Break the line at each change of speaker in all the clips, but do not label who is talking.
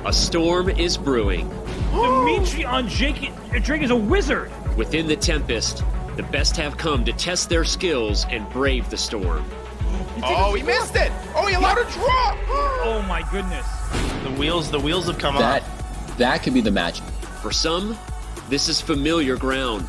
A storm is brewing.
Dimitri on Drake is a wizard.
Within the Tempest, the best have come to test their skills and brave the storm.
Oh, he missed it! Oh, he allowed a draw!
Oh my goodness.
The wheels have come off.
That could be the match.
For some, this is familiar ground.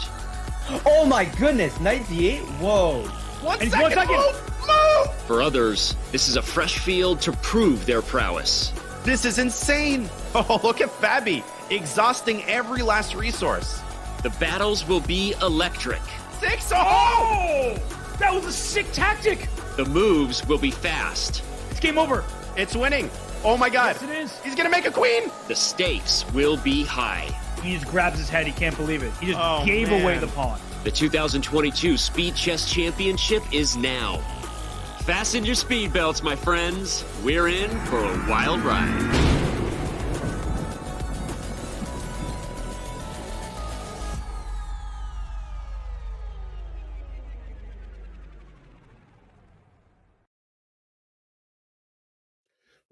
Oh my goodness, knight d8? Whoa.
One second. Move!
For others, this is a fresh field to prove their prowess.
This is insane! Oh, look at Fabi, exhausting every last resource.
The battles will be electric.
6-0!
Oh! That was a sick tactic!
The moves will be fast.
It's game over.
It's winning. Oh my god.
Yes, it is.
He's gonna make a queen!
The stakes will be high.
He just grabs his head. He can't believe it. He just gave away the pawn.
The 2022 Speed Chess Championship is now. Fasten your speed belts, my friends. We're in for a wild ride.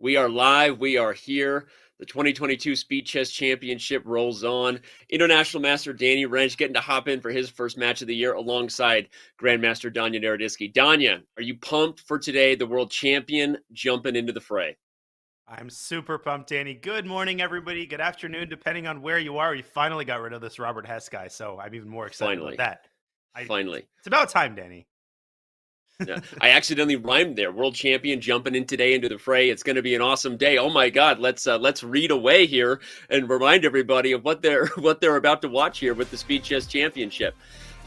We are live. We are here. The 2022 Speed Chess Championship rolls on. International Master Danny Rensch getting to hop in for his first match of the year alongside Grandmaster Danya Naroditsky. Danya, are you pumped for today? The world champion jumping into the fray.
I'm super pumped, Danny. Good morning, everybody. Good afternoon, depending on where you are. We finally got rid of this Robert Hess guy, so I'm even more excited about that.
Finally.
It's about time, Danny.
Yeah, I accidentally rhymed there. World champion jumping in today into the fray. It's going to be an awesome day. Oh my God, let's read away here and remind everybody of what they're about to watch here with the Speed Chess Championship.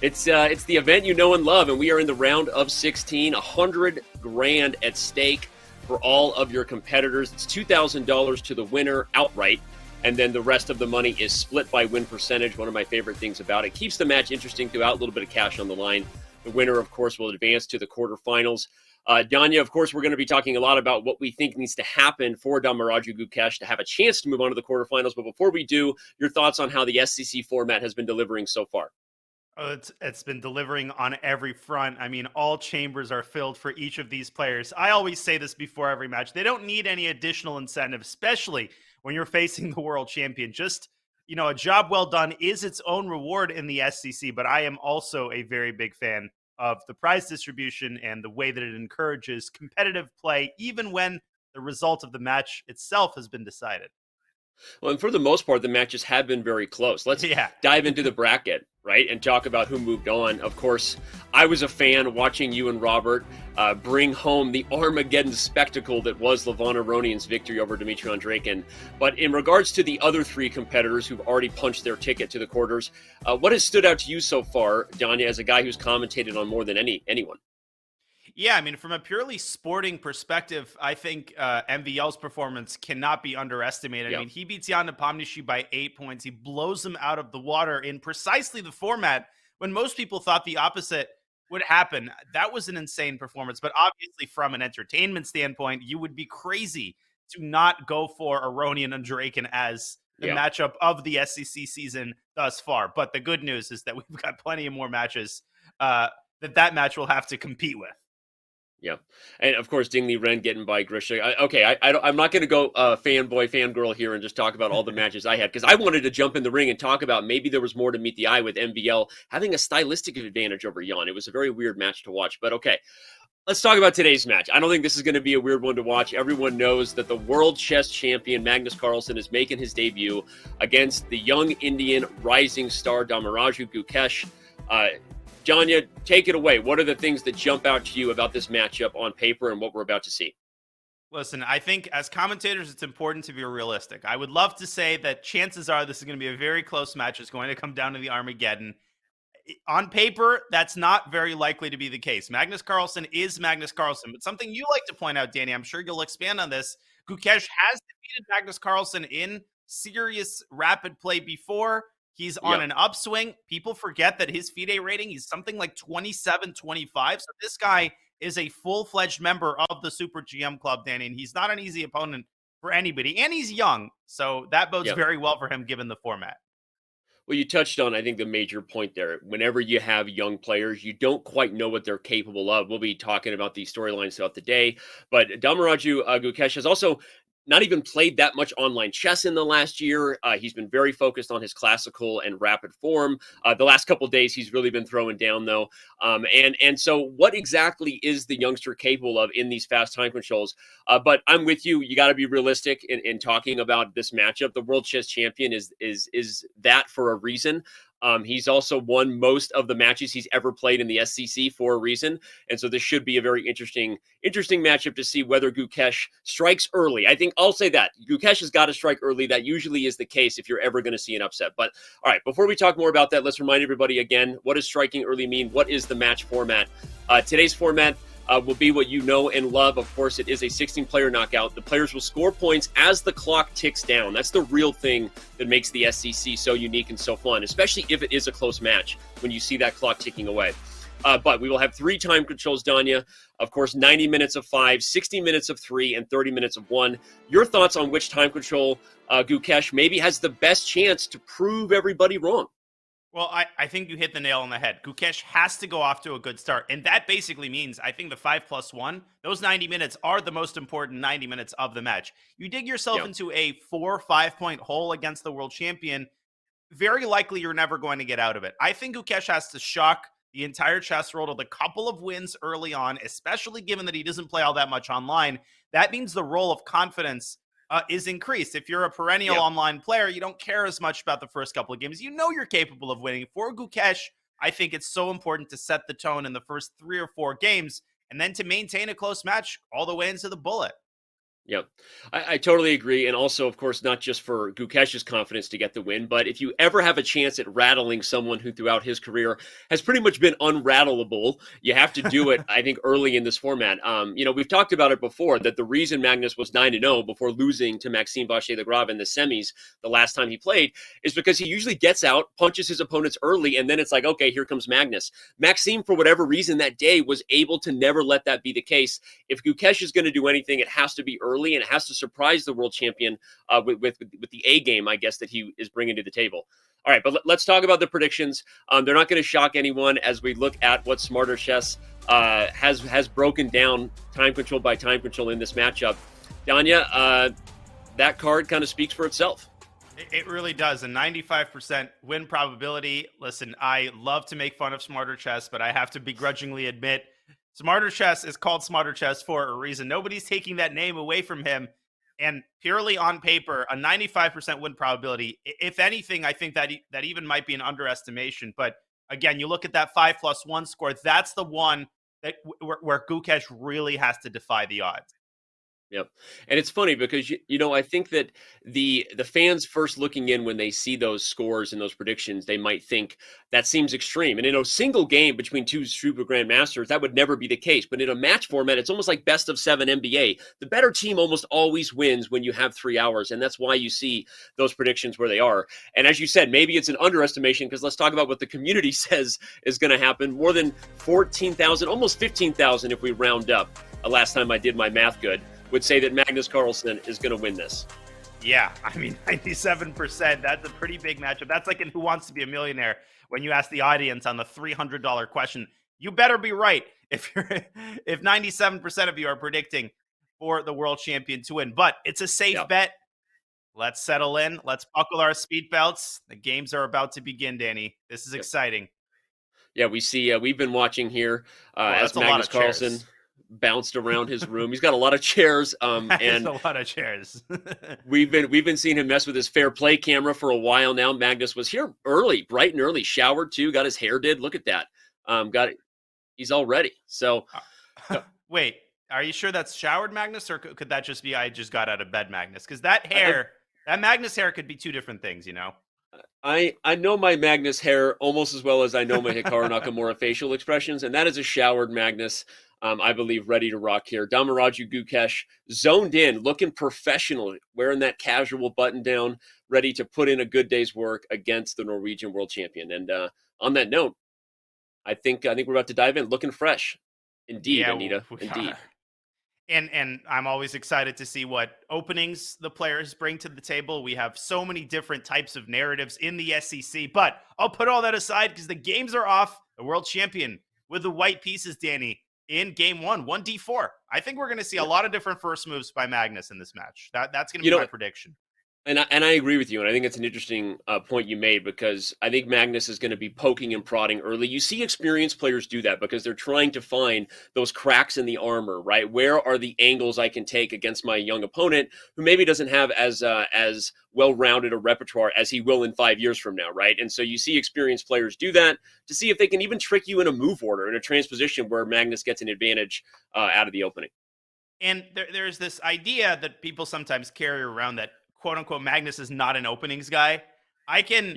It's the event you know and love, and we are in the round of 16. $100,000 at stake for all of your competitors. It's $2,000 to the winner outright, and then the rest of the money is split by win percentage. One of my favorite things about it. Keeps the match interesting throughout. A little bit of cash on the line. The winner, of course, will advance to the quarterfinals. Danya, of course, we're going to be talking a lot about what we think needs to happen for Damaraju Gukesh to have a chance to move on to the quarterfinals. But before we do, your thoughts on how the SCC format has been delivering so far?
Oh, it's been delivering on every front. I mean, all chambers are filled for each of these players. I always say this before every match. They don't need any additional incentive, especially when you're facing the world champion. Just, a job well done is its own reward in the SCC, but I am also a very big fan of the prize distribution and the way that it encourages competitive play, even when the result of the match itself has been decided.
Well, and for the most part, the matches have been very close. Let's dive into the bracket, right, and talk about who moved on. Of course, I was a fan watching you and Robert bring home the Armageddon spectacle that was Levon Aronian's victory over Dmitry Andreikin. But in regards to the other three competitors who've already punched their ticket to the quarters, what has stood out to you so far, Danya, as a guy who's commentated on more than anyone?
Yeah, I mean, from a purely sporting perspective, I think MVL's performance cannot be underestimated.
Yep.
I mean, he beats Jan Nepomniachtchi by 8 points. He blows him out of the water in precisely the format when most people thought the opposite would happen. That was an insane performance. But obviously, from an entertainment standpoint, you would be crazy to not go for Aronian and Andreikin as the matchup of the SCC season thus far. But the good news is that we've got plenty of more matches that match will have to compete with.
Yeah. And of course, Ding Liren getting by Grisha. I'm not going to go fanboy, fangirl here and just talk about all the matches I had, because I wanted to jump in the ring and talk about maybe there was more to meet the eye with MVL having a stylistic advantage over Jan. It was a very weird match to watch, but okay. Let's talk about today's match. I don't think this is going to be a weird one to watch. Everyone knows that the world chess champion Magnus Carlsen is making his debut against the young Indian rising star Damaraju Gukesh. Danya, take it away. What are the things that jump out to you about this matchup on paper and what we're about to see?
Listen, I think as commentators, it's important to be realistic. I would love to say that chances are this is going to be a very close match. It's going to come down to the Armageddon. On paper, that's not very likely to be the case. Magnus Carlsen is Magnus Carlsen, but something you like to point out, Danny, I'm sure you'll expand on this. Gukesh has defeated Magnus Carlsen in serious rapid play before. He's on an upswing. People forget that his FIDE rating, he's something like 27, 25. So this guy is a full-fledged member of the Super GM Club, Danny, and he's not an easy opponent for anybody. And he's young, so that bodes very well for him given the format.
Well, you touched on, I think, the major point there. Whenever you have young players, you don't quite know what they're capable of. We'll be talking about these storylines throughout the day. But Damaraju Gukesh has also not even played that much online chess in the last year. He's been very focused on his classical and rapid form. The last couple of days, he's really been throwing down, though. And so what exactly is the youngster capable of in these fast time controls? But I'm with you. You got to be realistic in talking about this matchup. The world chess champion is that for a reason. He's also won most of the matches he's ever played in the SCC for a reason. And so this should be a very interesting matchup to see whether Gukesh strikes early. I think I'll say that. Gukesh has got to strike early. That usually is the case if you're ever going to see an upset. But all right, before we talk more about that, let's remind everybody again, what does striking early mean? What is the match format? Today's format will be what you know and love. Of course, it is a 16-player knockout. The players will score points as the clock ticks down. That's the real thing that makes the SCC so unique and so fun, especially if it is a close match when you see that clock ticking away. But we will have 3 time controls, Danya. Of course, 90 minutes of 5, 60 minutes of 3, and 30 minutes of 1. Your thoughts on which time control Gukesh maybe has the best chance to prove everybody wrong?
Well, I think you hit the nail on the head. Gukesh has to go off to a good start. And that basically means I think the 5+1, those 90 minutes are the most important 90 minutes of the match. You dig yourself into a 4 or 5 point hole against the world champion, very likely you're never going to get out of it. I think Gukesh has to shock the entire chess world with a couple of wins early on, especially given that he doesn't play all that much online. That means the role of confidence is increased. If you're a perennial online player, you don't care as much about the first couple of games. You know you're capable of winning. For Gukesh, I think it's so important to set the tone in the first 3 or 4 games and then to maintain a close match all the way into the bullet.
Yep. I totally agree. And also, of course, not just for Gukesh's confidence to get the win, but if you ever have a chance at rattling someone who throughout his career has pretty much been unrattleable, you have to do it, I think, early in this format. We've talked about it before, that the reason Magnus was 9-0 before losing to Maxime Vachier-Lagrave in the semis the last time he played is because he usually gets out, punches his opponents early, and then it's like, okay, here comes Magnus. Maxime, for whatever reason that day, was able to never let that be the case. If Gukesh is going to do anything, it has to be early. And it has to surprise the world champion with the A game, I guess, that he is bringing to the table. All right, but let's talk about the predictions. They're not going to shock anyone as we look at what Smarter Chess has broken down time control by time control in this matchup. Danya, that card kind of speaks for itself.
It really does. A 95% win probability. Listen, I love to make fun of Smarter Chess, but I have to begrudgingly admit Smarter Chess is called Smarter Chess for a reason. Nobody's taking that name away from him. And purely on paper, a 95% win probability. If anything, I think that even might be an underestimation. But again, you look at that 5+1 score. That's the one that where Gukesh really has to defy the odds.
Yep. And it's funny because, I think that the fans first looking in when they see those scores and those predictions, they might think that seems extreme. And in a single game between two super grandmasters, that would never be the case. But in a match format, it's almost like best of 7 NBA. The better team almost always wins when you have 3 hours. And that's why you see those predictions where they are. And as you said, maybe it's an underestimation because let's talk about what the community says is going to happen. More than 14,000, almost 15,000 if we round up. Last time I did my math good. Would say that Magnus Carlsen is going to win this.
Yeah, I mean, 97%. That's a pretty big matchup. That's like in Who Wants to Be a Millionaire when you ask the audience on the $300 question. You better be right if 97% of you are predicting for the world champion to win. But it's a safe bet. Let's settle in. Let's buckle our speed belts. The games are about to begin, Danny. This is exciting.
Yeah, we see. We've been watching here as Magnus Carlsen bounced around his room. He's got a lot of chairs, and
a lot of chairs.
we've been seeing him mess with his fair play camera for a while now. Magnus was here early, bright and early, showered too, got his hair did. Look at that. He's all ready. So,
wait, are you sure that's showered Magnus, or could that just be I just got out of bed Magnus? Because that hair, that Magnus hair, could be two different things,
I know my Magnus hair almost as well as I know my Hikaru Nakamura facial expressions, and that is a showered Magnus. I believe ready to rock here. Damaraju Gukesh zoned in, looking professional, wearing that casual button down, ready to put in a good day's work against the Norwegian world champion. And on that note, I think we're about to dive in, looking fresh. Indeed, Anita. Indeed.
And I'm always excited to see what openings the players bring to the table. We have so many different types of narratives in the SCC, but I'll put all that aside because the games are off. The world champion with the white pieces, Danny, in game 1D4. I think we're going to see a lot of different first moves by Magnus in this match. That's going to be my prediction.
And I agree with you, and I think it's an interesting point you made because I think Magnus is going to be poking and prodding early. You see experienced players do that because they're trying to find those cracks in the armor, right? Where are the angles I can take against my young opponent who maybe doesn't have as well-rounded a repertoire as he will in 5 years from now, right? And so you see experienced players do that to see if they can even trick you in a move order, in a transposition where Magnus gets an advantage out of the opening.
And there's this idea that people sometimes carry around that quote unquote Magnus is not an openings guy. I can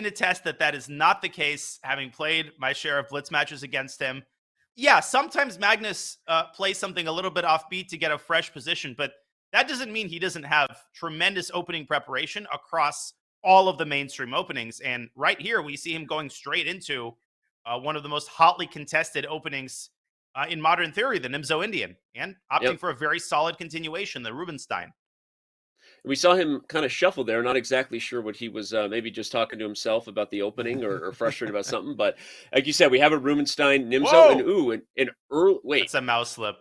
attest that is not the case, having played my share of Blitz matches against him. Yeah, sometimes Magnus plays something a little bit offbeat to get a fresh position, but that doesn't mean he doesn't have tremendous opening preparation across all of the mainstream openings. And right here, we see him going straight into one of the most hotly contested openings in modern theory, the Nimzo Indian, and opting for a very solid continuation, the Rubinstein.
We saw him kind of shuffle there, not exactly sure what he was, maybe just talking to himself about the opening or frustrated about something. But like you said, we have a Rubenstein, Nimzo, and
Whoa!
an early. Wait,
That's a mouse slip.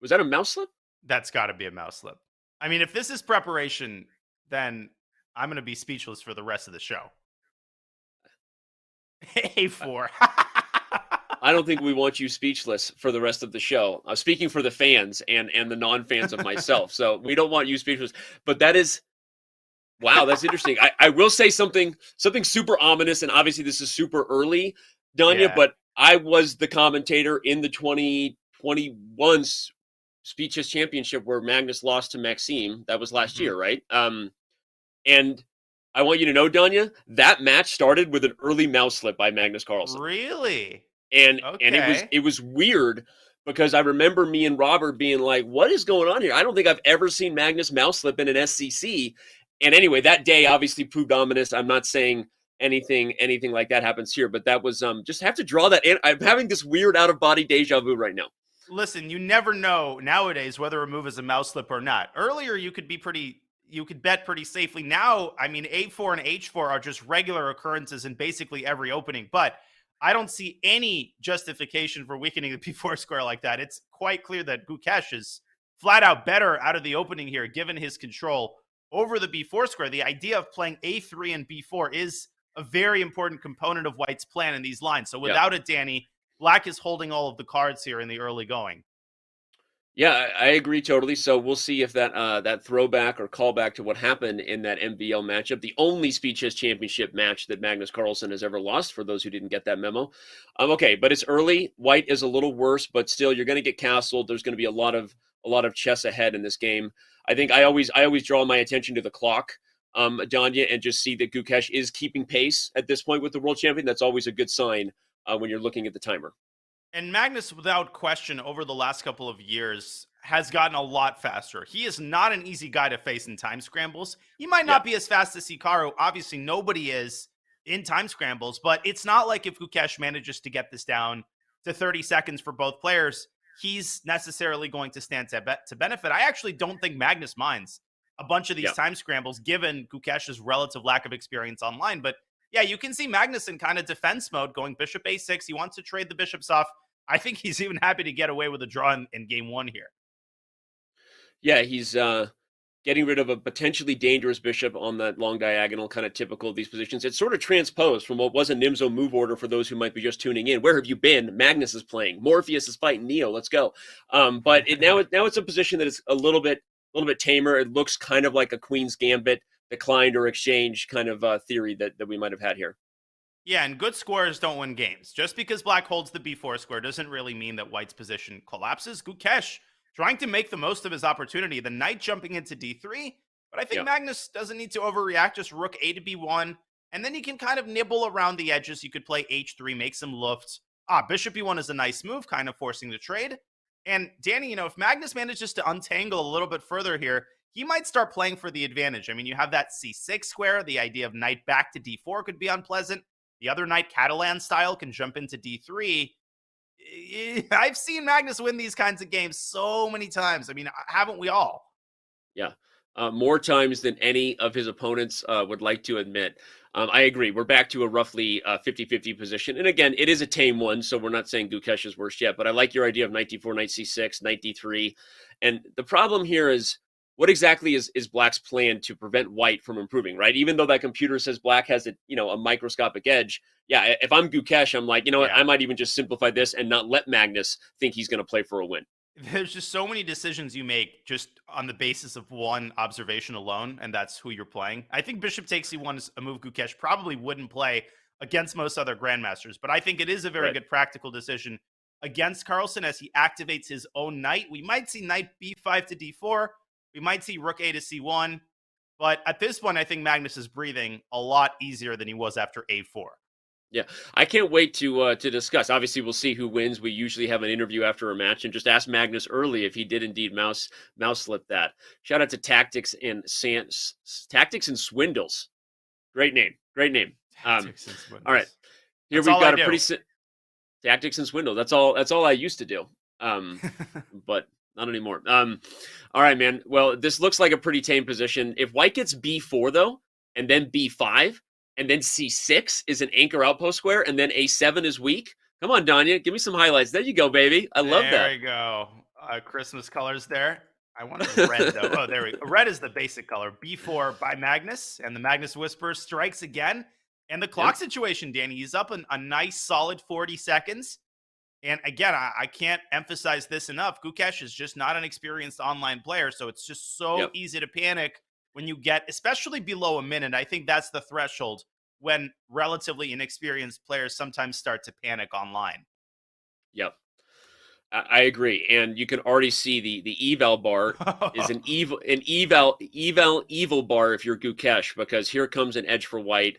was that a mouse slip?
That's got to be a mouse slip. I mean, if this is preparation, then I'm going to be speechless for the rest of the show. A4.
I don't think we want you speechless for the rest of the show. Speaking for the fans and the non-fans of myself. So we don't want you speechless. But that is, wow, that's interesting. I will say something super ominous, and obviously this is super early, Danya,
Yeah.
but I was the commentator in the 2021 Speed Chess Championship where Magnus lost to Maxime. That was last year, right? And I want you to know, Danya, that match started with an early mouse slip by Magnus Carlsen.
Really?
And
Okay.
it was weird because I remember me and Robert being like, what is going on here? I don't think I've ever seen Magnus mouse slip in an SCC. And anyway, that day obviously proved ominous. I'm not saying anything like that happens here, but that was just have to draw that in. I'm having this weird out of body deja vu right now.
Listen, you never know nowadays whether a move is a mouse slip or not. Earlier, you could bet pretty safely. Now, I mean, A4 and H4 are just regular occurrences in basically every opening, but I don't see any justification for weakening the B4 square like that. It's quite clear that Gukesh is flat out better out of the opening here, given his control over the B4 square. The idea of playing A3 and B4 is a very important component of White's plan in these lines. So without it, Danny, Black is holding all of the cards here in the early going.
Yeah, I agree totally. So we'll see if that throwback or callback to what happened in that MVL matchup, the only Speed Chess Championship match that Magnus Carlsen has ever lost, for those who didn't get that memo. Okay, but it's early. White is a little worse, but still, you're going to get castled. There's going to be a lot of chess ahead in this game. I think I always draw my attention to the clock, Danya, and just see that Gukesh is keeping pace at this point with the world champion. That's always a good sign when you're looking at the timer.
And Magnus, without question, over the last couple of years, has gotten a lot faster. He is not an easy guy to face in time scrambles. He might not be as fast as Hikaru. Obviously, nobody is in time scrambles, but it's not like if Gukesh manages to get this down to 30 seconds for both players, he's necessarily going to stand to benefit. I actually don't think Magnus minds a bunch of these time scrambles, given Gukesh's relative lack of experience online. But yeah, you can see Magnus in kind of defense mode, going bishop a6. He wants to trade the bishops off. I think he's even happy to get away with a draw in game one here.
Yeah, he's getting rid of a potentially dangerous bishop on that long diagonal, kind of typical of these positions. It's sort of transposed from what was a Nimzo move order for those who might be just tuning in. Where have you been? Magnus is playing. Morpheus is fighting Neo. Let's go. But now it's a position that is a little bit tamer. It looks kind of like a Queen's Gambit declined or exchange kind of theory that we might have had here.
Yeah, and good squares don't win games. Just because Black holds the B4 square doesn't really mean that White's position collapses. Gukesh trying to make the most of his opportunity. The knight jumping into D3, but I think Magnus doesn't need to overreact. Just rook A to B1, and then you can kind of nibble around the edges. You could play H3, make some lufts. Bishop E1 is a nice move, kind of forcing the trade. And Danny, if Magnus manages to untangle a little bit further here, he might start playing for the advantage. I mean, you have that C6 square. The idea of knight back to D4 could be unpleasant. The other knight, Catalan style, can jump into D3. I've seen Magnus win these kinds of games so many times. I mean, haven't we all?
Yeah, more times than any of his opponents would like to admit. I agree. We're back to a roughly 50-50 position. And again, it is a tame one, so we're not saying Gukesh is worse yet. But I like your idea of knight D4, knight C6, knight D3. And the problem here is, what exactly is Black's plan to prevent White from improving, right? Even though that computer says Black has a microscopic edge. Yeah, if I'm Gukesh, I'm like, what? I might even just simplify this and not let Magnus think he's going to play for a win.
There's just so many decisions you make just on the basis of one observation alone, and that's who you're playing. I think bishop takes E1 is a move Gukesh probably wouldn't play against most other grandmasters, but I think it is a very good practical decision against Carlsen as he activates his own knight. We might see knight B5 to D4. We might see rook A to C1. But at this point, I think Magnus is breathing a lot easier than he was after A4.
Yeah, I can't wait to discuss. Obviously, we'll see who wins. We usually have an interview after a match and just ask Magnus early if he did indeed mouse slip that. Shout out to Tactics and Swindles. Great name. All right, here we've got a pretty Tactics and Swindle. That's all I used to do. But Not anymore. All right, man. Well, this looks like a pretty tame position. If white gets b4 though, and then b5, and then c6 is an anchor outpost square, and then a7 is weak. Come on, Danya, give me some highlights. There you go, baby. I love that.
There you go. Christmas colors there. I wanted red though. Oh, there we go. Red is the basic color. b4 by Magnus, and the Magnus Whisperer strikes again. And the clock situation, Danny, he's up a nice solid 40 seconds. And again, I can't emphasize this enough. Gukesh is just not an experienced online player, so it's just so easy to panic when you get, especially below a minute. I think that's the threshold when relatively inexperienced players sometimes start to panic online.
Yep. I agree. And you can already see the eval bar is an evil bar if you're Gukesh, because here comes an edge for white.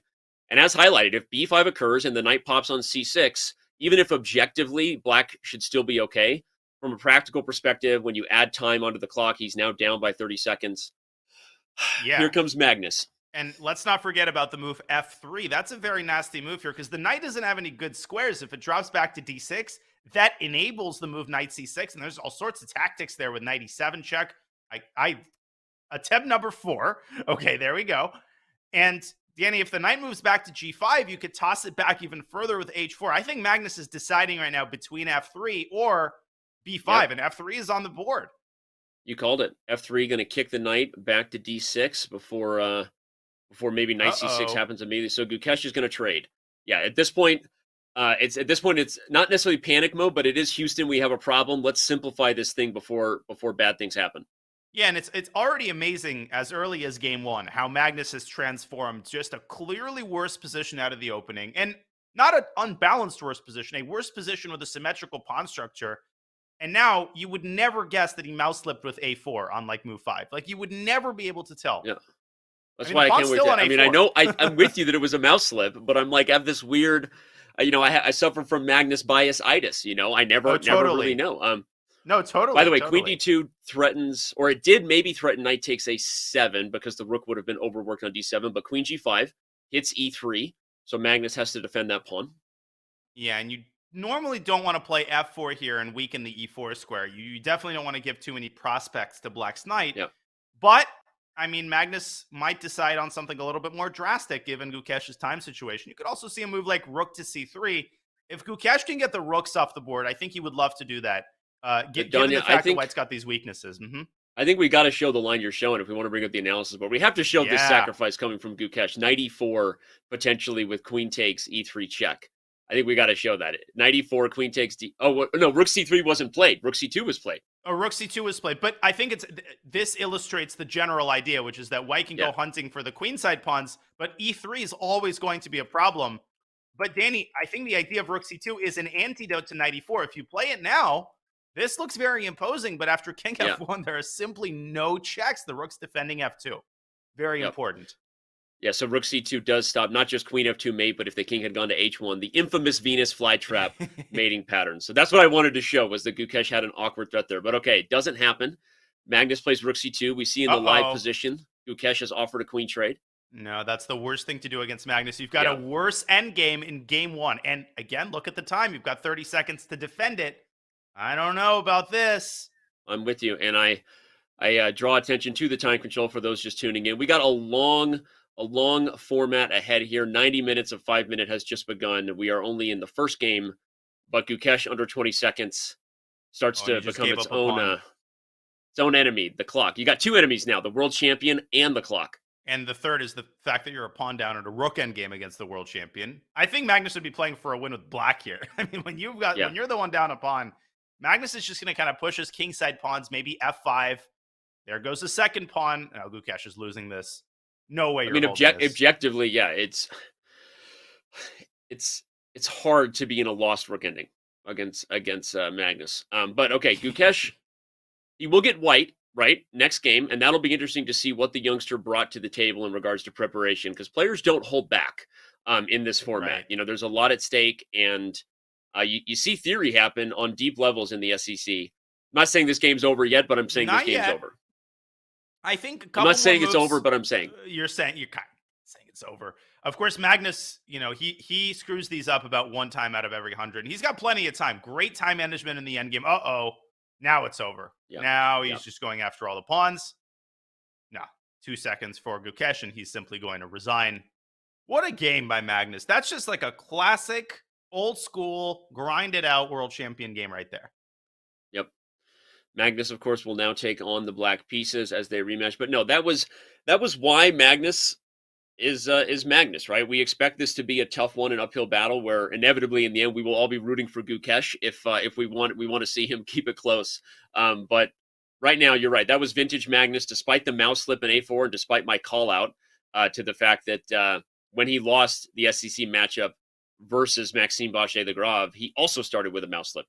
And as highlighted, if b5 occurs and the knight pops on c6, even if objectively black should still be okay, from a practical perspective, when you add time onto the clock, he's now down by 30 seconds.
Yeah.
Here comes Magnus.
And let's not forget about the move f3. That's a very nasty move here because the knight doesn't have any good squares. If it drops back to d6, that enables the move knight c6. And there's all sorts of tactics there with knight e7 check. I attempt number 4. Okay, there we go. And Danny, if the knight moves back to g5, you could toss it back even further with h4. I think Magnus is deciding right now between f3 or b5, and f3 is on the board.
You called it. f3 going to kick the knight back to d6 before maybe knight c6 happens immediately. So Gukesh is going to trade. Yeah, at this point, it's not necessarily panic mode, but it is Houston. We have a problem. Let's simplify this thing before bad things happen.
Yeah, and it's already amazing as early as game 1 how Magnus has transformed just a clearly worse position out of the opening, and not an unbalanced worse position, a worse position with a symmetrical pawn structure. And now you would never guess that he mouse slipped with a4 on like move 5. Like you would never be able to tell.
Yeah, that's why I can't wait. I mean, I know I'm with you that it was a mouse slip, but I'm like I have this weird, I suffer from Magnus bias-itis. I never really know.
No, totally.
By the way, Queen d2 threatens, or it did maybe threaten knight takes a7 because the rook would have been overworked on d7, but Queen g5 hits e3, so Magnus has to defend that pawn.
Yeah, and you normally don't want to play f4 here and weaken the e4 square. You definitely don't want to give too many prospects to black's knight.
Yep.
But, I mean, Magnus might decide on something a little bit more drastic given Gukesh's time situation. You could also see a move like rook to c3. If Gukesh can get the rooks off the board, I think he would love to do that. Given the fact that white's got these weaknesses.
I think we got to show the line you're showing if we want to bring up the analysis, but we have to show this sacrifice coming from Gukesh. Knight e4, potentially with queen takes e3 check. I think we got to show that. Knight e4, queen takes rook c3 wasn't played. Rook c2 was played.
Oh, rook c2 was played, but I think this illustrates the general idea, which is that white can go hunting for the queenside pawns, but e3 is always going to be a problem. But Danny, I think the idea of rook c2 is an antidote to knight e4. If you play it now, this looks very imposing, but after king f1, there are simply no checks. The rook's defending f2. Very important.
Yeah, so rook c2 does stop not just queen f2 mate, but if the king had gone to h1, the infamous Venus flytrap mating pattern. So that's what I wanted to show, was that Gukesh had an awkward threat there. But okay, it doesn't happen. Magnus plays rook c2. We see in the live position, Gukesh has offered a queen trade.
No, that's the worst thing to do against Magnus. You've got a worse endgame in game 1. And again, look at the time. You've got 30 seconds to defend it. I don't know about this.
I'm with you, and I draw attention to the time control for those just tuning in. We got a long format ahead here. 90 minutes of 5-minute has just begun. We are only in the first game, but Gukesh under 20 seconds starts to become its own enemy, the clock. You got 2 enemies now, the world champion and the clock.
And the third is the fact that you're a pawn down at a rook endgame against the world champion. I think Magnus would be playing for a win with black here. I mean, when you're the one down a pawn, Magnus is just going to kind of push his kingside pawns, maybe f5. There goes the second pawn. Now Gukesh is losing this. No way.
Objectively, yeah, it's hard to be in a lost rook ending against Magnus. But okay, Gukesh, he will get white right next game, and that'll be interesting to see what the youngster brought to the table in regards to preparation, because players don't hold back in this format.
Right.
There's a lot at stake, and you see theory happen on deep levels in the SCC. I'm not saying this game's over yet, but I'm saying this game's over.
I think
I'm not saying it's over, but I'm saying
you're kind of saying it's over. Of course, Magnus, he screws these up about one time out of every 100. And he's got plenty of time. Great time management in the endgame. Now it's over.
Yeah.
Now he's just going after all the pawns. No, 2 seconds for Gukesh, and he's simply going to resign. What a game by Magnus. That's just like a classic, old school, grinded out world champion game right there.
Yep. Magnus, of course, will now take on the black pieces as they rematch. But no, that was why Magnus is Magnus, right? We expect this to be a tough one, an uphill battle where inevitably in the end we will all be rooting for Gukesh if we want to see him keep it close. But right now, you're right. That was vintage Magnus, despite the mouse slip in A4, and despite my call out to the fact that when he lost the SCC matchup versus Maxime Bachet-Lagrave, he also started with a mouse slip.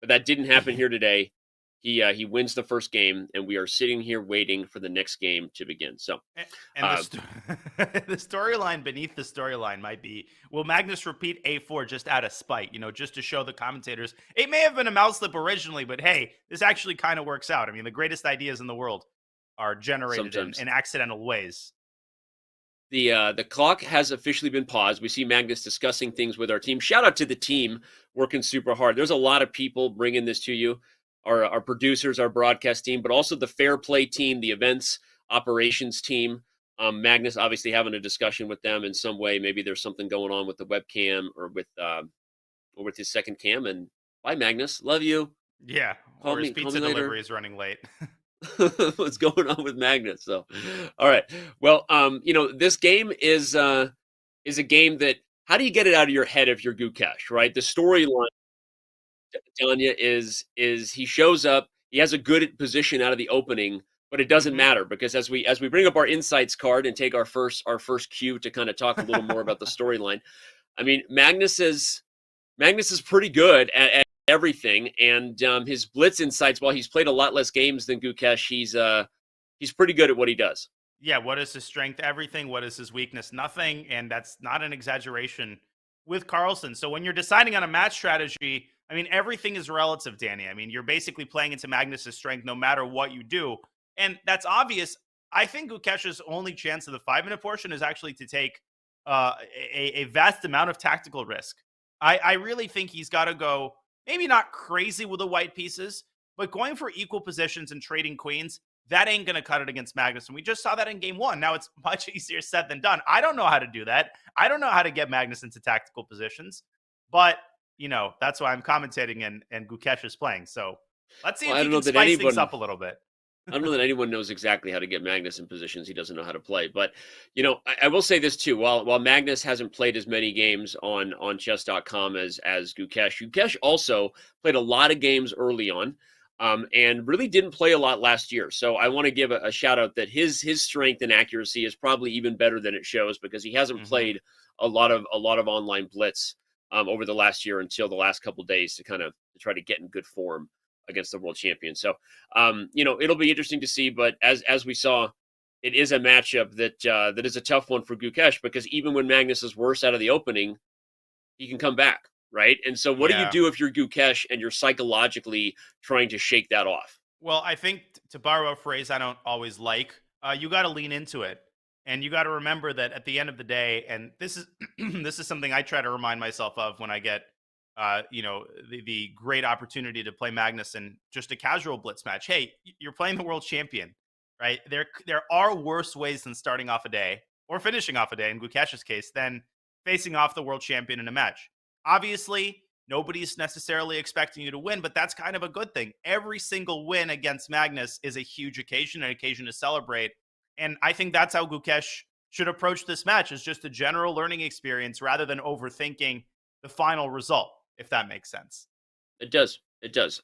But that didn't happen here today. He wins the first game, and we are sitting here waiting for the next game to begin. So,
and the storyline beneath the storyline might be: will Magnus repeat A4 just out of spite? Just to show the commentators it may have been a mouse slip originally, but hey, this actually kind of works out. I mean, the greatest ideas in the world are generated in accidental ways.
The clock has officially been paused. We see Magnus discussing things with our team. Shout out to the team working super hard. There's a lot of people bringing this to you. Our producers, our broadcast team, but also the fair play team, the events operations team. Magnus obviously having a discussion with them in some way. Maybe there's something going on with the webcam or with his second cam. And bye, Magnus. Love you.
Yeah. Or his pizza delivery is running late.
What's going on with Magnus? So, all right. Well, this game is a game that, how do you get it out of your head if you're Gukesh, right? The storyline, Tanya, is he shows up, he has a good position out of the opening, but it doesn't matter because as we bring up our insights card and take our first cue to kind of talk a little more about the storyline, I mean, Magnus is pretty good at everything, and his blitz insights, while he's played a lot less games than Gukesh, he's pretty good at what he does.
Yeah, what is his strength? Everything. What is his weakness? Nothing, and that's not an exaggeration with Carlsen. So when you're deciding on a match strategy, I mean, everything is relative, Danny. I mean, you're basically playing into Magnus's strength no matter what you do. And that's obvious. I think Gukesh's only chance of the 5-minute portion is actually to take a vast amount of tactical risk. I really think he's got to go, maybe not crazy with the white pieces, but going for equal positions and trading queens, that ain't going to cut it against Magnus. And we just saw that in game one. Now it's much easier said than done. I don't know how to do that. I don't know how to get Magnus into tactical positions, but that's why I'm commentating and Gukesh is playing. So let's see if he can spice things up a little bit.
I don't know that anyone knows exactly how to get Magnus in positions he doesn't know how to play. But, I will say this too. While Magnus hasn't played as many games on Chess.com as Gukesh also played a lot of games early on and really didn't play a lot last year. So I want to give a shout out that his strength and accuracy is probably even better than it shows because he hasn't played a lot of online blitz over the last year until the last couple of days to try to get in good form against the world champion. So, it'll be interesting to see. But as we saw, it is a matchup that is a tough one for Gukesh because even when Magnus is worse out of the opening, he can come back, right? And so what do you do if you're Gukesh and you're psychologically trying to shake that off?
Well, I think, to borrow a phrase I don't always like, you got to lean into it. And you got to remember that at the end of the day, and this is this is something I try to remind myself of when I get the great opportunity to play Magnus in just a casual blitz match. Hey, you're playing the world champion, right? There are worse ways than starting off a day or finishing off a day in Gukesh's case than facing off the world champion in a match. Obviously, nobody's necessarily expecting you to win, but that's kind of a good thing. Every single win against Magnus is a huge occasion, an occasion to celebrate. And I think that's how Gukesh should approach this match, as just a general learning experience rather than overthinking the final result, if that makes sense.
It does.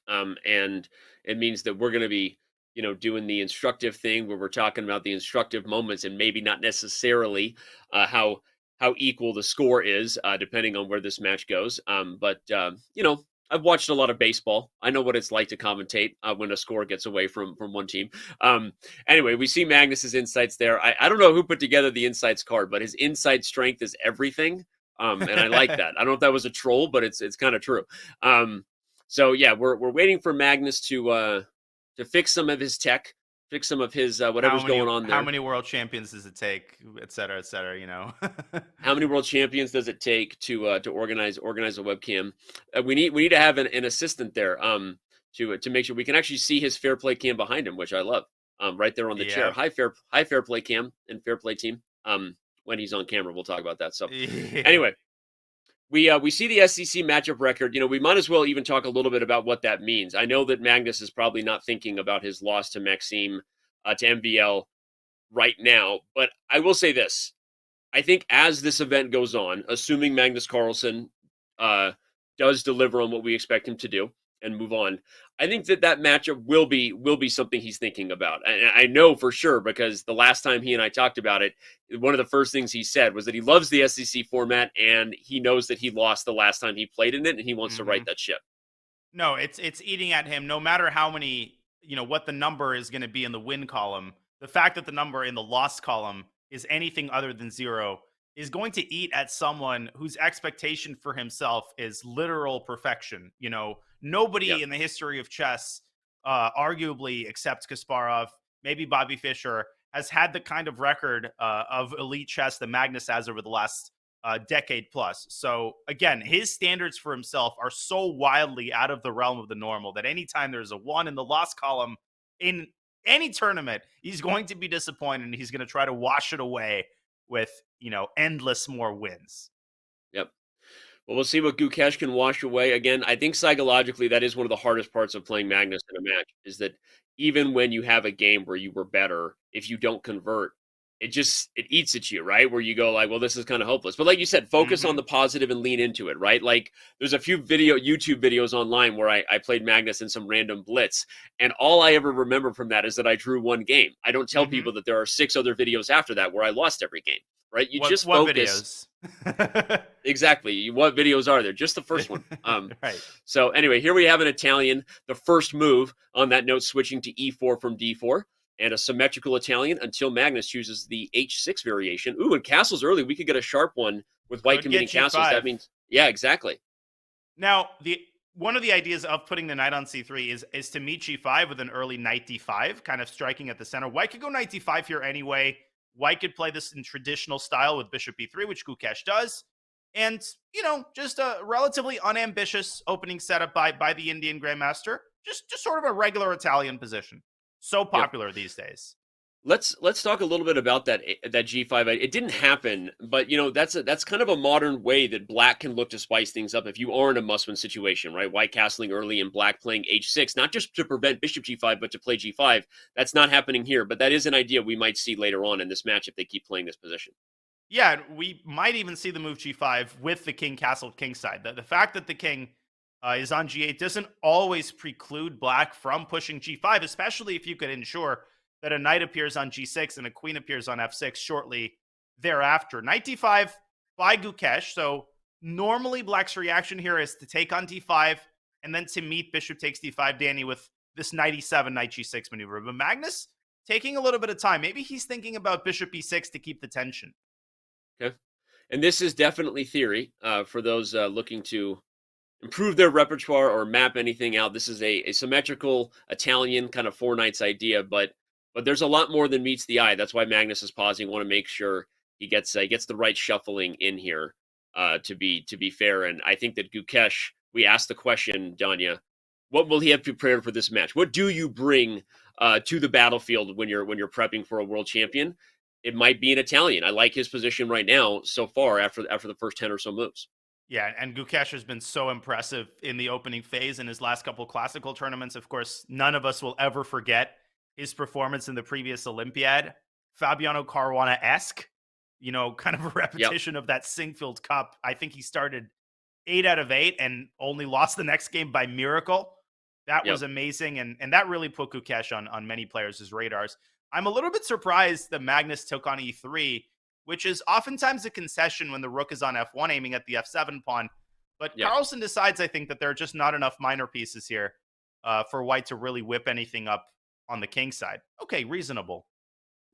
And it means that we're going to be, doing the instructive thing where we're talking about the instructive moments and maybe not necessarily how equal the score is, depending on where this match goes. But I've watched a lot of baseball. I know what it's like to commentate when a score gets away from one team. Anyway, we see Magnus's insights there. I don't know who put together the insights card, but his inside strength is everything. And I like that. I don't know if that was a troll, but it's kind of true. So yeah, we're waiting for Magnus to fix some of his tech, fix some of his whatever's going on there.
How many world champions does it take, et cetera, et cetera,
How many world champions does it take to organize a webcam? We need to have an assistant there to make sure we can actually see his fair play cam behind him, which I love. Right there on the chair. Hi fair play cam and fair play team. When he's on camera, we'll talk about that. So anyway, we see the SCC matchup record. We might as well even talk a little bit about what that means. I know that Magnus is probably not thinking about his loss to Maxime, to MVL right now, but I will say this. I think as this event goes on, assuming Magnus Carlsen does deliver on what we expect him to do and move on, I think that matchup will be something he's thinking about. And I know for sure, because the last time he and I talked about it, one of the first things he said was that he loves the SCC format and he knows that he lost the last time he played in it and he wants to right that ship.
No, it's eating at him no matter how many, what the number is going to be in the win column. The fact that the number in the loss column is anything other than 0 is going to eat at someone whose expectation for himself is literal perfection. Nobody in the history of chess, arguably except Kasparov, maybe Bobby Fischer, has had the kind of record of elite chess that Magnus has over the last decade plus. So again, his standards for himself are so wildly out of the realm of the normal that anytime there's a 1 in the loss column in any tournament, he's going to be disappointed and he's going to try to wash it away with, endless more wins.
Yep. Well, we'll see what Gukesh can wash away. Again, I think psychologically that is one of the hardest parts of playing Magnus in a match, is that even when you have a game where you were better, if you don't convert, it eats at you, right? Where you go like, well, this is kind of hopeless. But like you said, focus on the positive and lean into it, right? Like there's a few YouTube videos online where I played Magnus in some random blitz. And all I ever remember from that is that I drew one game. I don't tell people that there are 6 other videos after that where I lost every game, right? You just focus.
What videos?
Exactly. What videos are there? Just the first one.
Right.
So anyway, here we have an Italian, the first move on that note, switching to E4 from D4. And a symmetrical Italian until Magnus chooses the H6 variation. Ooh, and castles early. We could get a sharp one with white committing castles. That means, yeah, exactly.
Now, one of the ideas of putting the knight on C3 is to meet G5 with an early knight D5, kind of striking at the center. White could go knight D5 here anyway. White could play this in traditional style with bishop E3, which Gukesh does. And, just a relatively unambitious opening setup by the Indian Grandmaster. Just sort of a regular Italian position. So popular these days.
Let's talk a little bit about that G5. It didn't happen, but that's kind of a modern way that Black can look to spice things up if you are in a must-win situation, right? White castling early and Black playing H6, not just to prevent Bishop G5, but to play G5. That's not happening here, but that is an idea we might see later on in this match if they keep playing this position.
Yeah, we might even see the move G5 with the king castled kingside. The fact that the king is on G8 doesn't always preclude Black from pushing G5, especially if you could ensure that a knight appears on G6 and a queen appears on F6 shortly thereafter. Knight D5 by Gukesh. So normally Black's reaction here is to take on D5 and then to meet bishop takes D5, Danny, with this knight E7, knight G6 maneuver. But Magnus taking a little bit of time. Maybe he's thinking about bishop E6 to keep the tension.
Okay. And this is definitely theory for those looking to improve their repertoire or map anything out. This is a symmetrical Italian kind of 4 knights idea, but there's a lot more than meets the eye. That's why Magnus is pausing. Want to make sure he gets the right shuffling in here to be fair. And I think that Gukesh, we asked the question, Danya, what will he have prepared for this match? What do you bring to the battlefield when you're prepping for a world champion? It might be an Italian. I like his position right now so far after the first 10 or so moves.
Yeah, and Gukesh has been so impressive in the opening phase in his last couple classical tournaments. Of course, none of us will ever forget his performance in the previous Olympiad. Fabiano Caruana-esque, kind of a repetition of that Singfield Cup. I think he started 8 out of 8 and only lost the next game by miracle. That was amazing, and that really put Gukesh on many players' radars. I'm a little bit surprised that Magnus took on E3, which is oftentimes a concession when the rook is on F1 aiming at the F7 pawn. But Carlsen decides, I think, that there are just not enough minor pieces here for White to really whip anything up on the king side. Okay, reasonable.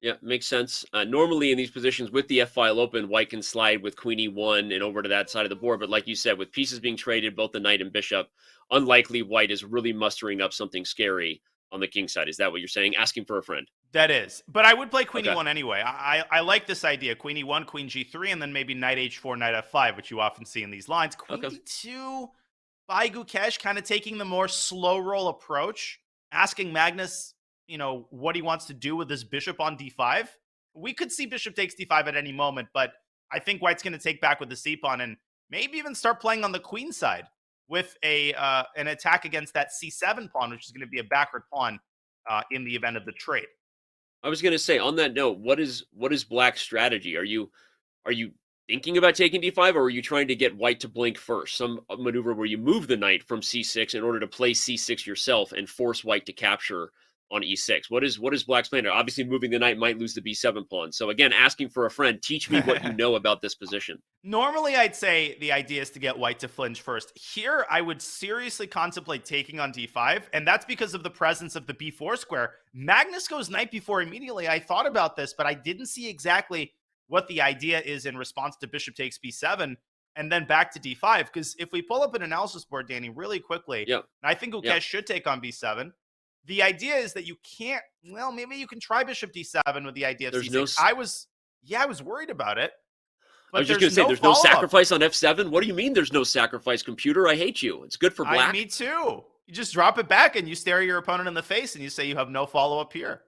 Yeah, makes sense. Normally in these positions with the F-file open, White can slide with Queen E1 and over to that side of the board. But like you said, with pieces being traded, both the knight and bishop, unlikely White is really mustering up something scary on the king side. Is that what you're saying? Asking for a friend.
That is. But I would play Queen E1 anyway. I like this idea. Queen E1, Queen G3, and then maybe Knight H4, Knight F5, which you often see in these lines. Queen D2, by Gukesh, kind of taking the more slow roll approach, asking Magnus, what he wants to do with his bishop on d5. We could see bishop takes d5 at any moment, but I think White's going to take back with the c-pawn and maybe even start playing on the queen side with an attack against that c7 pawn, which is going to be a backward pawn in the event of the trade.
I was going to say, on that note, what is Black's strategy? Are you thinking about taking d5, or are you trying to get White to blink first? Some maneuver where you move the knight from c6 in order to play c6 yourself and force White to capture on e6. What is Black's plan? Obviously, moving the knight might lose the b7 pawn. So again, asking for a friend, teach me what you know about this position.
Normally, I'd say the idea is to get White to flinch first. Here, I would seriously contemplate taking on d5, and that's because of the presence of the b4 square. Magnus goes knight b4 immediately. I thought about this, but I didn't see exactly what the idea is in response to bishop takes b7 and then back to d5. Because if we pull up an analysis board, Danny, really quickly, I think Gukesh should take on b7. The idea is that you can't, maybe you can try bishop d7 with the idea of c6. I was worried about it.
I was just going to say, there's no sacrifice on f7. What do you mean there's no sacrifice, computer? I hate you. It's good for Black.
Me too. You just drop it back and you stare your opponent in the face and you say you have no follow-up here.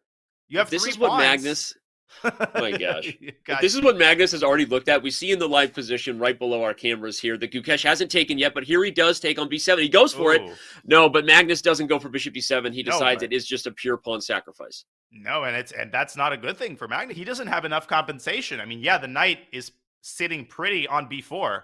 You have 3 pawns.
What Magnus... Oh my gosh. This is what Magnus has already looked at. We see in the live position right below our cameras here that Gukesh hasn't taken yet, but here he does take on b7. He goes for it. No, but Magnus doesn't go for bishop d7. He decides it is just a pure pawn sacrifice.
No, and that's not a good thing for Magnus. He doesn't have enough compensation. I mean, the knight is sitting pretty on b4,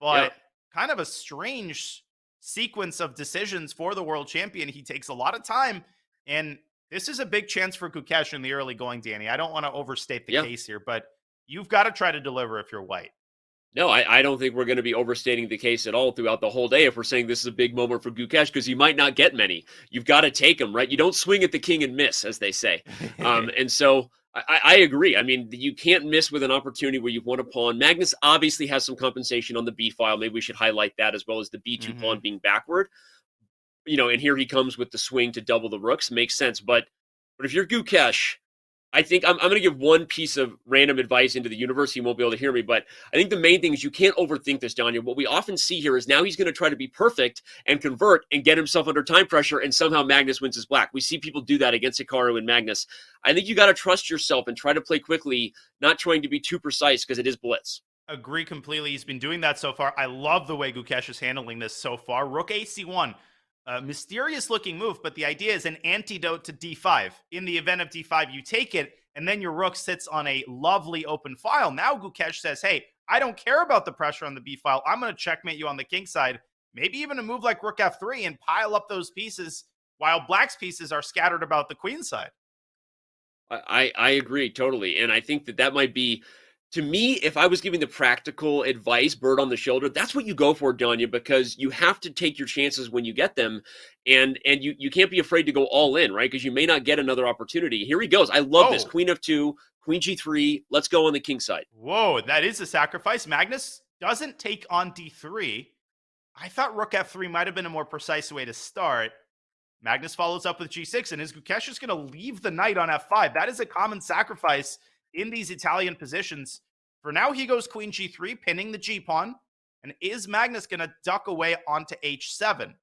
but kind of a strange sequence of decisions for the world champion. He takes a lot of time, and this is a big chance for Gukesh in the early going, Danny. I don't want to overstate the case here, but you've got to try to deliver if you're White.
No, I don't think we're going to be overstating the case at all throughout the whole day if we're saying this is a big moment for Gukesh, because he might not get many. You've got to take them, right? You don't swing at the king and miss, as they say. And so I agree. I mean, you can't miss with an opportunity where you've won a pawn. Magnus obviously has some compensation on the b file. Maybe we should highlight that, as well as the b2 pawn being backward. And here he comes with the swing to double the rooks. Makes sense. But if you're Gukesh, I think I'm going to give one piece of random advice into the universe. He won't be able to hear me, but I think the main thing is you can't overthink this, Daniel. What we often see here is now he's going to try to be perfect and convert and get himself under time pressure, and somehow Magnus wins his Black. We see people do that against Hikaru and Magnus. I think you got to trust yourself and try to play quickly, not trying to be too precise, because it is Blitz.
Agree completely. He's been doing that so far. I love the way Gukesh is handling this so far. Rook ac1. Mysterious looking move, but the idea is an antidote to d5. In the event of d5, you take it, and then your rook sits on a lovely open file. Now Gukesh says, hey, I don't care about the pressure on the b file. I'm going to checkmate you on the king side. Maybe even a move like rook f3 and pile up those pieces while Black's pieces are scattered about the queen side.
I agree totally. And I think that might be, to me, if I was giving the practical advice, bird on the shoulder, that's what you go for, Danya, because you have to take your chances when you get them. And you can't be afraid to go all in, right? Because you may not get another opportunity. Here he goes. I love this. Queen f2, queen g3. Let's go on the king side.
Whoa, that is a sacrifice. Magnus doesn't take on d3. I thought rook f3 might have been a more precise way to start. Magnus follows up with g6, and is Gukesh just going to leave the knight on f5? That is a common sacrifice in these Italian positions. For now, he goes queen g3, pinning the g-pawn. And is Magnus going to duck away onto h7?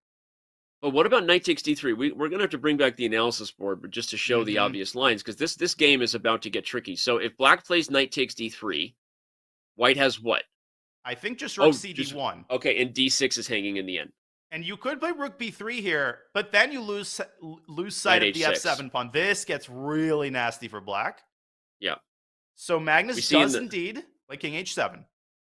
But what about knight takes d3? We're going to have to bring back the analysis board, but just to show the obvious lines, because this game is about to get tricky. So if Black plays knight takes d3, White has what?
I think just rook cd1.
Okay, and d6 is hanging in the end.
And you could play rook b3 here, but then you lose sight of the f7 pawn. This gets really nasty for Black.
Yeah.
So Magnus does indeed play king h7.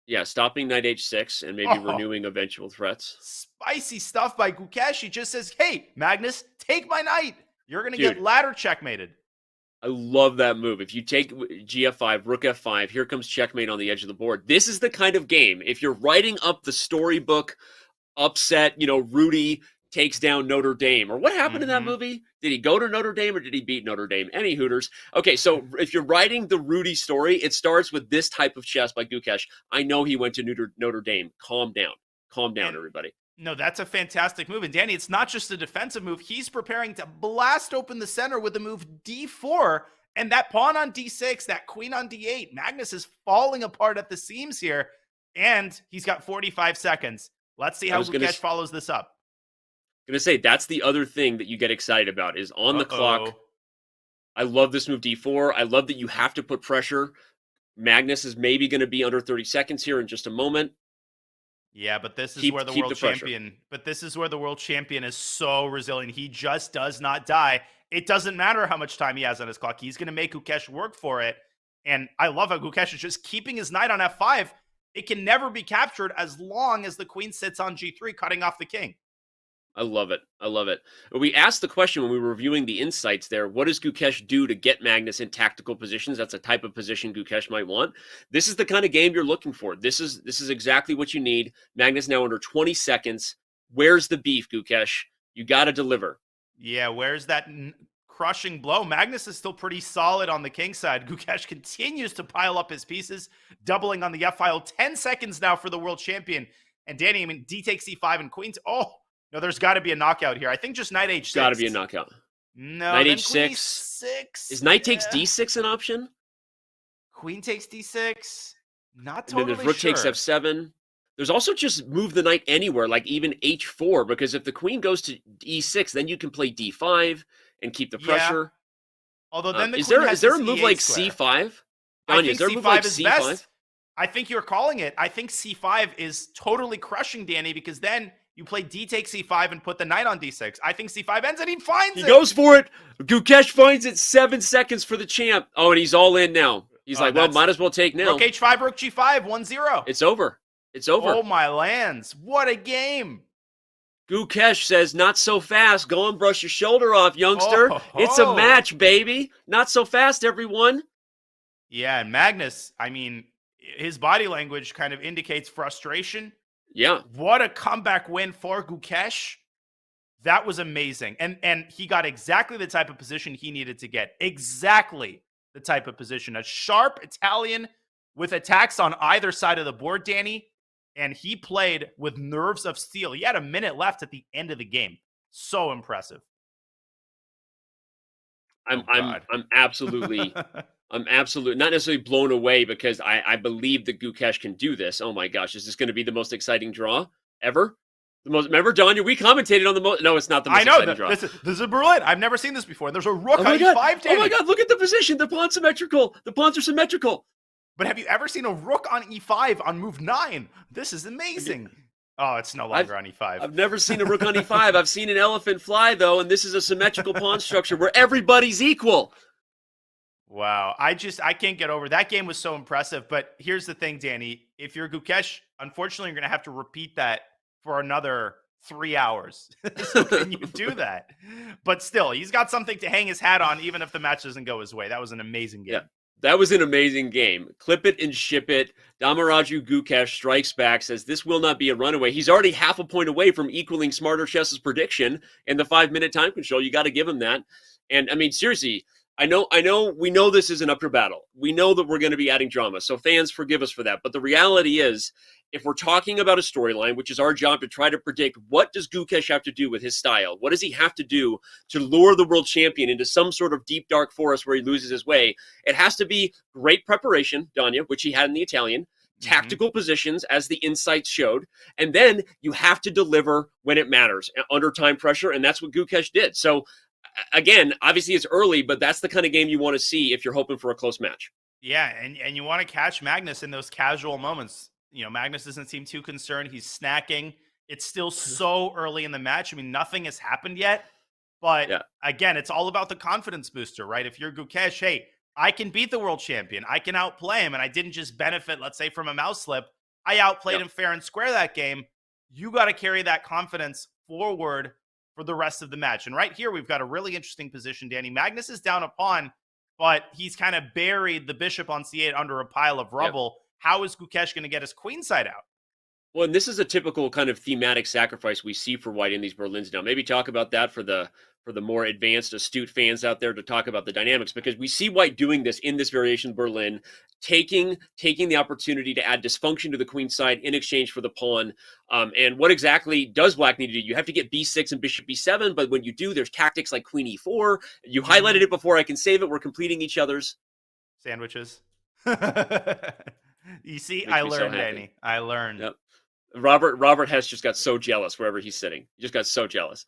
Yeah, stopping knight h6 and maybe renewing eventual threats.
Spicy stuff by Gukesh. He just says, hey, Magnus, take my knight. You're going to get ladder checkmated.
I love that move. If you take gf5, rook f5, here comes checkmate on the edge of the board. This is the kind of game, if you're writing up the storybook upset, Rudy takes down Notre Dame. Or what happened in that movie? Did he go to Notre Dame or did he beat Notre Dame? Any Hooters. Okay, so if you're writing the Rudy story, it starts with this type of chess by Gukesh. I know he went to Notre Dame. Calm down. Calm down, everybody.
No, that's a fantastic move. And Danny, it's not just a defensive move. He's preparing to blast open the center with the move d4. And that pawn on d6, that queen on d8. Magnus is falling apart at the seams here. And he's got 45 seconds. Let's see how Gukesh follows this up.
I'm going to say that's the other thing that you get excited about is on the clock. I love this move D4. I love that you have to put pressure. Magnus is maybe going to be under 30 seconds here in just a moment.
Yeah, but this is where the world champion. But this is where the world champion is so resilient. He just does not die. It doesn't matter how much time he has on his clock. He's going to make Gukesh work for it. And I love how Gukesh is just keeping his knight on F5. It can never be captured as long as the queen sits on G3, cutting off the king.
I love it. I love it. We asked the question when we were reviewing the insights there, what does Gukesh do to get Magnus in tactical positions? That's a type of position Gukesh might want. This is the kind of game you're looking for. This is exactly what you need. Magnus now under 20 seconds. Where's the beef, Gukesh? You got to deliver.
Yeah, where's that crushing blow? Magnus is still pretty solid on the king side. Gukesh continues to pile up his pieces, doubling on the F file. 10 seconds now for the world champion. And Danny, I mean, D takes C5 and queen. No, there's got to be a knockout here. I think just knight H6.
Got to be a knockout.
No,
knight H6. Is knight takes D6 an option?
Queen takes D6. Not totally sure.
And then there's rook takes F7. There's also just move the knight anywhere, like even H4, because if the queen goes to E6, then you can play D5 and keep the pressure.
Although then the
is
queen
there
has
is there a
to
move
C8
like
square.
C5?
I think
is there a
C5
move like
is
C5?
best. I think you're calling it. I think C5 is totally crushing Danny because then you play D takes C5 and put the knight on D6. I think C5 ends and he finds it.
He goes for it. Gukesh finds it. 7 seconds for the champ. Oh, and he's all in now. He's like, well, might as well take now.
Rook H5, Rook G5, 1-0.
It's over. It's over.
Oh, my lands. What a game.
Gukesh says, not so fast. Go and brush your shoulder off, youngster. It's a match, baby. Not so fast, everyone.
Yeah, and Magnus, I mean, his body language kind of indicates frustration.
Yeah.
What a comeback win for Gukesh. That was amazing. And he got exactly the type of position he needed to get. Exactly the type of position. A sharp Italian with attacks on either side of the board, Danny. And he played with nerves of steel. He had a minute left at the end of the game. So impressive.
I'm absolutely I'm absolutely not necessarily blown away because I believe that Gukesh can do this. Oh my gosh, is this going to be the most exciting draw ever? Remember, Danya, we commentated on the most. No, it's not the most exciting draw.
This is Berlin. I've never seen this before. There's a rook on
E5,
Danny.
Oh my god, look at the position. The pawn's symmetrical. The pawns are symmetrical.
But have you ever seen a rook on E5 on move 9? This is amazing. Oh, it's no longer on E5.
I've never seen a rook on E5. I've seen an elephant fly, though, and this is a symmetrical pawn structure where everybody's equal.
Wow. I can't get over that. Game was so impressive. But here's the thing, Danny. If you're Gukesh, unfortunately, you're going to have to repeat that for another 3 hours. So can you do that? But still, he's got something to hang his hat on, even if the match doesn't go his way. That was an amazing game. Yeah.
That was an amazing game. Clip it and ship it. Damaraju Gukesh strikes back, says this will not be a runaway. He's already half a point away from equaling Smarter Chess's prediction in the 5-minute time control. You got to give him that. And I mean, seriously, we know this is an uphill battle. We know that we're going to be adding drama. So fans, forgive us for that. But the reality is, if we're talking about a storyline, which is our job to try to predict, what does Gukesh have to do with his style? What does he have to do to lure the world champion into some sort of deep, dark forest where he loses his way? It has to be great preparation, Danya, which he had in the Italian, tactical positions, as the insights showed, and then you have to deliver when it matters, under time pressure, and that's what Gukesh did. So, again, obviously it's early, but that's the kind of game you want to see if you're hoping for a close match.
Yeah, and you want to catch Magnus in those casual moments. You know, Magnus doesn't seem too concerned. He's snacking. It's still so early in the match. I mean, nothing has happened yet. But again, it's all about the confidence booster, right? If you're Gukesh, hey, I can beat the world champion. I can outplay him. And I didn't just benefit, let's say, from a mouse slip. I outplayed him fair and square that game. You got to carry that confidence forward for the rest of the match. And right here, we've got a really interesting position, Danny. Magnus is down a pawn, but he's kind of buried the bishop on C8 under a pile of rubble. How is Gukesh going to get his queen side out?
Well, and this is a typical kind of thematic sacrifice we see for white in these Berlins now. Maybe talk about that for the more advanced, astute fans out there to talk about the dynamics, because we see white doing this in this variation of Berlin, taking the opportunity to add dysfunction to the queen side in exchange for the pawn. And what exactly does black need to do? You have to get b6 and bishop b7, but when you do, there's tactics like queen e4. You highlighted it before I can save it. We're completing each other's
sandwiches. You see, I learned, Danny. I learned.
Yep. Robert has just got so jealous wherever he's sitting. He just got so jealous.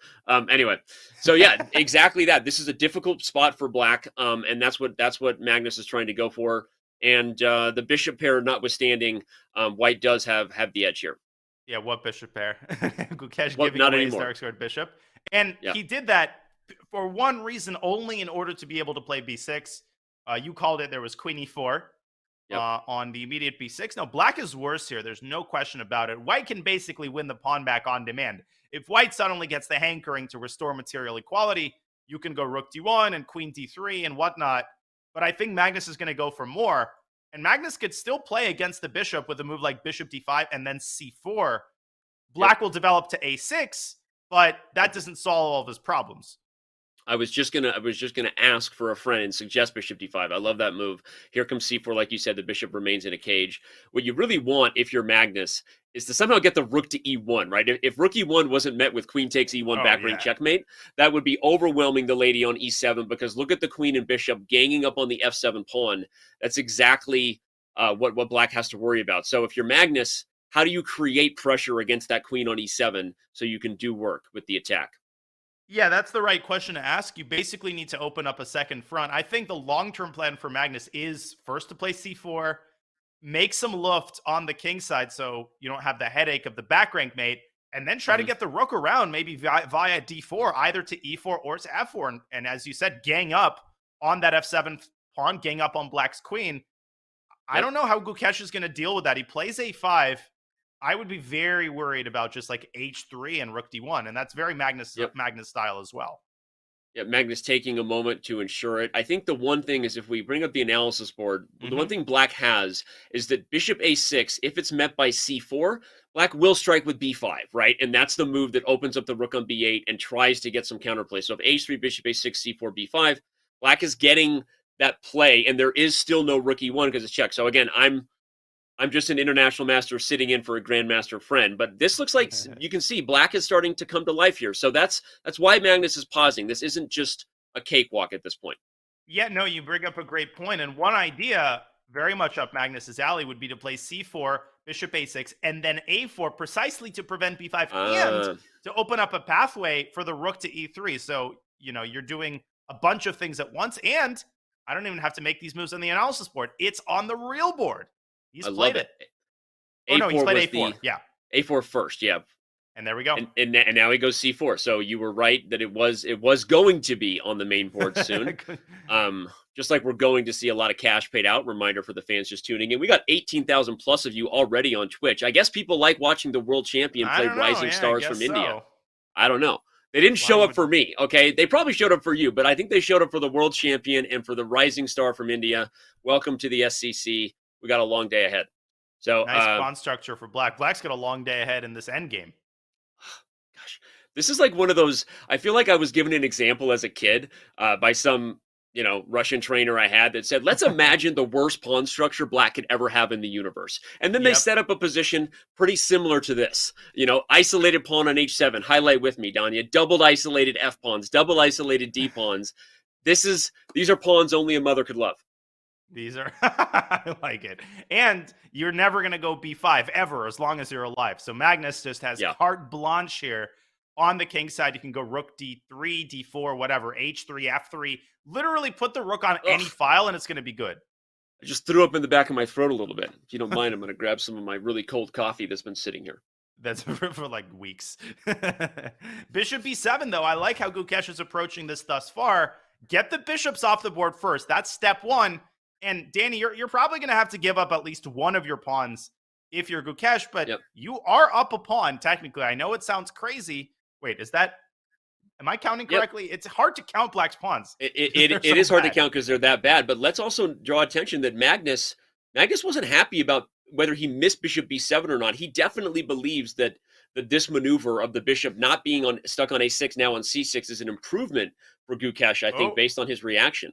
Anyway, so yeah, exactly that. This is a difficult spot for black, and that's what Magnus is trying to go for. And the bishop pair notwithstanding, white does have the edge here.
Yeah, what bishop pair? Gukesh
Well,
giving
not
away his
anymore.
dark squared bishop. And
Yeah.
he did that for one reason only, in order to be able to play b6. You called it, there was queen e4
Yep.
on the immediate b6. Now, black is worse here. There's no question about it. White can basically win the pawn back on demand. If white suddenly gets the hankering to restore material equality, you can go rook d1 and queen d3 and whatnot. But I think Magnus is going to go for more. And Magnus could still play against the bishop with a move like bishop d5 and then c4. Black will develop to a6, but that doesn't solve all of his problems.
I was just gonna ask for a friend and suggest bishop d5. I love that move. Here comes c4, like you said, the bishop remains in a cage. What you really want, if you're Magnus, is to somehow get the rook to e1, right? If rook e1 wasn't met with queen takes e1 backbreak checkmate, that would be overwhelming the lady on e7, because look at the queen and bishop ganging up on the f7 pawn. That's exactly what black has to worry about. So if you're Magnus, how do you create pressure against that queen on e7 so you can do work with the attack?
Yeah, that's the right question to ask. You basically need to open up a second front. I think the long-term plan for Magnus is first to play c4, make some luft on the king side so you don't have the headache of the back rank mate, and then try to get the rook around, maybe via d4, either to e4 or to f4. And as you said, gang up on that f7 pawn, gang up on black's queen. I don't know how Gukesh is going to deal with that. He plays a5. I would be very worried about just like h3 and rook d1, and that's very Magnus style as well.
Yeah, Magnus taking a moment to ensure it. I think the one thing is, if we bring up the analysis board, the one thing black has is that bishop a6, if it's met by c4, black will strike with b5, right? And that's the move that opens up the rook on b8 and tries to get some counterplay. So if h3, bishop a6, c4, b5, black is getting that play, and there is still no rook e1 because it's checked. So again, I'm just an international master sitting in for a grandmaster friend, but this looks like you can see black is starting to come to life here. So that's why Magnus is pausing. This isn't just a cakewalk at this point.
Yeah, no, you bring up a great point. And one idea very much up Magnus's alley would be to play c4, bishop a6, and then a4, precisely to prevent b5 and to open up a pathway for the rook to e3. So, you know, you're doing a bunch of things at once, and I don't even have to make these moves on the analysis board. It's on the real board. He's played it. Oh, no, he's played a4. Yeah.
A4 first, yeah.
And there we go.
And now he goes c4. So you were right that it was going to be on the main board soon. Just like we're going to see a lot of cash paid out. Reminder for the fans just tuning in. We got 18,000 plus of you already on Twitch. I guess people like watching the world champion play Rising Stars from India. I don't know. They didn't show up for me, okay? They probably showed up for you, but I think they showed up for the world champion and for the Rising Star from India. Welcome to the SCC. We got a long day ahead. So
nice pawn structure for black. Black's got a long day ahead in this endgame.
Gosh, this is like one of those. I feel like I was given an example as a kid by some, Russian trainer I had that said, let's imagine the worst pawn structure black could ever have in the universe. And then they set up a position pretty similar to this. Isolated pawn on h7. Highlight with me, Danya. Doubled isolated f pawns, double isolated d pawns. These are pawns only a mother could love.
These are, I like it. And you're never going to go b5 ever as long as you're alive. So Magnus just has carte blanche here on the king side. You can go rook d3, d4, whatever, h3, f3. Literally put the rook on any file and it's going to be good.
I just threw up in the back of my throat a little bit. If you don't mind, I'm going to grab some of my really cold coffee that's been sitting here.
That's for like weeks. Bishop b7, though. I like how Gukesh is approaching this thus far. Get the bishops off the board first. That's step one. And Danny, you're probably going to have to give up at least one of your pawns if you're Gukesh, but you are up a pawn, technically. I know it sounds crazy. Wait, am I counting correctly? It's hard to count black's pawns.
It is hard to count because they're that bad, but let's also draw attention that Magnus wasn't happy about whether he missed bishop b7 or not. He definitely believes that this maneuver of the bishop not being stuck on a6, now on c6 is an improvement for Gukesh, I think, based on his reaction.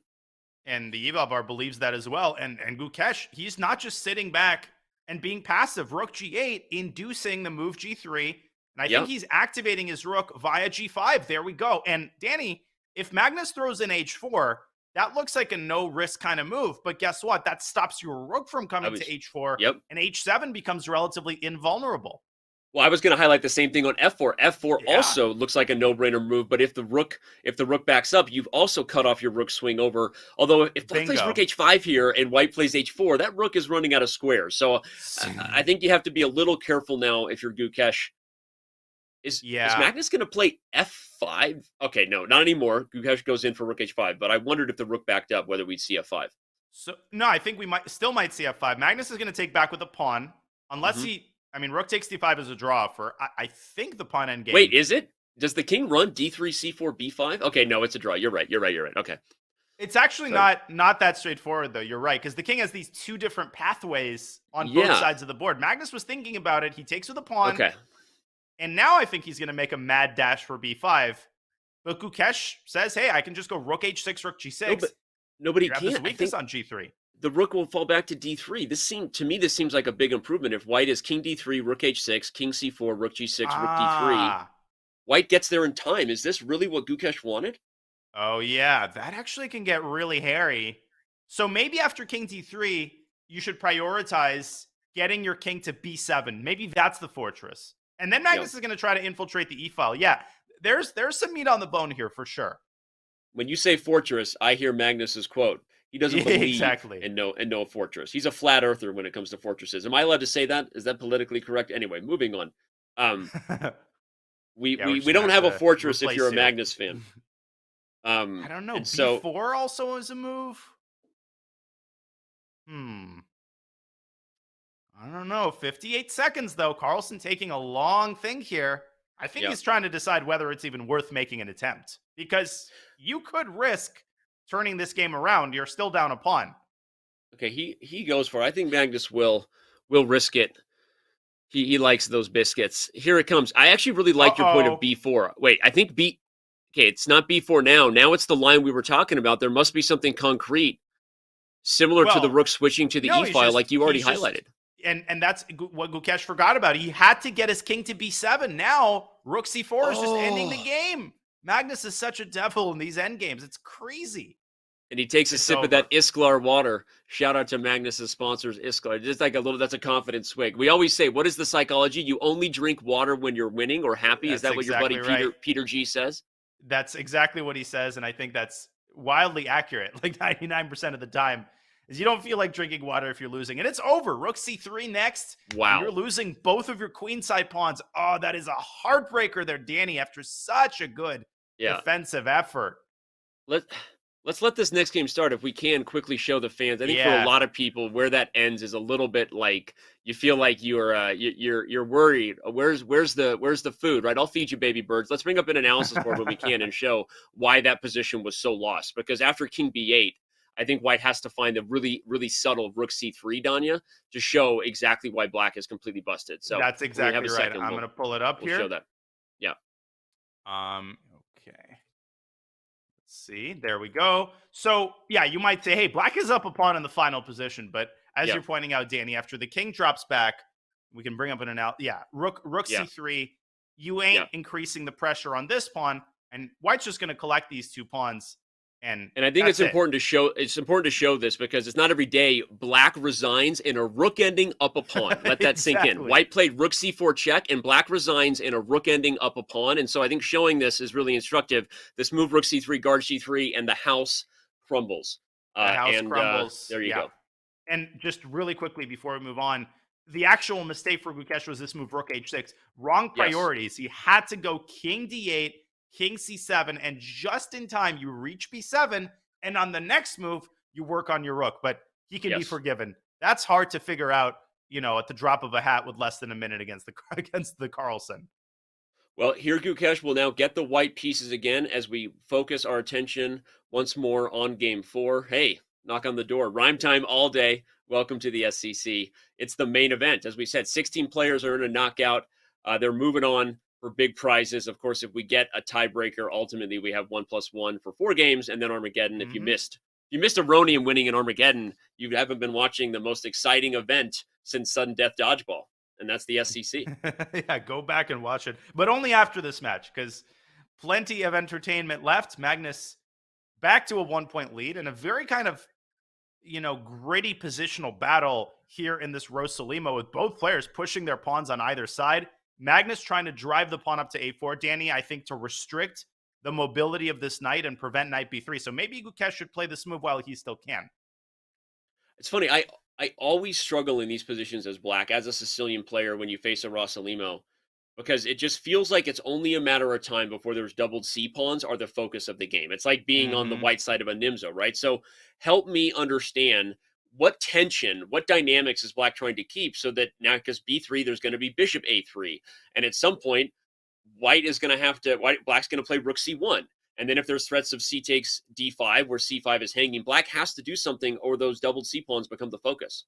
And the eval bar believes that as well. And Gukesh, he's not just sitting back and being passive. Rook g8, inducing the move g3. And I think he's activating his rook via g5. There we go. And Danny, if Magnus throws in h4, that looks like a no-risk kind of move. But guess what? That stops your rook from coming to h4. And h7 becomes relatively invulnerable.
Well, I was going to highlight the same thing on f4. F4
Yeah.
also looks like a no-brainer move, but if the rook backs up, you've also cut off your rook swing over. Although if black plays rook h5 here and white plays h4, that rook is running out of squares. So I think you have to be a little careful now if you're Gukesh. Is Magnus going to play f5? Okay, no, not anymore. Gukesh goes in for rook h5, but I wondered if the rook backed up, whether we'd see f5.
So no, I think we might see f5. Magnus is going to take back with a pawn, unless rook takes d5 is a draw for, I think, the pawn endgame.
Wait, is it? Does the king run d3, c4, b5? Okay, no, it's a draw. You're right. Okay.
It's actually not that straightforward, though. You're right, because the king has these two different pathways on both sides of the board. Magnus was thinking about it. He takes with a pawn.
Okay.
And now I think he's going to make a mad dash for b5. But Gukesh says, hey, I can just go rook h6, rook g6.
Nobody
can. This weakness on g3.
The rook will fall back to d3. This seems like a big improvement. If white is king d3, rook h6, king c4, rook g6, rook d3, white gets there in time. Is this really what Gukesh wanted?
Oh, yeah. That actually can get really hairy. So maybe after king d3, you should prioritize getting your king to b7. Maybe that's the fortress. And then Magnus is going to try to infiltrate the e-file. Yeah, there's some meat on the bone here for sure.
When you say fortress, I hear Magnus's quote. He doesn't believe in no fortress. He's a flat earther when it comes to fortresses. Am I allowed to say that? Is that politically correct? Anyway, moving on. We don't have a fortress if you're a Magnus fan.
I don't know. B4 also is a move. I don't know. 58 seconds, though. Carlsen taking a long thing here. I think he's trying to decide whether it's even worth making an attempt. Because you could risk turning this game around. You're still down a pawn.
Okay, he goes for it. I think Magnus will risk it. He likes those biscuits. Here it comes. I actually really like your point of b4. Wait, I think okay, it's not b4 now. Now it's the line we were talking about. There must be something concrete, similar to the rook switching to the e-file, like you already highlighted.
And that's what Gukesh forgot about. He had to get his king to b7. Now, rook c4 is just ending the game. Magnus is such a devil in these endgames. It's crazy.
And he takes a sip of that Isklar water. Shout out to Magnus's sponsors, Isklar. Just like that's a confident swig. We always say, what is the psychology? You only drink water when you're winning or happy. Is that what your buddy Peter G says?
That's exactly what he says. And I think that's wildly accurate. Like 99% of the time. Is you don't feel like drinking water if you're losing. And it's over. Rook c3 next.
Wow.
You're losing both of your queenside pawns. Oh, that is a heartbreaker there, Danny, after such a good defensive effort.
Let's let this next game start if we can quickly show the fans. I think for a lot of people, where that ends is a little bit like you feel like you're worried. Where's the food, right? I'll feed you, baby birds. Let's bring up an analysis board when we can and show why that position was so lost. Because after king b8, I think white has to find a really, really subtle rook c3, Danya, to show exactly why black is completely busted. So
that's exactly right. I'm going to pull it up here.
Show that. Yeah.
Okay. Let's see. There we go. So, yeah, you might say, hey, black is up a pawn in the final position. But as you're pointing out, Danny, after the king drops back, we can bring up an analysis. Yeah, rook c3. You ain't increasing the pressure on this pawn. And white's just going to collect these two pawns. And
I think it's important to show this because it's not every day black resigns in a rook ending up a pawn. Let that sink in. White played rook c4 check and black resigns in a rook ending up a pawn. And so I think showing this is really instructive. This move rook c3, guard c3, and the house crumbles.
Crumbles.
There you go.
And just really quickly before we move on, the actual mistake for Gukesh was this move rook h6. Wrong priorities. He had to go king d8, king c7, and just in time you reach b7, and on the next move you work on your rook, but he can be forgiven. That's hard to figure out, at the drop of a hat with less than a minute against the Carlsen.
Well, here Gukesh will now get the white pieces again as we focus our attention once more on game 4. Hey, knock on the door. Rhyme time all day. Welcome to the SCC. It's the main event. As we said, 16 players are in a knockout. They're moving on for big prizes. Of course, if we get a tiebreaker, ultimately we have 1+1 for 4 games, and then Armageddon. If you missed Aronian winning in Armageddon, you haven't been watching the most exciting event since sudden death dodgeball, and that's the SCC.
Yeah, go back and watch it, but only after this match, because plenty of entertainment left. Magnus back to a 1-point lead and a very kind of gritty positional battle here in this Rosalimo with both players pushing their pawns on either side. Magnus trying to drive the pawn up to a4. Danny, I think, to restrict the mobility of this knight and prevent knight b3. So maybe Gukesh should play this move while he still can.
It's funny. I always struggle in these positions as black, as a Sicilian player, when you face a Rossalimo, because it just feels like it's only a matter of time before there's doubled C pawns are the focus of the game. It's like being on the white side of a Nimzo, right? So help me understand what tension, what dynamics is black trying to keep, so that now, because b3, there's going to be bishop a3. And at some point, black's going to play rook c1. And then if there's threats of c takes d5, where c5 is hanging, black has to do something, or those doubled c pawns become the focus.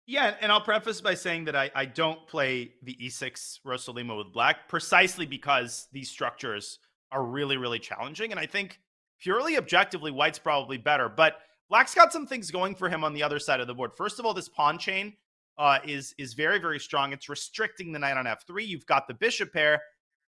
Yeah, and I'll preface by saying that I don't play the e6 Rossalimo with black, precisely because these structures are really, really challenging. And I think purely objectively, white's probably better. But black's got some things going for him on the other side of the board. First of all, this pawn chain is very, very strong. It's restricting the knight on f3. You've got the bishop pair.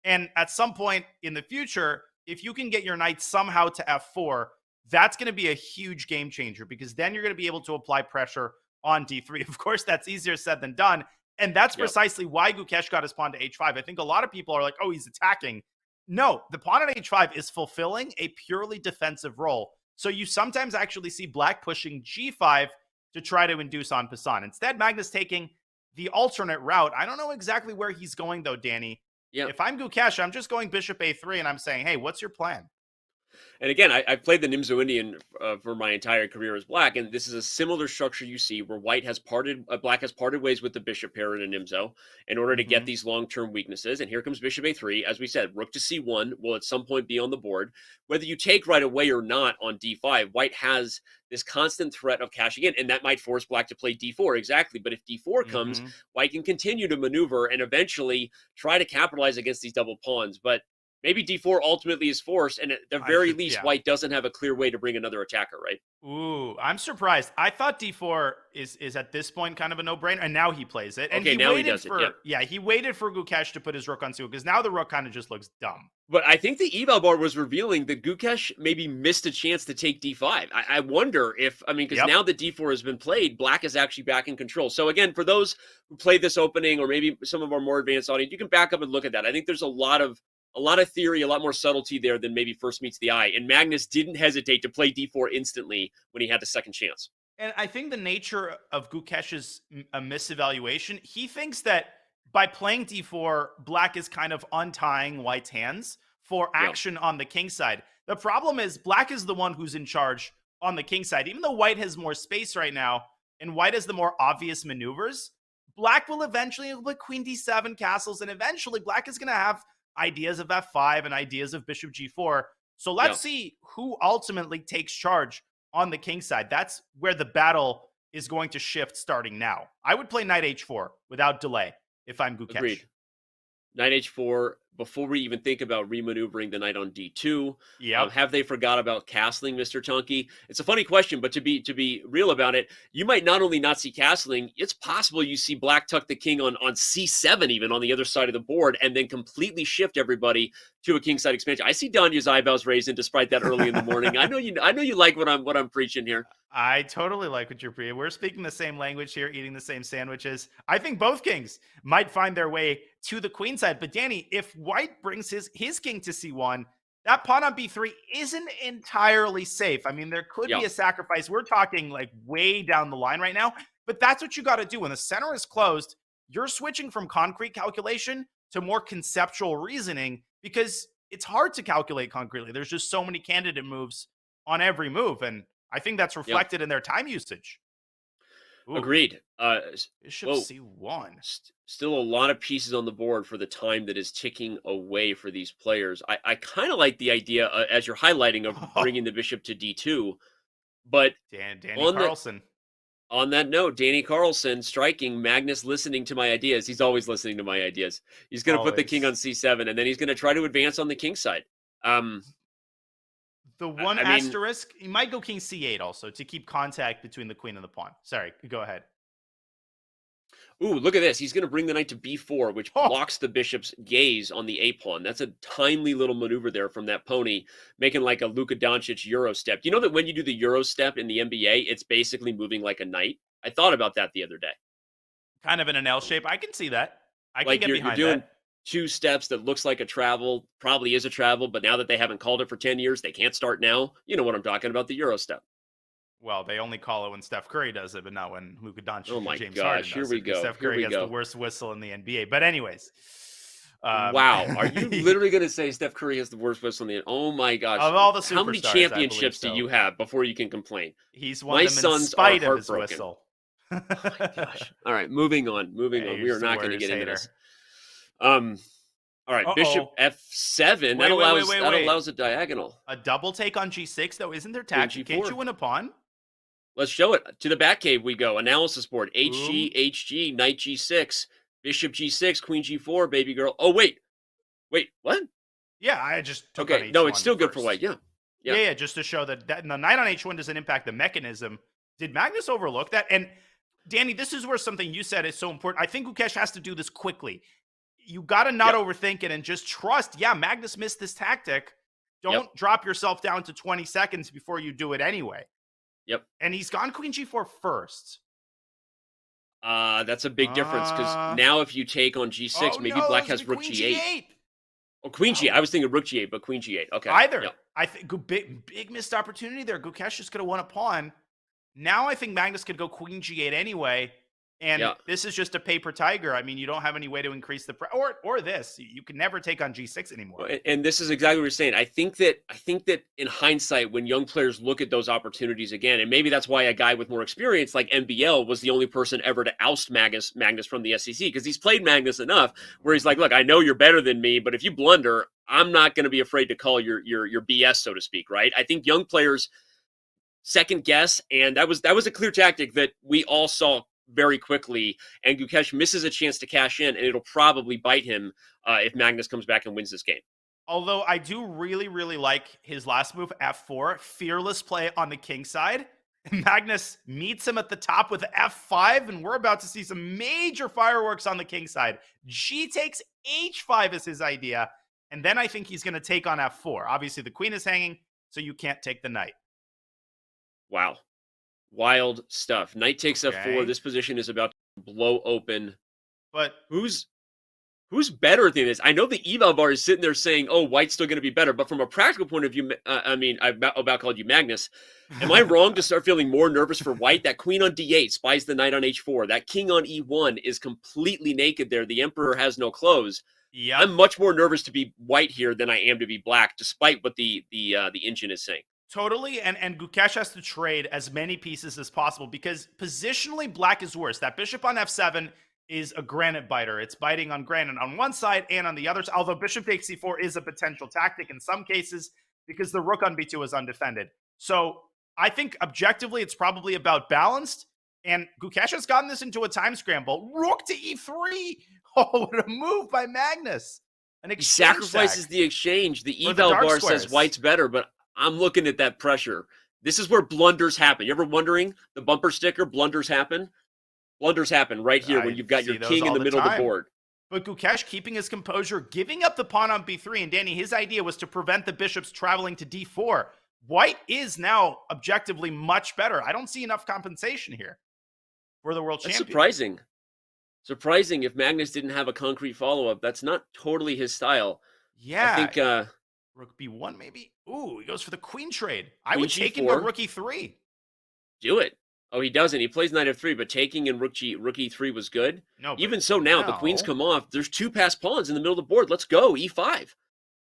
And at some point in the future, if you can get your knight somehow to f4, that's going to be a huge game changer, because then you're going to be able to apply pressure on d3. Of course, that's easier said than done. And that's precisely why Gukesh got his pawn to h5. I think a lot of people are like, oh, he's attacking. No, the pawn at h5 is fulfilling a purely defensive role. So you sometimes actually see black pushing g5 to try to induce en passant. Instead, Magnus taking the alternate route. I don't know exactly where he's going, though, Danny.
Yeah.
If I'm Gukesh, I'm just going bishop a3, and I'm saying, hey, what's your plan?
And again, I've played the Nimzo Indian for my entire career as black, and this is a similar structure you see where black has parted ways with the bishop pair in a Nimzo in order to get these long-term weaknesses. And here comes bishop a3. As we said, rook to c1 will at some point be on the board. Whether you take right away or not on d5, white has this constant threat of cashing in, and that might force black to play d4, exactly. But if d4 comes, white can continue to maneuver and eventually try to capitalize against these double pawns. But maybe d4 ultimately is forced, and at the very least, white doesn't have a clear way to bring another attacker, right?
Ooh, I'm surprised. I thought d4 is at this point kind of a no-brainer, and now he plays it. And
okay, now he does it.
Yeah, he waited for Gukesh to put his rook on c1, because now the rook kind of just looks dumb.
But I think the eval bar was revealing that Gukesh maybe missed a chance to take d5. I wonder if, because now that d4 has been played, black is actually back in control. So again, for those who played this opening, or maybe some of our more advanced audience, you can back up and look at that. I think there's a lot of theory, a lot more subtlety there than maybe first meets the eye. And Magnus didn't hesitate to play d4 instantly when he had the second chance.
And I think the nature of Gukesh's misevaluation, he thinks that by playing d4, black is kind of untying white's hands for action on the king side. The problem is black is the one who's in charge on the king side. Even though white has more space right now, and white has the more obvious maneuvers, black will eventually put queen d7 castles, and eventually black is going to have ideas of f5 and ideas of bishop g4. So let's see who ultimately takes charge on the king side. That's where the battle is going to shift starting now. I would play knight h4 without delay if I'm Gukesh.
Agreed. Knight h4, before we even think about remaneuvering the knight on d2. Have they forgot about castling, Mr. Tonky? It's a funny question, but to be real about it, you might not only not see castling, it's possible you see black tuck the king on c7, even on the other side of the board, and then completely shift everybody to a kingside expansion. I see Danya's eyebrows raising despite that early in the morning. I know you like what I'm preaching here.
I totally like what you're preaching. We're speaking the same language here, eating the same sandwiches. I think both kings might find their way to the queen side. But Danny, if white brings his king to c1, that pawn on b3 isn't entirely safe. I mean, there could be a sacrifice. We're talking like way down the line right now, but that's what you got to do. When the center is closed, you're switching from concrete calculation to more conceptual reasoning, because it's hard to calculate concretely. There's just so many candidate moves on every move, and I think that's reflected in their time usage. Ooh.
Agreed.
Bishop c1.
Still a lot of pieces on the board for the time that is ticking away for these players. I kind of like the idea, as you're highlighting, of bringing the bishop to d2. But
Danny Carlsen.
On that note, Danny Carlsen striking, Magnus listening to my ideas. He's always listening to my ideas. He's going to put the king on c7, and then he's going to try to advance on the king side.
The one asterisk, he might go king c8 also to keep contact between the queen and the pawn. Sorry, go ahead.
Ooh, look at this. He's going to bring the knight to b4, which blocks the bishop's gaze on the a-pawn. That's a timely little maneuver there from that pony, making like a Luka Doncic Euro step. You know that when you do the Euro step in the NBA, it's basically moving like a knight? I thought about that the other day.
Kind of in an L shape. I can see that. I can get behind that.
2 steps that looks like a travel, probably is a travel, but now that they haven't called it for 10 years, they can't start now. You know what I'm talking about, the Euro step.
Well, they only call it when Steph Curry does it, but not when Luka Doncic
Oh my
and James
gosh,
Harden
here
does
we
it, 'cause
go.
Steph
Here
Curry
we
has
go.
the worst whistle in the NBA. But anyways.
Wow, are you literally going to say Steph Curry has the worst whistle in the Oh my gosh.
Of all the
How many
superstars, I
championships
believe
do
so.
you have before you can complain?
He's won
My
them in
sons are
spite of his
heartbroken.
whistle.
Oh my gosh. All right, moving on.
Hey,
We
you're
are
just a
not going to
Warriors
get into
hater.
this. All right, Bishop
Uh-oh.
F7.
Wait,
That
wait.
allows a diagonal.
A double take on G6, though, isn't there tactic? Can't
G4.
you win a pawn?
Let's show it. To the back cave we go. Analysis board.
Boom.
HG, Knight G6, Bishop G6, Queen G4, baby girl. Oh, wait. Wait, what?
Yeah, I just took on
Okay, no, it's
H1
still good for
first.
white. Yeah.
Yeah, just to show that the knight on H1 doesn't impact the mechanism. Did Magnus overlook that? And Danny, this is where something you said is so important. I think Gukesh has to do this quickly. You got to not overthink it and just trust. Yeah, Magnus missed this tactic. Don't drop yourself down to 20 seconds before you do it anyway.
Yep.
And he's gone Queen G4 first.
That's a big difference because now if you take on G6, maybe Black has Rook G8. Oh, Queen G8. I was thinking Rook G8, but Queen G8. Okay.
Either.
Yep.
I think big missed opportunity there. Gukesh just could have won a pawn. Now I think Magnus could go Queen G8 anyway. And this is just a paper tiger. I mean, you don't have any way to increase the or this. You can never take on G6 anymore.
And this is exactly what you're saying. I think that in hindsight, when young players look at those opportunities again, and maybe that's why a guy with more experience like MBL was the only person ever to oust Magnus from the SCC, because he's played Magnus enough where he's like, look, I know you're better than me, but if you blunder, I'm not going to be afraid to call your BS, so to speak, right? I think young players second guess, and that was a clear tactic that we all saw very quickly, and Gukesh misses a chance to cash in, and it'll probably bite him if Magnus comes back and wins this game.
Although I do really, really like his last move, F4, fearless play on the king side. Magnus meets him at the top with F5, and we're about to see some major fireworks on the king side. G takes H5 is his idea, and then I think he's going to take on F4. Obviously, the queen is hanging, so you can't take the knight.
Wow. Wild stuff. Knight takes F4. This position is about to blow open.
But
who's better than this? I know the eval bar is sitting there saying, "Oh, white's still going to be better." But from a practical point of view, I mean, I've about called you Magnus. Am I wrong to start feeling more nervous for white? That queen on D8 spies the knight on H4. That king on E1 is completely naked there. The emperor has no clothes.
Yeah,
I'm much more nervous to be white here than I am to be black, despite what the engine is saying.
Totally, and Gukesh has to trade as many pieces as possible because positionally black is worse. That bishop on F7 is a granite biter. It's biting on granite on one side and on the other, although bishop takes C4 is a potential tactic in some cases because the rook on B2 is undefended. So I think objectively it's probably about balanced, and Gukesh has gotten this into a time scramble. Rook to E3! Oh, what a move by Magnus.
He sacrifices the exchange. The eval bar says white's better, but I'm looking at that pressure. This is where blunders happen. You ever wondering the bumper sticker, blunders happen? Blunders happen right here when you've got your king in the middle of the board.
But Gukesh keeping his composure, giving up the pawn on B3. And Danny, his idea was to prevent the bishops traveling to D4. White is now objectively much better. I don't see enough compensation here for the world champion.
That's surprising. Surprising if Magnus didn't have a concrete follow-up. That's not totally his style.
Yeah.
I think
Rook B1 maybe? Ooh, he goes for the queen trade. I would take him to Rook E3.
Do it. Oh, he doesn't. He plays knight F3, but taking in Rook E3 was good.
No,
even so now, the queen's come off. There's 2 passed pawns in the middle of the board. Let's go, E5.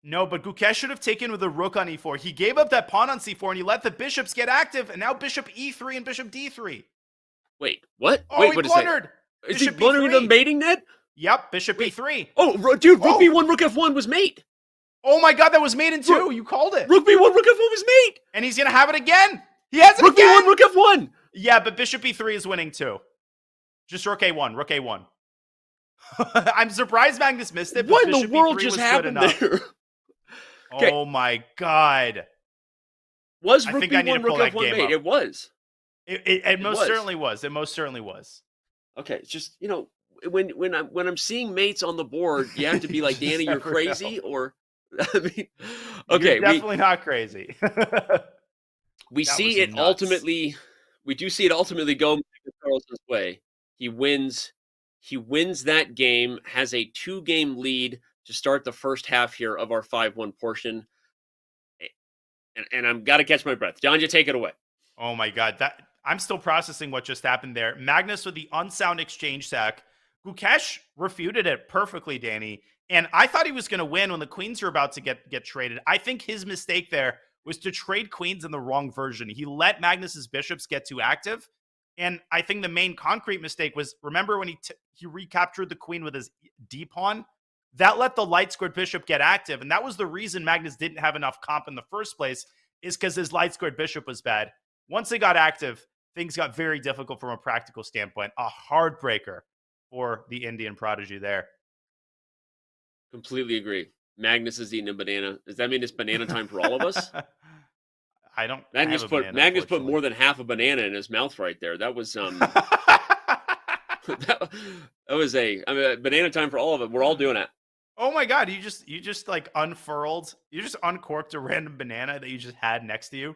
No, but Gukesh should have taken with the rook on E4. He gave up that pawn on C4, and he let the bishops get active, and now bishop E3 and bishop D3.
Wait, what?
Oh,
Wait,
he
what
blundered.
Is he blundering the mating net?
Yep, bishop E3.
Oh, dude, Rook B1, Rook F1 was mate.
Oh my God, that was mate in 2. You called it.
Rook B1, Rook F1 was mate.
And he's going to have it again. He has it
Rook
again.
B1, Rook F1.
Yeah, but bishop E3 is winning too. Just Rook A1, Rook A1. I'm surprised Magnus missed it. But
what in
bishop
the world
E3
just
was
happened there?
Okay. Oh my God.
Was Rook B1, Rook F1 mate? It was.
It most certainly was. It most certainly was.
Okay, it's just, you know, when I'm seeing mates on the board, you have to be like, Danny, you're crazy, or I mean, okay,
you're definitely not crazy.
we see it ultimately. We do see it ultimately go Magnus Carlsen's way. He wins He wins that game, has a 2-game lead to start the first half here of our 5-1 portion. And I'm got to catch my breath. John, you take it away.
Oh my God. I'm still processing what just happened there. Magnus with the unsound exchange sack. Gukesh refuted it perfectly, Danny. And I thought he was going to win when the queens were about to get traded. I think his mistake there was to trade queens in the wrong version. He let Magnus's bishops get too active. And I think the main concrete mistake was, remember when he recaptured the queen with his D pawn? That let the light squared bishop get active. And that was the reason Magnus didn't have enough comp in the first place, is because his light squared bishop was bad. Once they got active, things got very difficult from a practical standpoint. A heartbreaker for the Indian prodigy there.
Completely agree. Magnus is eating a banana. Does that mean it's banana time for all of us?
I don't.
Magnus put more than half a banana in his mouth right there. That was that was banana time for all of it. We're all doing it.
Oh my God! You just like unfurled. You just uncorked a random banana that you just had next to you.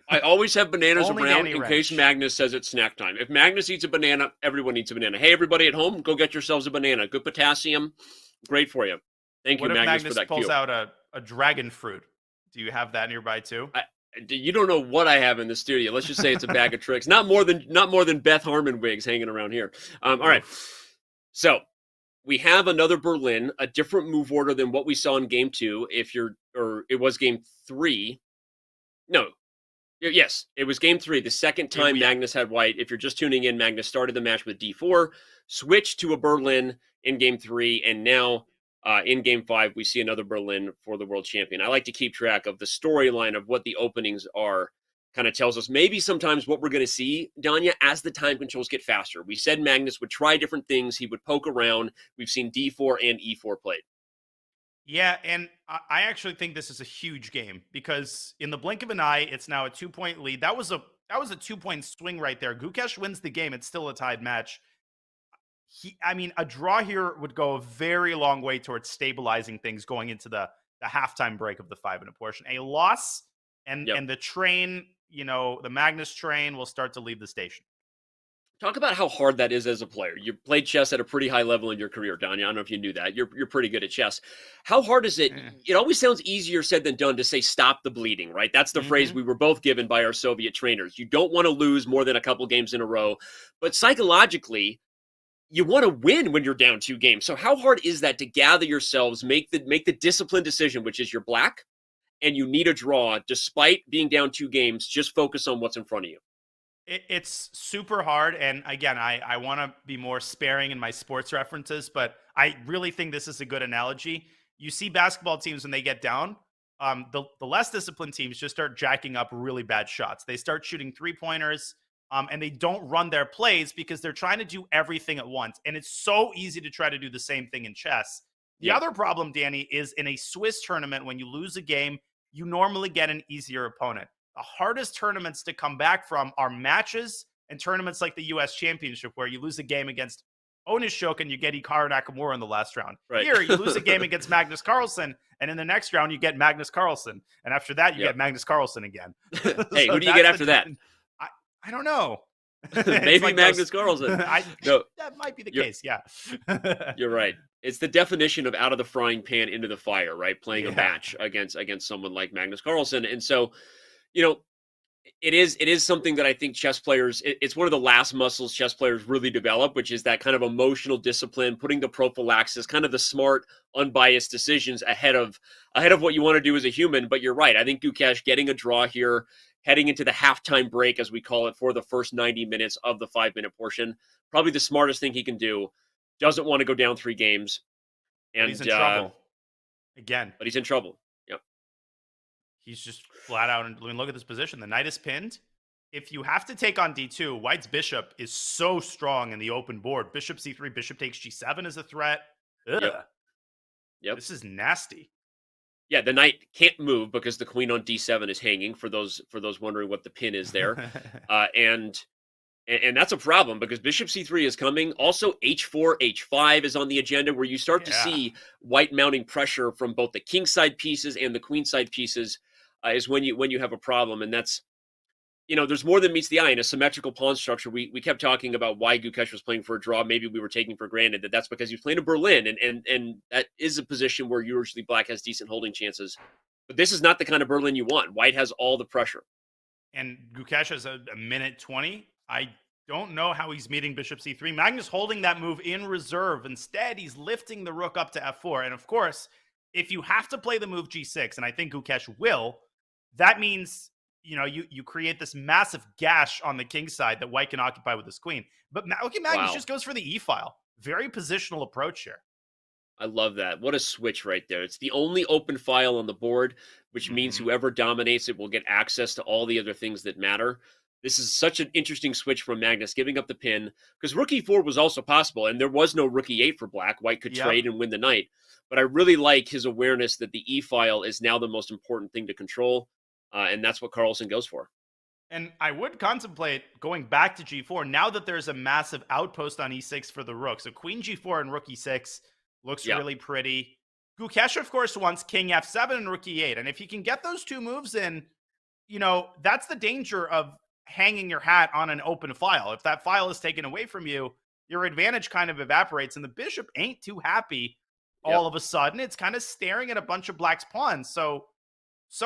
I always have bananas
Only
around
Danny
in
Wrench.
case Magnus says it's snack time. If Magnus eats a banana, everyone eats a banana. Hey, everybody at home, go get yourselves a banana. Good potassium, great for you. Thank you,
What if
Magnus,
Magnus
for that
pulls
cue.
out a dragon fruit? Do you have that nearby too?
You don't know what I have in the studio. Let's just say it's a bag of tricks. Not more than Beth Harmon wigs hanging around here. All right, so we have another Berlin, a different move order than what we saw in game 2. It was game 3. No. Yes, it was game 3. The second time Magnus had white. If you're just tuning in, Magnus started the match with d4, switched to a Berlin in game 3, and now in game 5, we see another Berlin for the world champion. I like to keep track of the storyline of what the openings are. Kind of tells us maybe sometimes what we're going to see, Danya, as the time controls get faster. We said Magnus would try different things. He would poke around. We've seen d4 and e4 played.
Yeah, and I actually think this is a huge game because in the blink of an eye, it's now a 2-point lead. That was a 2-point swing right there. Gukesh wins the game. It's still a tied match. A draw here would go a very long way towards stabilizing things going into the halftime break of the 5-minute portion. A loss and the train, the Magnus train will start to leave the station.
Talk about how hard that is as a player. You played chess at a pretty high level in your career, Danya. I don't know if you knew that. You're pretty good at chess. How hard is it? It always sounds easier said than done to say stop the bleeding, right? That's the phrase we were both given by our Soviet trainers. You don't want to lose more than a couple games in a row. But psychologically, you want to win when you're down 2 games. So how hard is that to gather yourselves, make the disciplined decision, which is you're black, and you need a draw despite being down 2 games, just focus on what's in front of you?
It's super hard. And again, I want to be more sparing in my sports references, but I really think this is a good analogy. You see basketball teams when they get down, the less disciplined teams just start jacking up really bad shots. They start shooting 3-pointers, and they don't run their plays because they're trying to do everything at once. And it's so easy to try to do the same thing in chess. The other problem, Danny, is in a Swiss tournament, when you lose a game, you normally get an easier opponent. The hardest tournaments to come back from are matches and tournaments like the U.S. Championship, where you lose a game against Onishok and you get Hikaru Nakamura in the last round. Right. Here, you lose a game against Magnus Carlsen, and in the next round, you get Magnus Carlsen. And after that, you get Magnus Carlsen again.
Hey, who do you get after that?
I don't know.
Maybe like Magnus Carlsen.
No, that might be the case, yeah.
You're right. It's the definition of out of the frying pan into the fire, right? Playing a match against someone like Magnus Carlsen. And so, it is something that I think chess players, it's one of the last muscles chess players really develop, which is that kind of emotional discipline, putting the prophylaxis, kind of the smart, unbiased decisions ahead of what you want to do as a human. But you're right. I think Gukesh getting a draw here, heading into the halftime break, as we call it, for the first 90 minutes of the 5-minute portion, probably the smartest thing he can do. Doesn't want to go down 3 games. And
he's in trouble. Again.
But he's in trouble. Yep.
He's just flat out. And look at this position. The knight is pinned. If you have to take on d2, white's bishop is so strong in the open board. Bishop c3, bishop takes g7 is a threat. Ugh. Yep. This is nasty.
Yeah, the knight can't move because the queen on d7 is hanging, for those wondering what the pin is there. And that's a problem because bishop c3 is coming. Also, h4, h5 is on the agenda, where you start to see white mounting pressure from both the king side pieces and the queen side pieces is when you have a problem. And that's there's more than meets the eye in a symmetrical pawn structure. We kept talking about why Gukesh was playing for a draw. Maybe we were taking for granted that that's because he was playing in Berlin, and that is a position where usually Black has decent holding chances. But this is not the kind of Berlin you want. White has all the pressure.
And Gukesh has a minute 20. I don't know how he's meeting bishop c3. Magnus holding that move in reserve. Instead, he's lifting the rook up to f4. And of course, if you have to play the move g6, and I think Gukesh will, that means you create this massive gash on the king side that White can occupy with his queen. But look at Magnus just goes for the e-file. Very positional approach here.
I love that. What a switch right there. It's the only open file on the board, which means whoever dominates it will get access to all the other things that matter. This is such an interesting switch from Magnus, giving up the pin, because rook e4 was also possible, and there was no rook e8 for Black. White could trade and win the knight. But I really like his awareness that the e-file is now the most important thing to control, and that's what Carlsen goes for.
And I would contemplate going back to g4 now that there's a massive outpost on e6 for the rook. So queen g4 and rook e6 looks really pretty. Gukesh, of course, wants king f7 and rook e8. And if he can get those two moves in, that's the danger of hanging your hat on an open file. If that file is taken away from you, your advantage kind of evaporates. And the bishop ain't too happy all of a sudden. It's kind of staring at a bunch of Black's pawns. So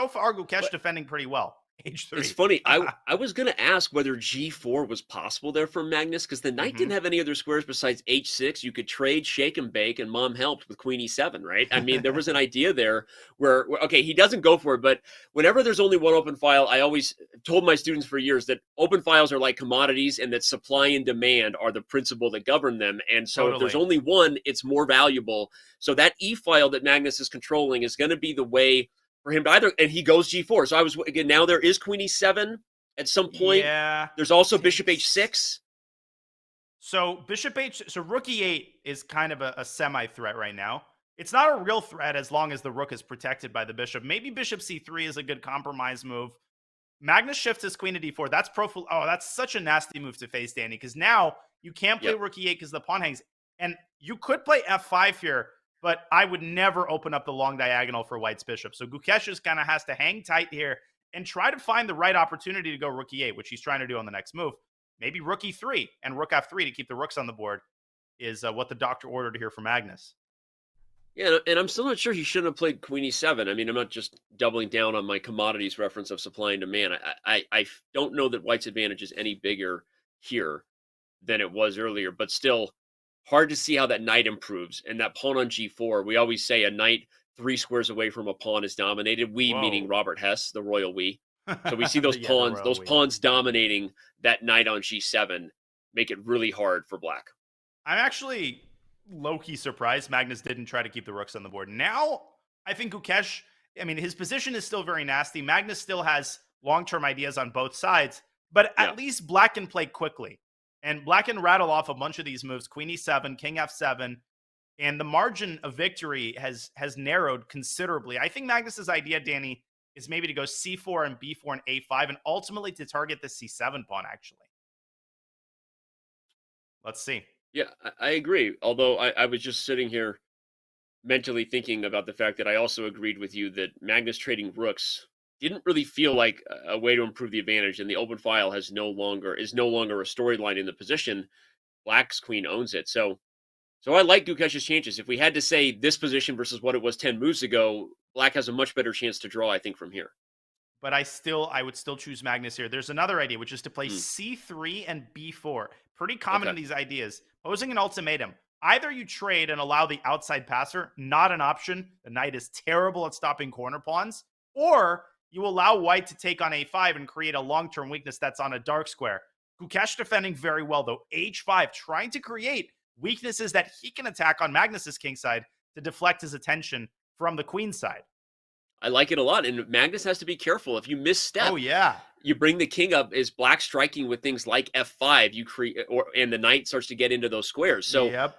far, Gukesh defending pretty well. H3.
It's funny. I was going to ask whether g4 was possible there for Magnus, because the knight didn't have any other squares besides h6. You could trade, shake and bake, and mom helped with queen e7, right? I mean, there was an idea there where, okay, he doesn't go for it, but whenever there's only one open file, I always told my students for years that open files are like commodities and that supply and demand are the principle that govern them. And so if there's only one, it's more valuable. So that e-file that Magnus is controlling is going to be the way for him to either, and he goes g4. So now there is queen e7 at some point.
Yeah.
There's also bishop h6.
So rook e8 is kind of a semi-threat right now. It's not a real threat as long as the rook is protected by the bishop. Maybe bishop c3 is a good compromise move. Magnus shifts his queen to d4. That's such a nasty move to face, Danny, because now you can't play rook e8 because the pawn hangs. And you could play f5 here, but I would never open up the long diagonal for White's bishop. So Gukesh just kind of has to hang tight here and try to find the right opportunity to go rook e8, which he's trying to do on the next move. Maybe rook e3 and rook f3 to keep the rooks on the board is what the doctor ordered here for Magnus.
Yeah, and I'm still not sure he shouldn't have played queen e7. I mean, I'm not just doubling down on my commodities reference of supply and demand. I don't know that White's advantage is any bigger here than it was earlier, but still, hard to see how that knight improves. And that pawn on g4, we always say a knight 3 squares away from a pawn is dominated. We, meaning Robert Hess, the royal we. So we see those pawns dominating that knight on g7, make it really hard for Black.
I'm actually low-key surprised Magnus didn't try to keep the rooks on the board. Now, I think Gukesh, his position is still very nasty. Magnus still has long-term ideas on both sides, but at least Black can play quickly. And Black can rattle off a bunch of these moves, queen e7, king f7, and the margin of victory has narrowed considerably. I think Magnus's idea, Danny, is maybe to go c4 and b4 and a5, and ultimately to target the c7 pawn, actually. Let's see.
Yeah, I agree. Although I was just sitting here mentally thinking about the fact that I also agreed with you that Magnus trading rooks didn't really feel like a way to improve the advantage, and the open file is no longer a storyline in the position. Black's queen owns it. So I like Gukesh's chances. If we had to say this position versus what it was 10 moves ago, Black has a much better chance to draw, I think, from here.
But I would still choose Magnus here. There's another idea, which is to play c3 and b4. Pretty common in these ideas. Posing an ultimatum. Either you trade and allow the outside passer, not an option. The knight is terrible at stopping corner pawns. Or you allow White to take on a5 and create a long-term weakness that's on a dark square. Gukesh defending very well, though. h5, trying to create weaknesses that he can attack on Magnus's king side to deflect his attention from the queen side.
I like it a lot. And Magnus has to be careful. If you misstep, you bring the king up, is Black striking with things like f5, you create, and the knight starts to get into those squares. So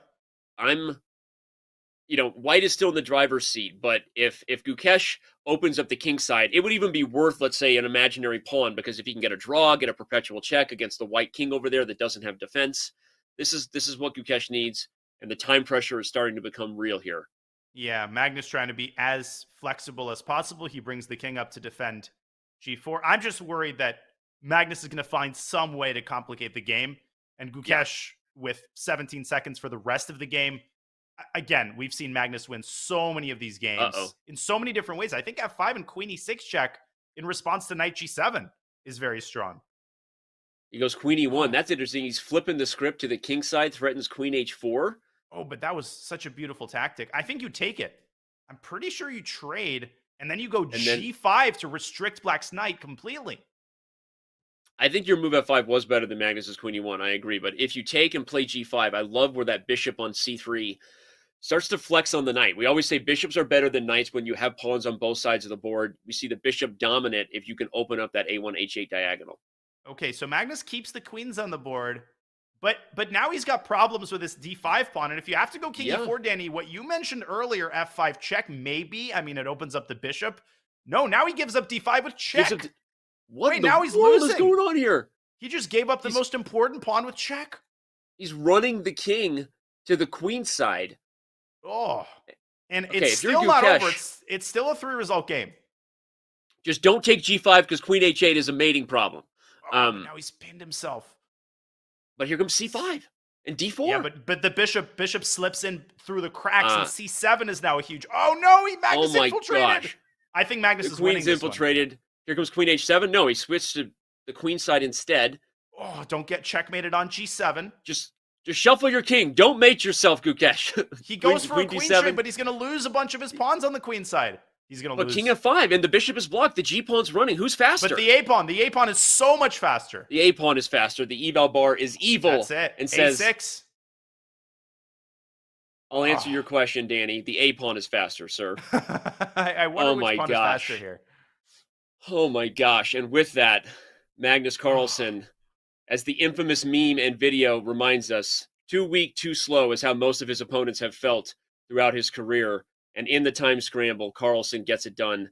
White is still in the driver's seat, but if Gukesh opens up the king side, it would even be worth, let's say, an imaginary pawn, because if he can get a draw, get a perpetual check against the white king over there that doesn't have defense, this is what Gukesh needs, and the time pressure is starting to become real here.
Yeah, Magnus trying to be as flexible as possible. He brings the king up to defend g4. I'm just worried that Magnus is going to find some way to complicate the game. And Gukesh, with 17 seconds for the rest of the game, again, we've seen Magnus win so many of these games in so many different ways. I think F5 and Queen E6 check in response to Knight G7 is very strong.
He goes Queen E1. That's interesting. He's flipping the script to the king side, threatens Queen H4.
Oh, but that was such a beautiful tactic. I think you take it. I'm pretty sure you trade, and then you go G5 to restrict Black's knight completely.
I think your move F5 was better than Magnus's Queen E1. I agree. But if you take and play G5, I love where that bishop on C3 starts to flex on the knight. We always say bishops are better than knights when you have pawns on both sides of the board. We see the bishop dominant if you can open up that A1, H8 diagonal.
Okay, so Magnus keeps the queens on the board, but now he's got problems with his D5 pawn. And if you have to go King E4, Danny, what you mentioned earlier, F5 check, maybe. I mean, it opens up the bishop. No, now he gives up D5 with check.
Wait, now he's losing. What is going on here?
He just gave up the most important pawn with check.
He's running the king to the queen side.
Oh, and it's still not over. It's still a 3-result game.
Just don't take G5 because Queen H8 is a mating problem.
Now he's pinned himself.
But here comes C5 and D4.
Yeah, but the bishop slips in through the cracks, and C7 is now a huge. Oh no, Magnus infiltrated.
Gosh.
I think Magnus is winning.
Queen's infiltrated. Here comes Queen H7. No, he switched to the queen side instead.
Oh, don't get checkmated on G7.
Just shuffle your king. Don't mate yourself, Gukesh.
He goes for a queen trade, but he's going to lose a bunch of his pawns on the queen side. He's going to lose.
But King F5, and the bishop is blocked. The G pawn's running. Who's faster?
But the A pawn is so much faster.
The A pawn is faster. The eval bar is evil.
That's it.
And says,
A6.
I'll answer your question, Danny. The A pawn is faster, sir.
I wonder which pawn is faster here.
Oh my gosh. And with that, Magnus Carlsen, as the infamous meme and video reminds us, too weak, too slow is how most of his opponents have felt throughout his career. And in the time scramble, Carlsen gets it done.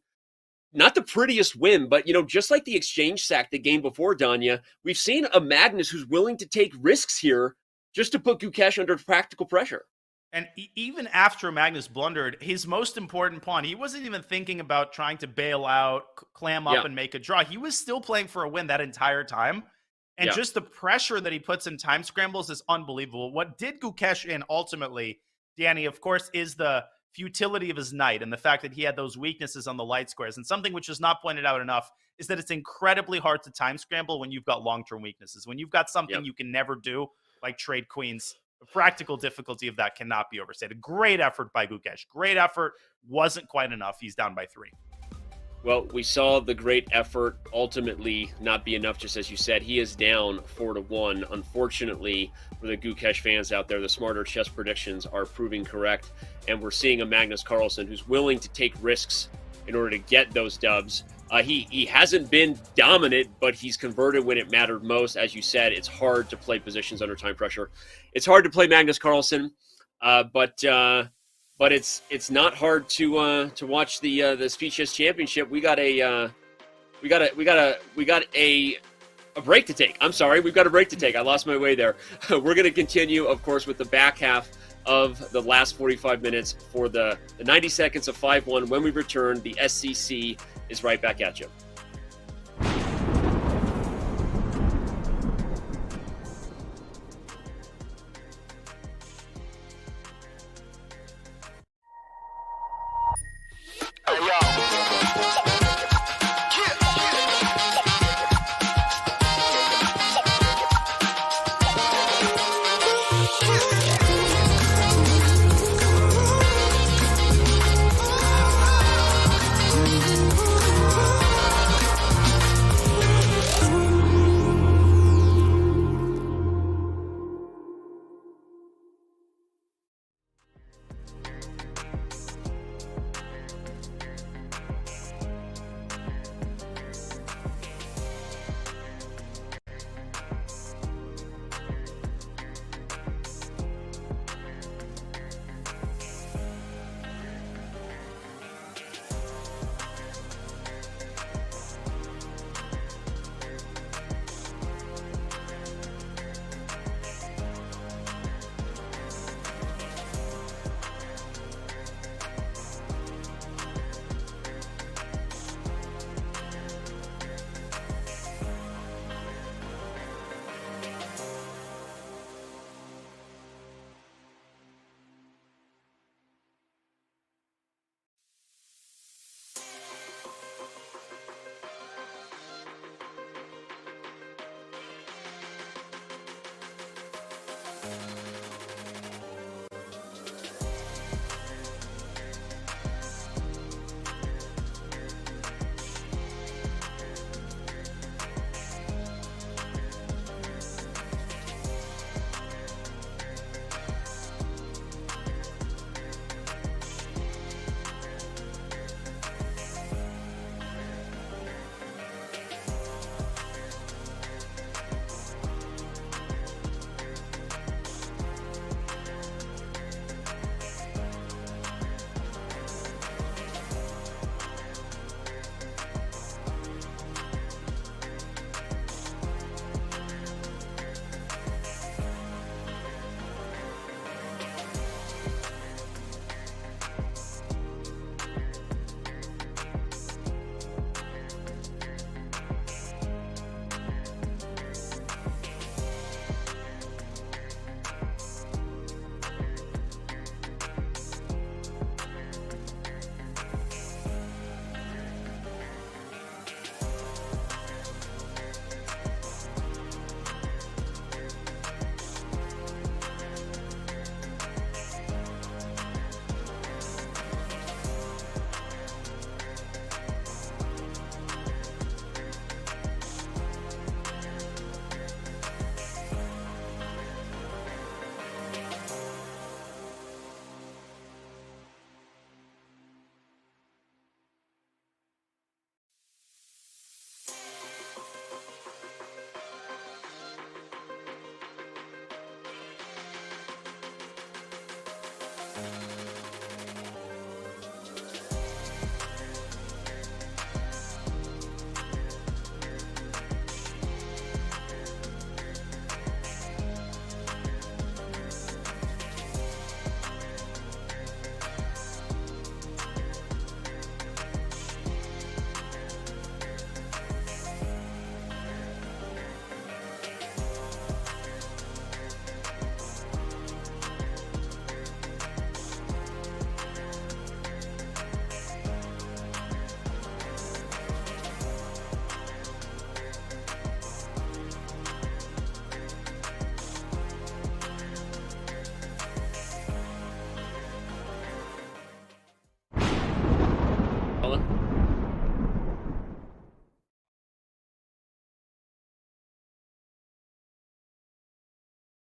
Not the prettiest win, but, just like the exchange sack the game before, Danya, we've seen a Magnus who's willing to take risks here just to put Gukesh under practical pressure.
And even after Magnus blundered, his most important pawn, he wasn't even thinking about trying to bail out, clam up, and make a draw. He was still playing for a win that entire time. And just the pressure that he puts in time scrambles is unbelievable. What did Gukesh in ultimately, Danny, of course, is the futility of his knight and the fact that he had those weaknesses on the light squares. And something which is not pointed out enough is that it's incredibly hard to time scramble when you've got long-term weaknesses. When you've got something you can never do, like trade queens, the practical difficulty of that cannot be overstated. Great effort by Gukesh. Great effort. Wasn't quite enough. He's down by 3.
Well, we saw the great effort ultimately not be enough, just as you said. He is down 4-1. Unfortunately, for the Gukesh fans out there, the smarter chess predictions are proving correct. And we're seeing a Magnus Carlsen who's willing to take risks in order to get those dubs. He hasn't been dominant, but he's converted when it mattered most. As you said, it's hard to play positions under time pressure. It's hard to play Magnus Carlsen, but it's not hard to watch the Speed Chess Championship. We got a break to take. I'm sorry, we've got a break to take. I lost my way there. We're going to continue, of course, with the back half of the last 45 minutes for the 90 seconds of 5-1. When we return, the SCC is right back at you.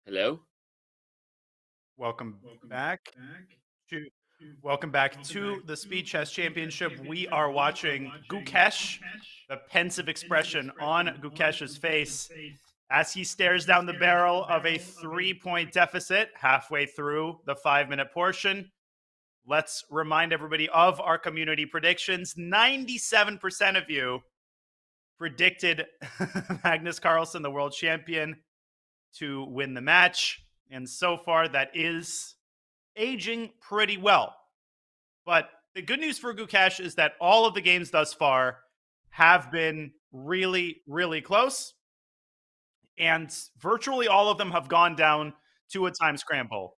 Hello?
Welcome back to the Speed Chess Championship. We are watching Gukesh, the pensive expression on Gukesh's face as he stares down the barrel of a 3-point deficit halfway through the 5-minute portion. Let's remind everybody of our community predictions. 97% of you predicted Magnus Carlsen, the world champion, to win the match. And so far, that is aging pretty well. But the good news for Gukesh is that all of the games thus far have been really, really close. And virtually all of them have gone down to a time scramble.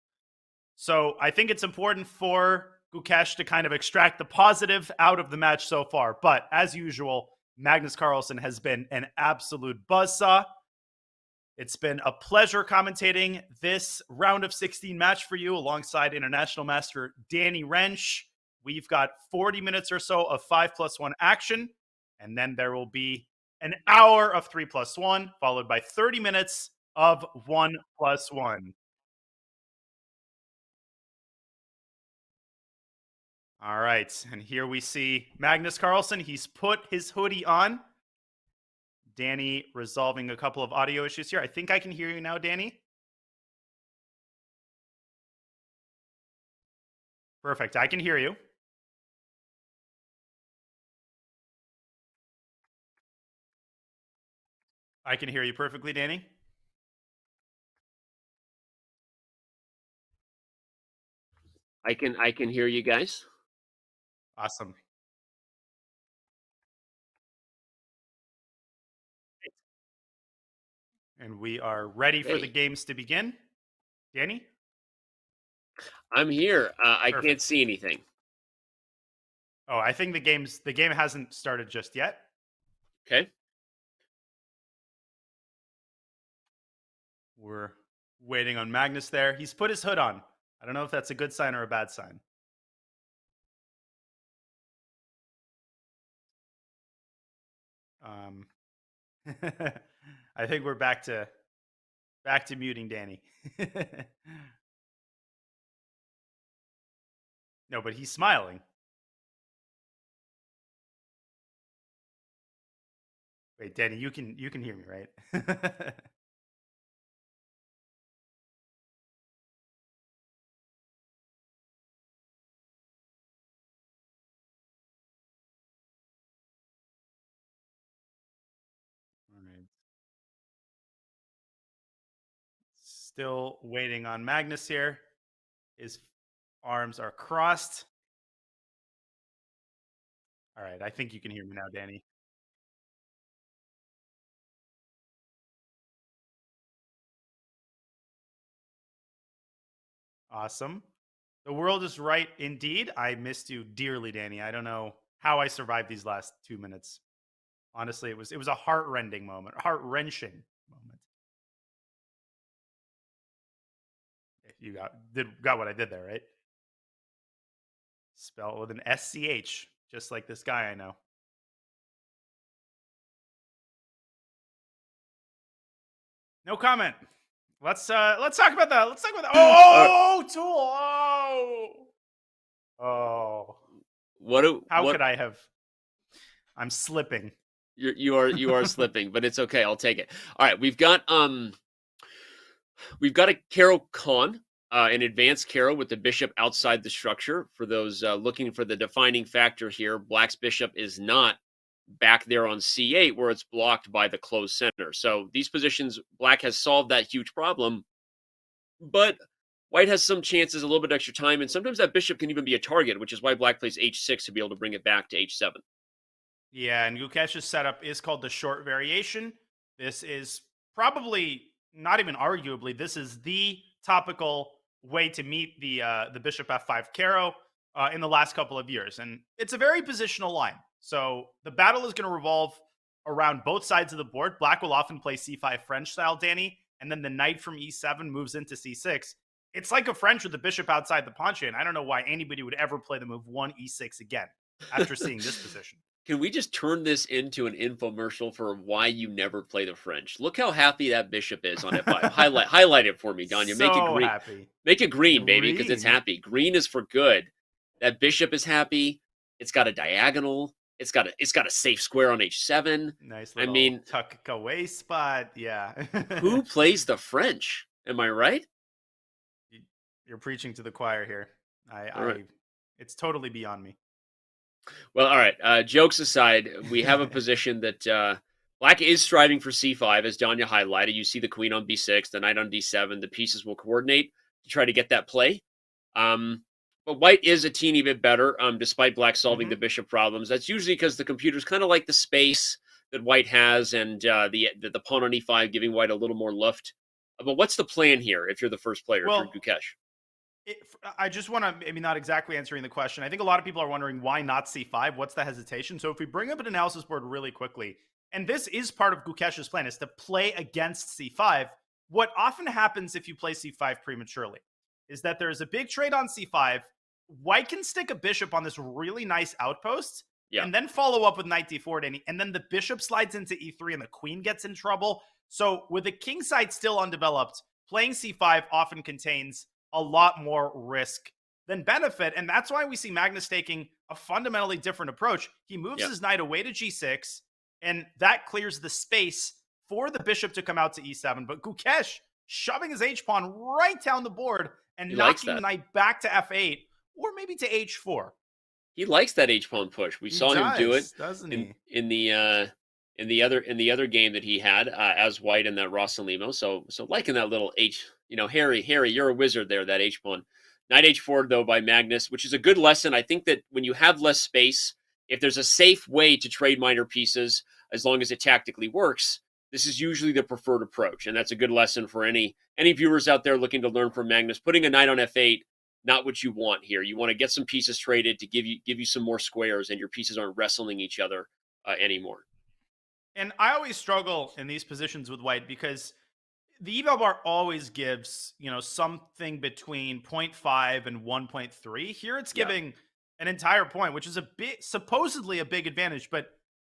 So I think it's important for Gukesh to kind of extract the positive out of the match so far. But as usual, Magnus Carlsen has been an absolute buzzsaw. It's been a pleasure commentating this round of 16 match for you alongside International Master Danny Wrench. We've got 40 minutes or so of 5+1 action, and then there will be an hour of 3+1, followed by 30 minutes of 1+1. All right, and here we see Magnus Carlsen. He's put his hoodie on. Danny resolving a couple of audio issues here. I think I can hear you now, Danny. Perfect, I can hear you. I can hear you perfectly, Danny.
I can hear you guys.
Awesome. And we are ready for the games to begin. Danny?
I'm here. I can't see anything.
Oh, I think the game hasn't started just yet.
Okay.
We're waiting on Magnus there. He's put his hood on. I don't know if that's a good sign or a bad sign. I think we're back to muting Danny. No, but he's smiling. Wait, Danny, you can hear me, right? Still waiting on Magnus here. His arms are crossed. All right, I think you can hear me now, Danny. Awesome. The world is right indeed. I missed you dearly, Danny. I don't know how I survived these last 2 minutes. Honestly, it was a heart-rending moment, heart-wrenching moment. You got what I did there, right? Spell it with an SCH, just like this guy I know. No comment. Let's talk about that. Let's talk about that. Oh, Tool. Oh. How could I have? I'm slipping.
You are slipping, but it's okay. I'll take it. All right, we've got a Caro Con, an advanced Caro with the bishop outside the structure. For those looking for the defining factor here, Black's bishop is not back there on C8 where it's blocked by the closed center. So these positions, Black has solved that huge problem, but White has some chances, a little bit extra time, and sometimes that bishop can even be a target, which is why Black plays H6 to be able to bring it back to H7.
Yeah, and Gukesh's setup is called the short variation. This is probably, not even arguably, this is the topical way to meet the bishop f5 Caro in the last couple of years. And it's a very positional line. So the battle is going to revolve around both sides of the board. Black will often play c5 French style, Danny, and then the knight from e7 moves into c6. It's like a French with the bishop outside the pawn chain. I don't know why anybody would ever play the move 1 e6 again after seeing this position.
Can we just turn this into an infomercial for why you never play the French? Look how happy that bishop is on f5. Highlight it for me, Danya. Make it green.
Happy.
Make it green, baby, because it's
Green.
happy. Green is for good. That bishop is happy. It's got a diagonal. It's got a safe square on h7.
Nice little tuck away spot. Yeah.
Who plays the French? Am I right?
You're preaching to the choir here.
Right.
It's totally beyond me.
Well, all right. Jokes aside, we have a position that Black is striving for c5, as Danya highlighted. You see the queen on b6, the knight on d7. The pieces will coordinate to try to get that play. But White is a teeny bit better, despite Black solving the bishop problems. That's usually because the computer's kind of like the space that White has, and the pawn on e5 giving White a little more lift. But what's the plan here if you're the first player, if you're Gukesh?
I just want to, maybe not exactly answering the question. I think a lot of people are wondering why not c5? What's the hesitation? So if we bring up an analysis board really quickly, and this is part of Gukesh's plan, is to play against c5. What often happens if you play c5 prematurely is that there's a big trade on c5. White can stick a bishop on this really nice outpost and then follow up with knight d4, and then the bishop slides into e3 and the queen gets in trouble. So with the king side still undeveloped, playing c5 often contains a lot more risk than benefit. And that's why we see Magnus taking a fundamentally different approach. He moves his knight away to g6, and that clears the space for the bishop to come out to e7. But Gukesh shoving his h-pawn right down the board and knocking the knight back to f8 or maybe to h4.
He likes that h-pawn push. We saw him do it in the other game that he had as White in that Rosalimo. So liking that little h, Harry, you're a wizard there, that h-pawn. Knight h4 though by Magnus, which is a good lesson. I think that when you have less space, if there's a safe way to trade minor pieces, as long as it tactically works, this is usually the preferred approach. And that's a good lesson for any viewers out there looking to learn from Magnus. Putting a knight on f8, not what you want here. You want to get some pieces traded to give you some more squares, and your pieces aren't wrestling each other anymore.
And I always struggle in these positions with White because the eval bar always gives, something between 0.5 and 1.3. Here it's giving an entire point, which is supposedly a big advantage. But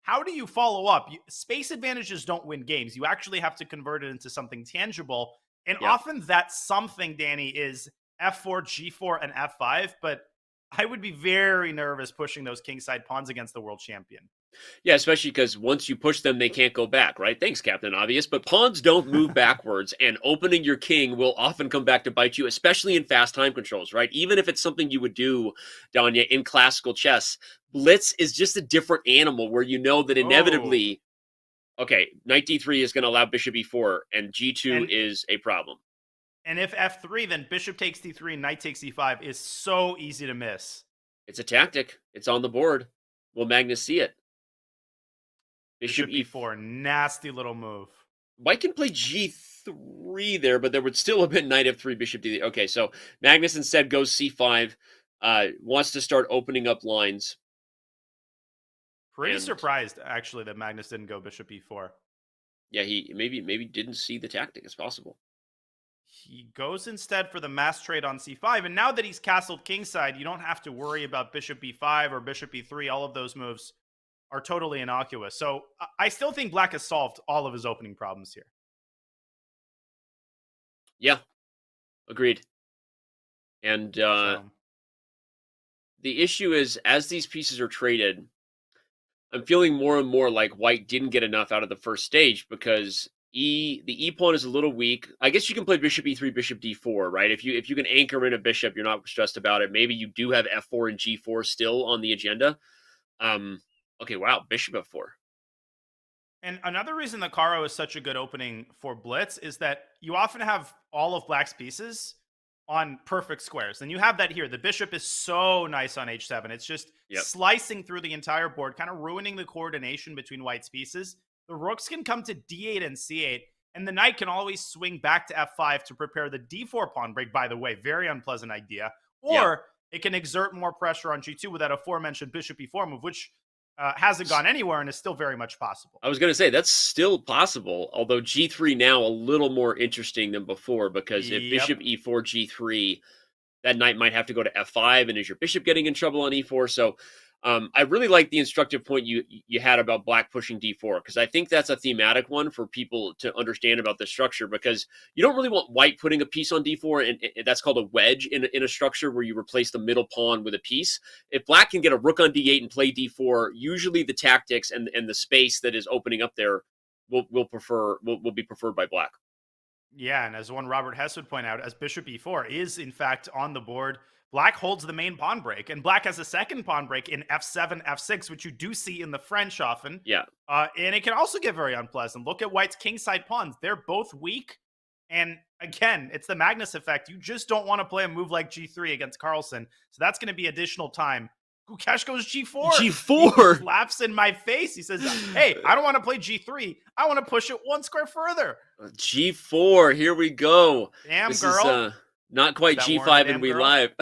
how do you follow up? Space advantages don't win games. You actually have to convert it into something tangible. And often that something, Danny, is f4, g4, and f5. But I would be very nervous pushing those kingside pawns against the world champion.
Yeah, especially because once you push them, they can't go back, right? Thanks, Captain Obvious. But pawns don't move backwards, and opening your king will often come back to bite you, especially in fast time controls, right? Even if it's something you would do, Danya, in classical chess, Blitz is just a different animal where you know that inevitably, knight d3 is going to allow bishop e4, and g2 is a problem.
And if f3, then bishop takes d3 and knight takes e5 is so easy to miss.
It's a tactic. It's on the board. Will Magnus see it? Bishop
e4, nasty little move.
White can play g3 there, but there would still have been knight f3, bishop d3. Okay, so Magnus instead goes c5, wants to start opening up lines.
Pretty surprised, actually, that Magnus didn't go bishop e4.
Yeah, he maybe didn't see the tactic. It's possible.
He goes instead for the mass trade on c5, and now that he's castled kingside, you don't have to worry about bishop e5 or bishop e3. All of those moves are totally innocuous. So I still think Black has solved all of his opening problems here.
Yeah, agreed. And the issue is, as these pieces are traded, I'm feeling more and more like White didn't get enough out of the first stage because the e-pawn is a little weak. I guess you can play bishop e3, bishop d4, right? If you can anchor in a bishop, you're not stressed about it. Maybe you do have f4 and g4 still on the agenda. Okay, wow, bishop f4.
And another reason the Caro is such a good opening for Blitz is that you often have all of Black's pieces on perfect squares. And you have that here. The bishop is so nice on h7. It's just slicing through the entire board, kind of ruining the coordination between White's pieces. The rooks can come to d8 and c8, and the knight can always swing back to f5 to prepare the d4 pawn break, by the way. Very unpleasant idea. Or it can exert more pressure on g2 with that aforementioned bishop e4 move, which hasn't gone anywhere and is still very much possible.
I was going to say, that's still possible, although g3 now a little more interesting than before, because if bishop e4, g3, that knight might have to go to f5, and is your bishop getting in trouble on e4? So I really like the instructive point you had about black pushing d4, because I think that's a thematic one for people to understand about the structure, because you don't really want white putting a piece on d4, and that's called a wedge in a structure where you replace the middle pawn with a piece. If black can get a rook on d8 and play d4, usually the tactics and the space that is opening up there will be preferred by black.
Yeah, and as one Robert Hess would point out, as bishop e4 is in fact on the board, black holds the main pawn break, and black has a second pawn break in f7, f6, which you do see in the French often.
Yeah.
And it can also get very unpleasant. Look at white's kingside pawns. They're both weak. And again, it's the Magnus effect. You just don't want to play a move like g3 against Carlsen. So that's going to be additional time. Gukesh goes g4.
G4?
He laughs in my face. He says, hey, I don't want to play g3. I want to push it one square further.
G4, here we go.
Damn,
this
girl.
Is, not quite G5 and we live.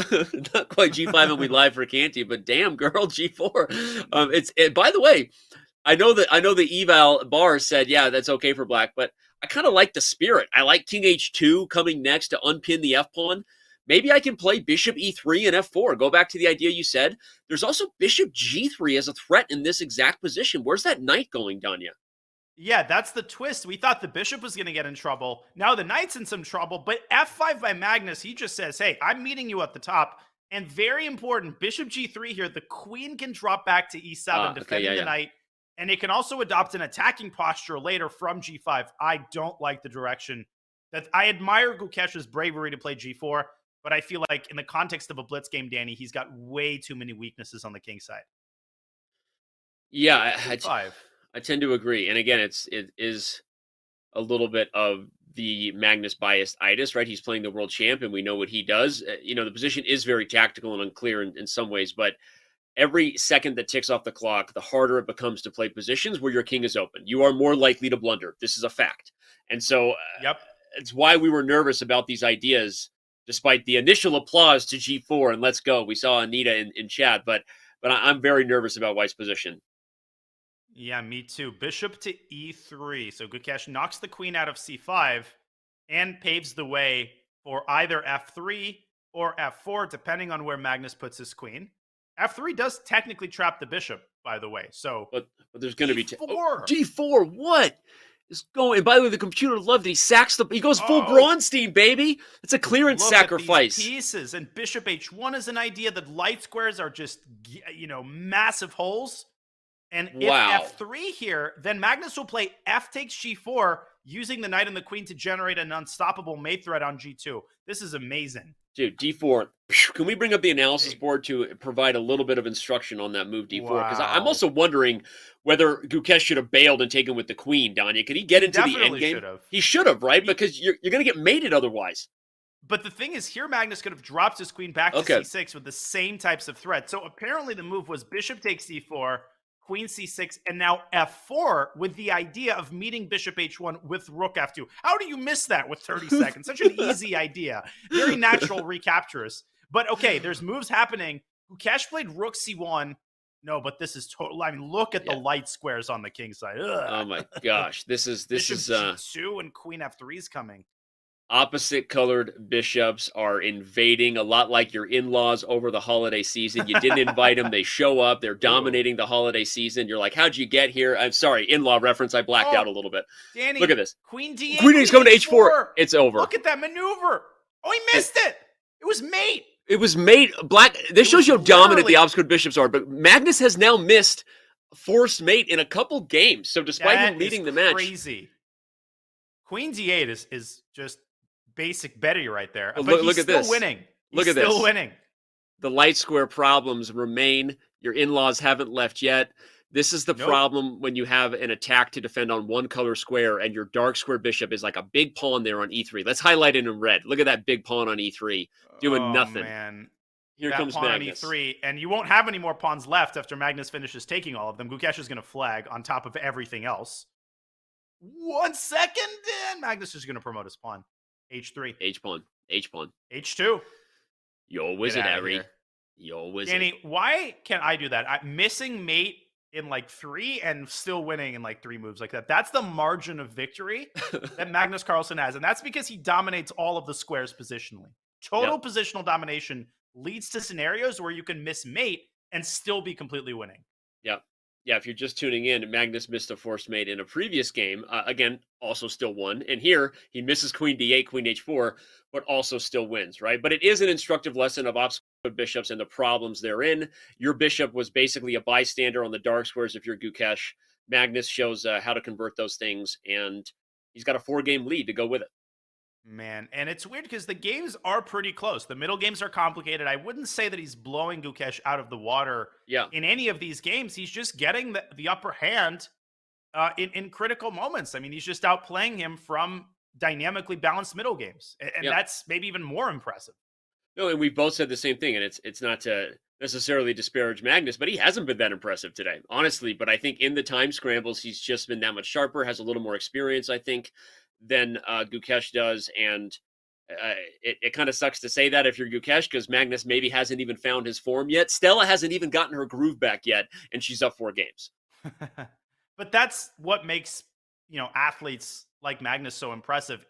Not quite G5 and we live for Canty, but damn girl, G4. By the way, I know the eval bar said, yeah, that's okay for black, but I kind of like the spirit. I like king h2 coming next to unpin the f pawn. Maybe I can play bishop e3 and f4. Go back to the idea you said. There's also bishop g3 as a threat in this exact position. Where's that knight going, Danya?
Yeah, that's the twist. We thought the bishop was going to get in trouble. Now the knight's in some trouble, but f5 by Magnus, he just says, hey, I'm meeting you at the top. And very important, bishop g3 here, the queen can drop back to e7, defending the knight. And it can also adopt an attacking posture later from g5. I don't like the direction. That I admire Gukesh's bravery to play g4, but I feel like in the context of a blitz game, Danny, he's got way too many weaknesses on the king side.
Yeah, I tend to agree. And again, it is a little bit of the Magnus biased itis, right? He's playing the world champion. We know what he does. The position is very tactical and unclear in some ways, but every second that ticks off the clock, the harder it becomes to play positions where your king is open. You are more likely to blunder. This is a fact. And so it's why we were nervous about these ideas, despite the initial applause to G4 and let's go. We saw Anita in chat, but I'm very nervous about white's position.
Yeah, me too. Bishop to e3. So Gukesh knocks the queen out of c5 and paves the way for either f3 or f4, depending on where Magnus puts his queen. f3 does technically trap the bishop, by the way. So,
but there's going to be
G4.
What is going? And by the way, the computer loved it. He goes full Braunstein, baby. It's a clearance sacrifice.
At these pieces, and bishop h1 is an idea that light squares are just massive holes. And if f3 here, then Magnus will play f takes g4, using the knight and the queen to generate an unstoppable mate threat on g2. This is amazing.
Dude, d4. Can we bring up the analysis board to provide a little bit of instruction on that move, d4? Because I'm also wondering whether Gukesh should have bailed and taken with the queen, Danya. Could he get into the endgame? He should have, right? Because you're going to get mated otherwise.
But the thing is, here Magnus could have dropped his queen back to c6 with the same types of threats. So apparently the move was bishop takes d4, queen c6, and now f4 with the idea of meeting bishop h1 with rook f2. How do you miss that with 30 seconds? Such an easy idea. Very natural recapturous. But okay, there's moves happening. Gukesh played rook c1. No, but this is total. I mean, look at the light squares on the king side. Ugh.
Oh my gosh, this is
g2 and queen f3 is coming.
Opposite colored bishops are invading, a lot like your in-laws over the holiday season. You didn't invite them. They show up. They're dominating the holiday season. You're like, how'd you get here? I'm sorry, in-law reference. I blacked out a little bit.
Danny,
look at this.
Queen d8.
Queen is coming to h4. It's over.
Look at that maneuver. Oh, he missed it. It was mate.
It was mate. Black. This shows you how dominant the obscure bishops are. But Magnus has now missed forced mate in a couple games. So despite him leading the match.
Crazy. Queen d8 is just basic Betty right there. But
look at this.
Winning.
Look at this.
Still winning.
The light square problems remain. Your in-laws haven't left yet. This is the problem when you have an attack to defend on one color square and your dark square bishop is like a big pawn there on e3. Let's highlight it in red. Look at that big pawn on e3 doing nothing.
Man.
Here comes Magnus.
On e3, and you won't have any more pawns left after Magnus finishes taking all of them. Gukesh is going to flag on top of everything else. 1 second, and Magnus is going to promote his pawn. H3.
H-pawn. H-pawn.
H2.
Yo, wizard, Harry. Yo, wizard.
Danny, why can't I do that? I'm missing mate in like 3 and still winning in like 3 moves like that. That's the margin of victory that Magnus Carlsen has. And that's because he dominates all of the squares positionally. Total positional domination leads to scenarios where you can miss mate and still be completely winning.
Yeah. Yeah, if you're just tuning in, Magnus missed a forced mate in a previous game. Again, also still won. And here, he misses queen d8, queen h4, but also still wins, right? But it is an instructive lesson of obstacle bishops and the problems therein. Your bishop was basically a bystander on the dark squares if you're Gukesh. Magnus shows how to convert those things, and he's got a 4-game lead to go with it.
Man, and it's weird because the games are pretty close. The middle games are complicated. I wouldn't say that he's blowing Gukesh out of the water in any of these games. He's just getting the upper hand in critical moments. I mean, he's just outplaying him from dynamically balanced middle games. And that's maybe even more impressive.
No, and we've both said the same thing, and it's not to necessarily disparage Magnus, but he hasn't been that impressive today, honestly. But I think in the time scrambles, he's just been that much sharper, has a little more experience, I think, than Gukesh does. And it kind of sucks to say that if you're Gukesh, because Magnus maybe hasn't even found his form yet. Stella hasn't even gotten her groove back yet, and she's up 4 games.
But that's what makes, athletes like Magnus so impressive.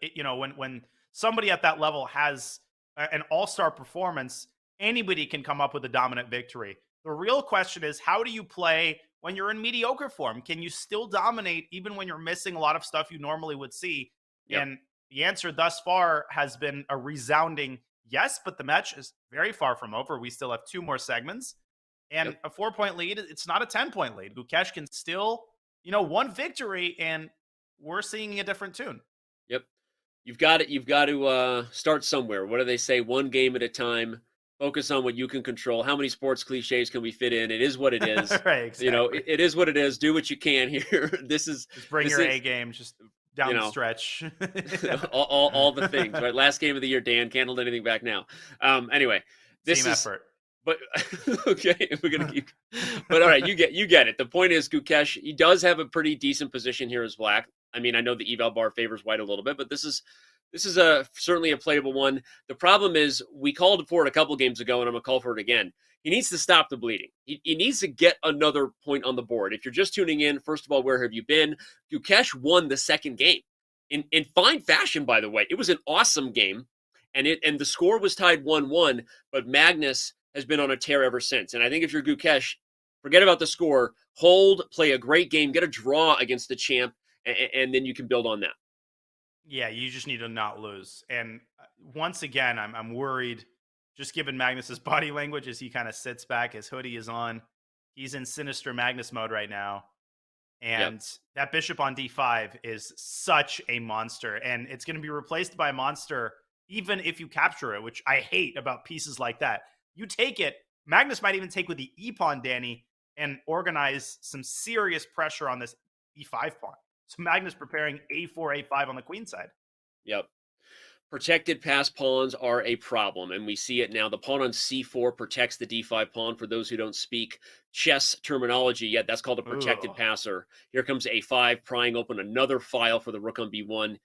When somebody at that level has an all-star performance, anybody can come up with a dominant victory. The real question is, how do you play when you're in mediocre form? Can you still dominate even when you're missing a lot of stuff you normally would see? Yep. And the answer thus far has been a resounding yes, but the match is very far from over. We still have 2 more segments. And a 4-point lead, it's not a 10-point lead. Gukesh can still, 1 victory, and we're singing a different tune.
Yep. You've got to start somewhere. What do they say? 1 game at a time. Focus on what you can control. How many sports cliches can we fit in? It is what it is.
Right, exactly.
It is what it is. Do what you can here. Just
bring your A game just down the stretch.
all the things, right? Last game of the year, Dan. Can't hold anything back now. Anyway, this
Team
is
effort.
But okay, we're gonna keep. But all right, you get it. The point is, Gukesh, he does have a pretty decent position here as black. I mean, I know the eval bar favors white a little bit, but this is certainly a playable one. The problem is, we called for it a couple games ago, and I'm gonna call for it again. He needs to stop the bleeding. He needs to get another point on the board. If you're just tuning in, first of all, where have you been? Gukesh won the second game in fine fashion, by the way. It was an awesome game, and the score was tied 1-1, but Magnus has been on a tear ever since. And I think if you're Gukesh, forget about the score, hold, play a great game, get a draw against the champ, and then you can build on that.
Yeah, you just need to not lose. And once again, I'm worried, just given Magnus's body language as he kind of sits back, his hoodie is on. He's in sinister Magnus mode right now. And that bishop on d5 is such a monster. And it's going to be replaced by a monster even if you capture it, which I hate about pieces like that. You take it, Magnus might even take with the e-pawn, Danny, and organize some serious pressure on this e5 pawn. So Magnus preparing a4, a5 on the queen side.
Yep. Protected pass pawns are a problem, and we see it now. The pawn on c4 protects the d5 pawn. For those who don't speak chess terminology yet, that's called a protected passer. Here comes a5, prying open another file for the rook on b1.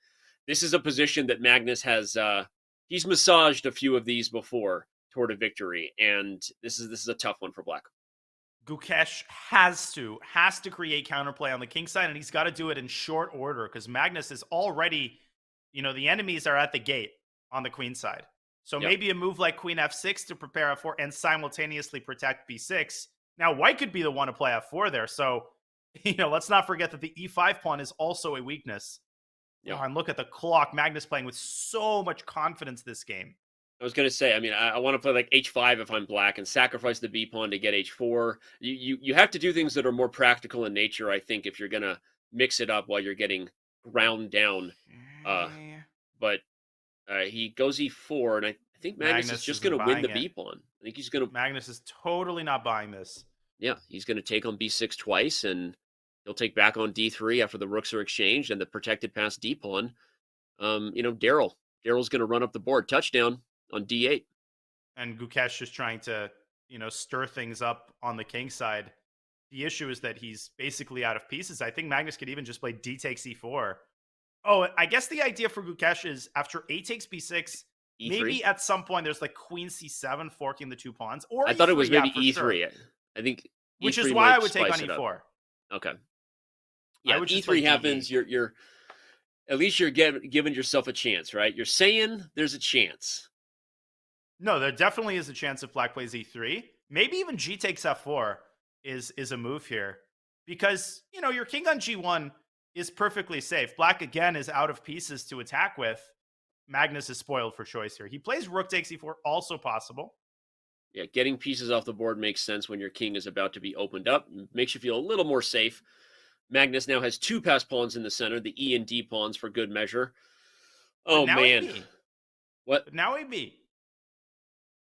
This is a position that Magnus has, he's massaged a few of these before toward a victory, and this is a tough one for black.
Gukesh has to create counterplay on the king side, and he's got to do it in short order because Magnus is already, the enemies are at the gate on the queen side. So maybe a move like queen f6 to prepare f4 and simultaneously protect b6. Now white could be the one to play f4 there. So, let's not forget that the e5 pawn is also a weakness. Oh, and look at the clock. Magnus playing with so much confidence this game.
I was going to say, I mean, I want to play like h5 if I'm black and sacrifice the b pawn to get h4. You have to do things that are more practical in nature, I think, if you're going to mix it up while you're getting ground down. But he goes e4, and I think Magnus is just going to win the b pawn. I think he's going to.
Magnus is totally not buying this.
Yeah, he's going to take on b6 twice, and he'll take back on d3 after the rooks are exchanged and the protected pass d pawn. Daryl's going to run up the board, touchdown on d8.
And Gukesh just trying to, stir things up on the king side. The issue is that he's basically out of pieces. I think Magnus could even just play d takes e4. Oh, I guess the idea for Gukesh is after a takes b6,
E3?
Maybe at some point there's like queen c7 forking the 2 pawns. Or
I
E3,
thought it was maybe e3.
Sure.
I think
which
E3
is why I
might
would take on
spice it
e4.
up. Okay. Yeah,
I would just
E3
play
happens,
DE.
you're at least you're giving yourself a chance, right? You're saying there's a chance.
No, there definitely is a chance if black plays e3. Maybe even G takes F4 is a move here, because your king on G1 is perfectly safe. Black again is out of pieces to attack with. Magnus is spoiled for choice here. He plays rook takes E4, also possible.
Yeah, getting pieces off the board makes sense when your king is about to be opened up. Makes you feel a little more safe. Magnus now has 2 passed pawns in the center, the E and D pawns for good measure. Oh, man.
AB.
What?
But now AB.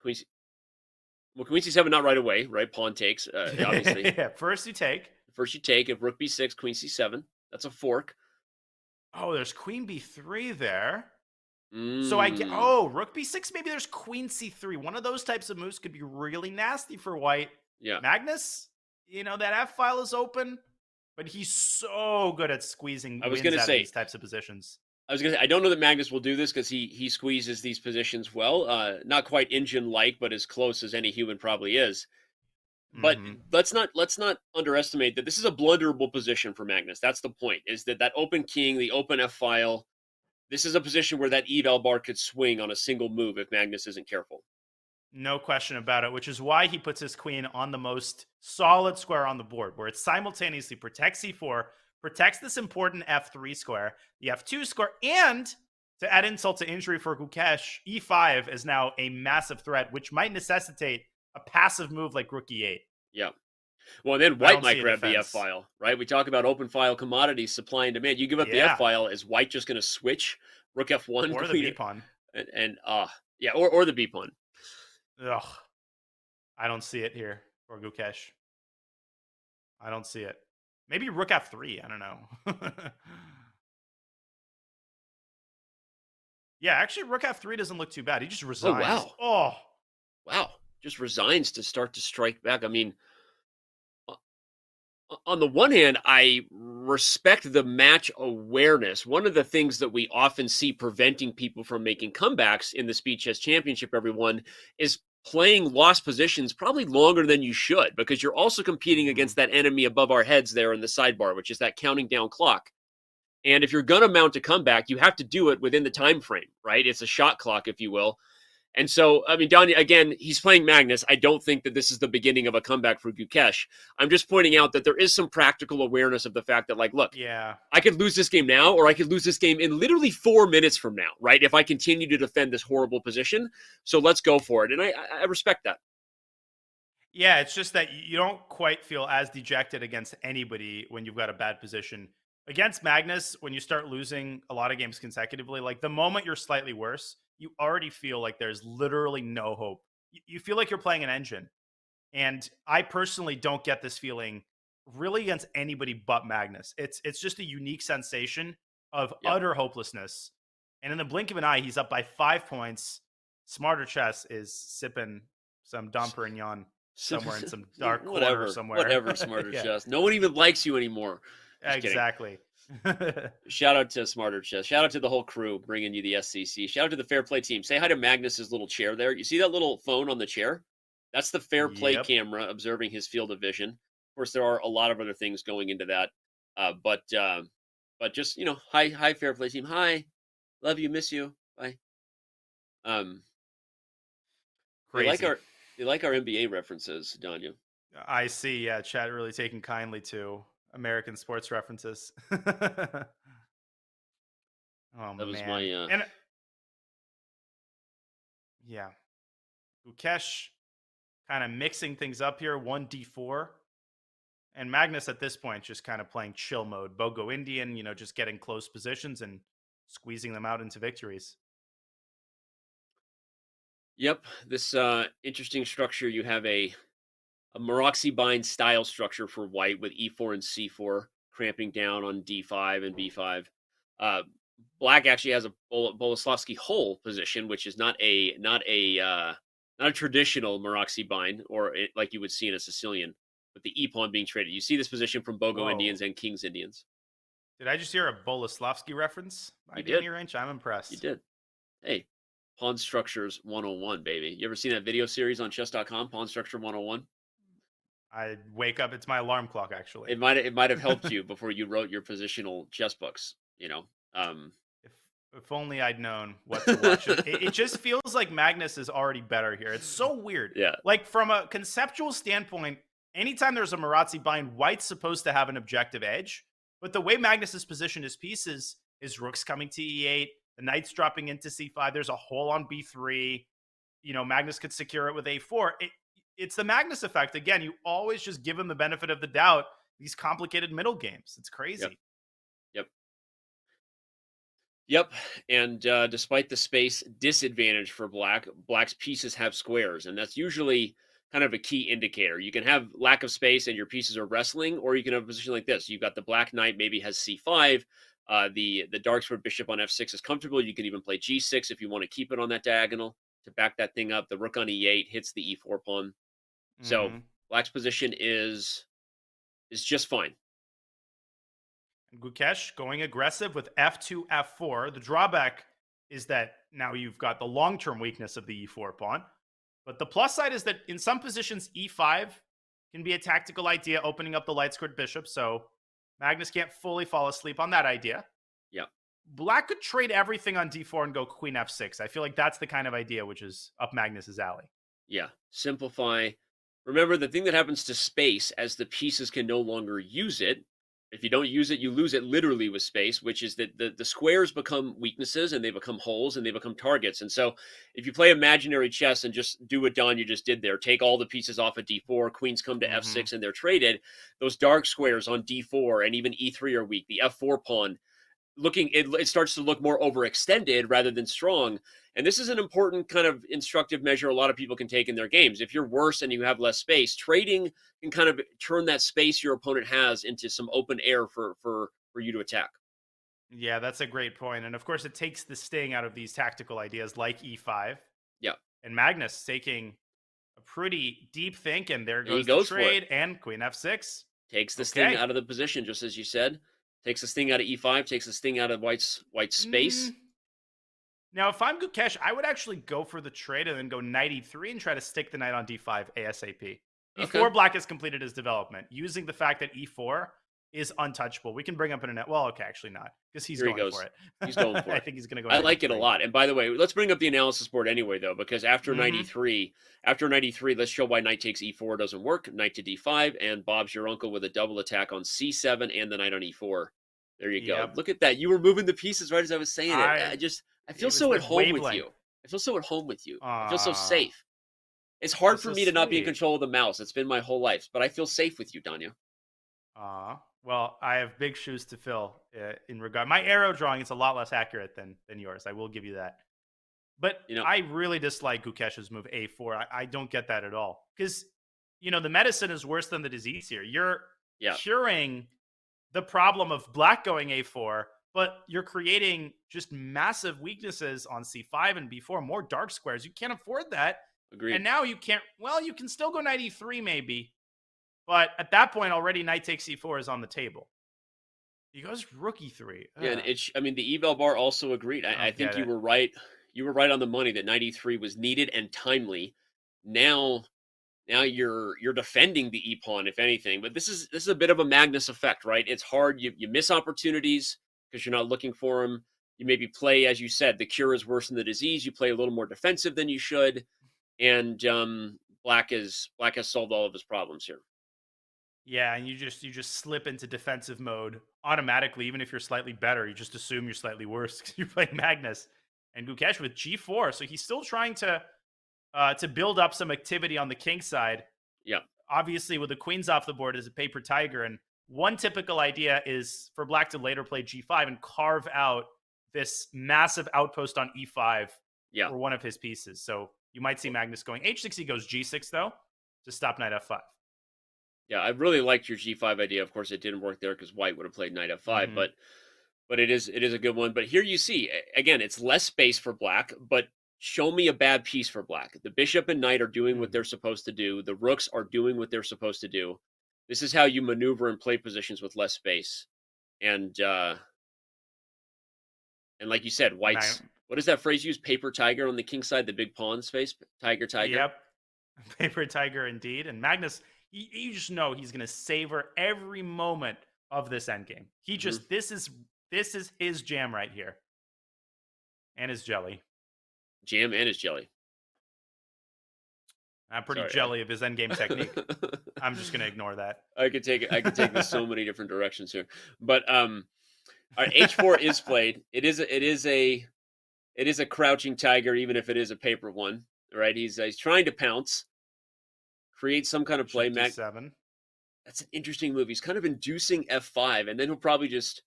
Queen C... Well, Queen C7 not right away, right? Pawn takes, obviously.
Yeah, first you take.
First you take. If rook B6, Queen C7. That's a fork.
Oh, there's Queen B3 there.
Mm.
So I get, oh, rook B6, maybe there's Queen C3. One of those types of moves could be really nasty for white.
Yeah.
Magnus, that F file is open, but he's so good at squeezing wins out of these types of positions.
I was going to say, I don't know that Magnus will do this because he squeezes these positions well. Not quite engine-like, but as close as any human probably is. But let's not underestimate that this is a blunderable position for Magnus. That's the point, is that open king, the open F file, this is a position where that eval bar could swing on a single move if Magnus isn't careful.
No question about it, which is why he puts his queen on the most solid square on the board, where it simultaneously protects E4, protects this important F3 square, the F2 square, and to add insult to injury for Gukesh, E5 is now a massive threat, which might necessitate a passive move like rook E8.
Yeah. Well, then white might grab the F file, right? We talk about open file commodities, supply and demand. You give up the F file, is white just going to switch rook F1?
Or the B pawn.
Or the B pawn.
Ugh. I don't see it here for Gukesh. I don't see it. Maybe rook F3. I don't know. Yeah, actually, rook F3 doesn't look too bad. He just resigns.
Oh, wow. Just resigns to start to strike back. I mean, on the one hand, I respect the match awareness. One of the things that we often see preventing people from making comebacks in the Speed Chess Championship, everyone, is playing lost positions probably longer than you should, because you're also competing against that enemy above our heads there in the sidebar, which is that counting down clock. And if you're going to mount a comeback, you have to do it within the time frame, right? It's a shot clock, if you will. And so, I mean, Danya, again, he's playing Magnus. I don't think that this is the beginning of a comeback for Gukesh. I'm just pointing out that there is some practical awareness of the fact that, like, look, I could lose this game now, or I could lose this game in literally 4 minutes from now, right? If I continue to defend this horrible position. So let's go for it. And I respect that.
Yeah, it's just that you don't quite feel as dejected against anybody when you've got a bad position. Against Magnus, when you start losing a lot of games consecutively, like the moment you're slightly worse, you already feel like there's literally no hope. You feel like you're playing an engine. And I personally don't get this feeling really against anybody but Magnus. It's just a unique sensation of utter hopelessness. And in the blink of an eye, he's up by 5 points. Smarter Chess is sipping some Dom Perignon somewhere in some dark corner somewhere.
Whatever, Smarter Chess. No one even likes you anymore.
Exactly.
Shout out to Smarter Chess. Shout out to the whole crew bringing you the SCC. Shout out to the Fair Play team. Say hi to Magnus's little chair there. You see that little phone on the chair? That's the Fair Play camera observing his field of vision. Of course, there are a lot of other things going into that. But just, hi Fair Play team. Hi. Love you, miss you. Bye.
Crazy.
They like our NBA references, Danya.
I see. Yeah, chat really taking kindly to American sports references.
That was
man.
my
Gukesh kind of mixing things up here, 1d4. And Magnus at this point just kind of playing chill mode. Bogo Indian, just getting close positions and squeezing them out into victories.
Yep, this interesting structure. You have a Maroczy bind style structure for white with E4 and C4 cramping down on D5 and B5. Black actually has a Boleslavsky hole position, which is not a traditional Maroczy bind, or like you would see in a Sicilian, with the E pawn being traded. You see this position from Bogo Indians and Kings Indians.
Did I just hear a Boleslavsky reference?
You did.
Range? I'm impressed.
You did. Hey, Pawn Structures 101, baby. You ever seen that video series on Chess.com, Pawn Structure 101?
I wake up. It's my alarm clock, actually.
It might have helped you before you wrote your positional chess books.
If only I'd known what to watch. It just feels like Magnus is already better here. It's so weird.
Yeah.
Like from a conceptual standpoint, anytime there's a Marazzi bind, White's supposed to have an objective edge. But the way Magnus has positioned his pieces is rook's coming to E8, the knight's dropping into C5. There's a hole on B3. You know, Magnus could secure it with A4. It's the Magnus effect. Again, you always just give him the benefit of the doubt. These complicated middle games. It's crazy.
Yep. And despite the space disadvantage for Black's pieces have squares, and that's usually kind of a key indicator. You can have lack of space and your pieces are wrestling, or you can have a position like this. You've got the Black knight maybe has C5. The dark square bishop on F6 is comfortable. You can even play G6 if you want to keep it on that diagonal to back that thing up. The rook on E8 hits the E4 pawn. So Black's position is just fine.
Gukesh going aggressive with F2, F4. The drawback is that now you've got the long-term weakness of the E4 pawn. But the plus side is that in some positions, E5 can be a tactical idea, opening up the light squared bishop. So Magnus can't fully fall asleep on that idea.
Yeah.
Black could trade everything on D4 and go queen F6. I feel like that's the kind of idea which is up Magnus's alley.
Yeah. Simplify. Remember, the thing that happens to space as the pieces can no longer use it. If you don't use it, you lose it literally with space, which is that the squares become weaknesses and they become holes and they become targets. And so if you play imaginary chess and just do what Don you just did there, take all the pieces off of D4, queens come to F6 and they're traded, those dark squares on D4 and even E3 are weak. The F4 pawn, it starts to look more overextended rather than strong. And this is an important kind of instructive measure a lot of people can take in their games. If you're worse and you have less space, trading can kind of turn that space your opponent has into some open air for you to attack.
Yeah, that's a great point. And of course, it takes the sting out of these tactical ideas like E5.
Yeah.
And Magnus taking a pretty deep think, and there goes the trade and queen F6.
Takes the sting out of the position, just as you said. Takes the sting out of E5, takes the sting out of White's space.
Now, if I'm Gukesh, I would actually go for the trade and then go knight E3 and try to stick the knight on D5 ASAP. Before Black has completed his development, using the fact that E4 is untouchable. We can bring up internet. Well, okay, actually not, because he's going for it.
He's going for it.
I think he's going to go.
I like it a lot. And by the way, let's bring up the analysis board anyway, though, because after knight E3, let's show why knight takes E4 doesn't work. Knight to D5, and Bob's your uncle with a double attack on C7 and the knight on E4. There you go. Look at that. You were moving the pieces right as I was saying it. I feel so at home with you. I feel so at home with you. I feel so safe. It's hard for me to not be in control of the mouse. It's been my whole life, but I feel safe with you, Danya.
Well, I have big shoes to fill in regard. My arrow drawing is a lot less accurate than yours. I will give you that. But I really dislike Gukesh's move A4. I don't get that at all. Because, the medicine is worse than the disease here. You're curing the problem of Black going A4, but you're creating just massive weaknesses on C5 and B4, more dark squares. You can't afford that.
Agreed.
And now you can't, you can still go knight E3 maybe, but at that point already knight takes E4 is on the table. He goes rook E3.
Yeah, and the eval bar also agreed. I think you were right. You were right on the money that knight E3 was needed and timely. Now you're defending the E pawn, if anything. But this is a bit of a Magnus effect, right? It's hard. You miss opportunities because you're not looking for them. You maybe play, as you said, the cure is worse than the disease. You play a little more defensive than you should, and Black has solved all of his problems here.
Yeah, and you just slip into defensive mode automatically, even if you're slightly better. You just assume you're slightly worse because you're playing Magnus. And Gukesh with G4, so he's still trying to build up some activity on the king side.
Yeah.
Obviously, with the queens off the board is a paper tiger, and one typical idea is for Black to later play G5 and carve out this massive outpost on E5 for one of his pieces. So you might see Magnus going H6. He goes G6 though to stop knight F5.
Yeah, I really liked your G5 idea. Of course, it didn't work there because White would have played knight F5, but it is a good one. But here you see, again, it's less space for Black, but show me a bad piece for Black. The bishop and knight are doing what they're supposed to do. The rooks are doing what they're supposed to do. This is how you maneuver and play positions with less space. And like you said, White's, what does that phrase use? Paper tiger on the king side, the big pawn space? Tiger.
Yep. Paper tiger indeed. And Magnus, you just know he's going to savor every moment of this endgame. He just, this is his jam right here. And his jelly.
Jam and his jelly.
I'm pretty
Sorry,
jelly of his endgame technique. I'm just gonna ignore that.
I could take this so many different directions here. But all right, H4 is played. It is a crouching tiger, even if it is a paper one. Right? He's trying to pounce, create some kind of play.
D7.
That's an interesting move. He's kind of inducing F5, and then he'll probably just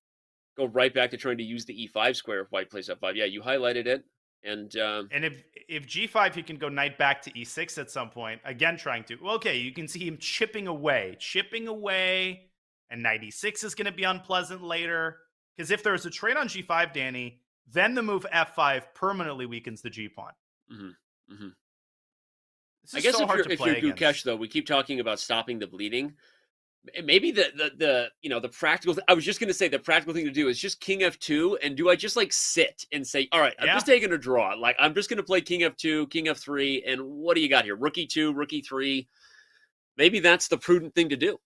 go right back to trying to use the E5 square if white plays F5. Yeah, you highlighted it. And
if G5, he can go knight back to E6 at some point. Again, trying to. Well, okay, you can see him chipping away. And knight E6 is going to be unpleasant later. Because if there's a trade on G5, Danny, then the move F5 permanently weakens the G pawn.
Mm-hmm. Mm-hmm.
I
guess if you're Gukesh, though, we keep talking about stopping the bleeding. Maybe the practical. I was just going to say the practical thing to do is just King F2, and do I just like sit and say, all right, I'm just taking a draw. Like I'm just going to play King F2, King F3, and what do you got here? Rook E2, Rook E3. Maybe that's the prudent thing to do.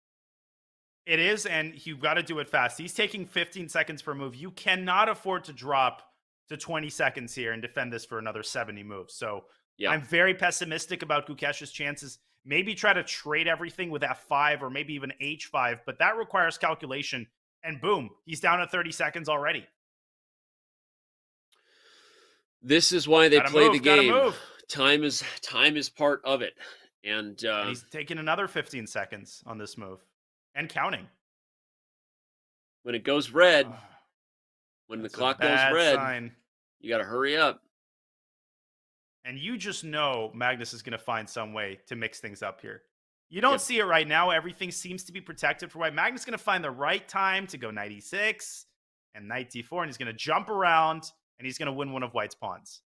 It is, and you've got to do it fast. He's taking 15 seconds per move. You cannot afford to drop to 20 seconds here and defend this for another 70 moves. So I'm very pessimistic about Gukesh's chances. Maybe try to trade everything with F5 or maybe even H5, but that requires calculation. And boom, he's down to 30 seconds already.
This is why they play the game.
Move.
Time is part of it. And
he's taking another 15 seconds on this move and counting.
When it goes red, when the clock goes red, you got to hurry up.
And you just know Magnus is going to find some way to mix things up here. You don't see it right now. Everything seems to be protected for white. Magnus is going to find the right time to go knight e6 and knight d4, and he's going to jump around, and he's going to win one of white's pawns.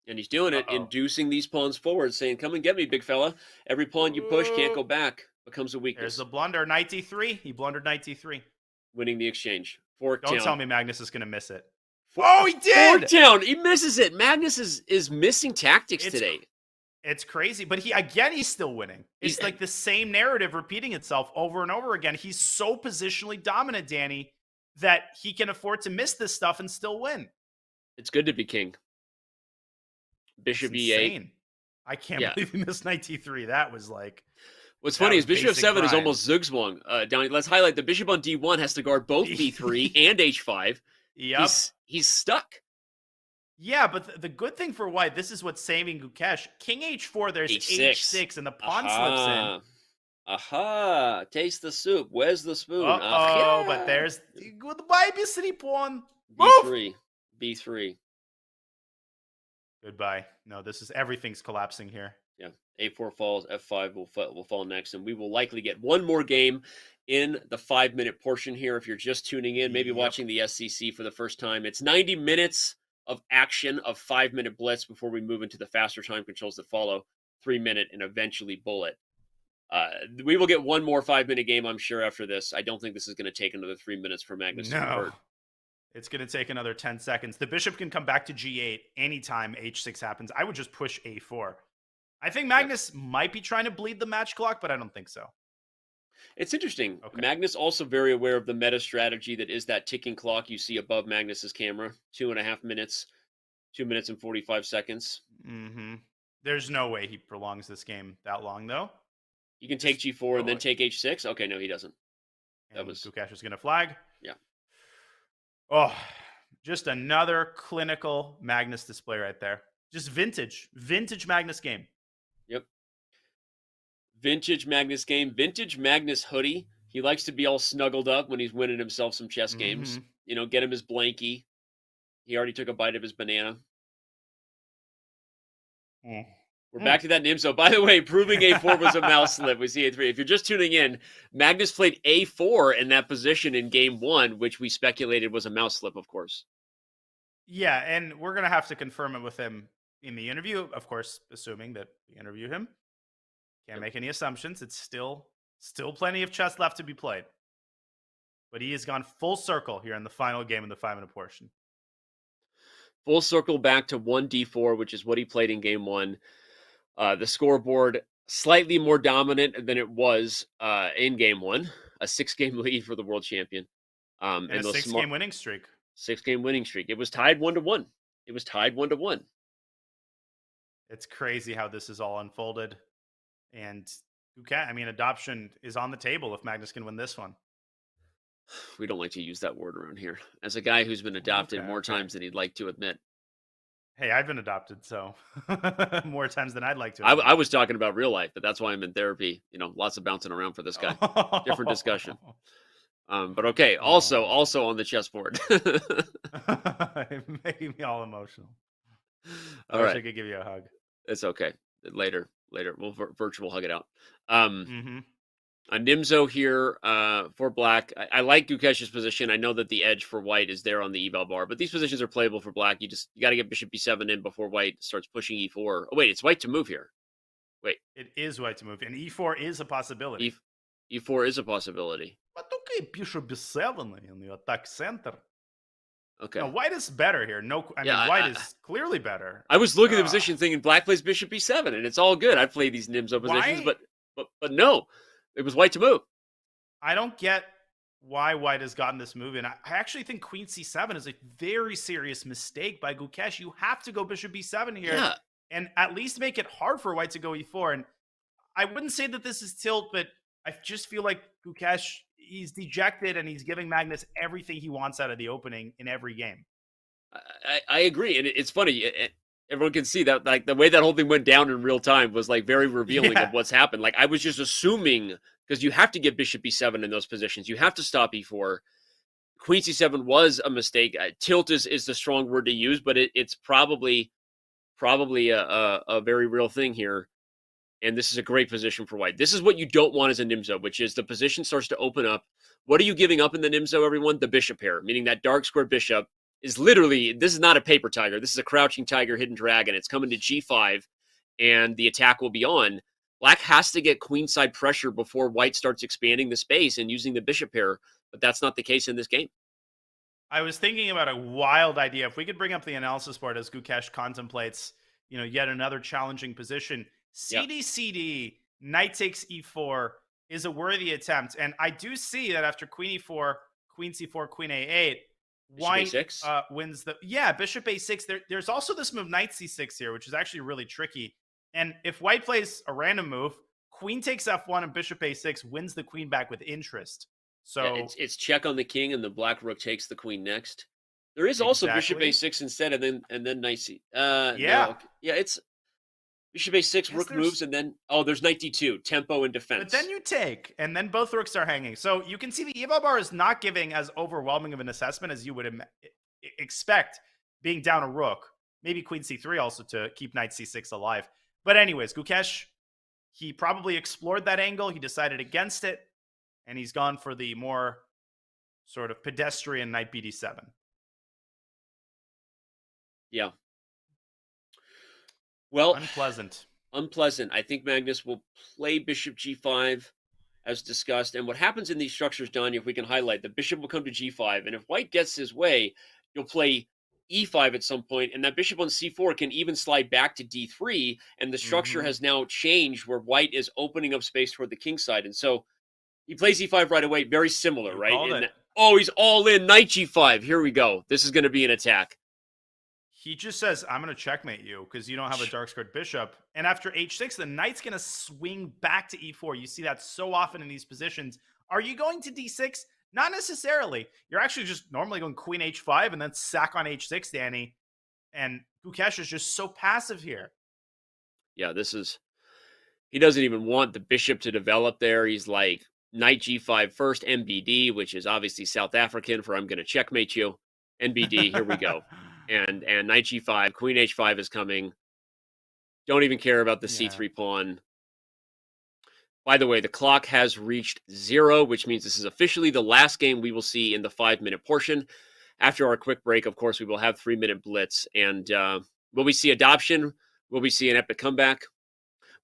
And he's doing it, inducing these pawns forward, saying, come and get me, big fella. Every pawn you push can't go back. Becomes a weakness.
There's the blunder. Knight d3. He blundered knight d3.
Winning the exchange. Don't
tell me Magnus is going to miss it.
Oh, he did!
Forktown. He misses it. Magnus is missing tactics today.
It's crazy. But he's still winning. It's like the same narrative repeating itself over and over again. He's so positionally dominant, Danny, that he can afford to miss this stuff and still win.
It's good to be king. Bishop E8.
I can't believe he missed knight t3. That was like...
What's funny is bishop f7 is almost zugzwang. Down. Let's highlight the bishop on d1 has to guard both b3 and h5.
Yep.
He's stuck.
Yeah, but the good thing for white, this is what's saving Gukesh. King h4, there's h6 and the pawn slips in.
Aha! Taste the soup. Where's the spoon?
But there's goodbye, city pawn.
B3. B3.
Goodbye. No, everything's collapsing here.
Yeah. A4 falls. F5 will fall next, and we will likely get one more game in the 5-minute portion here. If you're just tuning in, maybe watching the SCC for the first time, it's 90 minutes of action of 5-minute blitz before we move into the faster time controls that follow, 3-minute and eventually bullet. We will get one more 5-minute game, I'm sure, after this. I don't think this is going to take another 3 minutes for Magnus to convert.
It's going to take another 10 seconds. The bishop can come back to G8 anytime H6 happens. I would just push A4. I think Magnus might be trying to bleed the match clock, but I don't think so.
It's interesting. Okay. Magnus also very aware of the meta strategy that is that ticking clock you see above Magnus's camera. 2.5 minutes, 2 minutes and 45 seconds.
Mm-hmm. There's no way he prolongs this game that long, though.
You can take G4 and then take H6? Okay, no, he doesn't.
Gukesh is going to flag.
Yeah.
Oh, just another clinical Magnus display right there. Just vintage Magnus game.
Yep. Vintage Magnus game. Vintage Magnus hoodie. He likes to be all snuggled up when he's winning himself some chess games. You know, get him his blankie. He already took a bite of his banana. We're back to that Nimzo. By the way, proving A4 was a mouse slip. We see A3. If you're just tuning in, Magnus played A4 in that position in game 1, which we speculated was a mouse slip, of course.
Yeah, and we're going to have to confirm it with him in the interview, of course, assuming that we interview him. Can't make any assumptions. It's still plenty of chess left to be played. But he has gone full circle here in the final game in the 5-minute portion.
Full circle back to 1d4, which is what he played in game 1. The scoreboard slightly more dominant than it was in game 1. A 6-game lead for the world champion.
And a 6-game winning streak.
6-game winning streak. It was tied 1-1 It was tied 1-1.
It's crazy how this is all unfolded. And adoption is on the table if Magnus can win this one.
We don't like to use that word around here. As a guy who's been adopted more times than he'd like to admit.
Hey, I've been adopted, so more times than I'd like to.
I was talking about real life, but that's why I'm in therapy. Lots of bouncing around for this guy. Different discussion. But okay. Also on the chessboard.
Making me all emotional.
All right.
I could give you a hug.
It's okay. Later. We'll virtual hug it out. A Nimzo here for black. I like Gukesh's position. I know that the edge for white is there on the eval bar, but these positions are playable for black. You got to get bishop b7 in before white starts pushing e4. Oh, wait, it's white to move here. Wait.
It is white to move, and e4 is a possibility.
E4 is a possibility.
But okay, bishop b7 in the attack center.
Okay.
No, white is better here. White is clearly better.
I was looking at the position thinking black plays bishop b7, and it's all good. I played these Nimzo positions, but no. It was white to move.
I don't get why white has gotten this move in. I actually think queen c7 is a very serious mistake by Gukesh. You have to go bishop b7 here and at least make it hard for white to go e4. And I wouldn't say that this is tilt, but I just feel like Gukesh, he's dejected and he's giving Magnus everything he wants out of the opening in every game.
I agree. And it's funny. Everyone can see that, like, the way that whole thing went down in real time was like very revealing of what's happened. Like, I was just assuming, because you have to get bishop b7 in those positions. You have to stop e4. Queen c7 was a mistake. Tilt is the strong word to use, but it's probably a very real thing here. And this is a great position for white. This is what you don't want as a Nimzo, which is the position starts to open up. What are you giving up in the Nimzo, everyone? The bishop pair, meaning that dark square bishop is literally, this is not a paper tiger. This is a crouching tiger, hidden dragon. It's coming to g5, and the attack will be on. Black has to get queenside pressure before white starts expanding the space and using the bishop pair, but that's not the case in this game.
I was thinking about a wild idea. If we could bring up the analysis board as Gukesh contemplates, yet another challenging position. CD, knight takes e4 is a worthy attempt. And I do see that after queen e4, queen c4, queen a8, white wins the bishop a6. There's also this move knight c6 here, which is actually really tricky. And if white plays a random move, queen takes f1 and bishop a6 wins the queen back with interest. So
it's check on the king, and the black rook takes the queen next. There is also bishop a6 instead, and then knight c. It's bishop a6, rook moves, and then there's knight d2, tempo and defense.
But then you take, and then both rooks are hanging. So you can see the eval bar is not giving as overwhelming of an assessment as you would expect, being down a rook. Maybe queen c3 also to keep knight c6 alive. But anyways, Gukesh, he probably explored that angle. He decided against it, and he's gone for the more sort of pedestrian knight bd7.
Yeah. Well,
unpleasant.
I think Magnus will play bishop g5 as discussed. And what happens in these structures, Danya, if we can highlight, the bishop will come to g5. And if white gets his way, you'll play e5 at some point, and that bishop on c4 can even slide back to d3, and the structure has now changed where white is opening up space toward the king side. And so he plays e5 right away, very similar, right? And, he's all in, knight g5. Here we go. This is going to be an attack.
He just says, I'm going to checkmate you because you don't have a dark squared bishop. And after h6, the knight's going to swing back to e4. You see that so often in these positions. Are you going to d6? Not necessarily. You're actually just normally going queen h5 and then sack on h6, Danny. And Gukesh is just so passive here.
Yeah, he doesn't even want the bishop to develop there. He's like, knight g5 first, MBD, which is obviously South African for I'm going to checkmate you. NBD, here we go. And knight g5, queen h5 is coming. Don't even care about the c3 pawn. By the way, the clock has reached 0, which means this is officially the last game we will see in the 5-minute portion. After our quick break, of course, we will have 3-minute blitz. And will we see adoption? Will we see an epic comeback?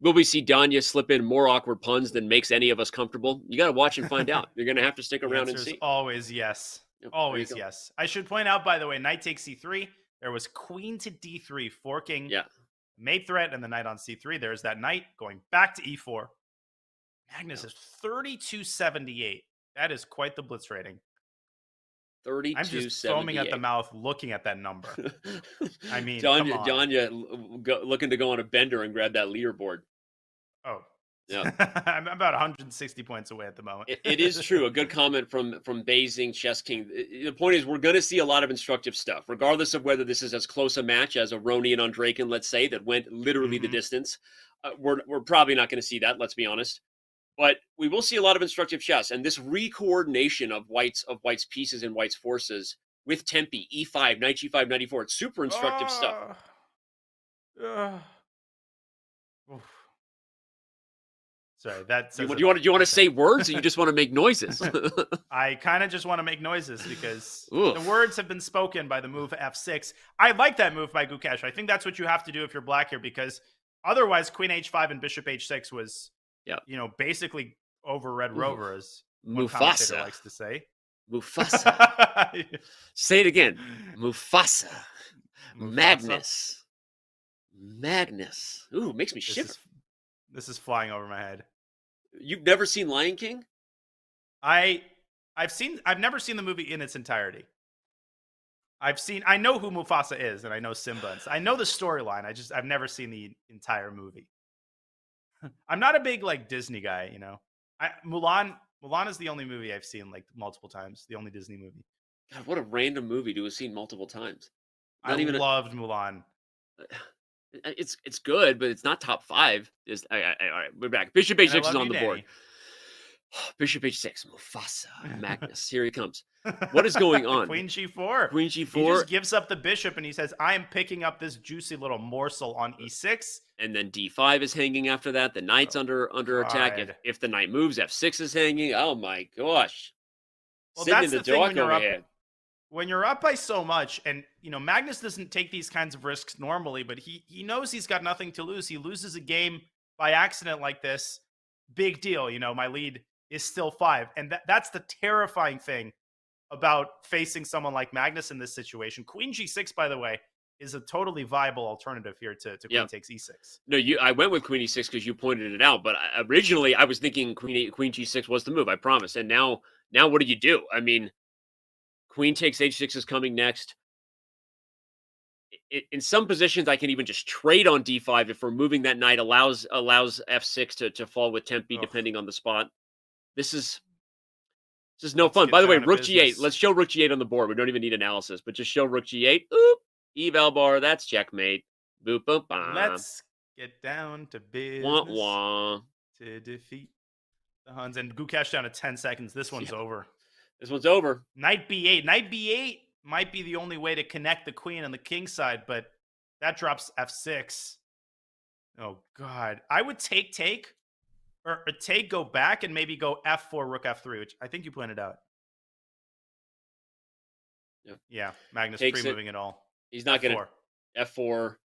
Will we see Danya slip in more awkward puns than makes any of us comfortable? You got to watch and find out. You're going to have to stick around and see.
Always yes. Always yes. I should point out, by the way, knight takes c3. There was queen to d3, forking mate threat, and the knight on c3. There's that knight going back to e4. Magnus is 3278. That is quite the blitz rating.
32-78.
I'm just foaming at the mouth looking at that number. I mean, come on.
Danya looking to go on a bender and grab that leaderboard.
Oh,
yeah.
I'm about 160 points away at the moment.
It is true. A good comment from Beijing Chess King. The point is, we're going to see a lot of instructive stuff, regardless of whether this is as close a match as a Roni and Andrekin, let's say, that went literally the distance. We're probably not going to see that. Let's be honest. But we will see a lot of instructive chess, and this recoordination of White's pieces and White's forces with Tempe, E5, Knight G5, Knight E4. It's super instructive stuff.
Sorry, that.
Do you want to say words, or you just want to make noises?
I kind of just want to make noises because the words have been spoken by the move F6. I like that move by Gukesh. I think that's what you have to do if you're black here, because otherwise Queen H5 and Bishop H6 was. Yeah, basically over Red Rover, as one commentator likes to say.
Mufasa. Say it again. Mufasa. Magnus. Ooh, makes me shiver.
This is flying over my head.
You've never seen Lion King?
I've never seen the movie in its entirety. I know who Mufasa is, and I know Simba. I know the storyline. I've never seen the entire movie. I'm not a big Disney guy, Mulan is the only movie I've seen multiple times. The only Disney movie.
God, what a random movie to have seen multiple times.
I loved Mulan.
It's good, but it's not top 5. All right, we're back. Bishop H6 is on the board. Bishop H6, Mufasa, Magnus. Here he comes. What is going on?
Queen G4.
Queen G4.
He just gives up the bishop and he says, I am picking up this juicy little morsel on E6.
And then D5 is hanging after that. The knight's under attack. If the knight moves, F6 is hanging. Oh my gosh.
Well, that's the thing when you're up by so much, and Magnus doesn't take these kinds of risks normally, but he knows he's got nothing to lose. He loses a game by accident like this. Big deal. My lead is still 5. And that's the terrifying thing about facing someone like Magnus in this situation. Queen G6, by the way, is a totally viable alternative here to Queen takes E6.
No, I went with Queen E6 because you pointed it out, but originally I was thinking Queen G6 was the move, I promise. And now what do you do? I mean, Queen takes H6 is coming next. In some positions, I can even just trade on D5 if removing that knight allows F6 to fall with Tempe, depending on the spot. This is no fun. By the way, Rook G8. Let's show Rook G8 on the board. We don't even need analysis, but just show Rook G8. Oop. Eval bar. That's checkmate. Boop, boop, bam.
Let's get down to business.
Wah, wah.
To defeat the Huns. And Gukesh down to 10 seconds. This one's over.
This one's over.
Knight B8. Knight B8 might be the only way to connect the queen on the king side, but that drops F6. Oh, God. I would take. Or take, go back, and maybe go F4, Rook F3, which I think you pointed out. Yeah, Magnus pre-moving it all.
He's not going to F4.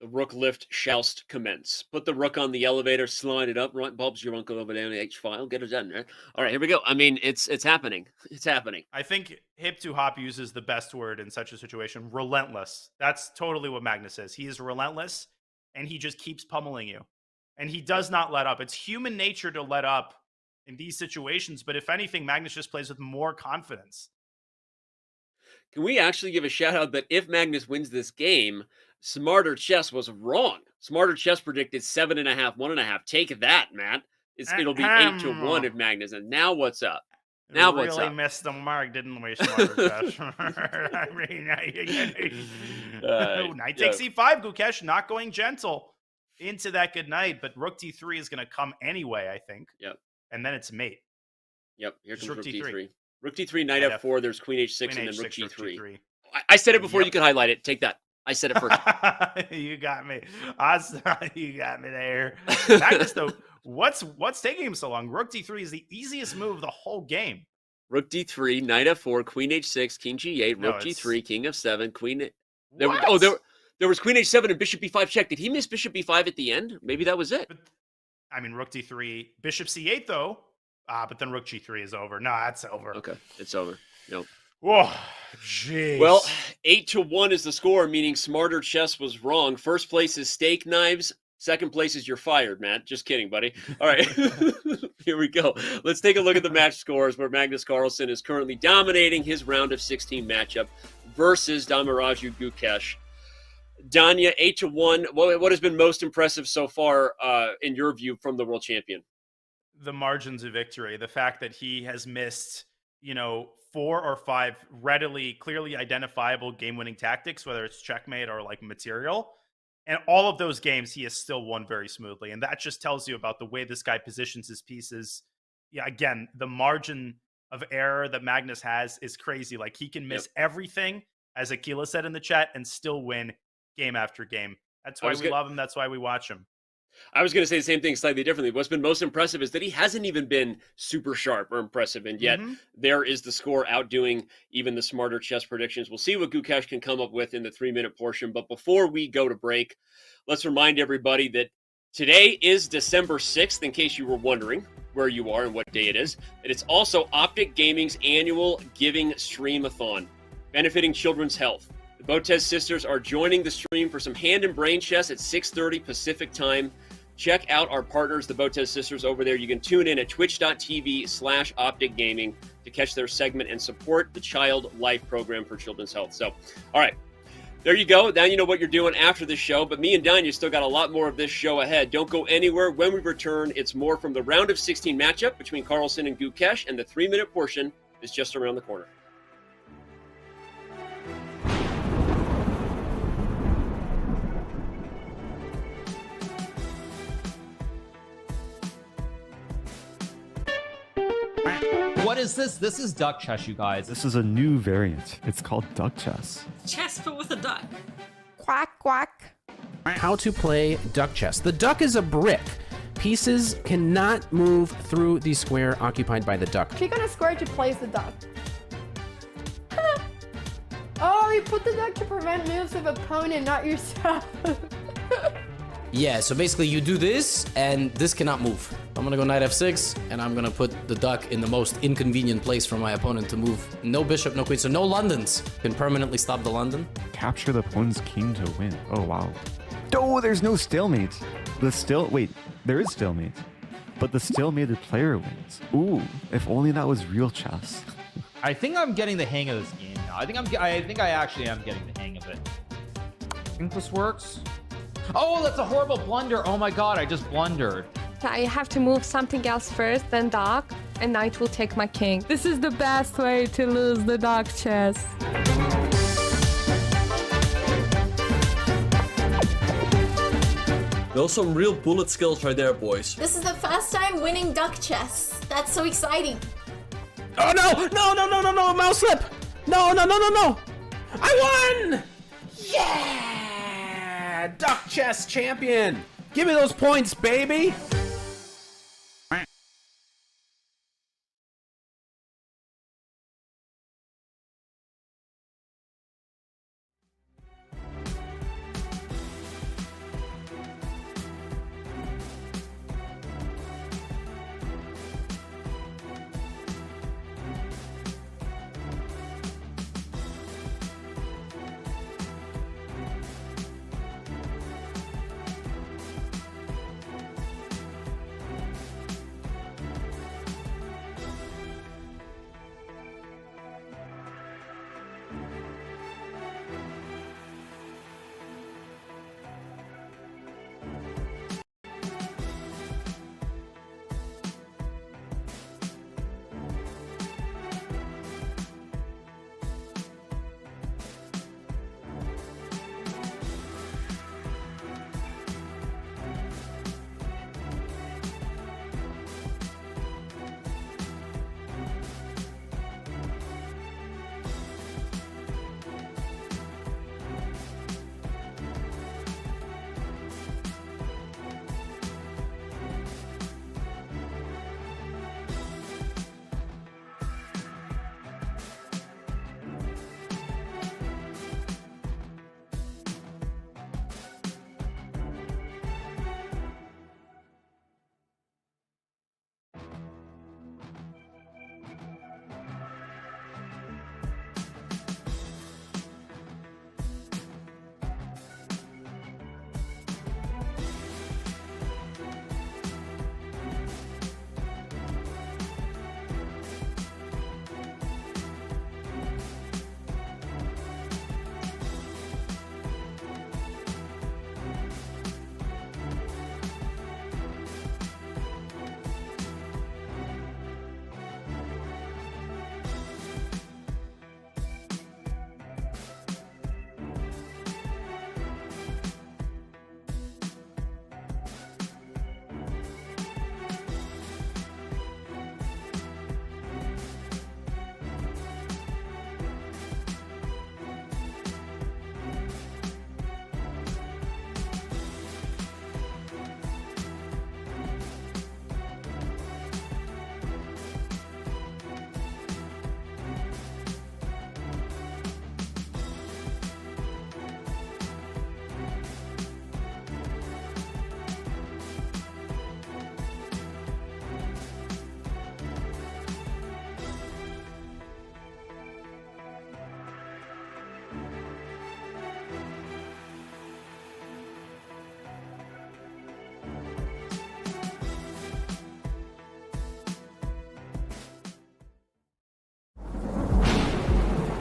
The rook lift shall commence. Put the rook on the elevator, slide it up, right, Bob's your uncle over there in the H file. Get it done, right? All right, here we go. I mean, it's happening. It's happening.
I think Hip to Hop uses the best word in such a situation, relentless. That's totally what Magnus is. He is relentless, and he just keeps pummeling you. And he does not let up. It's human nature to let up in these situations. But if anything, Magnus just plays with more confidence.
Can we actually give a shout out that if Magnus wins this game, Smarter Chess was wrong. Smarter Chess predicted 7.5, 1.5. Take that, Matt. It'll be 8-1 if Magnus. And now what's up? Now what's up?
Really missed the mark, didn't we, Smarter Chess? I mean, knight takes E5, Gukesh, not going gentle into that good knight, but Rook D3 is going to come anyway, I think.
Yep.
And then it's mate.
Yep. Here comes Rook D3. Rook D3, Knight F4. There's Queen H6, and then Rook G3. I said it before you could highlight it. Take that. I said it first.
You got me. You got me there. Magnus, though, what's taking him so long? Rook D3 is the easiest move of the whole game.
Rook D3, Knight F4, Queen H6, King G8, Rook G3, King F7, Queen. There was Queen H7 and Bishop B5 check. Did he miss Bishop B5 at the end? Maybe that was it.
But, I mean, Rook D3, Bishop C8 though. But then Rook G3 is over. No, that's over.
Okay, it's over. Nope.
Whoa, jeez.
Well, 8-1 is the score, meaning Smarter Chess was wrong. First place is Steak Knives. Second place is you're fired, Matt. Just kidding, buddy. All right, here we go. Let's take a look at the match scores where Magnus Carlsen is currently dominating his round of 16 matchup versus Damaraju Gukesh. Danya, 8-1. What has been most impressive so far, in your view, from the world champion?
The margins of victory. The fact that he has missed, 4 or 5 readily, clearly identifiable game-winning tactics, whether it's checkmate or like material. And all of those games, he has still won very smoothly. And that just tells you about the way this guy positions his pieces. Yeah, again, the margin of error that Magnus has is crazy. Like, he can miss everything, as Aquila said in the chat, and still win game after game. That's why we love him. That's why we watch him.
I was going to say the same thing slightly differently. What's been most impressive is that he hasn't even been super sharp or impressive, and yet there is the score outdoing even the smarter chess predictions. We'll see what Gukesh can come up with in the 3-minute portion, but before we go to break, let's remind everybody that today is December 6th, in case you were wondering where you are and what day it is, and it's also Optic Gaming's annual Giving Stream-a-thon, benefiting children's health. The Botez sisters are joining the stream for some hand and brain chess at 6:30 Pacific time. Check out our partners, the Botez sisters, over there. You can tune in at twitch.tv/opticgaming to catch their segment and support the Child Life program for children's health. So, all right, there you go. Now you know what you're doing after the show, but me and Danya still got a lot more of this show ahead. Don't go anywhere. When we return, it's more from the round of 16 matchup between Carlsen and Gukesh, and the 3-minute portion is just around the corner.
What is this? This is duck chess, you guys.
This is a new variant. It's called duck chess.
Chess, but with a duck.
Quack, quack. How to play duck chess. The duck is a brick. Pieces cannot move through the square occupied by the duck.
Click on a square to place the duck. Oh, you put the duck to prevent moves of opponent, not yourself.
Yeah, so basically you do this, and this cannot move. I'm gonna go knight f6, and I'm gonna put the duck in the most inconvenient place for my opponent to move. No bishop, no queen, so no Londons. Can permanently stop the London.
Capture the opponent's king to win. Oh, wow. Oh, there's no stalemate. Wait, there is stalemate. But the stalemated player wins. Ooh, if only that was real chess.
I think I'm getting the hang of this game now. I think I actually am getting the hang of it. I think this works. Oh, that's a horrible blunder. Oh my god, I just blundered.
I have to move something else first, then dark, and knight will take my king. This is the best way to lose the dark chess.
Those some real bullet skills right there, boys.
This is the first time winning duck chess. That's so exciting.
Oh no! No, mouse slip! No! I won! Yeah! Duck chess champion! Give me those points, baby!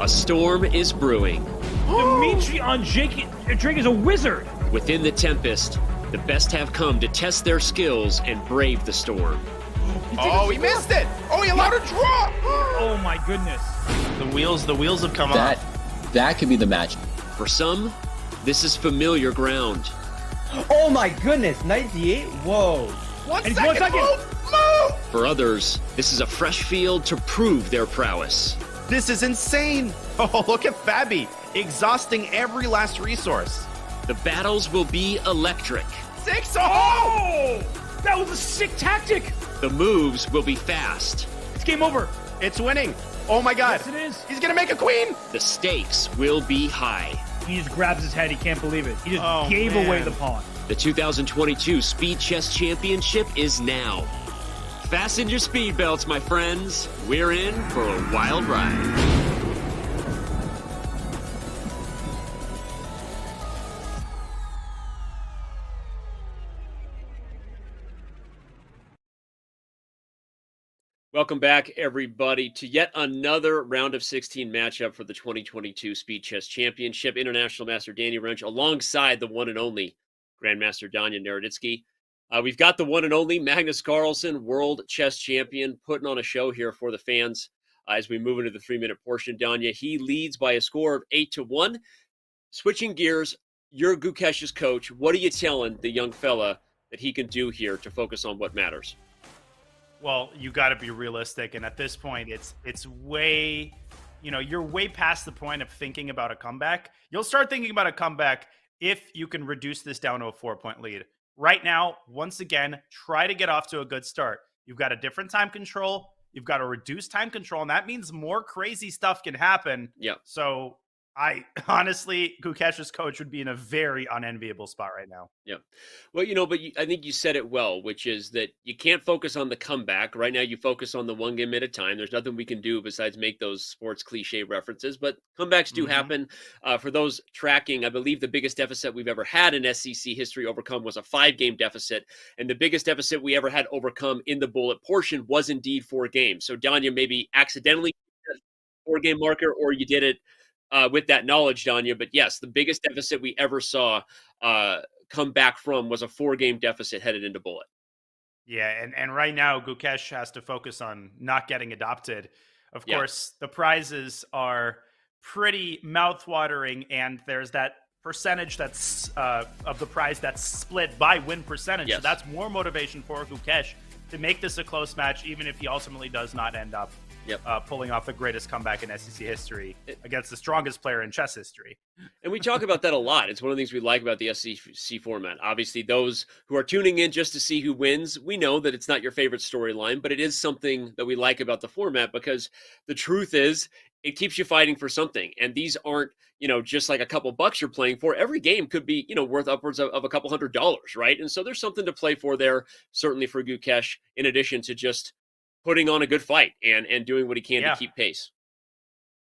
A storm is brewing.
Dimitri on Drake is a wizard.
Within the tempest, the best have come to test their skills and brave the storm.
Oh, he missed it. Oh, he allowed a draw.
Oh my goodness.
The wheels have come off.
That could be the match.
For some, this is familiar ground.
Oh my goodness, knight d8? Whoa.
One
And
second. Move.
For others, this is a fresh field to prove their prowess.
This is insane. Oh, look at Fabi, exhausting every last resource.
The battles will be electric.
6-0.
Oh! That was a sick tactic.
The moves will be fast.
It's game over.
It's winning. Oh my God.
Yes, it is.
He's gonna make a queen.
The stakes will be high.
He just grabs his head. He can't believe it. He just
Oh,
gave
man.
away the pawn.
The 2022 Speed Chess Championship is now. Fasten your speed belts, my friends. We're in for a wild ride. Welcome back, everybody, to yet another round of 16 matchup for the 2022 Speed Chess Championship. International Master Danny Wrench alongside the one and only Grandmaster Danya Naroditsky. We've got the one and only Magnus Carlsen, World Chess Champion, putting on a show here for the fans as we move into the 3-minute portion. Danya, he leads by a score of 8-1. Switching gears, you're Gukesh's coach. What are you telling the young fella that he can do here to focus on what matters?
Well, you got to be realistic, and at this point, it's way, you're way past the point of thinking about a comeback. You'll start thinking about a comeback if you can reduce this down to a 4-point lead. Right now, once again, try to get off to a good start. You've got a different time control. You've got a reduced time control, and that means more crazy stuff can happen.
Yeah.
So I honestly, Gukesh's coach would be in a very unenviable spot right now.
Yeah. Well, but I think you said it well, which is that you can't focus on the comeback. Right now, you focus on the one game at a time. There's nothing we can do besides make those sports cliche references, but comebacks do happen. For those tracking, I believe the biggest deficit we've ever had in SCC history overcome was a 5-game deficit. And the biggest deficit we ever had overcome in the bullet portion was indeed 4 games. So Danya maybe accidentally 4-game marker, or you did it with that knowledge, Danya. But yes, the biggest deficit we ever saw come back from was a 4-game deficit headed into bullet.
Yeah, and right now, Gukesh has to focus on not getting adopted. Of course, the prizes are pretty mouthwatering, and there's that percentage that's of the prize that's split by win percentage.
Yes.
So that's more motivation for Gukesh to make this a close match, even if he ultimately does not end up pulling off the greatest comeback in SCC history against the strongest player in chess history.
And we talk about that a lot. It's one of the things we like about the SCC format. Obviously, those who are tuning in just to see who wins, we know that it's not your favorite storyline, but it is something that we like about the format, because the truth is it keeps you fighting for something. And these aren't, just like a couple bucks you're playing for. Every game could be, worth upwards of a couple $100, right? And so there's something to play for there, certainly for Gukesh, in addition to just putting on a good fight and doing what he can to keep pace.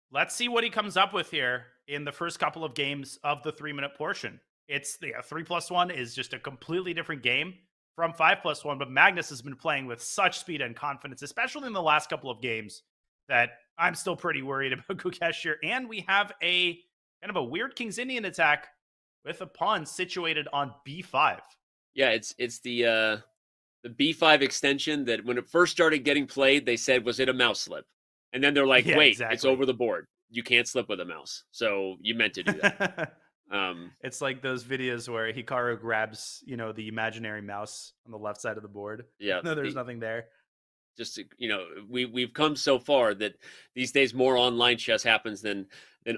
Let's see what he comes up with here in the first couple of games of the 3-minute portion. It's 3+1 is just a completely different game from 5+1, but Magnus has been playing with such speed and confidence, especially in the last couple of games, that I'm still pretty worried about Gukesh here. And we have a kind of a weird King's Indian attack with a pawn situated on B5.
Yeah, it's the B5 extension that when it first started getting played, they said, was it a mouse slip? And then they're like, wait, it's over the board. You can't slip with a mouse. So you meant to do that.
It's like those videos where Hikaru grabs, the imaginary mouse on the left side of the board.
Yeah.
No, there's nothing there.
Just, we've come so far that these days more online chess happens than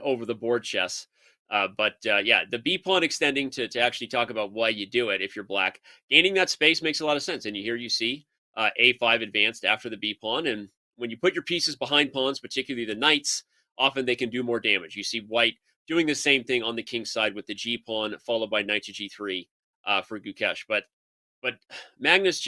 over the board chess. But the B pawn extending to actually talk about why you do it if you're black, gaining that space makes a lot of sense. And you see A5 advanced after the B pawn. And when you put your pieces behind pawns, particularly the knights, often they can do more damage. You see white doing the same thing on the king side with the G pawn, followed by knight to G3 for Gukesh. But Magnus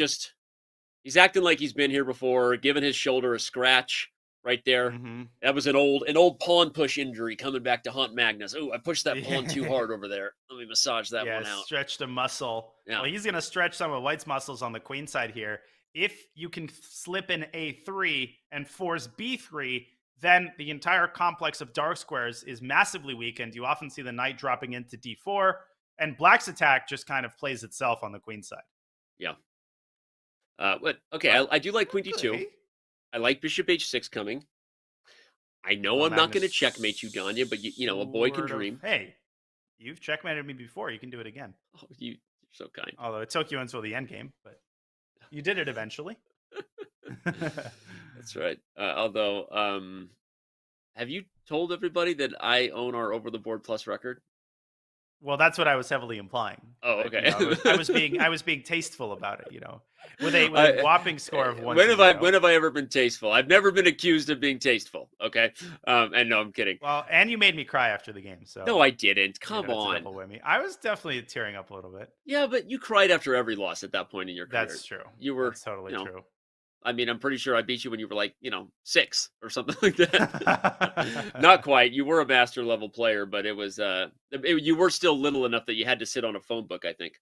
he's acting like he's been here before, giving his shoulder a scratch right there. That was an old pawn push injury coming back to haunt Magnus. Oh, I pushed that pawn too hard over there. Let me massage that one out.
Stretch the muscle.
Yeah.
Well, he's going to stretch some of White's muscles on the queen side here. If you can slip in A3 and force B3, then the entire complex of dark squares is massively weakened. You often see the knight dropping into d4, and black's attack just kind of plays itself on the queen side.
Yeah. I do like queen d2. I like bishop h6 coming. I know I'm not going to checkmate you, Danya, but you know, a boy can dream.
Hey, you've checkmated me before. You can do it again.
Oh, you're so kind.
Although it took you until the end game, but you did it eventually.
That's right. Although, have you told everybody that I own our Over the Board Plus record?
Well, that's what I was heavily implying.
Oh, okay.
I was being tasteful about it, you know, with a whopping score of 1.
When have I ever been tasteful? I've never been accused of being tasteful. Okay, and no, I'm kidding.
Well, and you made me cry after the game, so
no, I didn't. Come on,
I was definitely tearing up a little bit.
Yeah, but you cried after every loss at that point in your career.
That's true.
You were
That's totally true.
I mean, I'm pretty sure I beat you when you were like, 6 or something like that. Not quite. You were a master level player, but it was you were still little enough that you had to sit on a phone book, I think.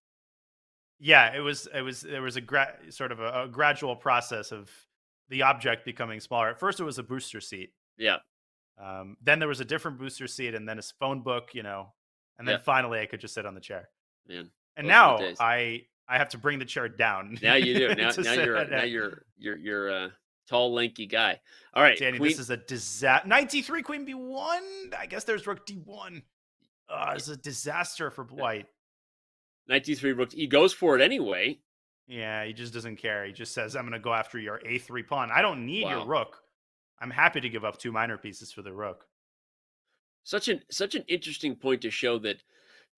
Yeah, there was a sort of a gradual process of the object becoming smaller. At first, it was a booster seat.
Yeah.
Then there was a different booster seat, and then a phone book, and then finally I could just sit on the chair.
Man.
And now I have to bring the chair down.
Now you do. Now you're a tall, lanky guy. All right,
Danny, this is a disaster. 93 queen b1. I guess there's rook d1. It's a disaster for white.
93 rook. He goes for it anyway.
Yeah, he just doesn't care. He just says, "I'm going to go after your a3 pawn. I don't need your rook. I'm happy to give up 2 minor pieces for the rook."
Such an interesting point to show that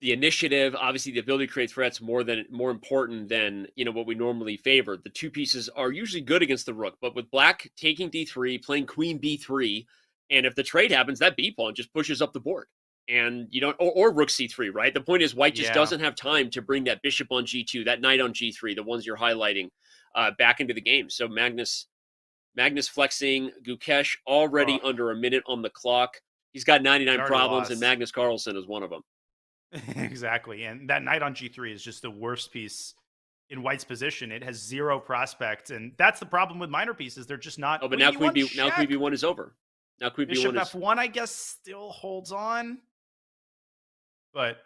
the initiative, obviously the ability to create threats, more important than what we normally favor. The 2 pieces are usually good against the rook, but with black taking d3, playing queen b3, and if the trade happens, that b pawn just pushes up the board, and you don't or rook c3, right? The point is white just doesn't have time to bring that bishop on g2, that knight on g3, the ones you're highlighting, back into the game. So Magnus flexing, Gukesh already under a minute on the clock. He's got 99 problems, and Magnus Carlsen is one of them.
Exactly. And that knight on g3 is just the worst piece in white's position. It has 0 prospect, and that's the problem with minor pieces. They're just not.
Oh, but now queen b1 is over. Now queen
bishop
b1 is
f1, I guess, still holds on. But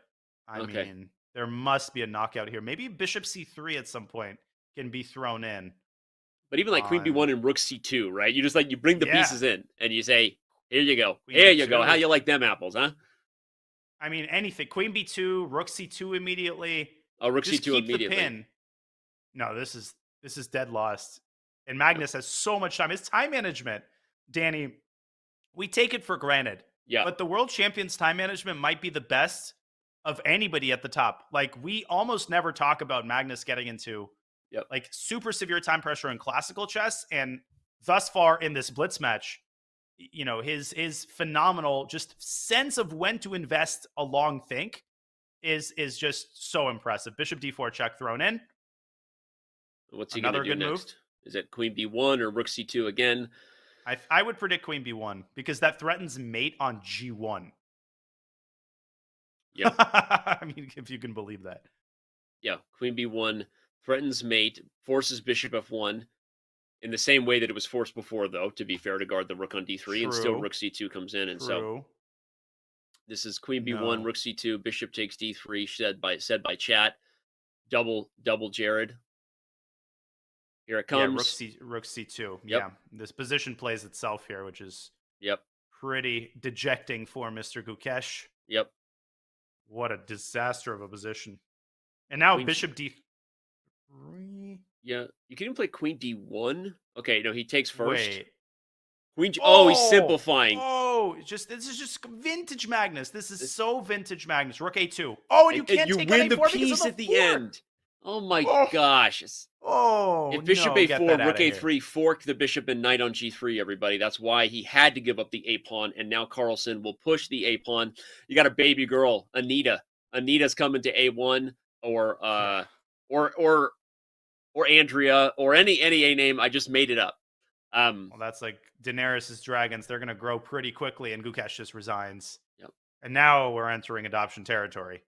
I mean, there must be a knockout here. Maybe bishop c3 at some point can be thrown in.
But even like queen b1 and rook c2, right? You just you bring the pieces in and you say, "Here you go. Here you go. How you like them apples, huh?"
I mean, anything. Queen b2, rook c2 immediately.
Oh, rook
just
c2
keep
immediately.
The pin. No, this is dead lost. And Magnus has so much time. His time management, Danny, we take it for granted.
Yeah.
But the world champion's time management might be the best of anybody at the top. Like, we almost never talk about Magnus getting into super severe time pressure in classical chess. And thus far in this Blitz match, his phenomenal just sense of when to invest a long think is just so impressive. Bishop d4 check thrown in.
What's he going to do next? Move. Is it queen b1 or rook c2 again?
I would predict queen b1 because that threatens mate on g1.
Yeah.
I mean, if you can believe that.
Yeah, queen b1 threatens mate, forces bishop f1. In the same way that it was forced before, though, to be fair, to guard the rook on d3, and still rook c2 comes in. And so this is queen b1, rook c2, bishop takes d3, said by chat. Double Jared. Here it comes.
Yeah, rook c2. Yep. Yeah, this position plays itself here, which is pretty dejecting for Mr. Gukesh.
Yep.
What a disaster of a position. And now bishop d3.
Yeah, you can even play queen d1. Okay, no, he takes first.
Wait.
Queen. Oh, he's simplifying.
Oh, this is just vintage Magnus. This is so vintage Magnus. Rook a2. Oh, and you can't take
win
on a4
the piece
at
the end. Oh my gosh. If bishop a4, rook a3, fork the bishop and knight on g3, everybody. That's why he had to give up the a pawn, and now Carlsen will push the a pawn. You got a baby girl, Anita. Anita's coming to a1, or Andrea, or any A name. I just made it up.
Well, that's like Daenerys' dragons. They're going to grow pretty quickly, and Gukesh just resigns.
Yep.
And now we're entering adoption territory.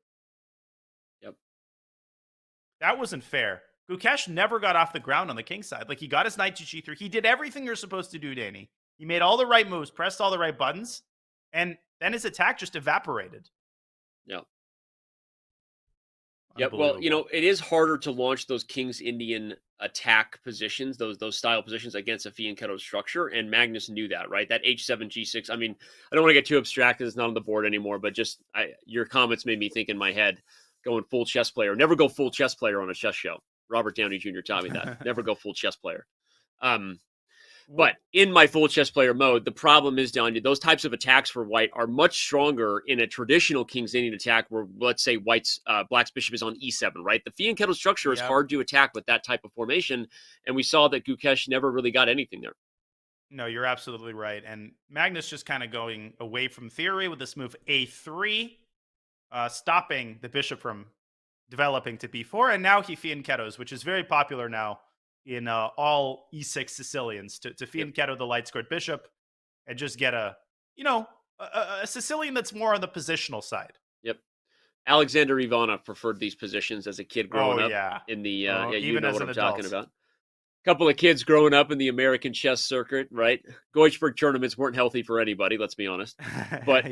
Yep.
That wasn't fair. Gukesh never got off the ground on the king side. Like, he got his knight to g3. He did everything you're supposed to do, Danny. He made all the right moves, pressed all the right buttons, and then his attack just evaporated.
Yeah. Yeah, well, it is harder to launch those King's Indian attack positions, those style positions against a fianchetto structure, and Magnus knew that, right? That H7, G6. I mean, I don't want to get too abstract because it's not on the board anymore, but just your comments made me think in my head, going full chess player. Never go full chess player on a chess show. Robert Downey Jr. taught me that. Never go full chess player. But in my full chess player mode, the problem is, Danya, those types of attacks for white are much stronger in a traditional King's Indian attack where, let's say, black's bishop is on E7, right? The fianchetto structure is hard to attack with that type of formation, and we saw that Gukesh never really got anything there.
No, you're absolutely right. And Magnus just kind of going away from theory with this move A3, stopping the bishop from developing to B4, and now he fianchettos, which is very popular now in all E6 Sicilians, to fianchetto the light-scored bishop and just get a Sicilian that's more on the positional side.
Yep. Alexander Ivanov preferred these positions as a kid growing up in the you know what I'm talking about. A couple of kids growing up in the American chess circuit, right? Goichberg tournaments weren't healthy for anybody, let's be honest. But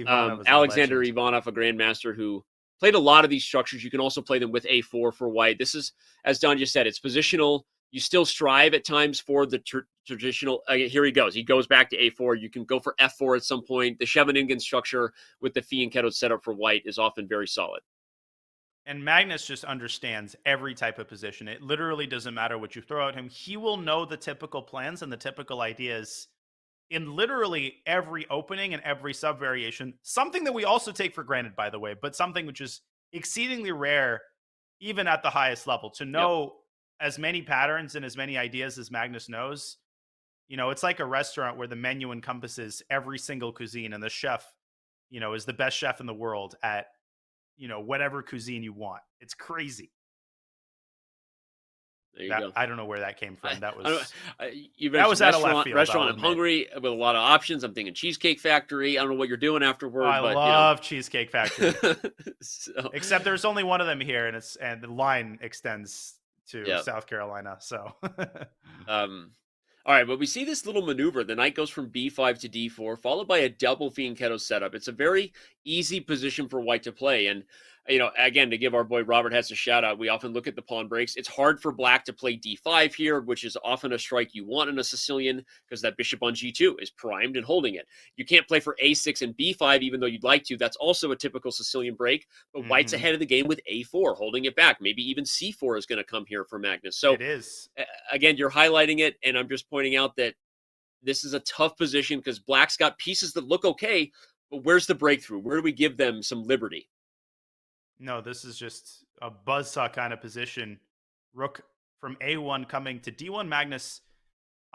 Alexander Ivanov, a grandmaster who played a lot of these structures. You can also play them with A4 for white. This is, as Don just said, it's positional. You still strive at times for the traditional. Here he goes. He goes back to A4. You can go for F4 at some point. The Scheveningen structure with the fianchetto setup for white is often very solid.
And Magnus just understands every type of position. It literally doesn't matter what you throw at him. He will know the typical plans and the typical ideas in literally every opening and every sub-variation. Something that we also take for granted, by the way, but something which is exceedingly rare, even at the highest level, to know as many patterns and as many ideas as Magnus knows. It's like a restaurant where the menu encompasses every single cuisine, and the chef, is the best chef in the world at, whatever cuisine you want. It's crazy.
There you go.
I don't know where that came from. That was
out of left field. Restaurant. I'm hungry with a lot of options. I'm thinking Cheesecake Factory. I don't know what you're doing afterward.
I love Cheesecake Factory. Except there's only one of them here, and the line extends to South Carolina. So,
all right, but we see this little maneuver. The knight goes from B5 to D4, followed by a double fianchetto setup. It's a very easy position for white to play. And, again, to give our boy Robert Hess a shout out, we often look at the pawn breaks. It's hard for black to play D5 here, which is often a strike you want in a Sicilian because that bishop on G2 is primed and holding it. You can't play for A6 and B5, even though you'd like to. That's also a typical Sicilian break, but white's ahead of the game with A4, holding it back. Maybe even C4 is going to come here for Magnus. So
it is.
Again, you're highlighting it, and I'm just pointing out that this is a tough position because black's got pieces that look okay, but where's the breakthrough? Where do we give them some liberty?
No, this is just a buzzsaw kind of position. Rook from A1 coming to D1. Magnus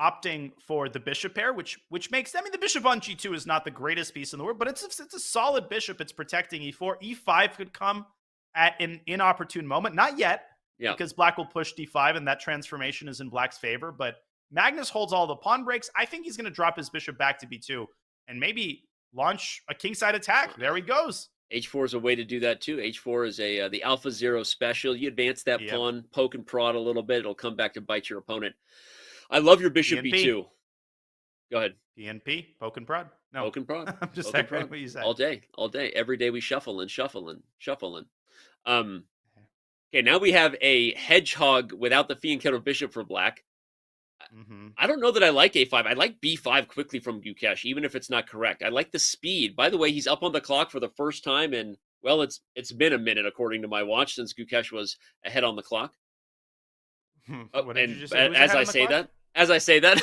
opting for the bishop pair, which makes, the bishop on G2 is not the greatest piece in the world, but it's a solid bishop. It's protecting E4. E5 could come at an inopportune moment. Not yet, because black will push D5, and that transformation is in black's favor. But Magnus holds all the pawn breaks. I think he's going to drop his bishop back to B2 and maybe launch a kingside attack. There he goes.
H4 is a way to do that too. H4 is the Alpha Zero special. You advance that pawn, poke and prod a little bit. It'll come back to bite your opponent. I love your bishop B2. Go ahead.
PNP, poke and prod. No,
poke and prod.
I'm just echoing what you said.
All day. Every day we shuffle. Okay, now we have a hedgehog without the fianchetto bishop for black. I don't know that I like A5. I like B5 quickly from Gukesh, even if it's not correct. I like the speed. By the way, he's up on the clock for the first time, and well, it's been a minute according to my watch since Gukesh was ahead on the clock.
What did you just say?
As I say that,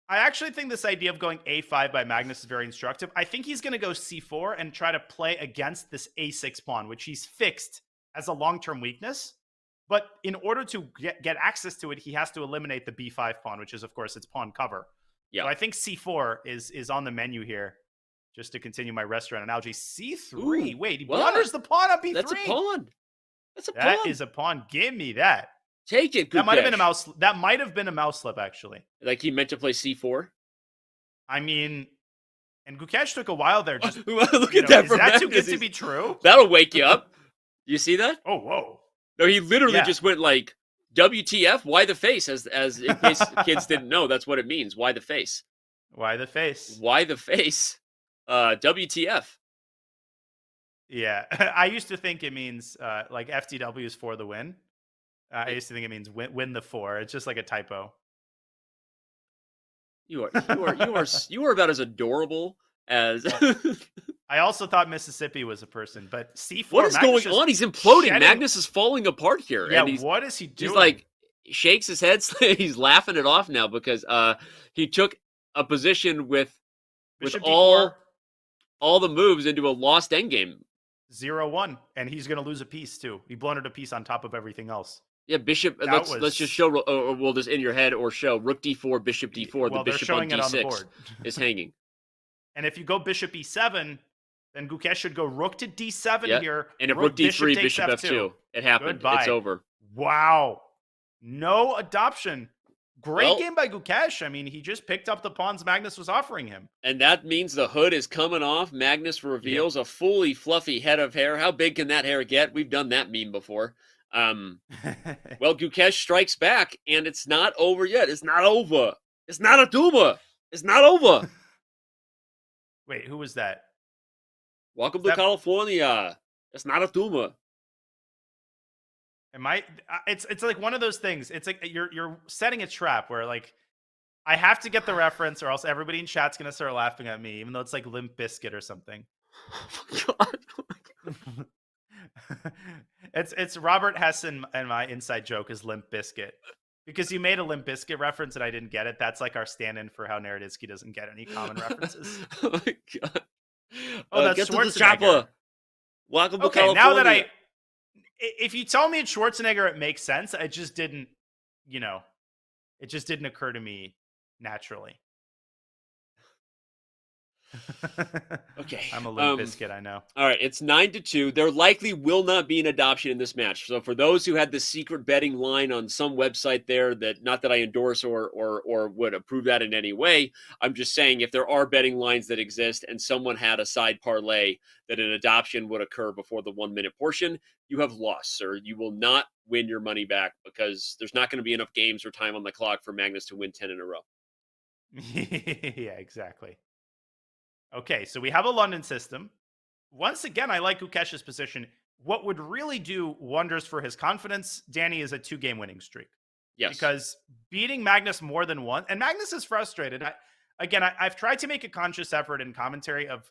I actually think this idea of going A5 by Magnus is very instructive. I think he's going to go C4 and try to play against this A6 pawn, which he's fixed as a long-term weakness. But in order to get access to it, he has to eliminate the B5 pawn, which is, of course, its pawn cover. Yeah. So I think C4 is on the menu here, just to continue my restaurant analogy. C3. Ooh, wait, he blunders the pawn on B3.
That's a pawn.
That is a pawn. Give me that.
Take it.
That might have been a mouse. That might have been a mouse slip, actually.
Like he meant to play C4.
I mean, and Gukesh took a while there. Just
look at that.
Is that too good to be true?
That'll wake you up. You see that?
Oh, whoa.
No, he literally just went like, WTF? Why the face? As in case kids didn't know, that's what it means. Why the face?
Why the face?
Why the face? WTF?
Yeah, I used to think it means like FTW is for the win. I used to think it means win the 4. It's just like a typo.
You are about as adorable as.
I also thought Mississippi was a person, but C4.
What is
Magnus
going on? He's imploding.
shedding...
Magnus is falling apart here.
Yeah,
and
what is he doing?
He's like shakes his head. He's laughing it off now because he took a position with
Bishop
all
D4.
the moves into a lost endgame.
0-1, and he's going to lose a piece too. He blundered a piece on top of everything else.
Yeah, bishop. Let's just show, or we'll just in your head or show rook d4, bishop d4.
Well,
the bishop on d6
on the board.
is hanging.
And if you go bishop e7, then Gukesh should go rook to d7 here.
And if rook d3, bishop f2. It happened.
Goodbye.
It's over.
Wow. No adoption. Great game by Gukesh. I mean, he just picked up the pawns Magnus was offering him.
And that means the hood is coming off. Magnus reveals a fully fluffy head of hair. How big can that hair get? We've done that meme before. Well, Gukesh strikes back, and it's not over yet. It's not over. It's not a Duma. It's not over.
Wait, who was that?
Welcome to California. It's not a Duma.
It's like one of those things. It's like you're setting a trap where like I have to get the reference, or else everybody in chat's gonna start laughing at me, even though it's like Limp Bizkit or something.
Oh my God.
It's Robert Hessen, and my inside joke is Limp Bizkit. Because you made a Limp Bizkit reference and I didn't get it. That's like our stand-in for how Naroditsky doesn't get any common references.
Oh my God.
Oh, that's
get to the
Schwarzenegger.
chopper. Welcome to California.
Now that if you tell me it's Schwarzenegger, it makes sense. It just didn't, it just didn't occur to me naturally.
Okay.
I'm a Limp Bizkit, I know.
All right, it's 9-2. There likely will not be an adoption in this match. So for those who had the secret betting line on some website there, that not that I endorse or would approve that in any way, I'm just saying if there are betting lines that exist and someone had a side parlay that an adoption would occur before the 1 minute portion, you have lost, sir. You will not win your money back because there's not going to be enough games or time on the clock for Magnus to win 10 in a row.
Yeah, exactly. Okay, so we have a London system. Once again, I like Gukesh's position. What would really do wonders for his confidence, Danny, is a 2-game winning streak.
Yes.
Because beating Magnus more than once, and Magnus is frustrated. I've tried to make a conscious effort in commentary of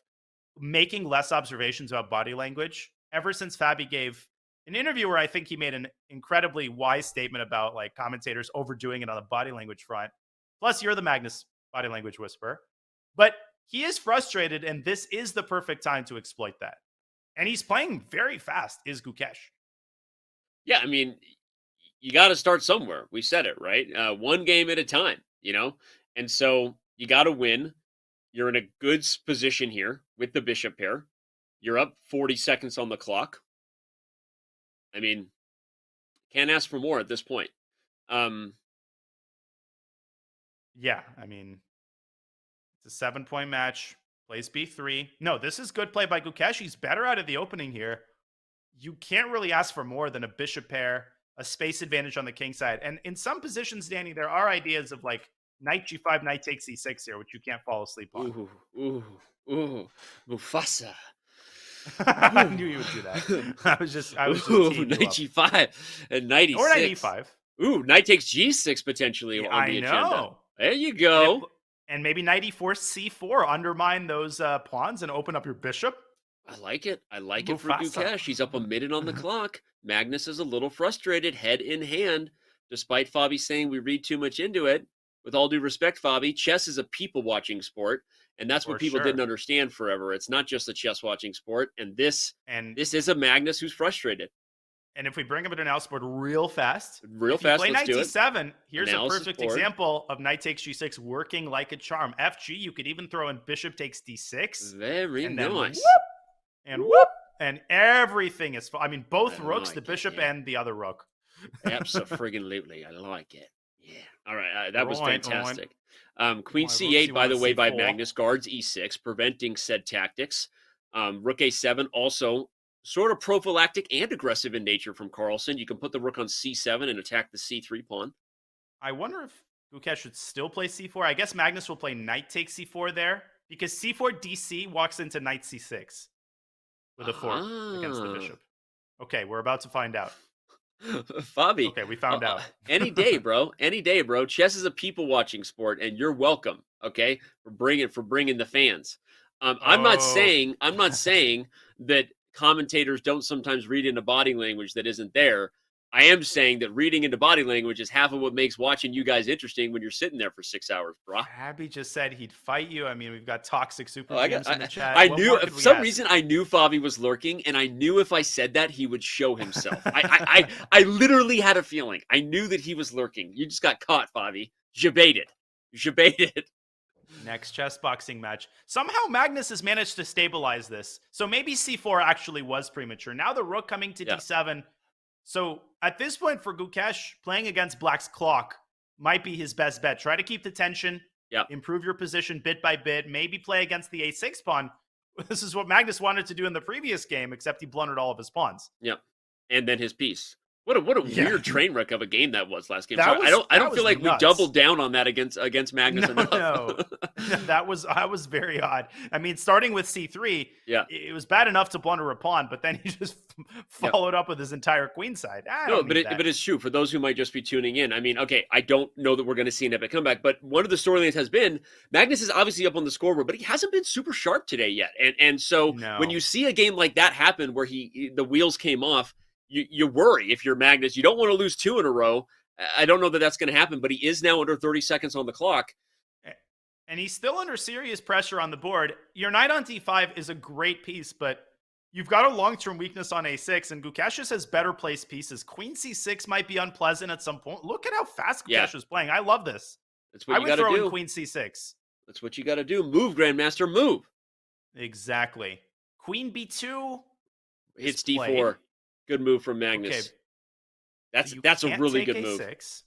making less observations about body language ever since Fabi gave an interview where I think he made an incredibly wise statement about like commentators overdoing it on the body language front. Plus, you're the Magnus body language whisperer. But he is frustrated, and this is the perfect time to exploit that. And he's playing very fast, is Gukesh.
Yeah, I mean, you got to start somewhere. We said it, right? 1 game at a time, And so you got to win. You're in a good position here with the bishop pair. You're up 40 seconds on the clock. I mean, can't ask for more at this point.
Yeah, I mean, it's a 7-point match. Plays b3. No, this is good play by Gukesh. He's better out of the opening here. You can't really ask for more than a bishop pair, a space advantage on the king side. And in some positions, Danny, there are ideas of like knight g5, knight takes e6 here, which you can't fall asleep on.
Ooh, Mufasa.
I knew you would do that. I was just
knight g5 and knight e6.
Or knight e5.
Ooh, knight takes g6 potentially on the agenda.
Know.
There you go.
And maybe knight e4, c4, undermine those pawns and open up your bishop.
I like it. I like it for Gukesh. He's up a minute on the clock. Magnus is a little frustrated, head in hand, despite Fabi saying we read too much into it. With all due respect, Fabi, chess is a people-watching sport, and that's what people didn't understand forever. It's not just a chess-watching sport, and this is a Magnus who's frustrated.
And if we bring up an analysis board real fast,
play
knight
let's
d7, here's
analysis
a perfect
board.
example of knight takes g6 working like a charm. FG, you could even throw in bishop takes d6.
Very nice.
And everything is, I mean, both rooks, the bishop and the other rook.
Absolutely. I like it. Yeah. All right. That was fantastic. Queen c8, by the way, by Magnus, guards e6, preventing said tactics. Rook a7 also sort of prophylactic and aggressive in nature from Carlsen. You can put the rook on c7 and attack the c3 pawn.
I wonder if Gukesh should still play c4. I guess Magnus will play knight takes c4 there because c4 DC walks into knight c6 with a fork against the bishop. Okay, we're about to find out.
Fabi.
Okay, we found out.
Any day, bro. Any day, bro. Chess is a people watching sport, and you're welcome. Okay, for bringing the fans. I'm not saying that commentators don't sometimes read into body language that isn't there. I am saying that reading into body language is half of what makes watching you guys interesting when you're sitting there for 6 hours, bro.
Abby just said he'd fight you. I mean, we've got toxic super GMs in the chat.
I knew for some reason I knew Fabi was lurking, and I knew if I said that he would show himself. I literally had a feeling. I knew that he was lurking. You just got caught, Fabi. You baited.
Next chess boxing match. Somehow Magnus has managed to stabilize this. So maybe c4 actually was premature. Now the rook coming to d7. So at this point for Gukesh, playing against Black's clock might be his best bet. Try to keep the tension, improve your position bit by bit, maybe play against the a6 pawn. This is what Magnus wanted to do in the previous game, except he blundered all of his pawns.
Yeah. And then his piece. What a weird train wreck of a game that was last game.
That
I don't feel like
nuts.
we doubled down on that against Magnus enough.
No. that was very odd. I mean, starting with c3, it was bad enough to blunder a pawn, but then he just followed up with his entire queen side.
But it's true for those who might just be tuning in. I mean, okay, I don't know that we're going to see an epic comeback, but one of the storylines has been Magnus is obviously up on the scoreboard, but he hasn't been super sharp today yet. And so when you see a game like that happen where the wheels came off, you worry if you're Magnus. You don't want to lose 2 in a row. I don't know that that's going to happen, but he is now under 30 seconds on the clock.
And he's still under serious pressure on the board. Your knight on d5 is a great piece, but you've got a long-term weakness on a6, and Gukesh just has better placed pieces. Queen c6 might be unpleasant at some point. Look at how fast Gukesh is playing. I love this.
That's what you got to do.
I would throw in queen c6.
That's what you got to do. Move, Grandmaster, move.
Exactly. Queen b2
hits d4. Played. Good move from Magnus. Okay. That's a really good move.
A6.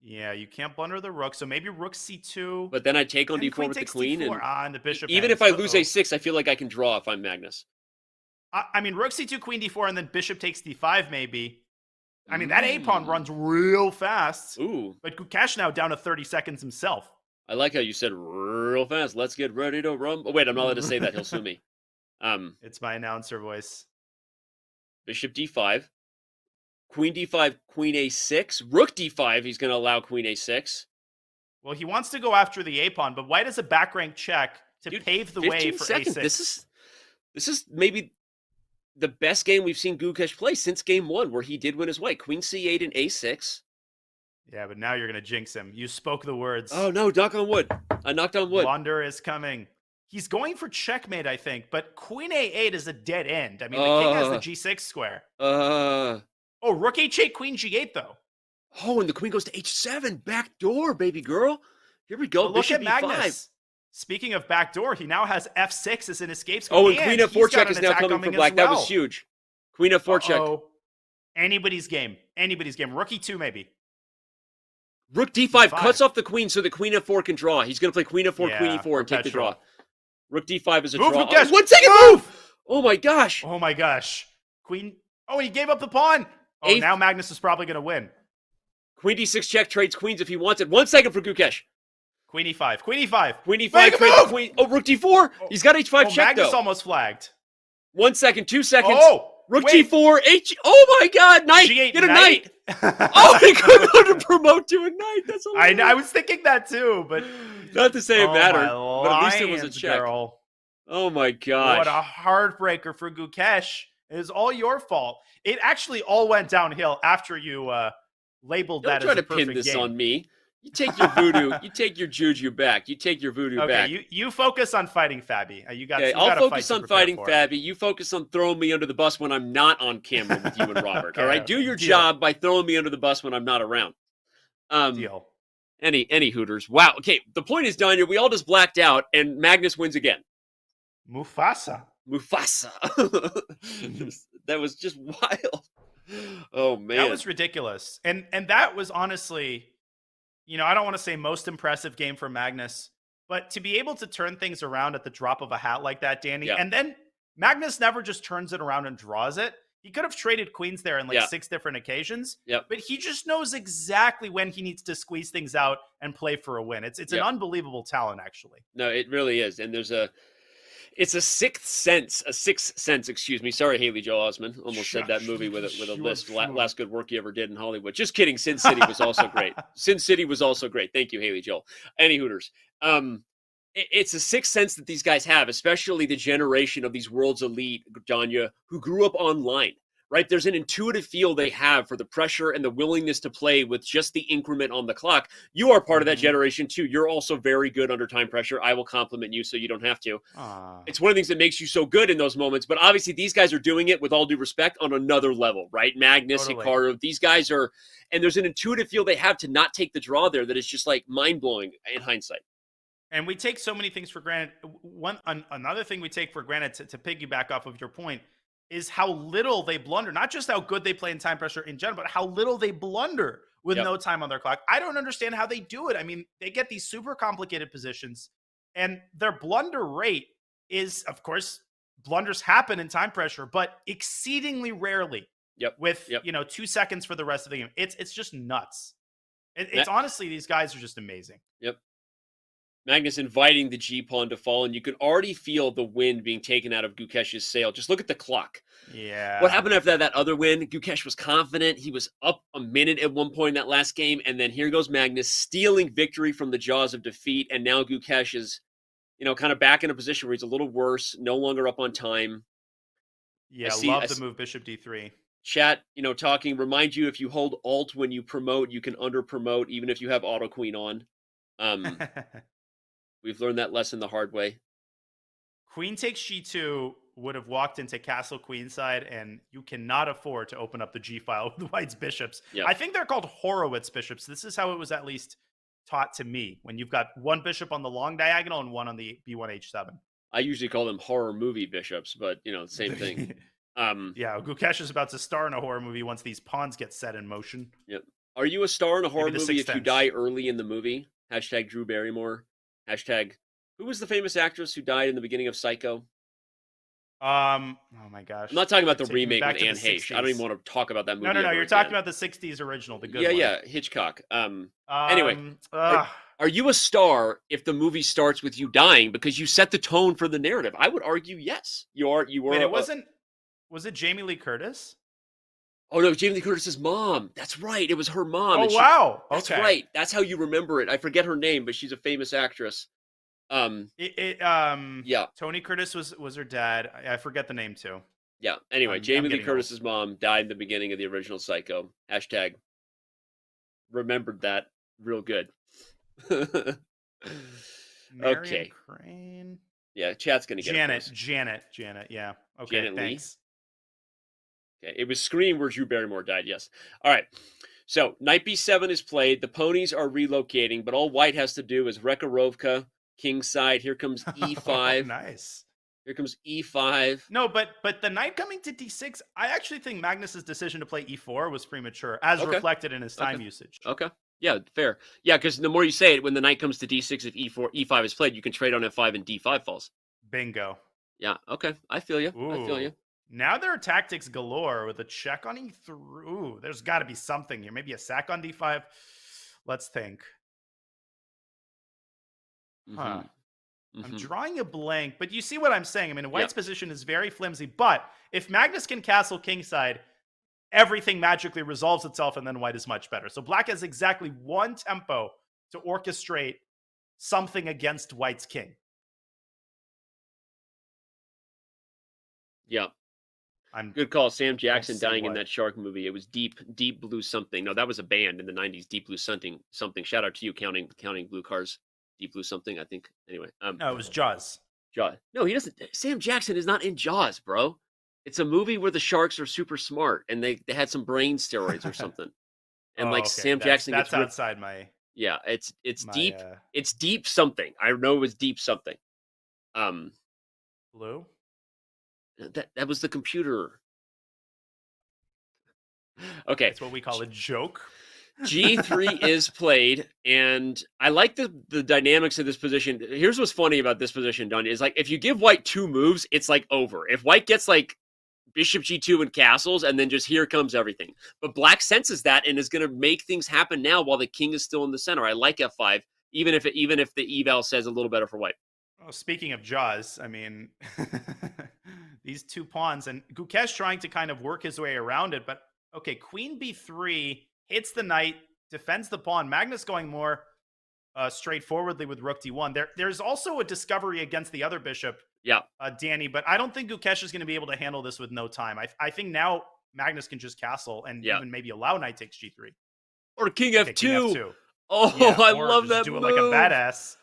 Yeah, you can't blunder the rook, so maybe rook c2.
But then I take on d4 with the queen.
And the bishop
even if I lose a6, I feel like I can draw if I'm Magnus.
I mean, rook c2, queen d4, and then bishop takes d5 maybe. I mean, that a-pawn runs real fast.
Ooh.
But Gukesh now down to 30 seconds himself.
I like how you said real fast. Let's get ready to rumble. Oh, wait, I'm not allowed to say that. He'll sue me.
It's my announcer voice.
Bishop d5, queen d5, queen a6, rook d5. He's going to allow queen a6.
Well, he wants to go after the a-pawn, but white has a back rank check to pave the way for
seconds.
a6.
This is maybe the best game we've seen Gukesh play since game 1, where he did win his white. Queen c8 and a6.
Yeah, but now you're going to jinx him. You spoke the words.
Oh, no, knock on wood. I knocked on wood.
Blunder is coming. He's going for checkmate, I think, but queen a8 is a dead end. I mean, the king has the g6 square. Oh, rook h8, queen g8, though.
Oh, and the queen goes to h7. Back door, baby girl. Here we go.
But look at Magnus. Speaking of back door, he now has f6 as an escape square.
Oh, and queen f4 check is now coming for black. That was huge. Queen f4 check.
Anybody's game. Anybody's game. Rook e2, maybe.
Rook d5 cuts off the queen so the queen f4 can draw. He's going to play queen f4, queen e4, and take the draw. Rook d5 is a draw.
Gukesh.
1 second move! Oh my gosh.
Oh my gosh. Queen. Oh, he gave up the pawn. Oh, now Magnus is probably going to win.
Queen d6 check trades queens if he wants it. 1 second for Gukesh.
Queen e5. Queen e5.
Queen e5 trades queen. Oh, rook d4. He's got h5 check
Magnus
though.
almost flagged.
1 second, 2 seconds.
Oh,
rook g4. Oh my god, knight.
G8,
get a knight. Oh, he could go to promote to a knight. That's
I was thinking that too, but
not to say it mattered. But at least it was a check.
Girl.
Oh my gosh.
What a heartbreaker for Gukesh. It is all your fault. It actually all went downhill after you labeled that as a perfect game. Don't try to pin this
on me. You take your voodoo, you take your juju back. You take your voodoo back.
Okay, you focus on fighting Fabi.
I'll focus on fighting Fabi. You focus on throwing me under the bus when I'm not on camera with you and Robert. Okay, all right? Do your job by throwing me under the bus when I'm not around.
Deal.
Any Hooters. Wow. Okay, the point is, Danya, we all just blacked out, and Magnus wins again.
Mufasa.
That was just wild. Oh man,
that was ridiculous. And that was honestly, I don't want to say most impressive game for Magnus, but to be able to turn things around at the drop of a hat like that, Danny, and then Magnus never just turns it around and draws it. He could have traded queens there in like 6 different occasions. But he just knows exactly when he needs to squeeze things out and play for a win. It's an unbelievable talent, actually.
No, it really is. And it's a sixth sense, excuse me. Sorry, Haley Joel Osment. Almost said that movie with a list. Last good work you ever did in Hollywood. Just kidding. Sin City was also great. Sin City was also great. Thank you, Haley Joel. Any Hooters. It's a sixth sense that these guys have, especially the generation of these world's elite, Danya, who grew up online, right? There's an intuitive feel they have for the pressure and the willingness to play with just the increment on the clock. You are part of that generation too. You're also very good under time pressure. I will compliment you so you don't have to. It's one of the things that makes you so good in those moments, but obviously these guys are doing it with all due respect on another level, right? Magnus, Hikaru, these guys are, and there's an intuitive feel they have to not take the draw there that is just like mind-blowing in hindsight.
And we take so many things for granted. Another thing we take for granted, to piggyback off of your point, is how little they blunder. Not just how good they play in time pressure in general, but how little they blunder with no time on their clock. I don't understand how they do it. I mean, they get these super complicated positions, and their blunder rate is, of course, blunders happen in time pressure, but exceedingly rarely. With 2 seconds for the rest of the game. It's just nuts. It's honestly, these guys are just amazing.
Magnus inviting the G-pawn to fall, and you could already feel the wind being taken out of Gukesh's sail. Just look at the clock. What happened after that other win? Gukesh was confident. He was up a minute at one point in that last game, and then here goes Magnus stealing victory from the jaws of defeat, and now Gukesh is, kind of back in a position where he's a little worse, no longer up on time.
Love the move Bishop D3.
Chat, talking, remind you, if you hold Alt when you promote, you can under-promote, even if you have Auto Queen on. We've learned that lesson the hard way.
Queen takes G2 would have walked into castle queenside, and you cannot afford to open up the G file with the White's bishops. I think they're called Horowitz bishops. This is how it was at least taught to me, when you've got one bishop on the long diagonal and one on the B1H7.
I usually call them horror movie bishops, but, same thing.
Gukesh is about to star in a horror movie once these pawns get set in motion.
Are you a star in a horror movie if you die early in the movie? Hashtag Drew Barrymore. Hashtag, who was the famous actress who died in the beginning of Psycho?
Oh my gosh.
I'm not talking about the remake with Anne Heche. I don't even want to talk about that movie.
No. You're talking about the 60s original, the good one.
Yeah, Hitchcock. Anyway, are you a star if the movie starts with you dying because you set the tone for the narrative? I would argue yes. You were.
Wait, was it Jamie Lee Curtis?
Oh no, Jamie Lee Curtis's mom. That's right. It was her mom.
Oh wow.
That's right. That's how you remember it. I forget her name, but she's a famous actress.
Tony Curtis was her dad. I forget the name too.
Yeah. Anyway, Jamie Lee Curtis's mom died in the beginning of the original Psycho. Hashtag remembered that real good. Okay.
Crane.
Yeah, chat's gonna get
Janet. Yeah. Okay.
Janet
thanks.
Lee. Okay, it was Scream where Drew Barrymore died, yes. All right, so Knight B7 is played. The ponies are relocating, but all White has to do is Rekharovka, kingside. Here comes E5.
Oh, nice.
Here comes E5.
No, but the knight coming to D6, I actually think Magnus's decision to play E4 was premature, as reflected in his time usage.
Okay. Yeah, fair. Yeah, because the more you say it, when the knight comes to D6, if E5 is played, you can trade on F5 and D5 falls.
Bingo.
Yeah, okay. I feel you.
Ooh.
I feel you.
Now there are tactics galore with a check on E3. Ooh, there's got to be something here. Maybe a sack on D5. Let's think. I'm drawing a blank, but you see what I'm saying. I mean, White's position is very flimsy, but if Magnus can castle kingside, everything magically resolves itself, and then White is much better. So Black has exactly one tempo to orchestrate something against White's king.
Yeah. Good call. Sam Jackson dying in that shark movie. It was Deep Blue something. No, that was a band in the 90s. Deep Blue something. Shout out to you, counting blue cars. Deep Blue something, I think. Anyway.
No, it was Jaws.
Jaws. No, he doesn't. Sam Jackson is not in Jaws, bro. It's a movie where the sharks are super smart and they had some brain steroids or something. And Sam Jackson
gets outside my.
Yeah, it's deep. It's Deep something. I know it was Deep something.
Blue.
That was the computer. Okay.
That's what we call a joke.
G3 is played, and I like the dynamics of this position. Here's what's funny about this position, Don, is like if you give White two moves, it's like over. If White gets like bishop G2 and castles, and then just here comes everything. But black senses that and is going to make things happen now while the king is still in the center. I like F5, even if the eval says a little better for white.
Oh, speaking of jaws, I mean, these two pawns, and Gukesh trying to kind of work his way around it. But okay, queen B3 hits the knight, defends the pawn. Magnus going more straightforwardly with rook D1. There's also a discovery against the other bishop, Danny, but I don't think Gukesh is going to be able to handle this with no time. I think now Magnus can just castle and even maybe allow knight takes G3.
Or king F2.
King F2.
Oh,
yeah,
I love that
do
move.
it like a badass.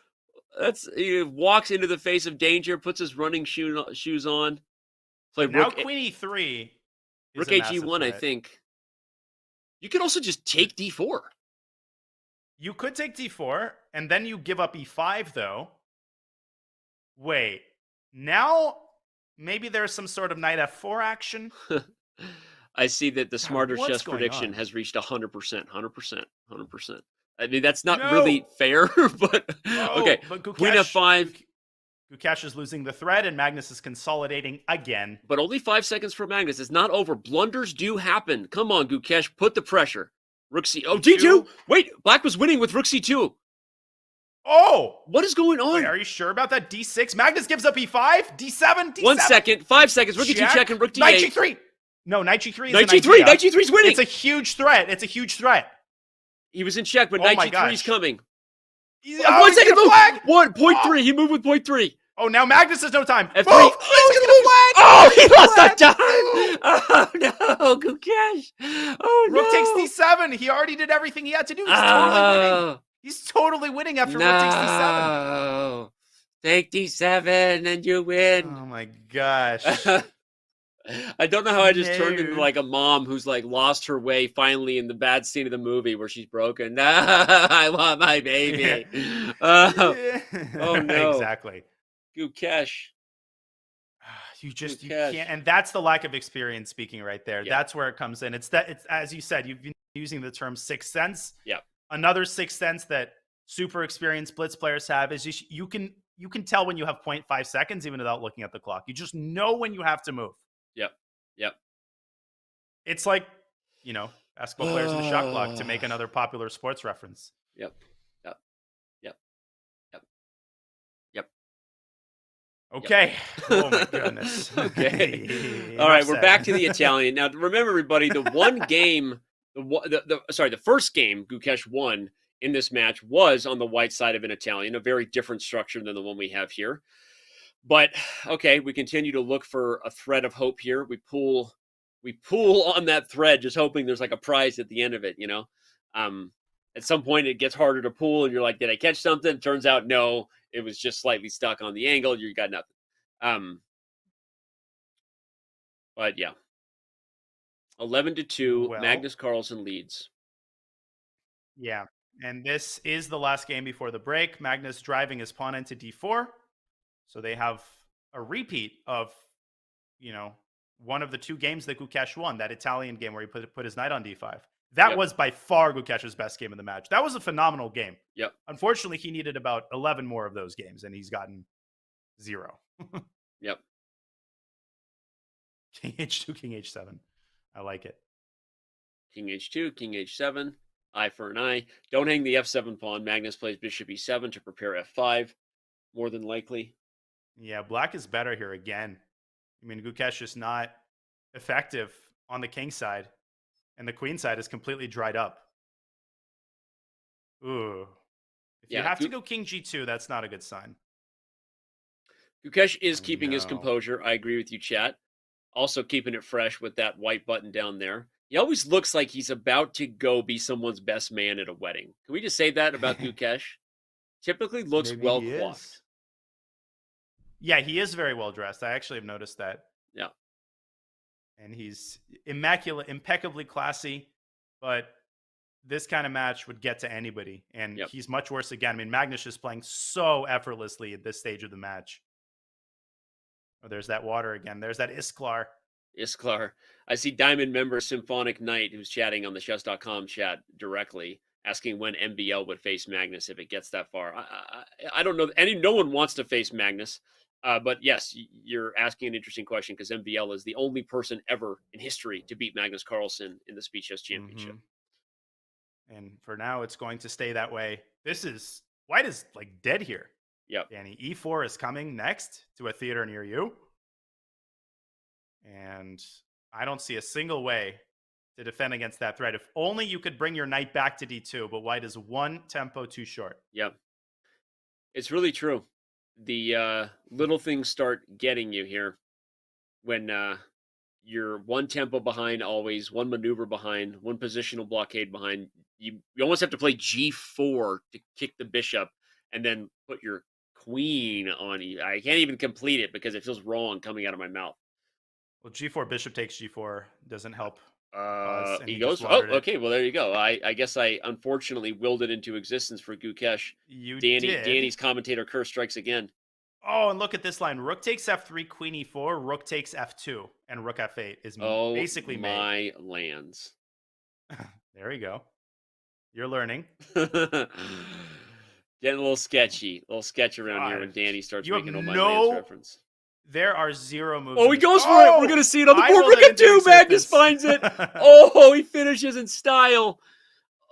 He walks into the face of danger, puts his running shoes on. Play
now
rook,
queen E3
rook G1, I think. You could also just take D4.
You could take D4, and then you give up E5, though. Wait. Now, maybe there's some sort of knight F4 action?
I see that the Smarter
what's
Chess
going
prediction
on?
has reached 100%. 100%. I mean, that's not really fair, but okay.
But Gukesh,
Queen F5.
Gukesh is losing the thread, and Magnus is consolidating again.
But only 5 seconds for Magnus. It's not over. Blunders do happen. Come on, Gukesh, put the pressure. Rook C. Oh, G2. Wait, black was winning with Rook C2.
Oh!
What is going on?
Wait, are you sure about that? D6? Magnus gives up E5? D7? D7?
1 second. 5 seconds. Rook E2 check and Rook D8.
Knight G3. No, Knight G3 is
Knight
an
G3.
idea.
Knight G3 is winning.
It's a huge threat. It's a huge threat.
He was in check, but
Oh
Knight
my
G3 is
gosh.
coming.
Oh,
1 second move.
flag.
1.3. He moved with 0.3.
Oh, now Magnus has no time.
F3.
Move.
Oh, he lost the time. Oh, no, Gukesh. Oh, no.
Rook takes D7. He already did everything he had to do. He's totally winning. He's totally winning after Rook takes D7.
Take D7 and you win.
Oh, my gosh.
I don't know how I just turned into like a mom who's like lost her way finally in the bad scene of the movie where she's broken. I want my baby. Oh no.
Exactly.
Gukesh.
You can't, and that's the lack of experience speaking right there.
Yeah.
That's where it comes in. It's as you said, you've been using the term sixth sense.
Yeah.
Another sixth sense that super experienced blitz players have is you can tell when you have 0.5 seconds even without looking at the clock. You just know when you have to move.
Yep.
It's like, basketball players in the shot clock, to make another popular sports reference.
Yep.
Okay. Oh my goodness.
Okay. All right, we're back to the Italian. Now, remember, everybody, the one game, the first game Gukesh won in this match was on the white side of an Italian, a very different structure than the one we have here. But okay, we continue to look for a thread of hope here. We pull on that thread, just hoping there's like a prize at the end of it. At some point it gets harder to pull, and you're like, "Did I catch something?" Turns out, no, it was just slightly stuck on the angle. You got nothing. But yeah, 11-2.
Well,
Magnus Carlsen leads.
Yeah, and this is the last game before the break. Magnus driving his pawn into D4. So they have a repeat of, one of the two games that Gukesh won, that Italian game where he put his knight on D5. That was by far Gukesh's best game of the match. That was a phenomenal game.
Yep.
Unfortunately, he needed about 11 more of those games, and he's gotten 0.
Yep.
King H2, King H7. I like it.
King H2, King H7, eye for an eye. Don't hang the F7 pawn. Magnus plays Bishop E7 to prepare F5, more than likely.
Yeah, black is better here again. I mean, Gukesh is not effective on the king side, and the queen side is completely dried up. Ooh. If you have to go King G2, that's not a good sign.
Gukesh is keeping his composure. I agree with you, chat. Also keeping it fresh with that white button down there. He always looks like he's about to go be someone's best man at a wedding. Can we just say that about Gukesh? Typically looks
Maybe
well
he
coiffed.
is. Yeah, he is very well dressed. I actually have noticed that.
Yeah.
And he's impeccably classy, but this kind of match would get to anybody. And he's much worse again. I mean, Magnus is playing so effortlessly at this stage of the match. Oh, there's that water again. There's that Isklar.
I see Diamond member Symphonic Knight, who's chatting on the Chess.com chat directly, asking when MBL would face Magnus if it gets that far. I don't know. No one wants to face Magnus. But yes, you're asking an interesting question because MVL is the only person ever in history to beat Magnus Carlsen in the Speed Chess Championship.
And for now, it's going to stay that way. White is like dead here.
Yep.
Danny, E4 is coming next to a theater near you. And I don't see a single way to defend against that threat. If only you could bring your knight back to D2, but White is one tempo too short.
Yep. It's really true. The little things start getting you here when you're one tempo behind always, one maneuver behind, one positional blockade behind. You almost have to play G4 to kick the bishop and then put your queen on you. I can't even complete it because it feels wrong coming out of my mouth.
Well, G4 bishop takes G4 doesn't help.
He goes, oh, okay, well, there you go. I guess I unfortunately willed it into existence for Gukesh.
You
did. Danny's commentator curse strikes again.
Oh, and look at this line. Rook takes F3, Queen E4, Rook takes F2, and Rook F8 is basically made.
My lands.
There you go. You're learning.
Getting a little sketchy around here when Danny starts making all my lands reference.
There are zero moves.
Oh, he goes for it. We're going to see it on the board. Rook F2. Magnus finds it. Oh, he finishes in style.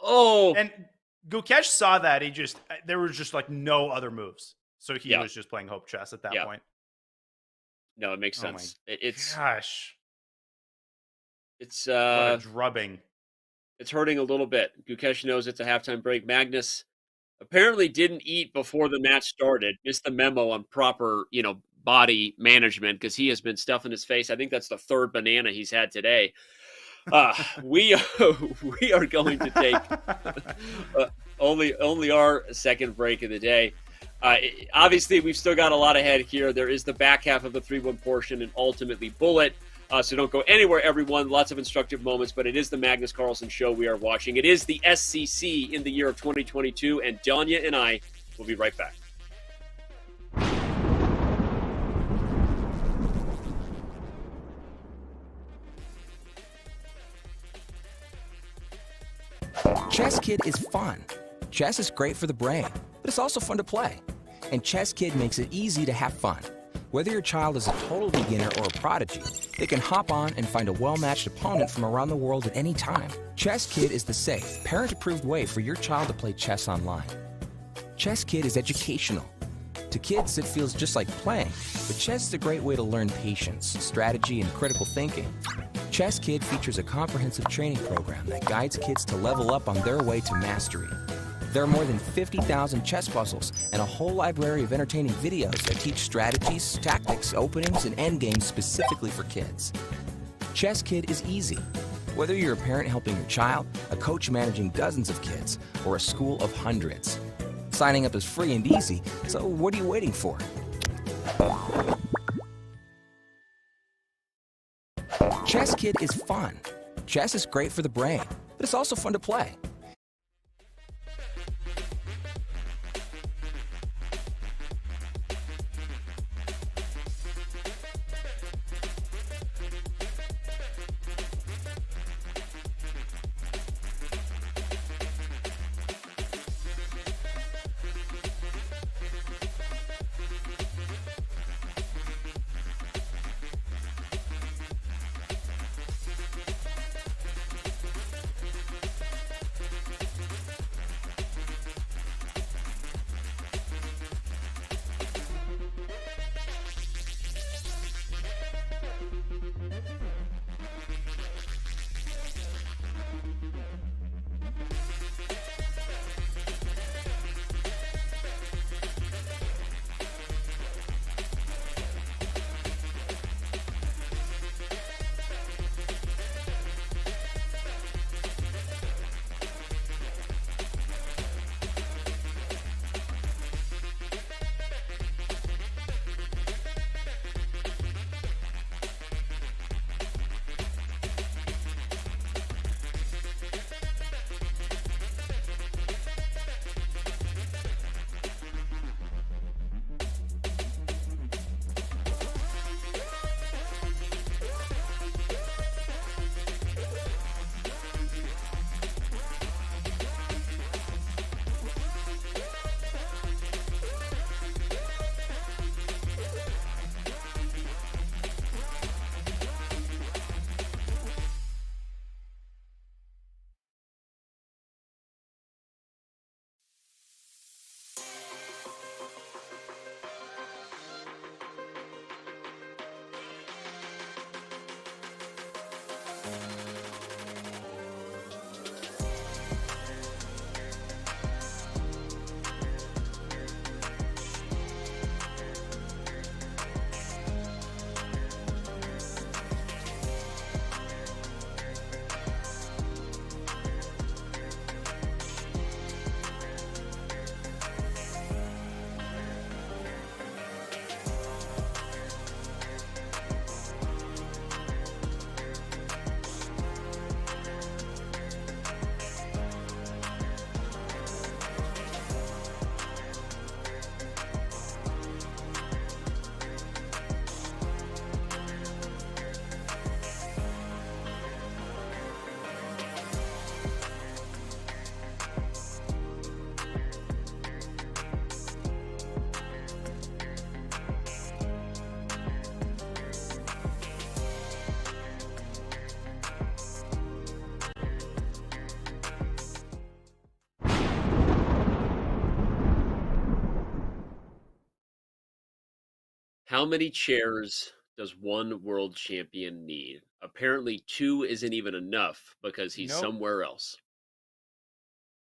Oh.
And Gukesh saw that. There was just like no other moves. So he was just playing hope chess at that point.
No, it makes sense.
Gosh.
It's
what a drubbing.
It's hurting a little bit. Gukesh knows it's a halftime break. Magnus apparently didn't eat before the match started. Missed the memo on proper, body management because he has been stuffing his face. I think that's the third banana he's had today. We are going to take only our second break of the day. Obviously, we've still got a lot ahead here. There is the back half of the 3-1 portion and ultimately Bullet. So don't go anywhere, everyone. Lots of instructive moments, but it is the Magnus Carlsen show we are watching. It is the SCC in the year of 2022, and Danya and I will be right back.
Chess Kid is fun. Chess is great for the brain, but it's also fun to play. And Chess Kid makes it easy to have fun. Whether your child is a total beginner or a prodigy, they can hop on and find a well-matched opponent from around the world at any time. Chess Kid is the safe, parent-approved way for your child to play chess online. Chess Kid is educational. To kids, it feels just like playing, but chess is a great way to learn patience, strategy, and critical thinking. Chess Kid features a comprehensive training program that guides kids to level up on their way to mastery. There are more than 50,000 chess puzzles and a whole library of entertaining videos that teach strategies, tactics, openings, and endgames specifically for kids. Chess Kid is easy. Whether you're a parent helping your child, a coach managing dozens of kids, or a school of hundreds. Signing up is free and easy, so what are you waiting for? Chess Kid is fun. Chess is great for the brain, but it's also fun to play.
How many chairs does one world champion need? Apparently 2 isn't even enough because he's
Nope.
somewhere else.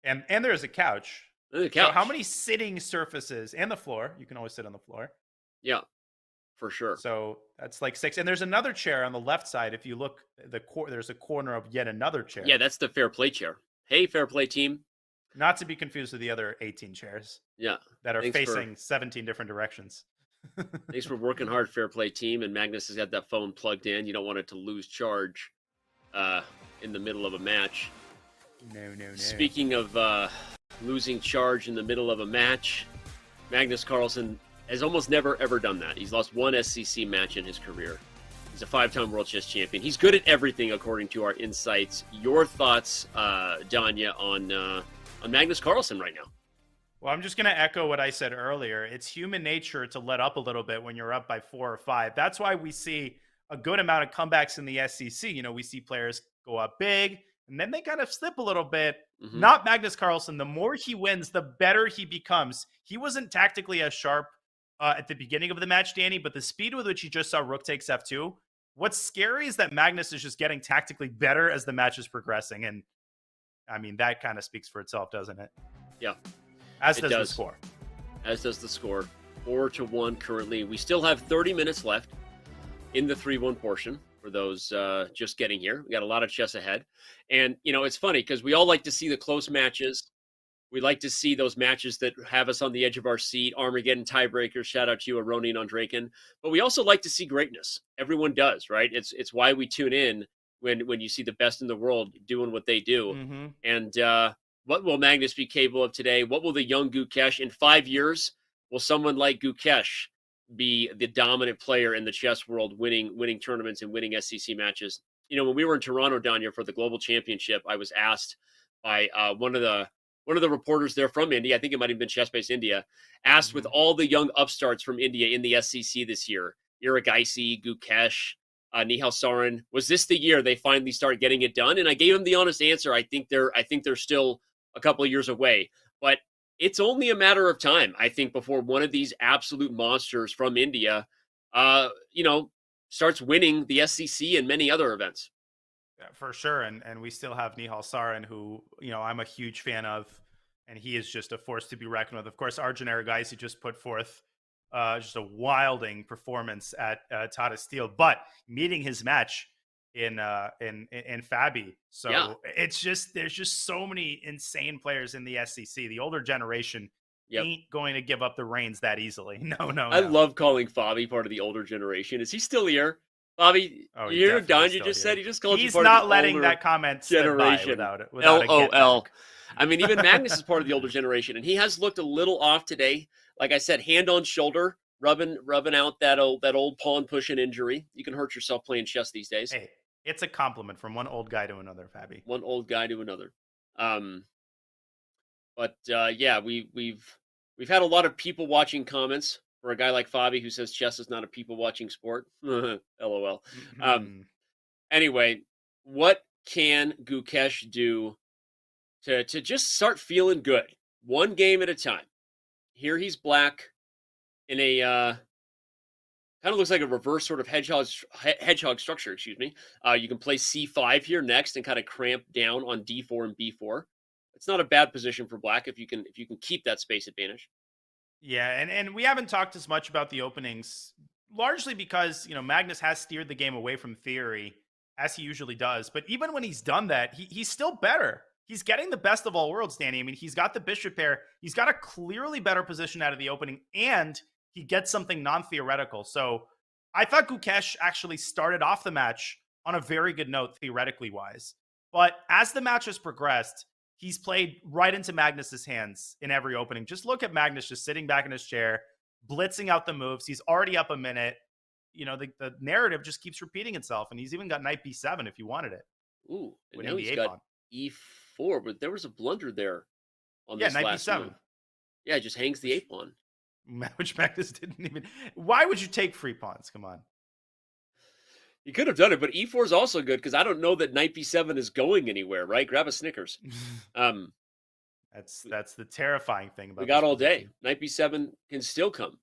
And there's a couch.
There's a
So
couch.
how many sitting surfaces and the floor? You can always sit on the floor.
Yeah, for sure.
So that's like 6. And there's another chair on the left side. If you look, there's a corner of yet another chair.
Yeah, that's the fair play chair. Hey, fair play team.
Not to be confused with the other 18 chairs.
Yeah.
That are
Thanks
facing 17 different directions.
Thanks for working hard, fair play team. And Magnus has got that phone plugged in. You don't want it to lose charge in the middle of a match.
No.
Speaking of losing charge in the middle of a match, Magnus Carlsen has almost never, ever done that. He's lost 1 SCC match in his career. He's a 5-time world chess champion. He's good at everything, according to our insights. Your thoughts, Danya, on Magnus Carlsen right now?
Well, I'm just going to echo what I said earlier. It's human nature to let up a little bit when you're up by 4 or 5. That's why we see a good amount of comebacks in the SCC. You know, we see players go up big, and then they kind of slip a little bit.
Mm-hmm.
Not Magnus Carlsen. The more he wins, the better he becomes. He wasn't tactically as sharp at the beginning of the match, Danny, but the speed with which you just saw Rook takes F2, what's scary is that Magnus is just getting tactically better as the match is progressing. And, I mean, that kind of speaks for itself, doesn't it?
Yeah.
As does the score.
As does the score. 4-1 currently. We still have 30 minutes left in the 3-1 portion for those just getting here. We got a lot of chess ahead. And, you know, it's funny because we all like to see the close matches. We like to see those matches that have us on the edge of our seat. Armageddon tiebreakers. Shout out to you, Aroni and Andrekin. But we also like to see greatness. Everyone does, right? It's why we tune in when you see the best in the world doing what they do.
Mm-hmm.
And what will Magnus be capable of today? What will the young Gukesh in 5 years? Will someone like Gukesh be the dominant player in the chess world, winning tournaments and winning SCC matches? You know, when we were in Toronto, Danya, for the Global Championship, I was asked by one of the reporters there from India, I think it might have been Chess-Based India, asked with all the young upstarts from India in the SCC this year, Iragaisi, Gukesh, Nihal Sarin, was this the year they finally start getting it done? And I gave him the honest answer. I think they're still a couple of years away, but it's only a matter of time, I think, before one of these absolute monsters from India, starts winning the SCC and many other events.
Yeah, for sure. And we still have Nihal Sarin, who, you know, I'm a huge fan of, and he is just a force to be reckoned with. Of course, Arjun Aragaisi just put forth just a wilding performance at Tata Steel, but meeting his match in Fabi. So
yeah.
It's just, there's just so many insane players in the SCC. The older generation ain't going to give up the reins that easily. No.
I love calling Fabi part of the older generation. Is he still here? Bobby, you hear Don, you just said he just called you part of the
He's not letting that comment
generation
without
LOL. I mean, even Magnus is part of the older generation, and he has looked a little off today. Like I said, hand on shoulder, rubbing out that old pawn pushing injury. You can hurt yourself playing chess these days.
Hey, it's a compliment from one old guy to another, Fabi.
One old guy to another. Yeah, we've had a lot of people watching comments for a guy like Fabi who says chess is not a people watching sport. LOL. Anyway, what can Gukesh do to just start feeling good? One game at a time. Here he's black in a kind of looks like a reverse sort of hedgehog structure, excuse me. You can play C5 here next and kind of cramp down on D4 and B4. It's not a bad position for black if you can keep that space advantage.
Yeah, and we haven't talked as much about the openings, largely because, you know, Magnus has steered the game away from theory, as he usually does. But even when he's done that, he's still better. He's getting the best of all worlds, Danny. I mean, he's got the bishop pair. He's got a clearly better position out of the opening, and he gets something non-theoretical. So I thought Gukesh actually started off the match on a very good note, theoretically wise. But as the match has progressed, he's played right into Magnus's hands in every opening. Just look at Magnus just sitting back in his chair, blitzing out the moves. He's already up a minute. You know, the narrative just keeps repeating itself, and he's even got knight b7 if you wanted it.
Ooh, and now he's got e4, but there was a blunder there on this
knight
last
b7.
move. Yeah, it just hangs the 8 pawn.
Which Magnus didn't even... Why would you take free pawns? Come on.
You could have done it, but e4 is also good because I don't know that knight b7 is going anywhere, right? Grab a Snickers.
That's the terrifying thing about
we got all
position.
day. Knight b7 can still come.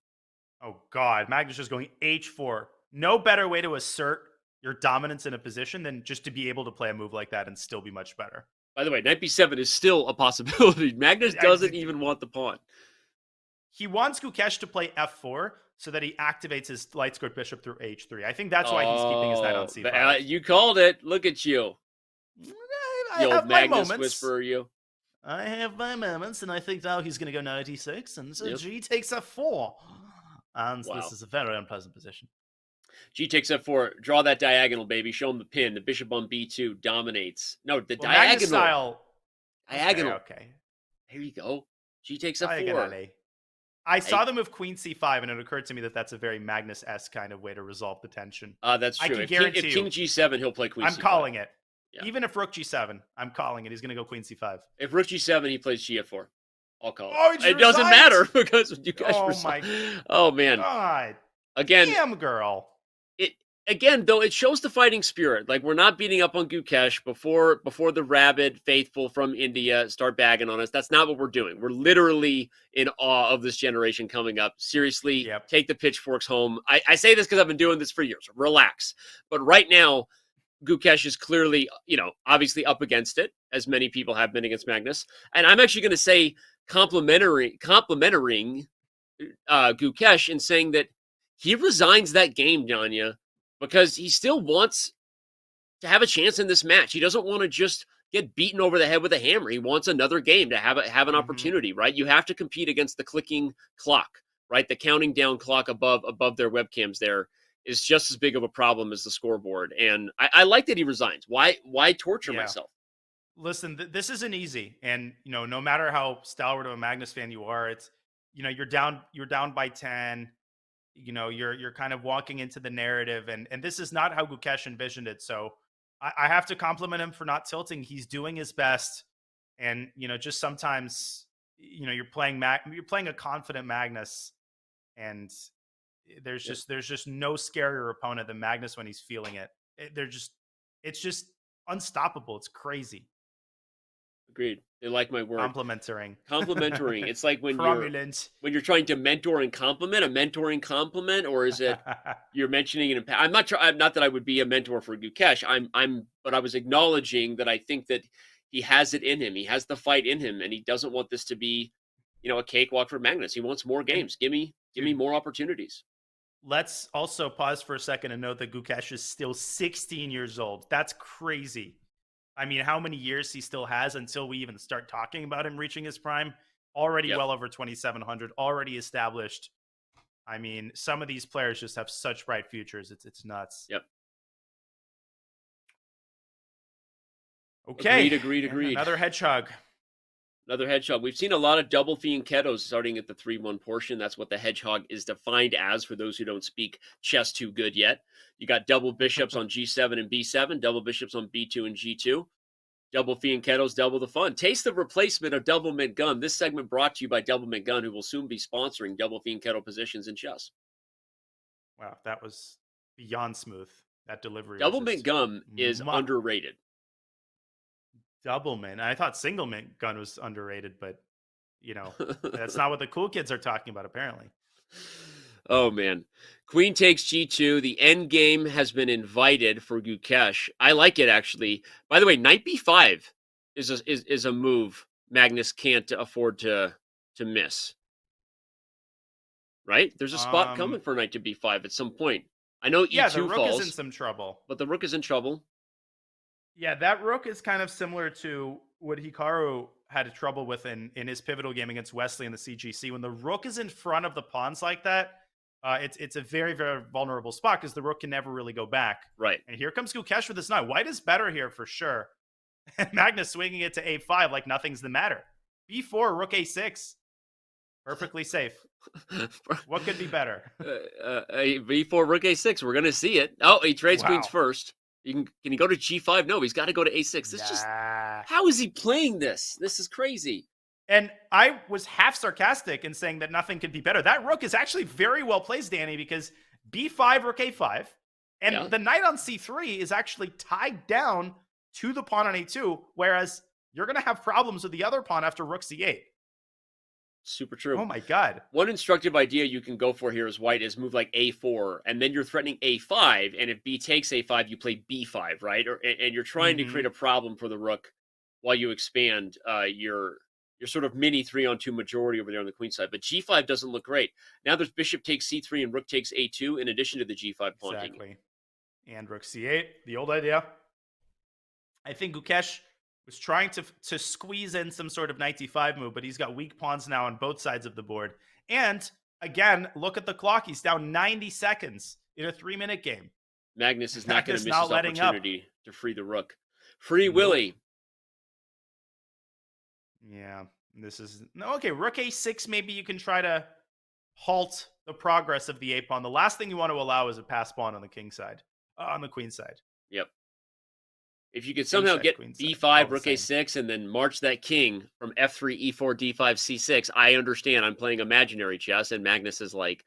Oh, God. Magnus just going h4. No better way to assert your dominance in a position than just to be able to play a move like that and still be much better.
By the way, knight b7 is still a possibility. Magnus doesn't even want the pawn.
He wants Gukesh to play f4 so that he activates his light squared bishop through h3. I think that's why he's keeping his knight on c5.
You called it. Look at you.
I
The
have
old
my
Magnus
moments.
whisperer, you.
I have my moments, and I think now he's going to go knight e6, and so
Yep.
G takes f4. And
Wow.
this is a very unpleasant position.
G takes f4. Draw that diagonal, baby. Show him the pin. The bishop on b2 dominates. No, the
Well, Magnus
diagonal.
style.
Diagonal.
Okay.
Here you go. G takes f4.
Diagonally. I saw the move queen c5, and it occurred to me that that's a very Magnus-esque kind of way to resolve the tension.
That's true.
I can
If
guarantee
King g7, he'll play queen
I'm
c5.
calling it.
Yeah.
Even if rook g7, I'm calling it. He's going to go queen c5.
If rook g7, he plays g f4. I'll call it.
Oh,
It doesn't matter because you guys
Oh,
were
my
Oh, man.
God.
Again,
Damn, girl.
Again, though, it shows the fighting spirit. Like, we're not beating up on Gukesh before the rabid faithful from India start bagging on us. That's not what we're doing. We're literally in awe of this generation coming up. Seriously, take the pitchforks home. I say this because I've been doing this for years. Relax. But right now, Gukesh is clearly, obviously up against it, as many people have been against Magnus. And I'm actually going to say complimenting Gukesh and saying that he resigns that game, Danya, because he still wants to have a chance in this match. He doesn't want to just get beaten over the head with a hammer. He wants another game to have an opportunity, right? You have to compete against the clicking clock, right? The counting down clock above their webcams there is just as big of a problem as the scoreboard. And I like that he resigns. Why torture myself?
Listen, this isn't easy. And, no matter how stalwart of a Magnus fan you are, it's, you're down by 10. You're kind of walking into the narrative, and this is not how Gukesh envisioned it. So I have to compliment him for not tilting. He's doing his best, and just sometimes you're playing a confident Magnus, and there's just no scarier opponent than Magnus when he's feeling it. It's just unstoppable. It's crazy.
Agreed. They like my word.
Complimenting.
It's like when you're trying to mentor and compliment, a mentoring compliment, or is it you're mentioning it? I'm not that I would be a mentor for Gukesh. But I was acknowledging that I think that he has it in him. He has the fight in him, and he doesn't want this to be, a cakewalk for Magnus. He wants more games. Give me more opportunities.
Let's also pause for a second and note that Gukesh is still 16 years old. That's crazy. I mean, how many years he still has until we even start talking about him reaching his prime? Already well over 2,700, already established. I mean, some of these players just have such bright futures. It's nuts.
Yep.
Okay.
Agreed.
Another hedgehog.
We've seen a lot of double fianchettos starting at the 3-1 portion. That's what the hedgehog is defined as for those who don't speak chess too good yet. You got double bishops on g7 and b7, double bishops on b2 and g2. Double fianchettos, double the fun. Taste the replacement of double mint gun. This segment brought to you by Double Mint Gun, who will soon be sponsoring double fianchetto positions in chess.
Wow, that was beyond smooth. That delivery.
Double mint gun is underrated.
Double mint. I thought single mint gun was underrated, but that's not what the cool kids are talking about, apparently.
Oh, man. Queen takes g2. The end game has been invited for Gukesh. I like it, actually. By the way, knight b5 is a move Magnus can't afford to miss. Right? There's a spot coming for knight to b5 at some point. I know e2
the rook
falls,
is in some trouble.
But the rook is in trouble.
Yeah, that rook is kind of similar to what Hikaru had trouble with in his pivotal game against Wesley in the CGC. When the rook is in front of the pawns like that, it's a very, very vulnerable spot because the rook can never really go back.
Right.
And here comes Gukesh with his knight. White is better here for sure. Magnus swinging it to a5 like nothing's the matter. b4, rook a6. Perfectly safe. What could be better?
b4, rook a6. We're going to see it. Oh, he trades queens first. Can he go to g5? No, he's got to go to a6. This how is he playing this? This is crazy.
And I was half sarcastic in saying that nothing could be better. That rook is actually very well placed, Danny, because b5, rook a5, and the knight on c3 is actually tied down to the pawn on a2, whereas you're going to have problems with the other pawn after rook c8.
Super true.
Oh my god.
One instructive idea you can go for here as white is move like a4, and then you're threatening a5, and if b takes a5, you play b5, right? And you're trying to create a problem for the rook while you expand your sort of mini 3-on-2 majority over there on the queen side. But g5 doesn't look great. Now there's bishop takes c3 and rook takes a2 in addition to the g5 pawn.
Exactly. And rook c8, the old idea. I think Gukesh was trying to squeeze in some sort of knight d5 move, but he's got weak pawns now on both sides of the board. And again, look at the clock. He's down 90 seconds in a 3-minute game.
Magnus is not going to miss his
letting
opportunity to free the rook. Free Willy.
Yeah, this is no okay. Rook a6. Maybe you can try to halt the progress of the a pawn. The last thing you want to allow is a pass pawn on the king side, on the queen side.
Yep. If you could somehow get b5, rook a6, and then march that king from f3, e4, d5, c6, I understand. I'm playing imaginary chess, and Magnus is like,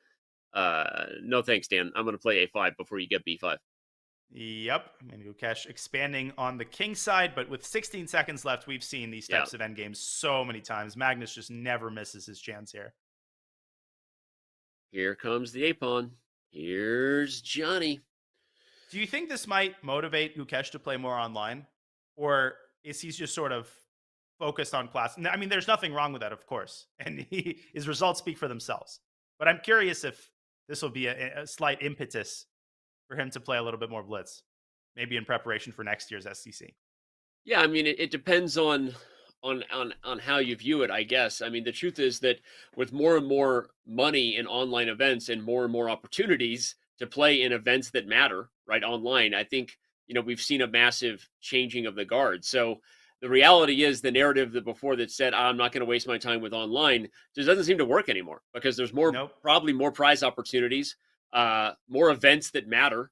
no thanks, Dan. I'm going to play a5 before you get b5.
Yep. And Gukesh expanding on the king side, but with 16 seconds left, we've seen these types of endgames so many times. Magnus just never misses his chance here.
Here comes the a-pawn. Here's Johnny.
Do you think this might motivate Gukesh to play more online? Or is he just sort of focused on class? I mean, there's nothing wrong with that, of course. And his results speak for themselves. But I'm curious if this will be a slight impetus for him to play a little bit more Blitz. Maybe in preparation for next year's SCC.
Yeah, I mean, it depends on how you view it, I guess. I mean, the truth is that with more and more money in online events and more opportunities to play in events that matter, right, online, I think, we've seen a massive changing of the guard. So the reality is the narrative that before that said, I'm not going to waste my time with online, just doesn't seem to work anymore because there's probably more prize opportunities, more events that matter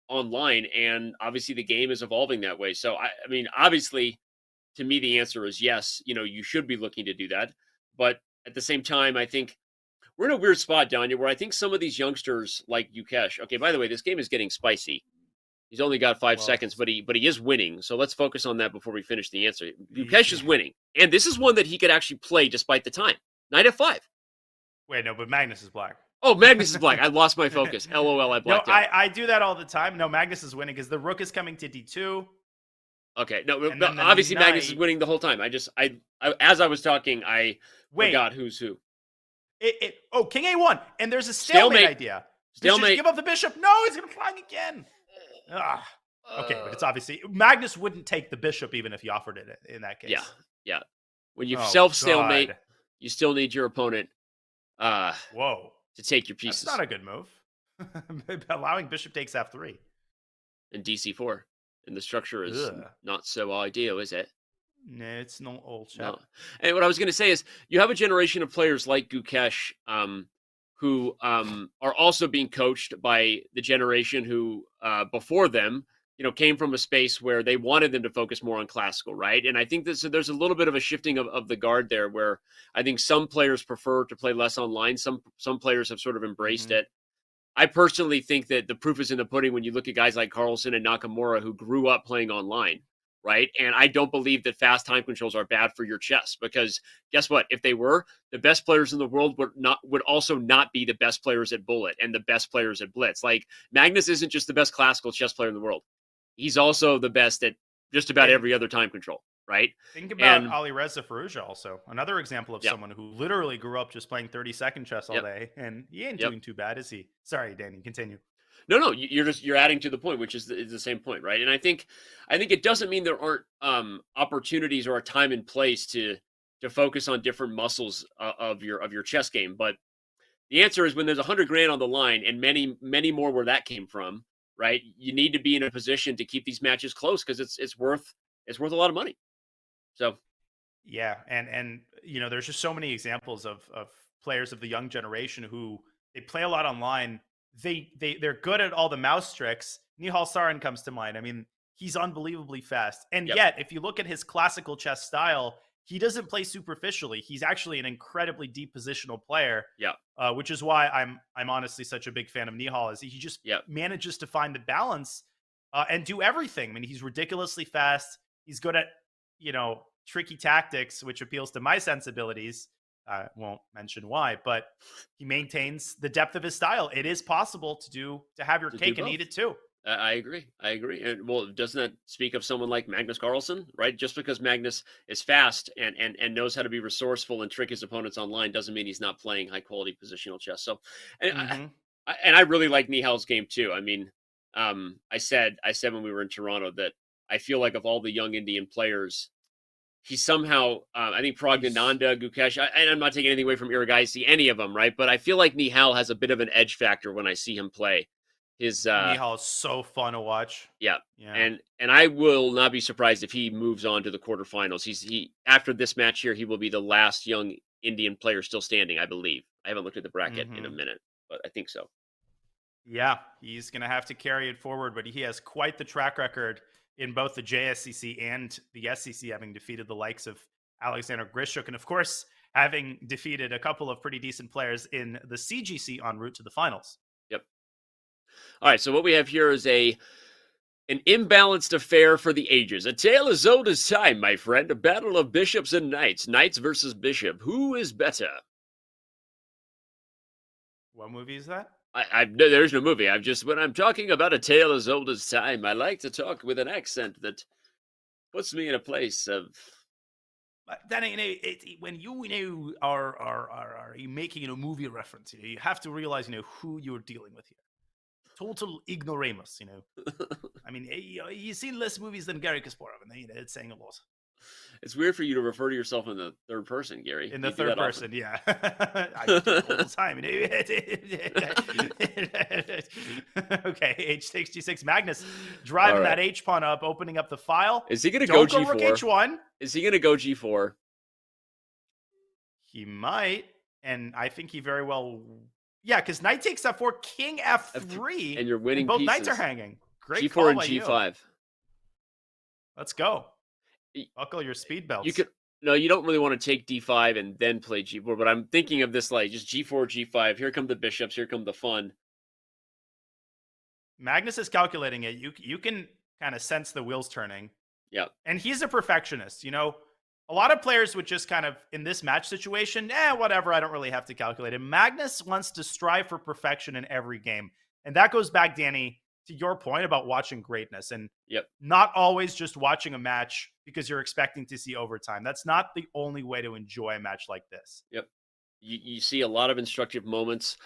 online. And obviously the game is evolving that way. So, I mean, obviously, to me, the answer is yes. You should be looking to do that. But at the same time, I think we're in a weird spot, Danya, where I think some of these youngsters like Gukesh. Okay, by the way, this game is getting spicy. He's only got 5 seconds, but he is winning. So let's focus on that before we finish the answer. Gukesh is winning, and this is one that he could actually play despite the time. Knight f5.
Wait, no, but Magnus is black.
Oh, Magnus is black. I lost my focus. LOL, I blacked out.
I do that all the time. No, Magnus is winning because the rook is coming to d2.
Okay, no, but obviously Magnus is winning the whole time. I as I was talking, I forgot who's who.
King a1, and there's a stalemate idea.
Stalemate.
Just give up the bishop. No, he's going to fly again. Okay, but it's obviously Magnus wouldn't take the bishop even if he offered it in that case.
Yeah. When you self-stalemate, you still need your opponent to take your pieces.
That's not a good move. Allowing bishop takes f3.
And dc4. And the structure is not so ideal, is it?
No, it's not old chap.
No. And what I was going to say is you have a generation of players like Gukesh who are also being coached by the generation who before them, came from a space where they wanted them to focus more on classical, right? And I think there's a little bit of a shifting of the guard there where I think some players prefer to play less online. Some players have sort of embraced it. I personally think that the proof is in the pudding when you look at guys like Carlsen and Nakamura who grew up playing online, right? And I don't believe that fast time controls are bad for your chess because guess what? If they were, the best players in the world would also not be the best players at Bullet and the best players at Blitz. Like Magnus isn't just the best classical chess player in the world. He's also the best at just about every other time control, right?
Think about Alireza Firouzja also. Another example of someone who literally grew up just playing 30-second chess all day, and he ain't doing too bad, is he? Sorry, Danny, continue.
No, you're adding to the point, which is the same point, right? And I think it doesn't mean there aren't opportunities or a time and place to focus on different muscles of your chess game. But the answer is when there's $100,000 on the line, and many more where that came from, right? You need to be in a position to keep these matches close because it's worth a lot of money. So,
yeah, and there's just so many examples of players of the young generation who they play a lot online. They're good at all the mouse tricks. Nihal Sarin comes to mind. I mean, he's unbelievably fast. And yet, if you look at his classical chess style, he doesn't play superficially. He's actually an incredibly deep positional player.
Yeah.
Which is why I'm honestly such a big fan of Nihal, is he just manages to find the balance and do everything. I mean, he's ridiculously fast. He's good at, tricky tactics, which appeals to my sensibilities. I won't mention why, but he maintains the depth of his style. It is possible to have your cake and eat it too.
I agree. And well, doesn't that speak of someone like Magnus Carlsen, right? Just because Magnus is fast and knows how to be resourceful and trick his opponents online doesn't mean he's not playing high quality positional chess. So, and I really like Nihal's game too. I mean, I said when we were in Toronto that I feel like of all the young Indian players, he somehow, I think Prognathanda, Gukesh, and I'm not taking anything away from Iragaisi, any of them, right? But I feel like Nihal has a bit of an edge factor when I see him play.
Nihal is so fun to watch.
Yeah. And I will not be surprised if he moves on to the quarterfinals. He after this match here, he will be the last young Indian player still standing, I believe. I haven't looked at the bracket in a minute, but I think so.
Yeah, he's going to have to carry it forward, but he has quite the track record in both the JSCC and the SCC, having defeated the likes of Alexander Grishuk, and of course, having defeated a couple of pretty decent players in the CGC en route to the finals.
Yep. All right, so what we have here is an imbalanced affair for the ages. A tale as old as time, my friend. A battle of bishops and knights. Knights versus bishop. Who is better?
What movie is that?
There's no movie. When I'm talking about a tale as old as time, I like to talk with an accent that puts me in a place of.
But then when you are making a movie reference, you have to realize who you're dealing with here. Total ignoramus, I mean, you've seen less movies than Gary Kasparov, and it's saying a lot.
It's weird for you to refer to yourself in the third person, Gary.
In the third person, yeah. I do it all the time. Okay, H66. Magnus driving that H pawn up, opening up the file.
Is he going to go G4?
Rook H1.
Is he going to go G4?
He might, and I think he very well. Yeah, because knight takes F4, king F3,
and you're winning.
Both
pieces.
Knights are hanging. Great
G4
call
and
by
G5.
You. Let's go. Buckle your speed belts.
You don't really want to take D5 and then play G4, but I'm thinking of this like just G4, G5. Here come the bishops. Here come the fun.
Magnus is calculating it. You can kind of sense the wheels turning.
Yeah.
And he's a perfectionist. A lot of players would just kind of, in this match situation, whatever, I don't really have to calculate it. Magnus wants to strive for perfection in every game. And that goes back, Danny, to your point about watching greatness and not always just watching a match because you're expecting to see overtime. That's not the only way to enjoy a match like this.
Yep. You see a lot of instructive moments,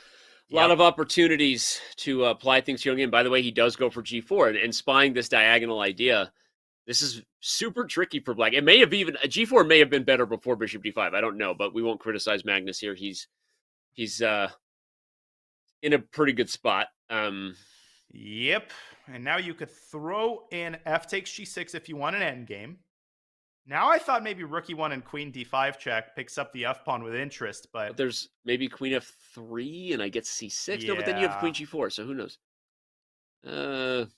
a lot of opportunities to apply things to your game. By the way, he does go for G4 and spying this diagonal idea. This is super tricky for black. G4 may have been better before Bishop D5. I don't know, but we won't criticize Magnus here. He's in a pretty good spot.
Yep. And now you could throw in F takes G6 if you want an endgame. Now I thought maybe Rook E1 and Queen D5 check picks up the F pawn with interest, but
there's maybe Queen F3 and I get C6. Yeah. No, but then you have Queen G4, so who knows? What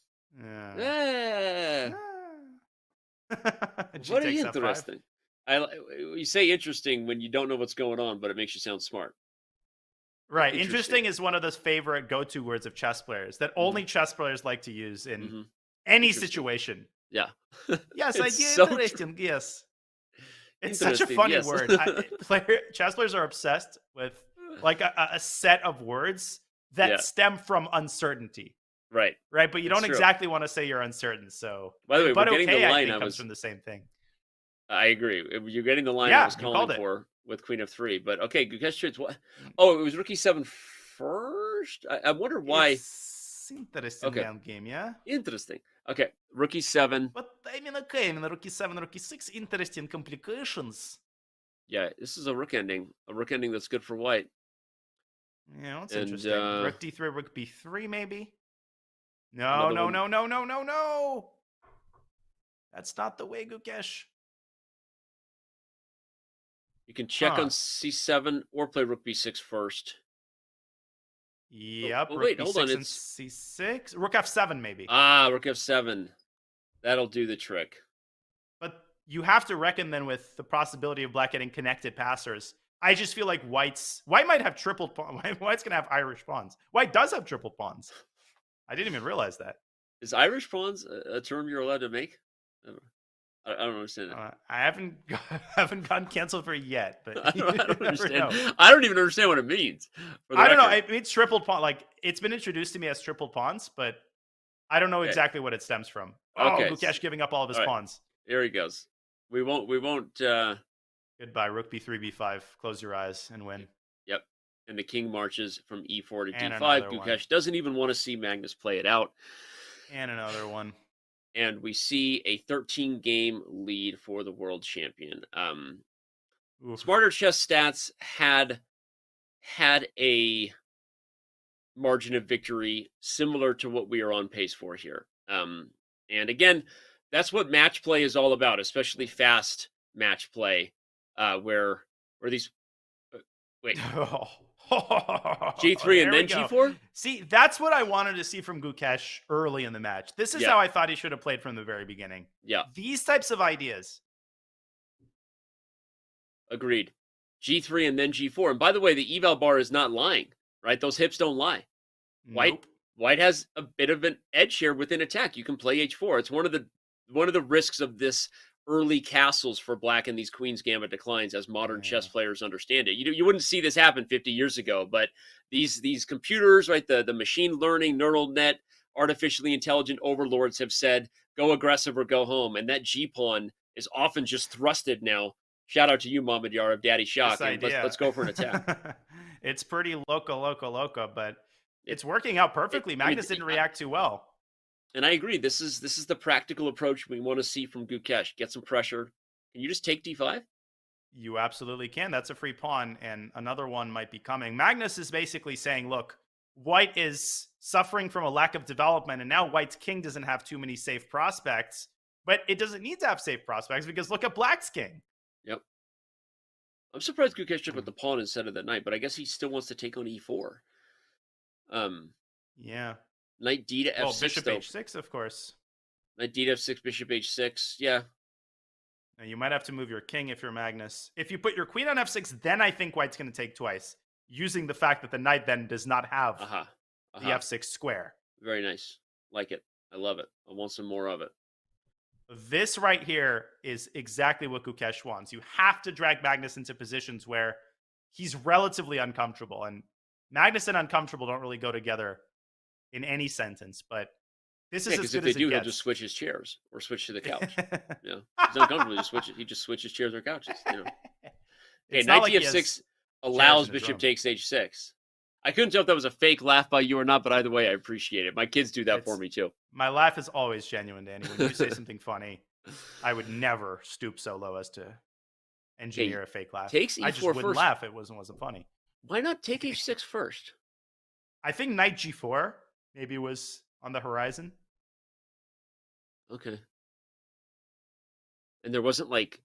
are you interesting? You say interesting when you don't know what's going on, but it makes you sound smart.
Right. Interesting is one of those favorite go-to words of chess players that only chess players like to use in any situation.
Yeah.
Yes, I do. Interesting. Yes. It's such a funny word. Chess players are obsessed with like a set of words that stem from uncertainty.
Right.
Right. But you don't exactly want to say you're uncertain. So,
by the way, we're getting the line
comes from the same thing.
I agree. You're getting the line I was calling for with Queen F3. But okay, Gukesh trades what? Oh, it was Rook E7 first? I wonder why.
It's interesting game, yeah?
Interesting. Okay, Rook E7.
But I mean, Rook E7, Rook E6, interesting complications.
Yeah, this is a rook ending. A rook ending that's good for white.
Yeah, that's interesting. Rook D3, Rook B3, maybe? No. That's not the way, Gukesh.
You can check on C7 or play Rook B6 first.
Yep.
Oh, wait, hold on.
It's C6. Rook F7, maybe.
Rook F7. That'll do the trick.
But you have to reckon then with the possibility of black getting connected passers. I just feel like white might have triple pawn. White's going to have Irish pawns. White does have triple pawns. I didn't even realize that.
Is Irish pawns a term you're allowed to make? I don't understand that.
I haven't gotten canceled for it yet, but
I don't understand.
know.
I don't even understand what it means.
I don't know. It means tripled pawn. Like, it's been introduced to me as tripled pawns, but I don't know exactly what it stems from.
Okay.
Gukesh giving up all of his pawns.
Here he goes. We won't.
Goodbye. Rook b3, b5. Close your eyes and win.
Yep. And the king marches from e4 to
And
d5. Gukesh doesn't even want to see Magnus play it out.
And another one.
And we see a 13-game lead for the world champion. Smarter Chess Stats had a margin of victory similar to what we are on pace for here. And again, that's what match play is all about, especially fast match play, where these wait. G3 and then G4?
See, that's what I wanted to see from Gukesh early in the match. This is how I thought he should have played from the very beginning.
Yeah.
These types of ideas.
Agreed. G3 and then G4. And by the way, the eval bar is not lying, right? Those hips don't lie. White has a bit of an edge here within attack. You can play H4. It's one of the risks of this early castles for Black in these Queen's Gambit declines, as modern chess players understand it. You wouldn't see this happen 50 years ago, but these computers, right, the machine learning, neural net, artificially intelligent overlords have said, go aggressive or go home. And that G-pawn is often just thrusted now. Shout out to you, Mohamed Yar of Daddy Shock. And let's go for an attack.
It's pretty loco, but it's working out perfectly. Magnus didn't react too well.
And I agree. This is the practical approach we want to see from Gukesh. Get some pressure. Can you just take d5?
You absolutely can. That's a free pawn, and another one might be coming. Magnus is basically saying, look, White is suffering from a lack of development, and now White's king doesn't have too many safe prospects, but it doesn't need to have safe prospects because look at Black's king.
Yep. I'm surprised Gukesh took with the pawn instead of the knight, but I guess he still wants to take on e4.
Yeah.
Knight d to f6.
Well, bishop h6, of course.
Knight d to f6, bishop h6. Yeah.
Now, you might have to move your king if you're Magnus. If you put your queen on f6, then I think White's going to take twice, using the fact that the knight then does not have the f6 square.
Very nice. Like it. I love it. I want some more of it.
This right here is exactly what Gukesh wants. You have to drag Magnus into positions where he's relatively uncomfortable. And Magnus and uncomfortable don't really go together in any sentence, but this is as good as it gets.
Because if they do, he'll just switch his chairs or switch to the couch. He's uncomfortable. He just switches chairs or couches. Okay, knight f6 allows bishop takes h6. I couldn't tell if that was a fake laugh by you or not, but either way, I appreciate it. My kids do that for me too.
My laugh is always genuine, Danny. When you say something funny, I would never stoop so low as to engineer a fake laugh.
Takes e4
I just wouldn't
first.
laugh. It wasn't funny.
Why not take h6 first?
I think knight g4 maybe was on the horizon.
Okay. And there wasn't like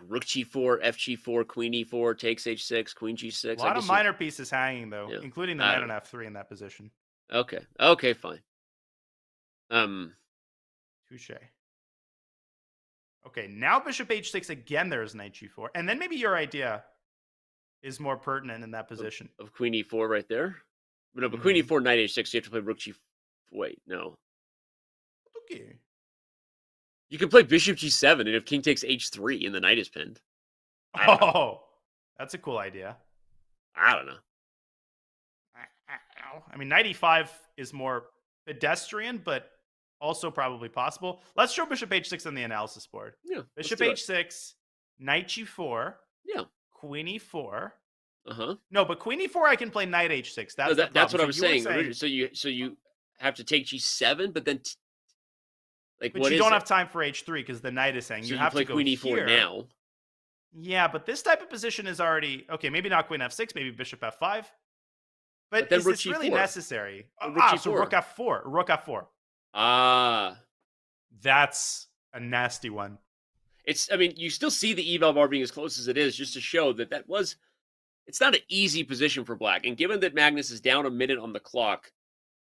rook g4, f g4, queen e4, takes h6, queen g6.
A lot of minor pieces hanging, though, including the knight on f3 in that position.
Okay, fine.
Touche. Okay, now bishop h6 again. There's knight g4, and then maybe your idea is more pertinent in that position
of queen e4 right there. No, but queen e4, knight h6. You have to play rook g. Wait, no.
Okay.
You can play bishop g7, and if king takes h3 and the knight is pinned.
That's a cool idea.
I don't know.
I mean, knight e5 is more pedestrian, but also probably possible. Let's show bishop h6 on the analysis board.
Yeah.
Bishop h6, knight g4.
Yeah.
Queen e4.
Uh-huh.
No, but queen e4 I can play knight h6.
That's what I was saying. So you have to take g7, but then
but you don't have time for h3 because the knight is saying
so
you have
play
to go
queen e4
here.
now.
Yeah, but this type of position is already okay. Maybe not queen f6, maybe bishop f5. But
then
is
rook
this
g4.
really necessary? So rook f4. Rook f4. That's a nasty one.
I mean, you still see the eval bar being as close as it is, just to show that it's not an easy position for Black. And given that Magnus is down a minute on the clock,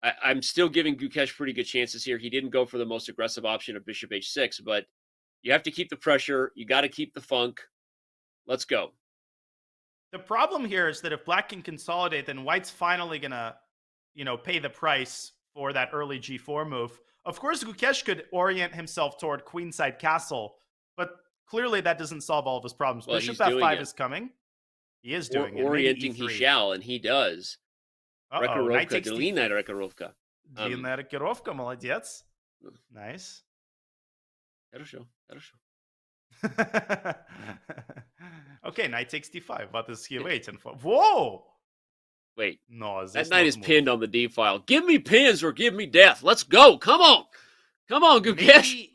I'm still giving Gukesh pretty good chances here. He didn't go for the most aggressive option of bishop h6, but you have to keep the pressure. You got to keep the funk. Let's go.
The problem here is that if Black can consolidate, then White's finally going to, pay the price for that early g4 move. Of course, Gukesh could orient himself toward queenside castle, but clearly that doesn't solve all of his problems.
Well,
Bishop
he's doing
F5
it.
is coming. He is doing it. Maybe
Orienting he
E3.
shall, and he does.
Uh-oh, knight
Rekarovka,
takes
Длинная Rekarovka.
Длинная рокировка, молодец. Nice.
Хорошо, хорошо.
Okay, knight takes d5. What is he waiting for? Whoa!
Wait.
No,
that knight is pinned on the D file. Give me pins or give me death. Let's go. Come on. Come on, Gukesh.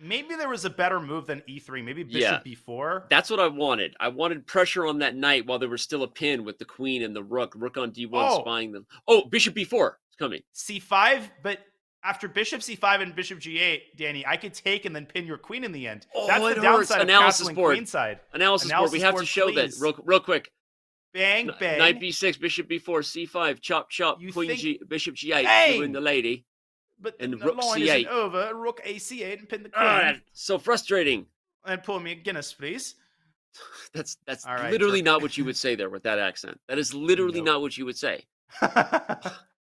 Maybe there was a better move than e3. Maybe bishop b4.
That's what I wanted. I wanted pressure on that knight while there was still a pin with the queen and the rook. Rook on d1 spying them. Oh, bishop b4 is coming.
c5, but after bishop c5 and bishop g8, Danny, I could take and then pin your queen in the end.
Oh,
that's the
it
downside
hurts.
of
Analysis
castling
board.
queenside.
Analysis board. We have to show
please.
that real quick.
Bang, bang.
Knight b6, bishop b4, c5, chop, chop, queen g, bishop g8,
Bang!
in the lady.
But
and
the
rook
line
c8.
isn't over. Rook ac8 and pin the queen.
So frustrating.
And pull me a Guinness, please.
That's
All right,
literally not what you would say there with that accent. That is literally not what you would say.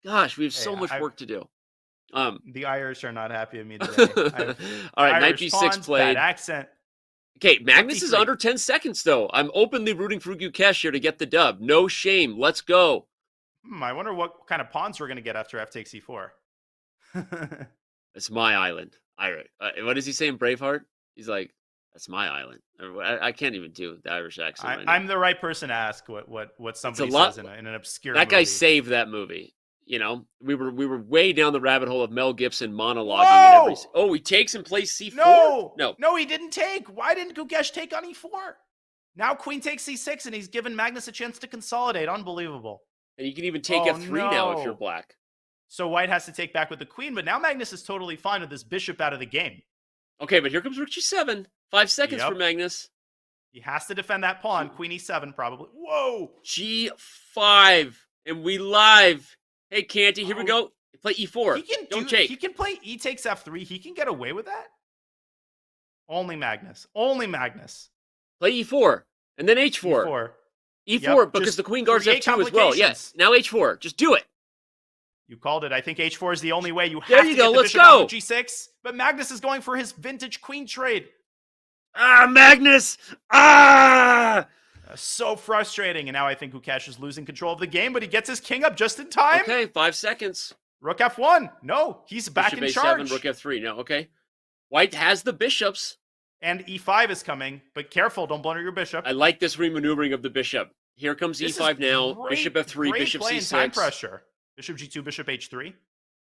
Gosh, we have so much work to do.
The Irish are not happy with me today.
All right, knight
Irish
b6
pawns,
played.
Bad accent.
Okay, Magnus is
53.
under 10 seconds, though. I'm openly rooting for Gukesh here to get the dub. No shame. Let's go.
I wonder what kind of pawns we're going to get after f takes e4.
It's my island. What does he say in Braveheart? He's like, that's my island. I can't even do the Irish accent right now.
I'm the right person to ask what somebody says in an obscure
That guy
movie.
saved that movie. You know, we were way down the rabbit hole of Mel Gibson monologuing.
Whoa!
Oh, he takes and plays c4?
No, he didn't take. Why didn't Gukesh take on e4? Now queen takes c6, and he's given Magnus a chance to consolidate. Unbelievable.
And you can even take f3 now if you're black.
So white has to take back with the queen, but now Magnus is totally fine with this bishop out of the game.
Okay, but here comes rook g7. 5 seconds for Magnus.
He has to defend that pawn. Queen e7 probably. Whoa!
g5. And we live. Hey, Canty, here we go. Play e4. Don't take.
He can play e takes f3. He can get away with that. Only Magnus. Only Magnus.
Play e4. And then h4.
E4.
E4, because the queen guards f2 as well. Yes. Now h4. Just do it.
You called it. I think h4 is the only way. You have
There
to
you
get
go.
the
Let's
bishop out
go.
of g6. But Magnus is going for his vintage queen trade.
Ah, Magnus! Ah!
So frustrating. And now I think Gukesh is losing control of the game, but he gets his king up just in time.
Okay, 5 seconds.
Rook f1. No, he's back
Bishop
in
a7,
charge.
rook f3. No, okay. White has the bishops.
And e5 is coming, but careful, don't blunder your bishop.
I like this remaneuvering of the bishop. Here comes
This
e5
is
now.
great-
Bishop f3,
great
bishop
play in
c6.
time pressure. Bishop g2, bishop h3.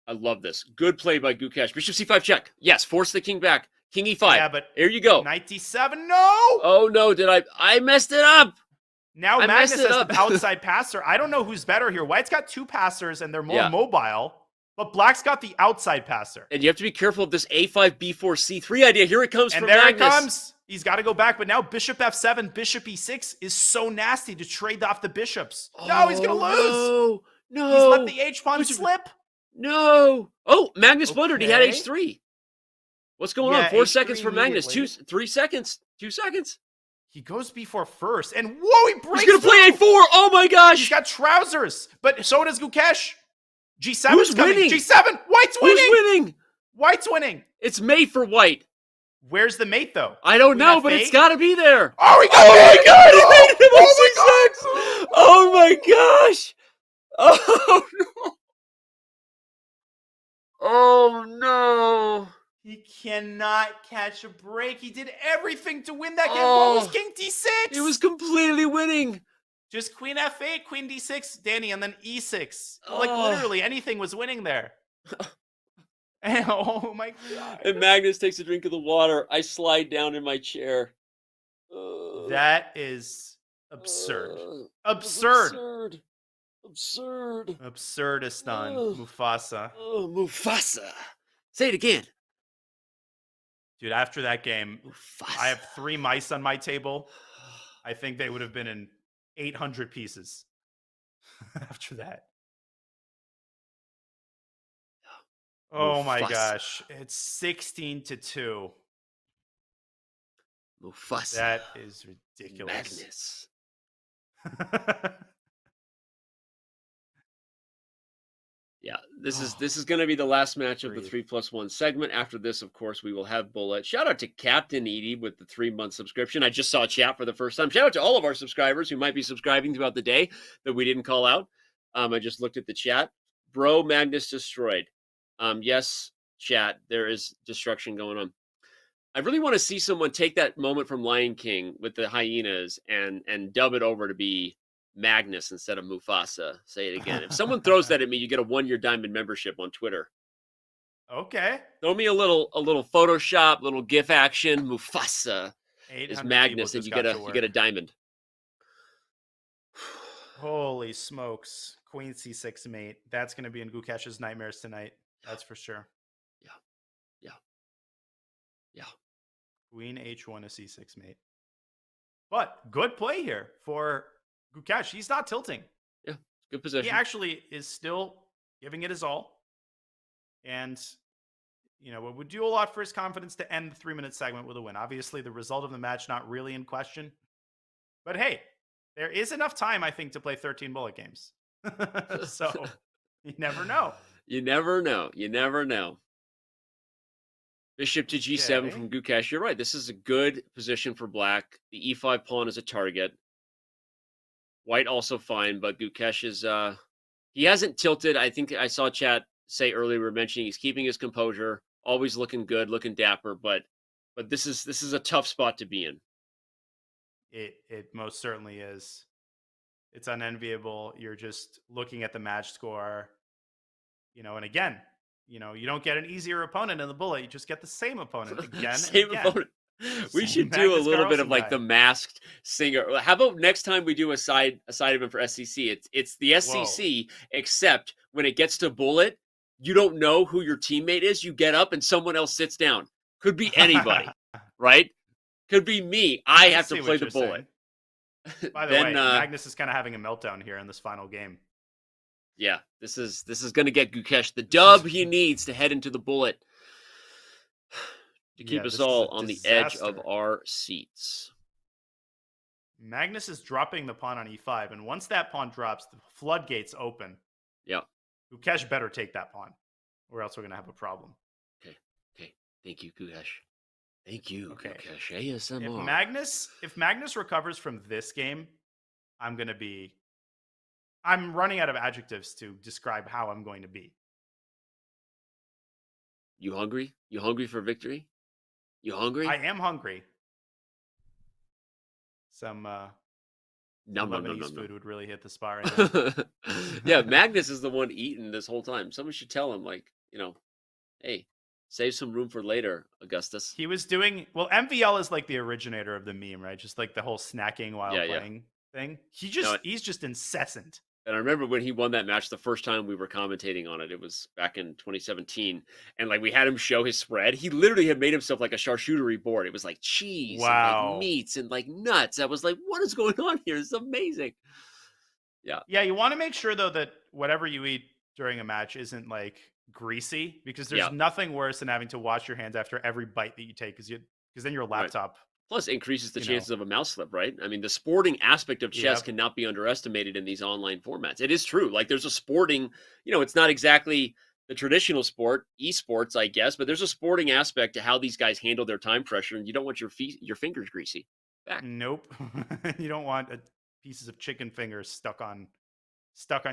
I love this. Good play by Gukesh. Bishop c5 check. Yes, force the king back. King e5.
Yeah, but
here you go.
Knight d7. No!
Oh no, did I messed it up.
Now
I
Magnus
messed it
has
up.
the outside passer. I don't know who's better here. White's got two passers and they're more
Yeah.
mobile, but Black's got the outside passer.
And you have to be careful of this a5, b4, c3 idea. Here it comes
And
from
there
Magnus.
it comes. He's got to go back, but now bishop f7, bishop e6 is so nasty to trade off the bishops. No, he's going to lose.
No.
He's let the h-pawn slip.
No. Oh, Magnus blundered. He had
Okay.
h3. What's going
Yeah,
on? 4
H3
seconds for Magnus.
immediately.
3 seconds. 2 seconds.
He goes b4 first, and whoa, he breaks
He's going to play
through.
a4. Oh my gosh.
He's got trousers, but so does Gukesh. G7
Who's
is coming.
winning?
G7. White's winning.
Who's winning?
White's winning.
It's mate for white.
Where's the mate, though?
I don't
Queen
know, but
F8?
it's got to be there.
Oh, he got
Oh my
mate!
god, he made it
Oh
in oh my gosh. Oh no. Oh no.
He cannot catch a break. He did everything to win that game. What was King D6?
He was completely winning.
Just Queen F8, Queen D6, Danny, and then E6. Like,
Oh.
literally anything was winning there. And, oh, my God.
And Magnus takes a drink of the water. I slide down in my chair.
That is absurd.
Absurd. Absurd.
Absurdistan. Mufasa.
Oh, Mufasa. Say it again.
Dude, after that game, I have 3 mice on my table. I think they would have been in 800 pieces after that. Oh my
Mufasa.
gosh. It's 16-2.
Mufasa.
That is ridiculous.
Magnus. Yeah, this is going to be the last match of the 3+1 segment. After this, of course, we will have Bullet. Shout out to Captain Edie with the 3-month subscription. I just saw chat for the first time. Shout out to all of our subscribers who might be subscribing throughout the day that we didn't call out. I just looked at the chat. Bro, Magnus destroyed. Yes, chat, there is destruction going on. I really want to see someone take that moment from Lion King with the hyenas and dub it over to be Magnus instead of Mufasa. Say it again. If someone throws that at me, you get a 1-year diamond membership on Twitter.
Okay.
Throw me a little Photoshop, little GIF action. Mufasa is Magnus, and you get a diamond.
Holy smokes. Queen C6 mate. That's going to be in Gukesh's nightmares tonight. That's for sure.
Yeah.
Queen H1 to C6 mate. But good play here for Gukesh. He's not tilting.
Yeah, good position.
He actually is still giving it his all. And, it would do a lot for his confidence to end the 3-minute segment with a win. Obviously, the result of the match not really in question. But hey, there is enough time, I think, to play 13 bullet games. So, you never know.
You never know. Bishop to G7 from Gukesh. You're right. This is a good position for black. The E5 pawn is a target. White also fine, but Gukesh is he hasn't tilted. I think I saw chat say earlier, we were mentioning he's keeping his composure, always looking good, looking dapper, but this is a tough spot to be in.
It most certainly is. It's unenviable. You're just looking at the match score, and again, you don't get an easier opponent in the bullet. You just get the same opponent again.
Same opponent. We should do a little bit of like the masked singer. How about next time we do a side event for SCC? It's the SCC, except when it gets to bullet, you don't know who your teammate is. You get up and someone else sits down. Could be anybody, right? Could be me. I have to play the bullet.
By the way, Magnus is kind of having a meltdown here in this final game.
Yeah, this is going to get Gukesh the dub he needs to head into the bullet to keep us all on the edge of our seats.
Magnus is dropping the pawn on E5, and once that pawn drops, the floodgates open.
Yeah.
Gukesh better take that pawn, or else we're going to have a problem.
Okay. Thank you, Gukesh. Thank you, Gukesh. ASMR.
If Magnus recovers from this game, I'm running out of adjectives to describe how I'm going to be.
You hungry? You hungry for victory? You hungry?
I am hungry. Some Lebanese food would really hit the spot right now.
Yeah, Magnus is the one eating this whole time. Someone should tell him, hey, save some room for later, Augustus.
He was doing MVL is like the originator of the meme, right? Just like the whole snacking while playing thing. He's just incessant.
And I remember when he won that match the first time we were commentating on it. It was back in 2017. And we had him show his spread. He literally had made himself like a charcuterie board. It was like cheese and meats and nuts. I was like, what is going on here? This is amazing. Yeah.
Yeah, you want to make sure though that whatever you eat during a match isn't greasy, because there's nothing worse than having to wash your hands after every bite that you take, because then your laptop
plus increases the chances of a mouse slip, right? I mean, the sporting aspect of chess cannot be underestimated in these online formats. It is true. There's a sporting, it's not exactly the traditional sport, esports, I guess, but there's a sporting aspect to how these guys handle their time pressure, and you don't want your fingers greasy. Back.
Nope. You don't want pieces of chicken fingers stuck on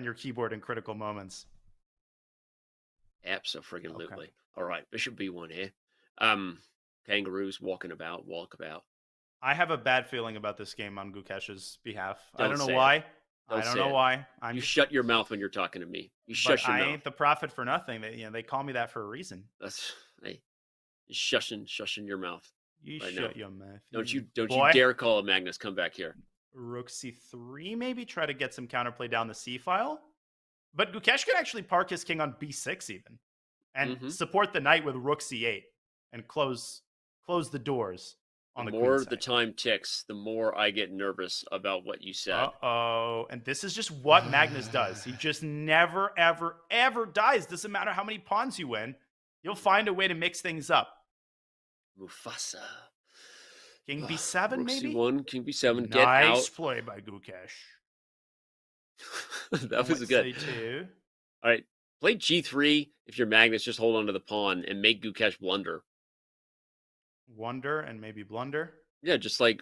your keyboard in critical moments.
Abso-friggin-lutely. Okay. All right, Bishop B1 here. Kangaroos walkabout.
I have a bad feeling about this game on Gukesh's behalf. I don't know why.
You shut your mouth when you're talking to me. You shut your mouth.
I ain't the prophet for nothing. They call me that for a reason.
You're shushing your mouth.
You shut your mouth.
Don't you dare call a Magnus. Come back here.
Rook C3, maybe try to get some counterplay down the C file. But Gukesh could actually park his king on B6 even, and support the knight with Rook C8 and close the doors on the
more the time ticks, the more I get nervous about what you said.
And this is just what Magnus does. He just never, ever, ever dies. Doesn't matter how many pawns you win. You'll find a way to mix things up.
Mufasa.
King B7,
Rook
maybe?
C1, King B7, get out.
Nice play by Gukesh.
That was good.
C2.
All right. Play G3 if you're Magnus, just hold on to the pawn and make Gukesh blunder.
Wonder and maybe blunder.
Yeah, just like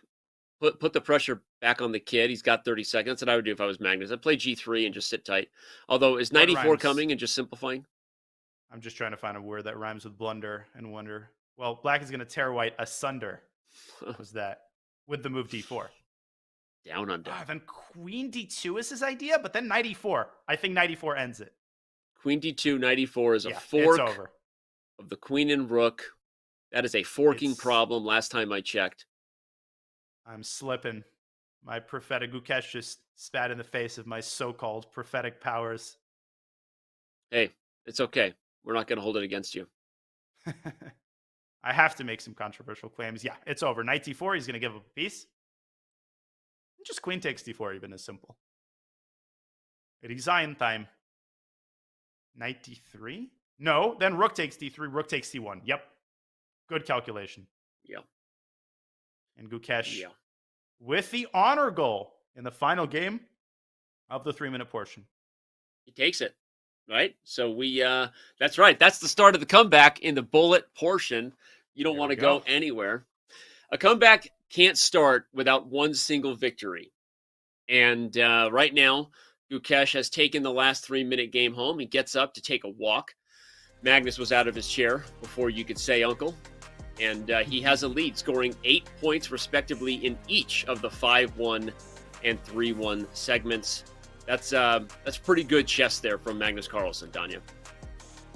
put the pressure back on the kid. He's got 30 seconds. That's what I would do if I was Magnus. I'd play G3 and just sit tight. Although, is 94 coming and just simplifying?
I'm just trying to find a word that rhymes with blunder and wonder. Well, black is going to tear white asunder. What was that? With the move D4.
Down under.
Then queen D2 is his idea, but then knight E4. I think knight E4 ends it.
Queen D2, knight E4 is a fork of the queen and rook. That is a forking problem last time I checked.
I'm slipping. My prophetic Gukesh just spat in the face of my so-called prophetic powers.
Hey, it's okay. We're not going to hold it against you.
I have to make some controversial claims. Yeah, it's over. Knight D4, he's going to give up a piece. Just queen takes D4, even as simple. Resign time. Knight D3? No, then rook takes D3, rook takes C1. Yep. Good calculation.
Yeah.
And Gukesh with the honor goal in the final game of the 3-minute portion.
He takes it, right? So that's right. That's the start of the comeback in the bullet portion. You don't want to go anywhere. A comeback can't start without one single victory. And right now, Gukesh has taken the last 3-minute game home. He gets up to take a walk. Magnus was out of his chair before you could say uncle. And he has a lead, scoring 8 points respectively in each of the 5-1 and 3-1 segments. That's pretty good chess there from Magnus Carlsen, Danya.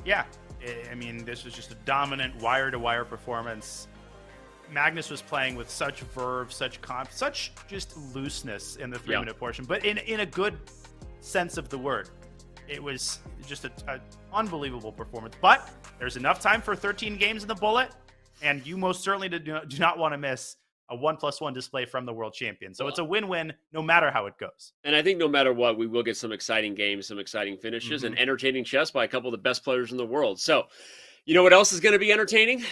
Yeah, I mean, this was just a dominant wire-to-wire performance. Magnus was playing with such verve, such just looseness in the 3-minute portion, but in a good sense of the word. It was just an unbelievable performance. But there's enough time for 13 games in the bullet, and you most certainly do not want to miss a 1+1 display from the world champion. So it's a win-win no matter how it goes.
And I think no matter what, we will get some exciting games, some exciting finishes, and entertaining chess by a couple of the best players in the world. So, you know what else is going to be entertaining?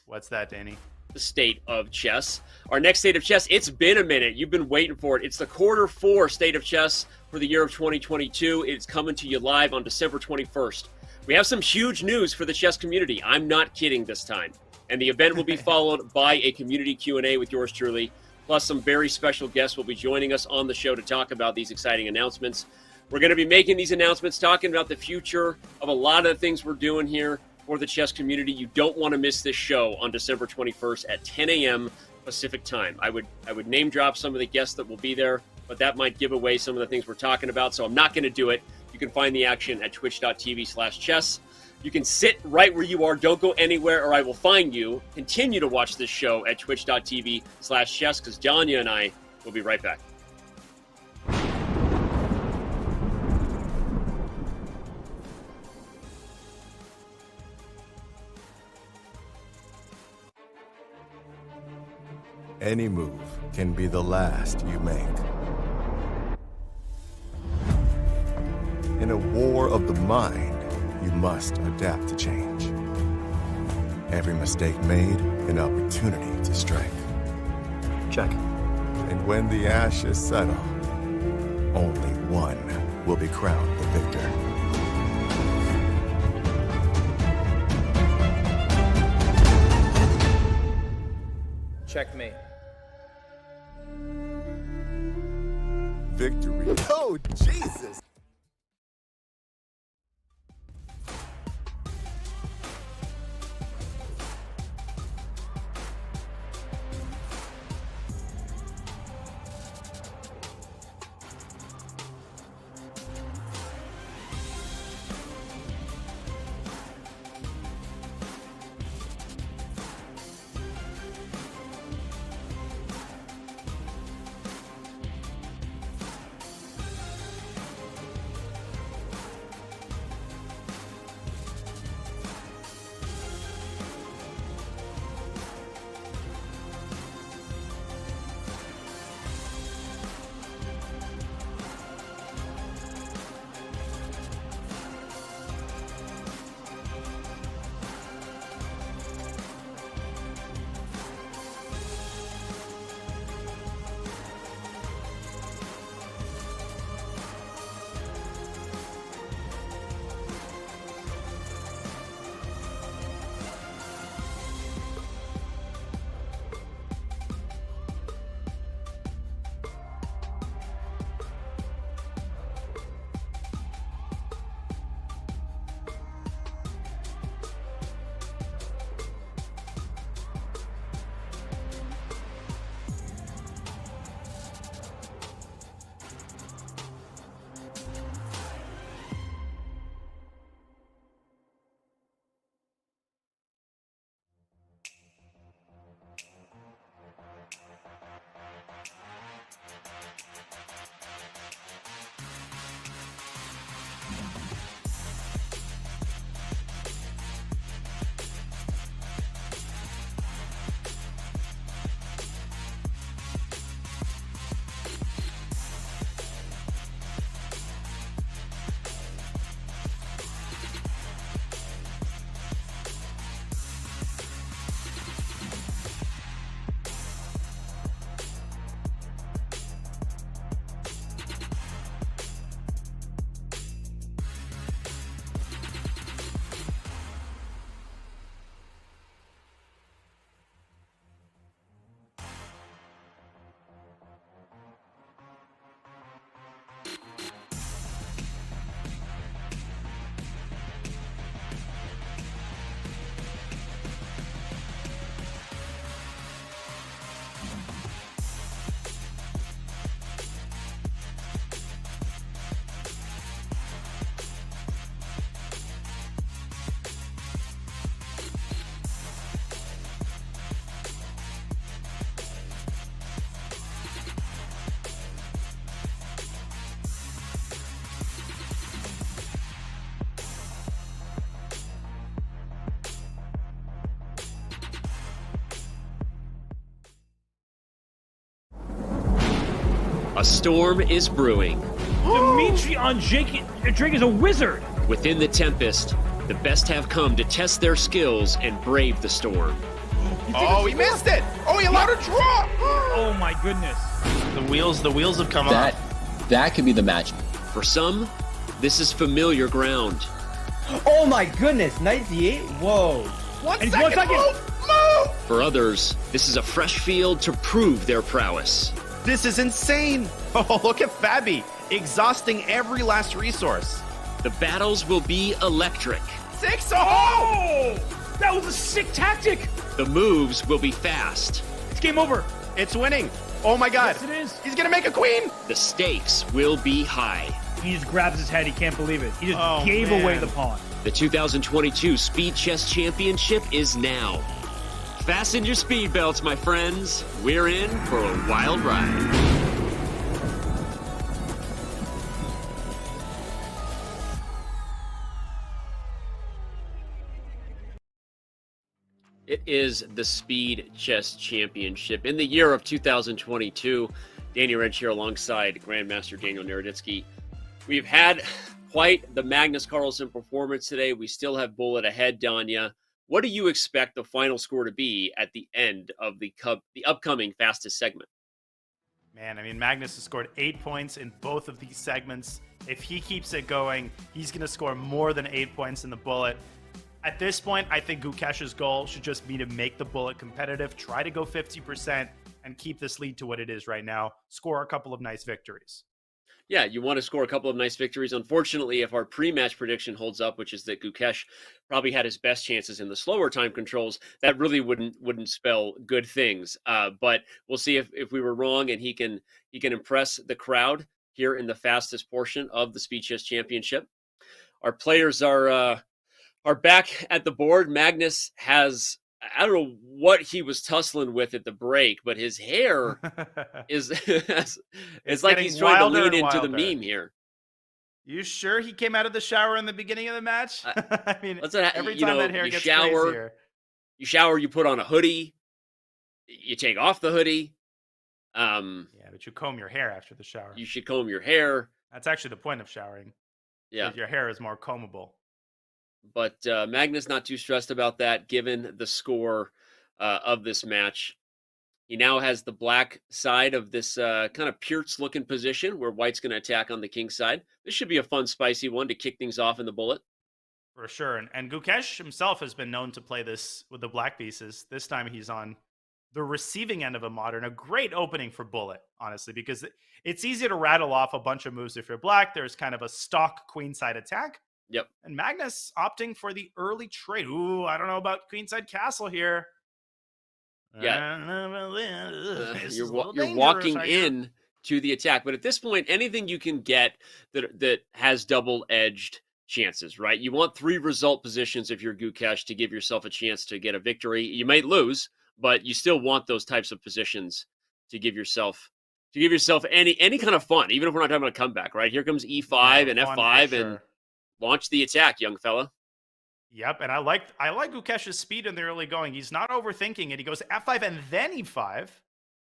What's that, Danny?
The state of chess. Our next state of chess, it's been a minute. You've been waiting for it. It's the Q4 state of chess for the year of 2022. It's coming to you live on December 21st. We have some huge news for the chess community. I'm not kidding this time. And the event will be followed by a community Q&A with yours truly, plus some very special guests will be joining us on the show to talk about these exciting announcements. We're going to be making these announcements, talking about the future of a lot of the things we're doing here for the chess community. You don't want to miss this show on December 21st at 10 a.m. Pacific time. I would name drop some of the guests that will be there, but that might give away some of the things we're talking about, so I'm not going to do it. You can find the action at twitch.tv/chess. You can sit right where you are. Don't go anywhere or I will find you. Continue to watch this show at twitch.tv/chess because Danya and I will be right back.
Any move can be the last you make. In a war of the mind, you must adapt to change. Every mistake made, an opportunity to strike. Check. And when the ashes settle, only one will be crowned the victor.
Checkmate.
Victory. Oh, Jesus!
A storm is brewing.
Dmitry Drake is a wizard.
Within the tempest, the best have come to test their skills and brave the storm.
Oh, he missed it. Oh, he allowed a draw.
Oh my goodness.
The wheels have come off.
That could be the match.
For some, this is familiar ground.
Oh my goodness, knight d8? Whoa.
One second. Move.
For others, this is a fresh field to prove their prowess.
This is insane. Oh, look at Fabi, exhausting every last resource.
The battles will be electric.
6-0.
Oh, that was a sick tactic.
The moves will be fast.
It's game over.
It's winning. Oh my God.
Yes, it is.
He's gonna make a queen.
The stakes will be high.
He just grabs his head. He can't believe it. He just gave away the pawn.
The 2022 Speed Chess Championship is now. Fasten your speed belts, my friends. We're in for a wild ride. It is the Speed Chess Championship in the year of 2022. Danny Wrench here alongside Grandmaster Daniel Naroditsky. We've had quite the Magnus Carlsen performance today. We still have Bullet ahead, Danya. What do you expect the final score to be at the end of the upcoming fastest segment?
Man, I mean, Magnus has scored 8 points in both of these segments. If he keeps it going, he's going to score more than 8 points in the Bullet. At this point, I think Gukesh's goal should just be to make the Bullet competitive, try to go 50%, and keep this lead to what it is right now. Score a couple of nice victories.
Yeah, you want to score a couple of nice victories. Unfortunately, if our pre-match prediction holds up, which is that Gukesh probably had his best chances in the slower time controls, that really wouldn't spell good things. But we'll see if we were wrong, and he can impress the crowd here in the fastest portion of the Speed Chess Championship. Our players are back at the board. Magnus has, I don't know what he was tussling with at the break, but his hair is it's like he's trying to lean into the meme here.
You sure he came out of the shower in the beginning of the match? I mean, every
you
time
know,
that hair
you
gets
shower,
crazier.
You shower, you put on a hoodie, you take off the hoodie.
Yeah, but you comb your hair after the shower.
You should comb your hair.
That's actually the point of showering.
Yeah.
Your hair is more combable.
But Magnus not too stressed about that, given the score of this match. He now has the black side of this kind of Pierce-looking position where White's going to attack on the king side. This should be a fun, spicy one to kick things off in the Bullet.
For sure. And Gukesh himself has been known to play this with the black pieces. This time he's on the receiving end of a modern. A great opening for Bullet, honestly, because it's easy to rattle off a bunch of moves if you're black. There's kind of a stock queenside attack.
Yep.
And Magnus opting for the early trade. Ooh, I don't know about queenside castle here.
Yeah. You're walking in to the attack. But at this point, anything you can get that has double-edged chances, right? You want 3 result positions if you're Gukesh to give yourself a chance to get a victory. You might lose, but you still want those types of positions to give yourself any kind of fun, even if we're not talking about a comeback, right? Here comes E5 and F5 and launch the attack, young fella.
Yep, and I like Gukesh's speed in the early going. He's not overthinking it. He goes F5 and then E5.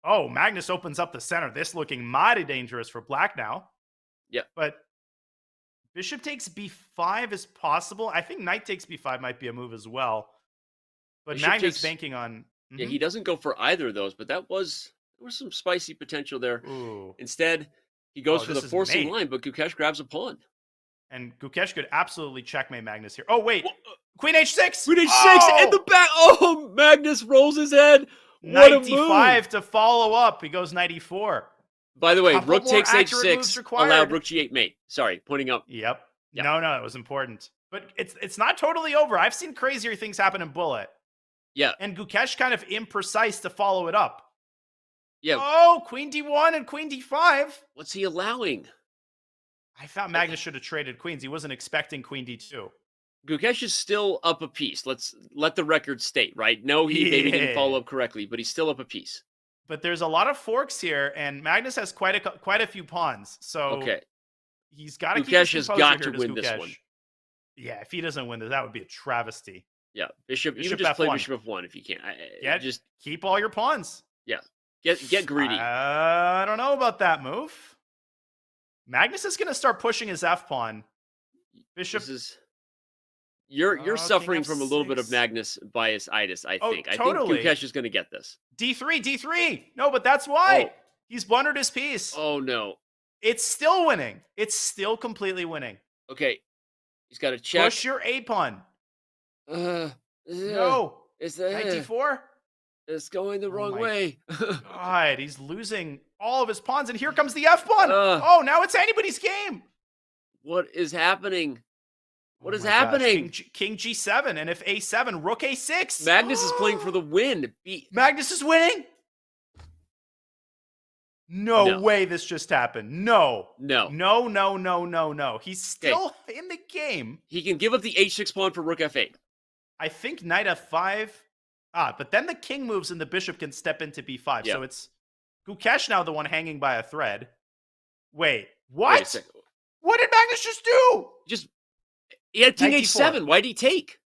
Oh, Magnus opens up the center. This looking mighty dangerous for black now.
Yep.
But bishop takes B5 is possible. I think knight takes B5 might be a move as well. But
Bishop
Magnus banking on...
Yeah, he doesn't go for either of those, but there was some spicy potential there.
Ooh.
Instead, he goes for the forcing line, but Gukesh grabs a pawn.
And Gukesh could absolutely checkmate Magnus here. Oh, wait. Queen H6.
Queen H6 in the back. Oh, Magnus rolls his head. What a move.
95 to follow up. He goes 94.
By the way, rook takes H6, allowed rook G8 mate. Sorry, pointing up.
Yep. No, it was important. But it's not totally over. I've seen crazier things happen in Bullet.
Yeah.
And Gukesh kind of imprecise to follow it up.
Yeah.
Oh, Queen D1 and Queen D5.
What's he allowing?
I thought Magnus should have traded queens. He wasn't expecting Queen D2.
Gukesh is still up a piece. Let's let the record state, right? No, he maybe didn't follow up correctly, but he's still up a piece.
But there's a lot of forks here, and Magnus has quite a few pawns. So he's got to keep his
has
composure
got
here,
to win this one.
Yeah, if he doesn't win this, that would be a travesty.
Yeah, bishop. You
Bishop
just play
F1.
bishop F1 if you can.
Just keep all your pawns.
Yeah, Get greedy.
I don't know about that move. Magnus is going to start pushing his F pawn. Bishop.
You're suffering from a little bit of Magnus bias-itis, I think.
Totally.
I think Gukesh is going to get this.
D3. No, but that's why. He's blundered his piece.
Oh, no.
It's still winning. It's still completely winning.
Okay. He's got to check.
Push your A pawn. No. Knight D4?
It's going the wrong way.
God, he's losing all of his pawns, and here comes the F pawn. Oh, now it's anybody's game.
What is happening? What is
my
happening?
Gosh. King G7, and if A7, Rook A6.
Magnus is playing for the win.
Magnus is winning? No way this just happened. No. He's still in the game.
He can give up the H6 pawn for Rook F8.
I think Knight F5. But then the king moves and the bishop can step into B5.
Yeah.
So it's Gukesh now the one hanging by a thread. Wait, what?
Wait,
what did Magnus just do?
He had King
Knight
H7.
D4.
Why'd he take?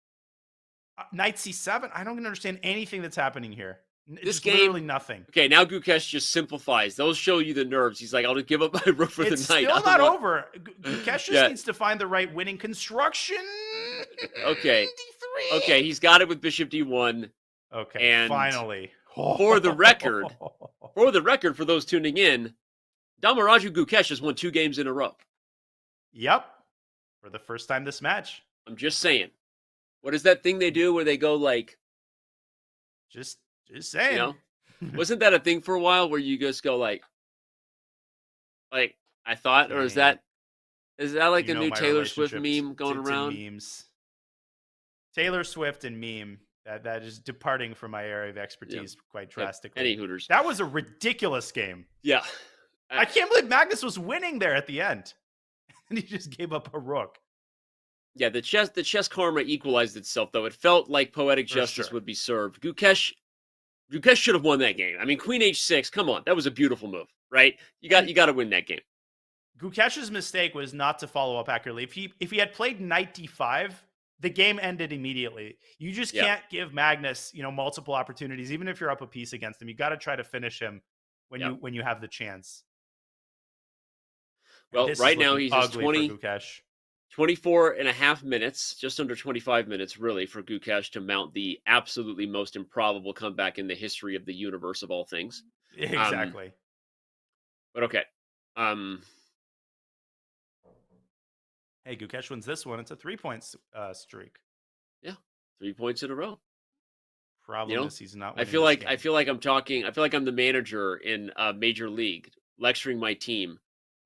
Knight C7? I don't understand anything that's happening here.
This
It's
game,
literally nothing.
Okay, now Gukesh just simplifies. Those show you the nerves. He's like, I'll just give up my rook for
It's
the knight.
still not over. Gukesh just needs to find the right winning construction.
Okay.
D3.
Okay, he's got it with Bishop D1.
Okay,
and
finally.
For the record, for those tuning in, Damaraju Gukesh has won 2 games in a row.
Yep. For the first time this match.
I'm just saying. What is that thing they do where they go like...
Just saying.
You know? Wasn't that a thing for a while where you just go like I thought, or is that like a new Taylor Swift meme going around?
Memes. Taylor Swift and meme. That is departing from my area of expertise quite drastically.
Any Hooters.
That was a ridiculous game.
Yeah.
I can't believe Magnus was winning there at the end. And he just gave up a rook.
Yeah, the chess karma equalized itself, though. It felt like poetic justice would be served. Gukesh should have won that game. I mean, Queen H6, come on. That was a beautiful move, right? You got to win that game.
Gukesh's mistake was not to follow up accurately. If he had played Knight D5, the game ended immediately. You just can't give Magnus, multiple opportunities, even if you're up a piece against him. You got to try to finish him when you have the chance.
Well, right now he's just 24 and a half minutes, just under 25 minutes, really, for Gukesh to mount the absolutely most improbable comeback in the history of the universe of all things.
Exactly.
But okay.
Hey, Gukesh wins this one. It's a 3-point streak.
Yeah, 3 points in a row.
Problem is he's not winning
I feel like I'm the manager in Major League lecturing my team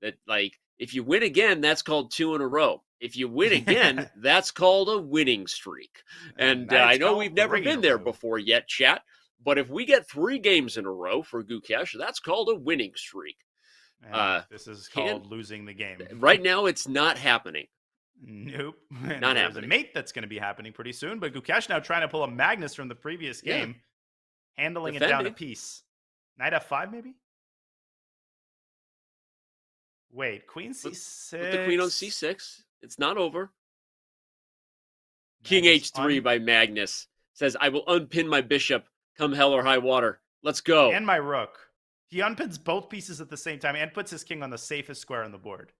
that like if you win again, that's called 2 in a row. If you win again, that's called a winning streak. And I know we've never been there before yet, chat. But if we get 3 games in a row for Gukesh, that's called a winning streak.
This is called losing the game.
Right now, it's not happening.
Nope.
Not
There's
happening.
a mate that's going to be happening pretty soon. But Gukesh now trying to pull a Magnus from the previous game, handling it down a piece. Knight F5, maybe? Wait, Queen C6.
Put the queen on C6. It's not over. King H3 by Magnus says, I will unpin my bishop come hell or high water. Let's go.
And my rook. He unpins both pieces at the same time and puts his king on the safest square on the board.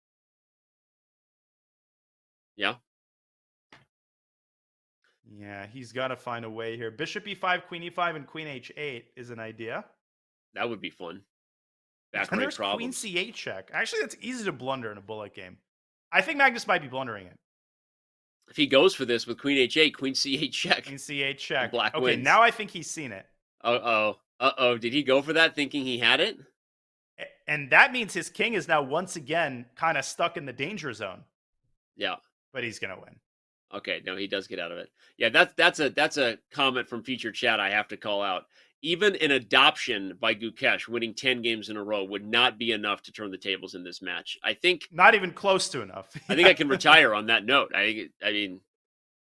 Yeah.
Yeah, he's got to find a way here. Bishop E5, Queen E5, and Queen H8 is an idea.
That would be fun.
And there's Queen C8 check. Actually, that's easy to blunder in a bullet game. I think Magnus might be blundering it.
If he goes for this with Queen H8, Queen C8 check.
Queen C8 check.
Black
okay,
wins.
now I think he's seen it.
Uh-oh. Did he go for that thinking he had it?
And that means his king is now once again kind of stuck in the danger zone.
Yeah.
But he's going to win.
Okay, no, he does get out of it. Yeah, that's a comment from featured chat I have to call out. Even an adoption by Gukesh winning 10 games in a row would not be enough to turn the tables in this match. I think
not even close to enough.
I think I can retire on that note. I mean,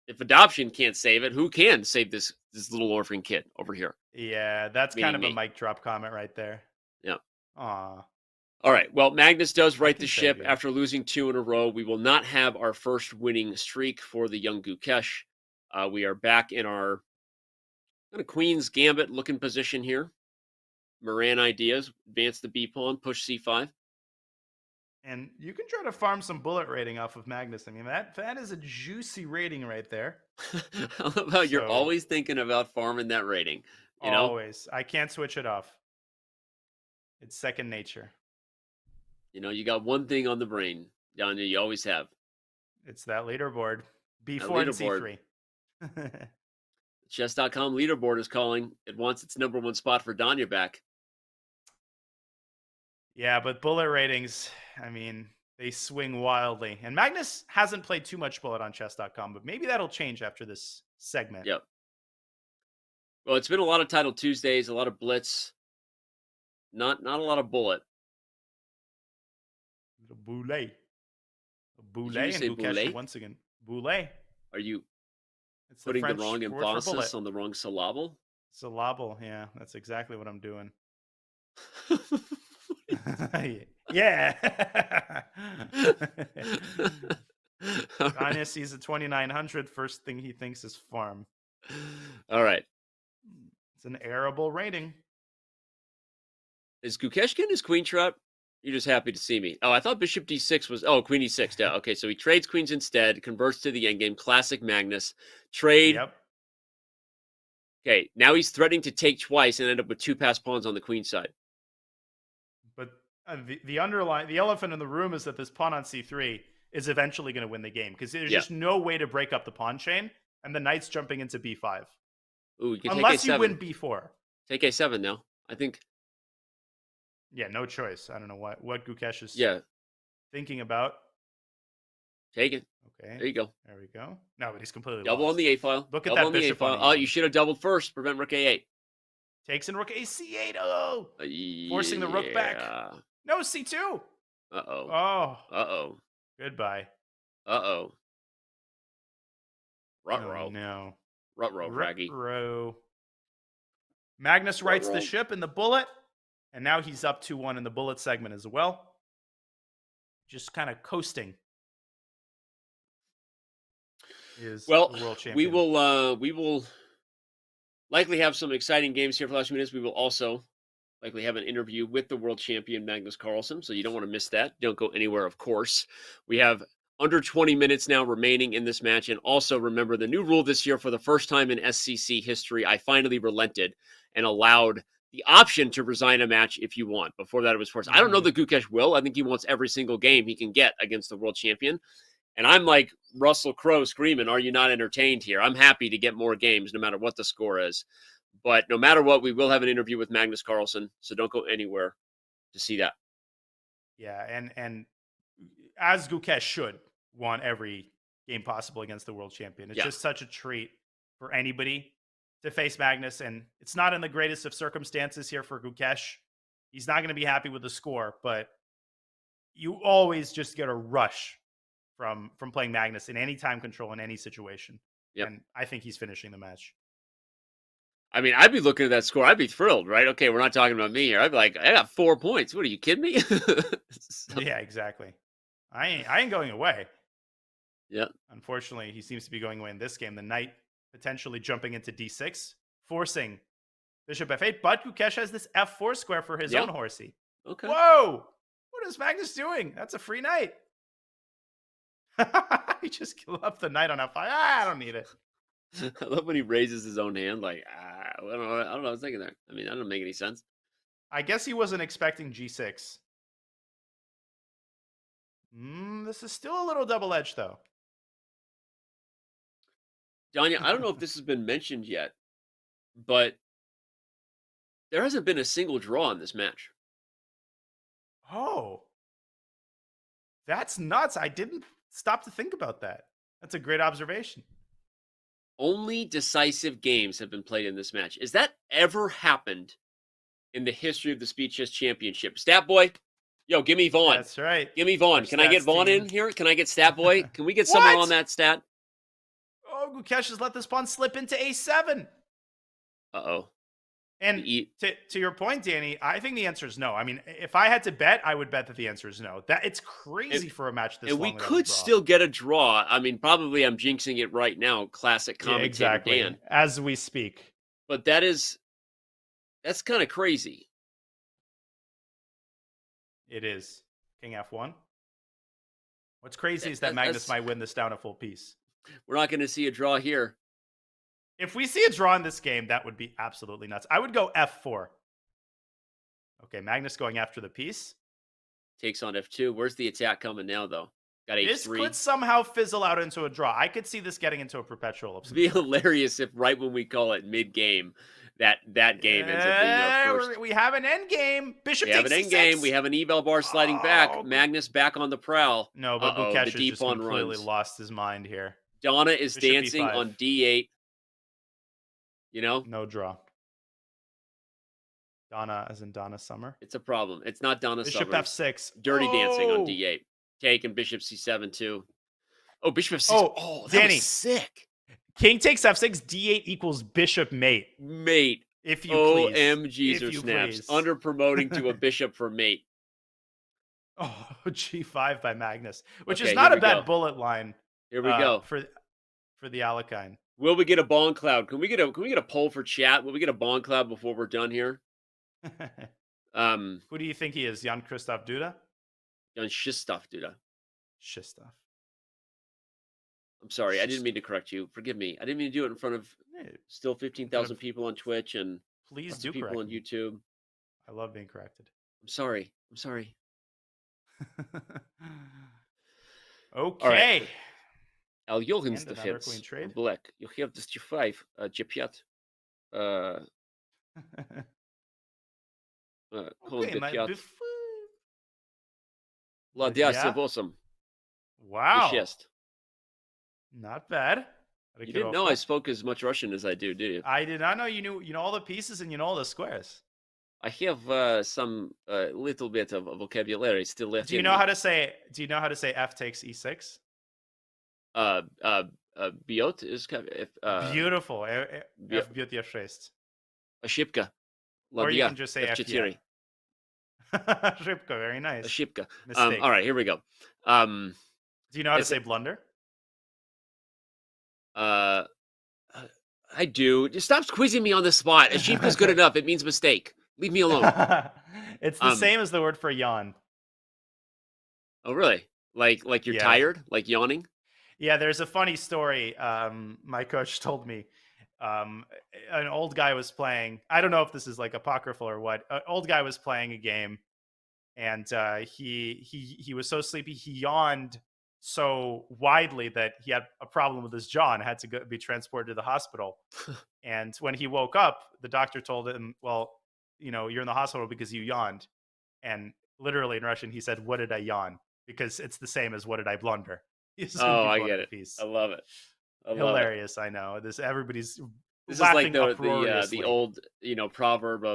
if adoption can't save it, who can save this little orphan kid over here?
Yeah, that's kind of a mic drop comment right there.
Yeah.
Aw.
All right. Well, Magnus does right the ship after losing 2 in a row. We will not have our first winning streak for the young Gukesh. We are back in our kind of Queen's Gambit looking position here. Moran ideas. Advance the B pawn, push C5.
And you can try to farm some bullet rating off of Magnus. I mean, that is a juicy rating right there.
I love how you're always thinking about farming that rating. You know?
Always. I can't switch it off. It's second nature.
You know, you got one thing on the brain, Danya, you always have.
It's that leaderboard. B4 and C3.
Chess.com leaderboard is calling. It wants its number one spot for Danya back.
Yeah, but bullet ratings, I mean, they swing wildly. And Magnus hasn't played too much bullet on Chess.com, but maybe that'll change after this segment.
Yep. Well, it's been a lot of Title Tuesdays, a lot of Blitz. Not a lot of bullet.
The Boulay. Boulay and Gukesh once again. Boulay.
Are you
it's
putting the wrong
word for
emphasis
bullet.
on the wrong syllable?
Syllable, yeah. That's exactly what I'm doing. Yeah. Anya sees a 2900. First thing he thinks is farm.
All right.
It's an arable rating.
Is Gukesh getting his queen trap? You're just happy to see me. Oh, I thought bishop d6 was... Oh, queen e6. Yeah, okay, so he trades queens instead, converts to the endgame. Classic Magnus. Trade.
Yep.
Okay, now he's threatening to take twice and end up with two passed pawns on the queen side.
But the elephant in the room is that this pawn on c3 is eventually going to win the game because there's just no way to break up the pawn chain, and the knight's jumping into b5.
Ooh, you can
unless
take a7.
You win b4.
Take a7 now. I think...
Yeah, no choice. I don't know what Gukesh is thinking about.
Take it.
Okay.
There you go.
There we go. No, but he's completely
double
lost.
On the A file.
Look at
double
that
on the
bishop
A file.
on
Oh, you should have doubled first. Prevent rook A8.
Takes in rook A C8. Oh. Forcing the rook back. No, C2.
Uh-oh.
Oh.
Uh-oh.
Goodbye.
Uh-oh. Ruh-roh.
Oh, no.
Ruh-roh, Raggy.
Ruh-roh. Magnus writes the ship in the bullet. And now he's up 2-1 in the bullet segment as well. Just kind of coasting.
Well,
the world champion.
we will likely have some exciting games here for the last few minutes. We will also likely have an interview with the world champion Magnus Carlsen, so you don't want to miss that. Don't go anywhere, of course. We have under 20 minutes now remaining in this match, and also remember the new rule this year. For the first time in SCC history, I finally relented and allowed the option to resign a match if you want. Before that, it was forced. I don't know that Gukesh will. I think he wants every single game he can get against the world champion. And I'm like Russell Crowe screaming, are you not entertained here? I'm happy to get more games no matter what the score is. But no matter what, we will have an interview with Magnus Carlsen, so don't go anywhere to see that.
Yeah, and as Gukesh should want every game possible against the world champion. It's just such a treat for anybody to face Magnus, and it's not in the greatest of circumstances here for Gukesh. He's not going to be happy with the score, but you always just get a rush from playing Magnus in any time control in any situation.
Yep.
And I think he's finishing the match.
I mean, I'd be looking at that score. I'd be thrilled, right? Okay, we're not talking about me here. I'd be like, I got 4 points. What, are you kidding me?
Yeah, exactly. I ain't going away.
Yeah.
Unfortunately, he seems to be going away in this game. The knight potentially jumping into d6, forcing bishop f8. But Gukesh has this f4 square for his own horsey.
Okay.
Whoa! What is Magnus doing? That's a free knight. He just killed up the knight on f5. I don't need it.
I love when he raises his own hand. Like, I don't know what I was thinking there. I mean, that doesn't make any sense.
I guess he wasn't expecting g6. This is still a little double-edged, though.
Danya, I don't know if this has been mentioned yet, but there hasn't been a single draw in this match.
Oh. That's nuts. I didn't stop to think about that. That's a great observation.
Only decisive games have been played in this match. Has that ever happened in the history of the Speed Chess Championship? Stat Boy, yo, give me Vaughn.
That's right.
Give me Vaughn. Can I get Vaughn in here? Can I get Stat Boy? Can we get someone on that stat?
Oh, Gukesh has let this pawn slip into a7.
Uh-oh.
And to your point, Danny, I think the answer is no. I mean, if I had to bet, I would bet that the answer is no. That it's crazy for a match this long.
And we could still get a draw. I mean, probably I'm jinxing it right now. Classic commentator Dan.
As we speak.
But that's kind of crazy.
It is. King F1. What's crazy is that Magnus might win this down a full piece.
We're not going to see a draw here.
If we see a draw in this game, that would be absolutely nuts. I would go F4. Okay, Magnus going after the piece.
Takes on F2. Where's the attack coming now, though? Got H3.
This could somehow fizzle out into a draw. I could see this getting into a perpetual.
It'd be hilarious if right when we call it mid-game, that game ends up being our first.
We have an end game. Bishop
We have an end game. We have an eval bar sliding back. Magnus back on the prowl.
No, but Gukesh
the deep
just
on
completely
runs.
lost his mind here.
Donna is
Bishop
dancing
B5.
on D8. You know?
No draw. Donna, as in Donna Summer.
It's a problem. It's not Donna
Bishop
Summer.
F6.
Dirty dancing on
Oh!
D8. Taking Bishop C7 too. Oh, Bishop F6.
Oh,
that
Danny.
was sick.
King takes F6. D8 equals Bishop mate.
Mate.
If you please.
OMGs
If
or
you
snaps.
please.
Under promoting to a bishop for mate.
Oh, G5 by Magnus, which
Okay,
is not
here
a
we
bad
go.
bullet line.
Here we go.
For the Alekhine.
Will we get a bond cloud? Can we get a poll for chat? Will we get a bond cloud before we're done here?
Who do you think he is? Jan Krzysztof Duda?
Jan Krzysztof Duda.
Krzysztof.
I'm sorry. I didn't mean to correct you. Forgive me. I didn't mean to do it in front of still 15,000 people on Twitch and
Please
lots
do
of people
correct
on
me.
YouTube.
I love being corrected.
I'm sorry. I'm sorry.
Okay.
Al Jorgens
And another
defense.
queen trade.
Black. You have this G5. G5.
Okay, my
G5.
bef-
La
Yeah.
Diasebosum.
Wow.
Chest.
Not bad.
You didn't know I spoke as much Russian as I do you?
I did not know you know all the pieces and you know all the squares.
I have some little bit of vocabulary still left.
Do you know how to say F takes E6?
Biot is
Beautiful. F bьет E6.
Ошибка.
Or you
Ладья.
can just say
F4.
Ошибка, very nice.
Ошибка.
Mistake.
All right, here we go.
Do you know how to
it's-
say blunder?
I do. Just stop squeezing me on the spot. Ошибka's good enough. It means mistake. Leave me alone.
It's the same as the word for yawn.
Oh, really? Like you're
Yeah.
tired? Like yawning?
Yeah, there's a funny story. My coach told me an old guy was playing. I don't know if this is like apocryphal or what. An old guy was playing a game, and he was so sleepy he yawned so widely that he had a problem with his jaw and had to be transported to the hospital. And when he woke up, the doctor told him, "Well, you're in the hospital because you yawned." And literally in Russian, he said, "What did I yawn?" Because it's the same as "What did I blunder?"
Oh, I get it. I love it. I love it.
Hilarious, I know. Everybody's
This is
laughing
like
uproariously.
the old proverb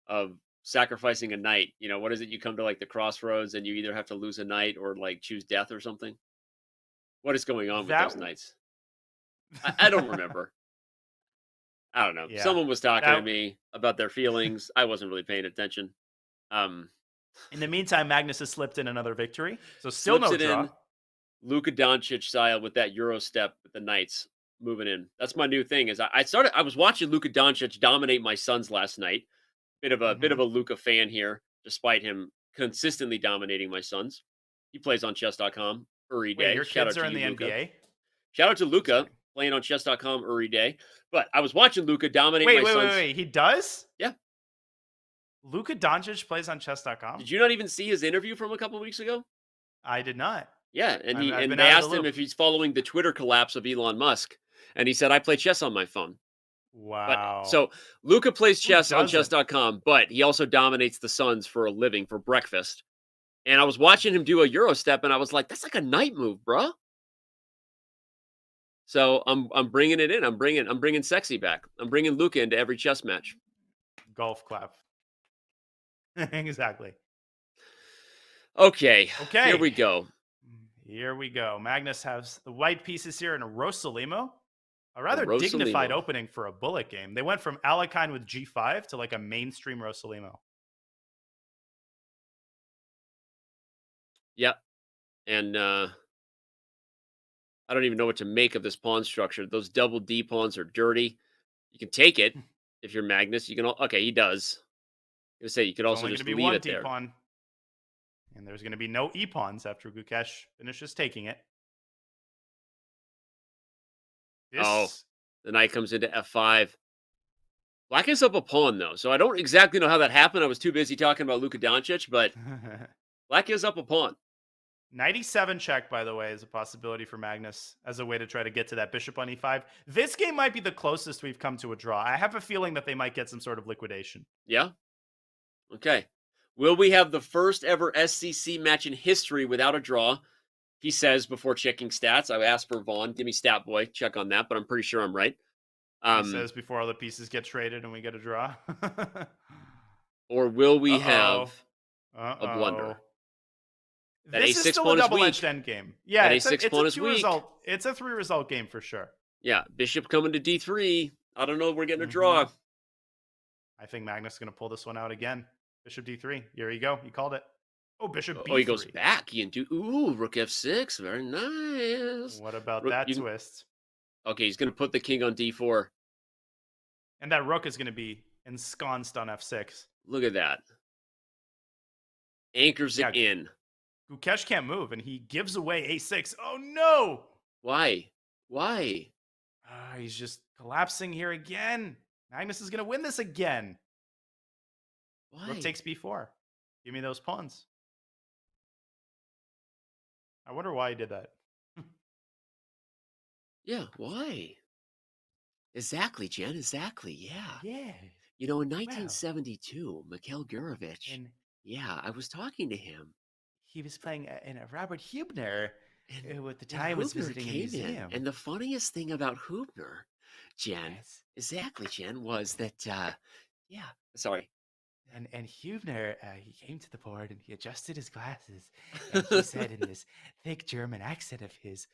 of sacrificing a knight. What is it? You come to like the crossroads and you either have to lose a knight or like choose death or something. What is going on with those knights? I don't remember. I don't know.
Yeah.
Someone was talking to me about their feelings. I wasn't really paying attention.
In the meantime, Magnus has slipped in another victory, so still no
Slips it
draw.
in Luka Doncic style with that Euro step with the Knights moving in. That's my new thing. Is I was watching Luka Doncic dominate my Suns last night. Bit of a Luka fan here, despite him consistently dominating my Suns. He plays on Chess.com every day.
Wait, your
Shout
kids
out
are
to
in
you,
the
Luka.
NBA?
Shout out to Luka playing on Chess.com every day. But I was watching Luka dominate my Suns.
Wait. He does?
Yeah.
Luka Doncic plays on Chess.com?
Did you not even see his interview from a couple weeks ago?
I did not.
Yeah, and
I've been
they
out of
asked
the
him
loop.
if he's following the Twitter collapse of Elon Musk, and he said, "I play chess on my phone."
Wow.
But, so Luka plays chess on
doesn't?
Chess.com, but he also dominates the Suns for a living for breakfast. And I was watching him do a Euro step, and I was like, "That's like a knight move, bro." So I'm bringing it in. I'm bringing sexy back. I'm bringing Luka into every chess match.
Golf clap. Exactly.
Okay. Here we go.
Here we go. Magnus has the white pieces here in a Rosalimo. A rather
Rosalimo.
dignified opening for a bullet game. They went from Alekhine with G5 to like a mainstream Rosalimo.
Yep. And I don't even know what to make of this pawn structure. Those double D pawns are dirty. You can take it if you're Magnus. You can. Okay, he does. I was gonna say you could also
Only
just
gonna be
leave
one
it there.
D-pawn. And there's going to be no e-pawns after Gukesh finishes taking it.
Oh, the knight comes into f5. Black is up a pawn, though, so I don't exactly know how that happened. I was too busy talking about Luka Doncic, but Black is up a pawn.
97 check, by the way, is a possibility for Magnus as a way to try to get to that bishop on e5. This game might be the closest we've come to a draw. I have a feeling that they might get some sort of liquidation.
Yeah? Okay. Will we have the first ever SCC match in history without a draw? He says before checking stats. I asked for Vaughn. Give me stat boy. Check on that, but I'm pretty sure I'm right.
He says before all the pieces get traded and we get a draw.
Or will we have a blunder? That
This
A6
is still
pawn
a
is weak.
double-edged endgame. Yeah,
That
it's
A6 pawn is weak.
It's a 3-result game for sure.
Yeah, bishop coming to d3. I don't know. We're getting a draw.
I think Magnus is going to pull this one out again. Bishop d3. Here you go. You called it. Oh, bishop b3.
Oh, he goes back. He into rook f6. Very nice.
What about
Rook,
that twist?
Okay, he's going to put the king on d4.
And that rook is going to be ensconced on f6.
Look at that. Anchors it in.
Gukesh can't move, and he gives away a6. Oh, no!
Why? Why?
He's just collapsing here again. Magnus is going to win this again.
Why?
Rook takes b4. Give me those pawns. I wonder why he did that.
Yeah, why? Exactly, Jen. Exactly. Yeah.
Yeah.
You know, in 1972, Mikhail Gurevich. Yeah, I was talking to him.
He was playing in a Robert Hubner, who at the
And
time was
Hubner
visiting a
came
museum.
in. And the funniest thing about Hubner, Jen, exactly, Jen, was that, yeah, sorry.
And Hubner, he came to the board and he adjusted his glasses. And he said in this thick German accent of his,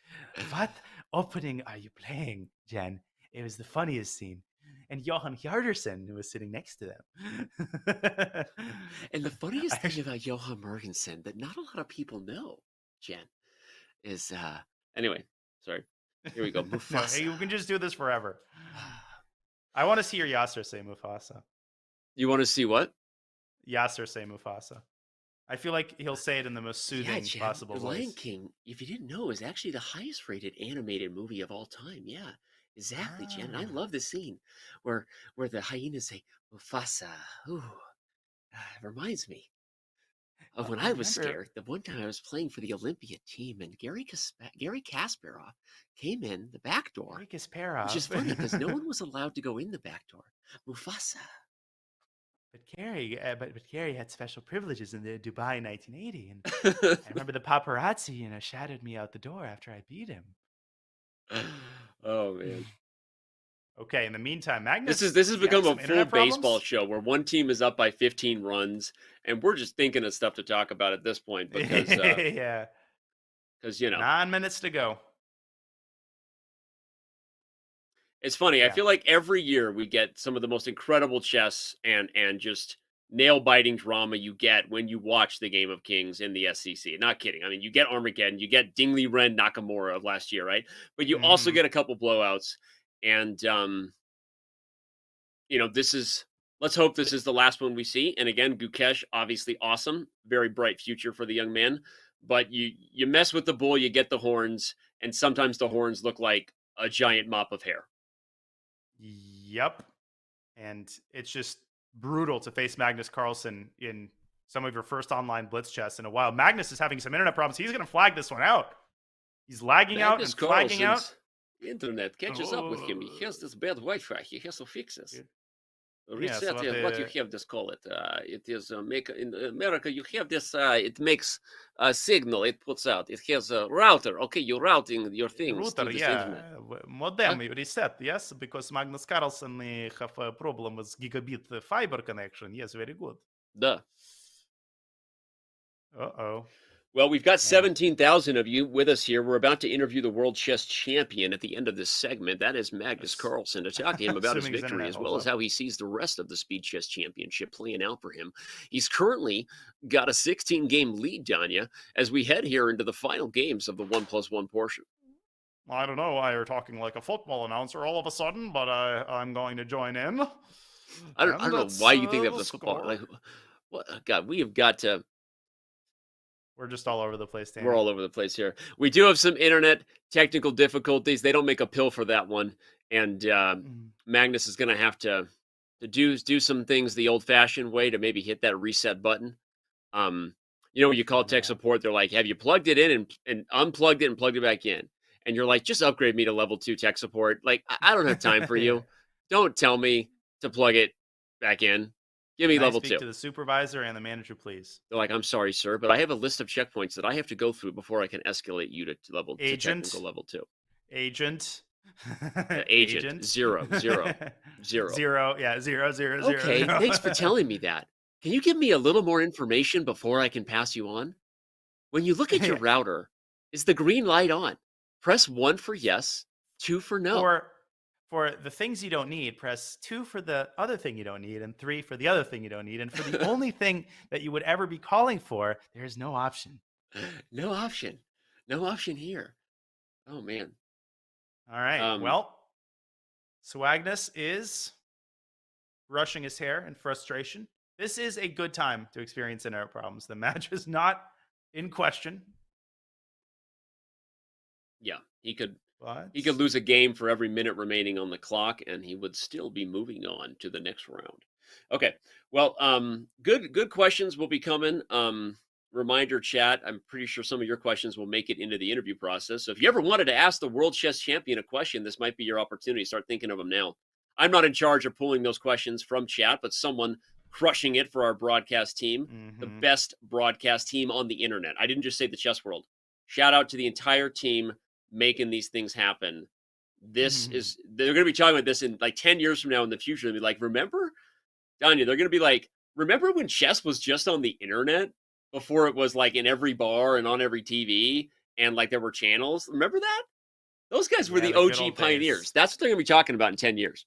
"What opening are you playing, Jen?" It was the funniest scene. And Johan Hjardarson, who was sitting next to them.
And the funniest thing about Johan Mergensen that not a lot of people know, Jen, is, anyway, sorry. Here we go. Mufasa.
No, you can just do this forever. I want to see your Yasser say Mufasa.
You want to see what?
Yasser say Mufasa. I feel like he'll say it in the most soothing
Jen,
possible
The Lion
voice.
King, if you didn't know, is actually the highest rated animated movie of all time. Yeah, exactly, Jen. And I love the scene where the hyenas say Mufasa. Ooh, it reminds me of when I was scared. The one time I was playing for the Olympia team, and Gary Kasparov came in the back door.
Gary Kasparov.
Which is funny because no one was allowed to go in the back door. Mufasa.
But Gary had special privileges in the Dubai in 1980, and I remember the paparazzi, shouted me out the door after I beat him.
Oh man.
Okay. In the meantime, Magnus.
This has become a full
internet
baseball
problems?
show where one team is up by 15 runs, and we're just thinking of stuff to talk about at this point because
yeah,
because
9 minutes to go.
It's funny. I feel like every year we get some of the most incredible chess and just nail-biting drama you get when you watch the Game of Kings in the SCC. Not kidding. I mean, you get Armageddon, you get Liren Nakamura of last year, right? But you also get a couple blowouts. And, let's hope this is the last one we see. And again, Gukesh, obviously awesome. Very bright future for the young man. But you mess with the bull, you get the horns. And sometimes the horns look like a giant mop of hair.
Yep. And it's just brutal to face Magnus Carlsen in some of your first online Blitz chess in a while. Magnus is having some internet problems. He's going to flag this one out. He's lagging out and flagging out.
Internet catches up with him. He has this bad Wi-Fi. He has to fix this. Reset
what
you have this call it. It is in America. You have this. It makes a signal. It puts out. It has a router. Okay, you're routing your things to
Router,
this
yeah.
internet.
Modem reset, yes, because Magnus Carlsen have a problem with gigabit fiber connection. Yes, very good.
Duh.
Uh-oh.
Well, we've got 17,000 of you with us here. We're about to interview the world chess champion at the end of this segment. That is Magnus Carlsen, to talk to him about his
Assuming his
victory
internet
as well
holds
as how he sees the rest of the Speed Chess Championship playing out for him. He's currently got a 16-game lead, Danya, as we head here into the final games of the 1+1 portion.
I don't know why you're talking like a football announcer all of a sudden, but I'm going to join in.
I don't know why you think that was football.
score.
Like, what? God, we have got to...
We're just all over the place, Danny.
We're all over the place here. We do have some internet technical difficulties. They don't make a pill for that one. And Magnus is going to have to do some things the old-fashioned way to maybe hit that reset button. When you call tech support, they're like, have you plugged it in and unplugged it and plugged it back in? And you're like, just upgrade me to level 2 tech support. Like, I don't have time for you. Don't tell me to plug it back in. Give me level 2.
Speak to the supervisor and the manager, please.
They're like, I'm sorry, sir, but I have a list of checkpoints that I have to go through before I can escalate you to technical level 2.
Agent.
Agent. 0, 0, 0.
0. Yeah, 0, 0, 0.
Okay,
0.
thanks for telling me that. Can you give me a little more information before I can pass you on? When you look at your router, is the green light on? Press 1 for yes, 2 for no.
For the things you don't need, press 2 for the other thing you don't need, and 3 for the other thing you don't need. And for the only thing that you would ever be calling for, there's no option.
No option. No option here. Oh, man.
All right. Well, Swagnus is brushing his hair in frustration. This is a good time to experience internet problems. The match is not in question.
Yeah, he could lose a game for every minute remaining on the clock, and he would still be moving on to the next round. Okay, well, good questions will be coming. Reminder chat, I'm pretty sure some of your questions will make it into the interview process. So if you ever wanted to ask the World Chess Champion a question, this might be your opportunity. Start thinking of them now. I'm not in charge of pulling those questions from chat, but someone crushing it for our broadcast team, the best broadcast team on the internet. I didn't just say the chess world. Shout out to the entire team making these things happen. This is, they're going to be talking about this in like 10 years from now in the future. They'll be like, remember, Danya, they're going to be like, remember when chess was just on the internet before it was like in every bar and on every TV and like there were channels? Remember that? Those guys were the OG pioneers. Days. That's what they're going to be talking about in 10 years.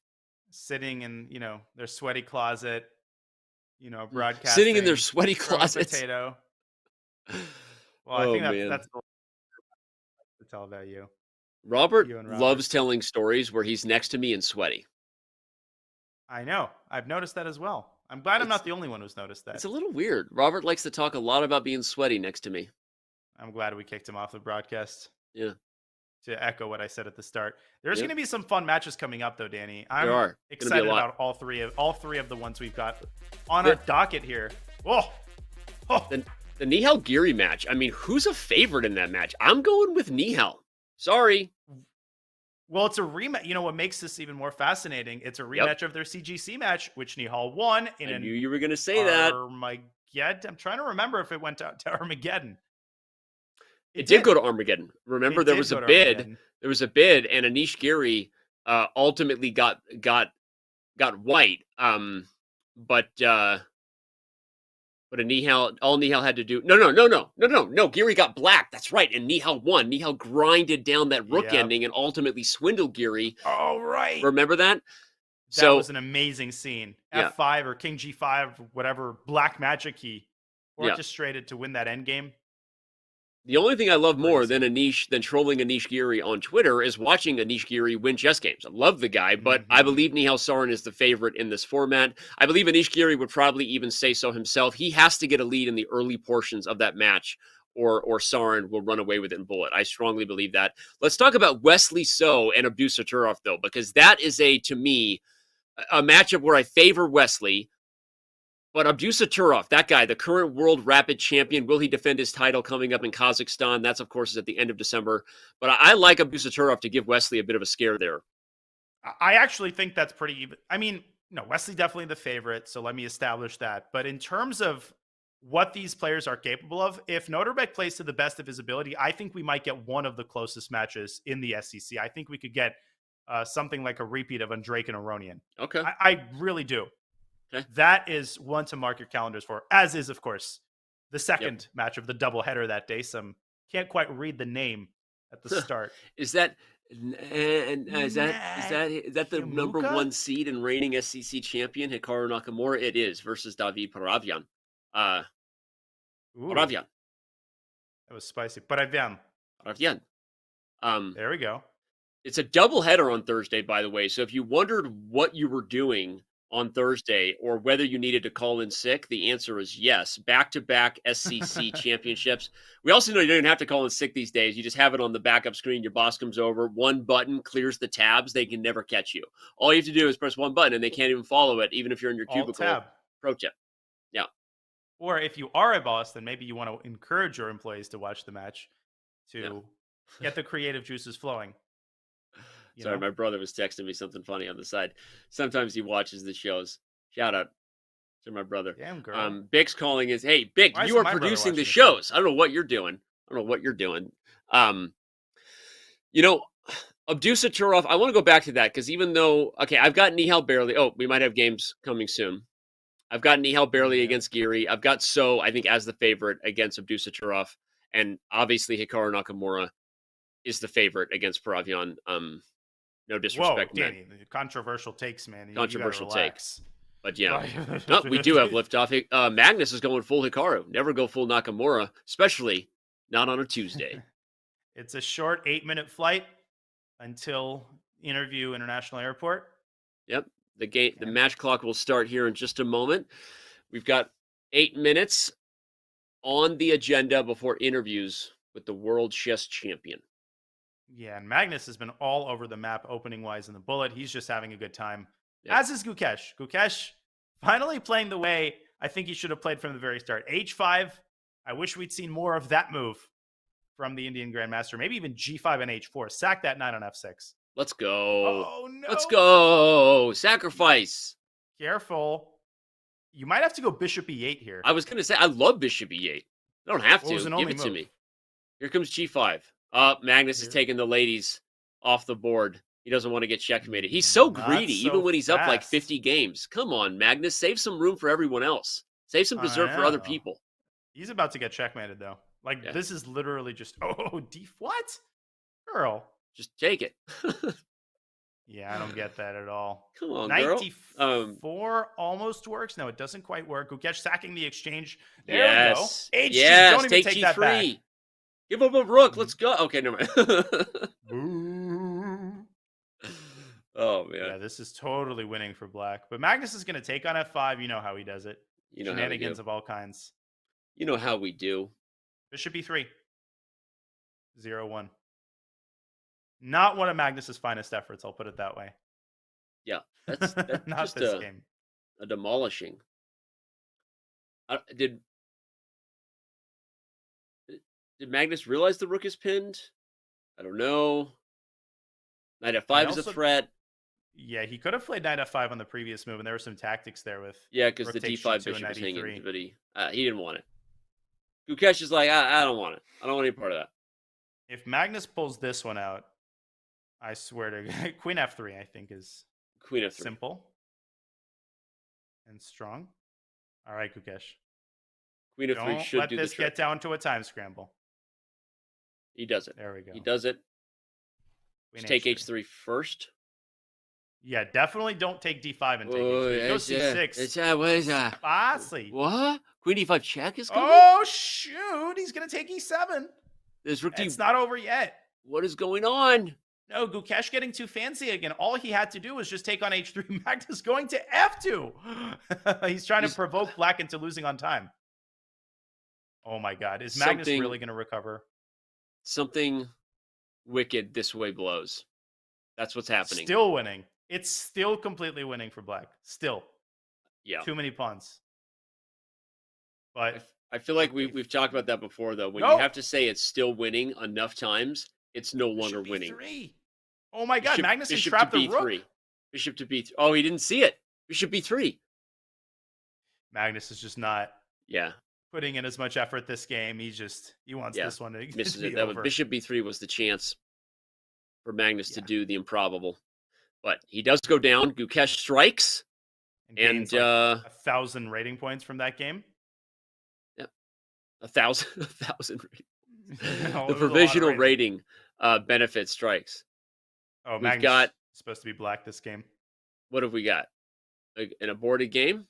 Sitting in, their sweaty closet, broadcasting.
Sitting in their sweaty closets.
Potato. Well, I think that's to tell about you.
Robert loves telling stories where he's next to me and sweaty.
I know. I've noticed that as well. I'm glad I'm not the only one who's noticed that.
It's a little weird. Robert likes to talk a lot about being sweaty next to me.
I'm glad we kicked him off the broadcast.
Yeah.
To echo what I said at the start. There's going to be some fun matches coming up, though, Danny.
I'm
excited about all three of the ones we've got on our docket here. Oh.
The Nihal Giri match. I mean, who's a favorite in that match? I'm going with Nihal. Sorry.
Well, it's a rematch. What makes this even more fascinating? It's a rematch of their CGC match, which Nihal won. I knew
you were going to say that.
Armageddon. I'm trying to remember if it went to Armageddon.
It did go to Armageddon. Remember, there was a bid. There was a bid, and Anish Giri ultimately got white. But Nihal, all Nihal had to do. No. Giri got black. That's right. And Nihal won. Nihal grinded down that rook ending and ultimately swindled Giri.
Oh, right.
Remember that?
That was an amazing scene. F5 or King G5, whatever black magic he orchestrated to win that endgame.
The only thing I love more than trolling Anish Giri on Twitter is watching Anish Giri win chess games. I love the guy, but I believe Nihal Sarin is the favorite in this format. I believe Anish Giri would probably even say so himself. He has to get a lead in the early portions of that match, or Sarin will run away with it in bullet. I strongly believe that. Let's talk about Wesley So and Abdusattorov, though, because that is to me, a matchup where I favor Wesley. But Abdusattorov, that guy, the current world rapid champion, will he defend his title coming up in Kazakhstan? That's, of course, is at the end of December. But I like Abdusattorov to give Wesley a bit of a scare there.
I actually think that's pretty even. I mean, no, Wesley definitely the favorite, so let me establish that. But in terms of what these players are capable of, if Noterbeck plays to the best of his ability, I think we might get one of the closest matches in the SCC. I think we could get something like a repeat of Andrake and Aronian.
Okay.
I really do. Okay. That is one to mark your calendars for, as is, of course, the second match of the doubleheader that day. Some can't quite read the name at the start.
Is that the number one seed and reigning SCC champion, Hikaru Nakamura? It is, versus David Paravian. Paravian.
That was spicy. Paravian. There we go.
It's a doubleheader on Thursday, by the way. So if you wondered what you were doing on Thursday, or whether you needed to call in sick, the answer is yes. Back-to-back SCC championships. We also know you don't even have to call in sick these days. You just have it on the backup screen. Your boss comes over. One button clears the tabs. They can never catch you. All you have to do is press one button, and they can't even follow it, even if you're in your cubicle.
Tab.
Pro tip. Yeah.
Or if you are a boss, then maybe you want to encourage your employees to watch the match to get the creative juices flowing.
Sorry, my brother was texting me something funny on the side. Sometimes he watches the shows. Shout out to my brother.
Damn, girl.
Bix calling is, hey, Bix,
Why
you
isn't
are
my brother
producing
watching
the
the
shows. I don't know what you're doing. Abdusa Turov, I want to go back to that because even though, I've got Nihal barely. Oh, we might have games coming soon. I've got Nihal barely against Giri. I've got So, I think, as the favorite against Abdusa Turov. And obviously, Hikaru Nakamura is the favorite against Paravian. No disrespect,
Whoa, Danny, controversial takes, man.
Controversial takes. But yeah, we do have liftoff. Magnus is going full Hikaru. Never go full Nakamura, especially not on a Tuesday.
It's a short 8-minute flight until interview International Airport.
Yep. The match clock will start here in just a moment. We've got 8 minutes on the agenda before interviews with the world chess champion.
Yeah, and Magnus has been all over the map opening-wise in the bullet. He's just having a good time, as is Gukesh. Gukesh finally playing the way I think he should have played from the very start. H5, I wish we'd seen more of that move from the Indian Grandmaster. Maybe even G5 and H4. Sack that knight on F6.
Let's go.
Oh, no.
Let's go. Sacrifice.
Careful. You might have to go Bishop E8 here.
I was going to say, I love Bishop E8. I don't have to. Give it to me. Here comes G5. Magnus is taking the ladies off the board. He doesn't want to get checkmated. He's so greedy, even when he's up like 50 games. Come on, Magnus. Save some room for everyone else. Save some dessert for other people.
He's about to get checkmated, though. This is literally just, what? Girl.
Just take it.
Yeah, I don't get that at all.
Come on,
Knight
girl.
D4 almost works. No, it doesn't quite work. Gukesh sacking the exchange. There
yes.
we go. H2.
Yes,
Don't even
take
G3. That back.
Give up a rook. Let's go. Okay, never mind. Oh, man.
Yeah, this is totally winning for black. But Magnus is going to take on F5. You know how he does it.
You know
Shenanigans of all kinds.
You know how we do.
Bishop E3. 0-1. Not one of Magnus's finest efforts, I'll put it that way.
Yeah, that's
not
just
this game.
A demolishing. Did Magnus realize the rook is pinned? I don't know. Knight F5 is a threat.
Yeah, he could have played Knight F5 on the previous move, and there were some tactics there with.
Yeah, because the D5 bishop was hanging, but he didn't want it. Gukesh is like, I don't want it. I don't want any part of that.
If Magnus pulls this one out, I swear to Queen F3, I think, is
Queen F3.
Simple and strong. All right, Gukesh.
Queen F3
Don't
should
let
do
this
the trick.
get down to a time scramble.
He does it.
There we go.
He does it.
Queen
Take
H3.
H3 first.
Yeah, definitely don't take D5 and take H3. Go C6.
What is that?
Fastly.
What? Queen D5 check is coming?
Oh, shoot. He's going to take E7. It's not over yet.
What is going on?
No, Gukesh getting too fancy again. All he had to do was just take on H3. Magnus going to F2. He's trying to provoke black into losing on time. Oh, my God. Is Magnus really going to recover?
Something wicked this way blows. That's what's happening.
Still winning. It's still completely winning for black. Still.
Yeah.
Too many pawns. But
I feel like we've talked about that before, though. When you have to say it's still winning enough times, it's no longer winning.
Oh my God, Magnus can trap the rook.
Bishop to B3. Oh, he didn't see it. Bishop B3.
Magnus is just not
Yeah.
putting in as much effort this game. He wants this one to
misses
be
it. That
over.
Bishop B3 was the chance for Magnus to do the improbable. But he does go down. Gukesh strikes. And
like 1,000 rating points from that game.
Yep. 1,000 rating.
No,
the provisional rating benefit strikes.
Oh,
We've
Magnus
got
supposed to be black this game.
What have we got? An aborted game?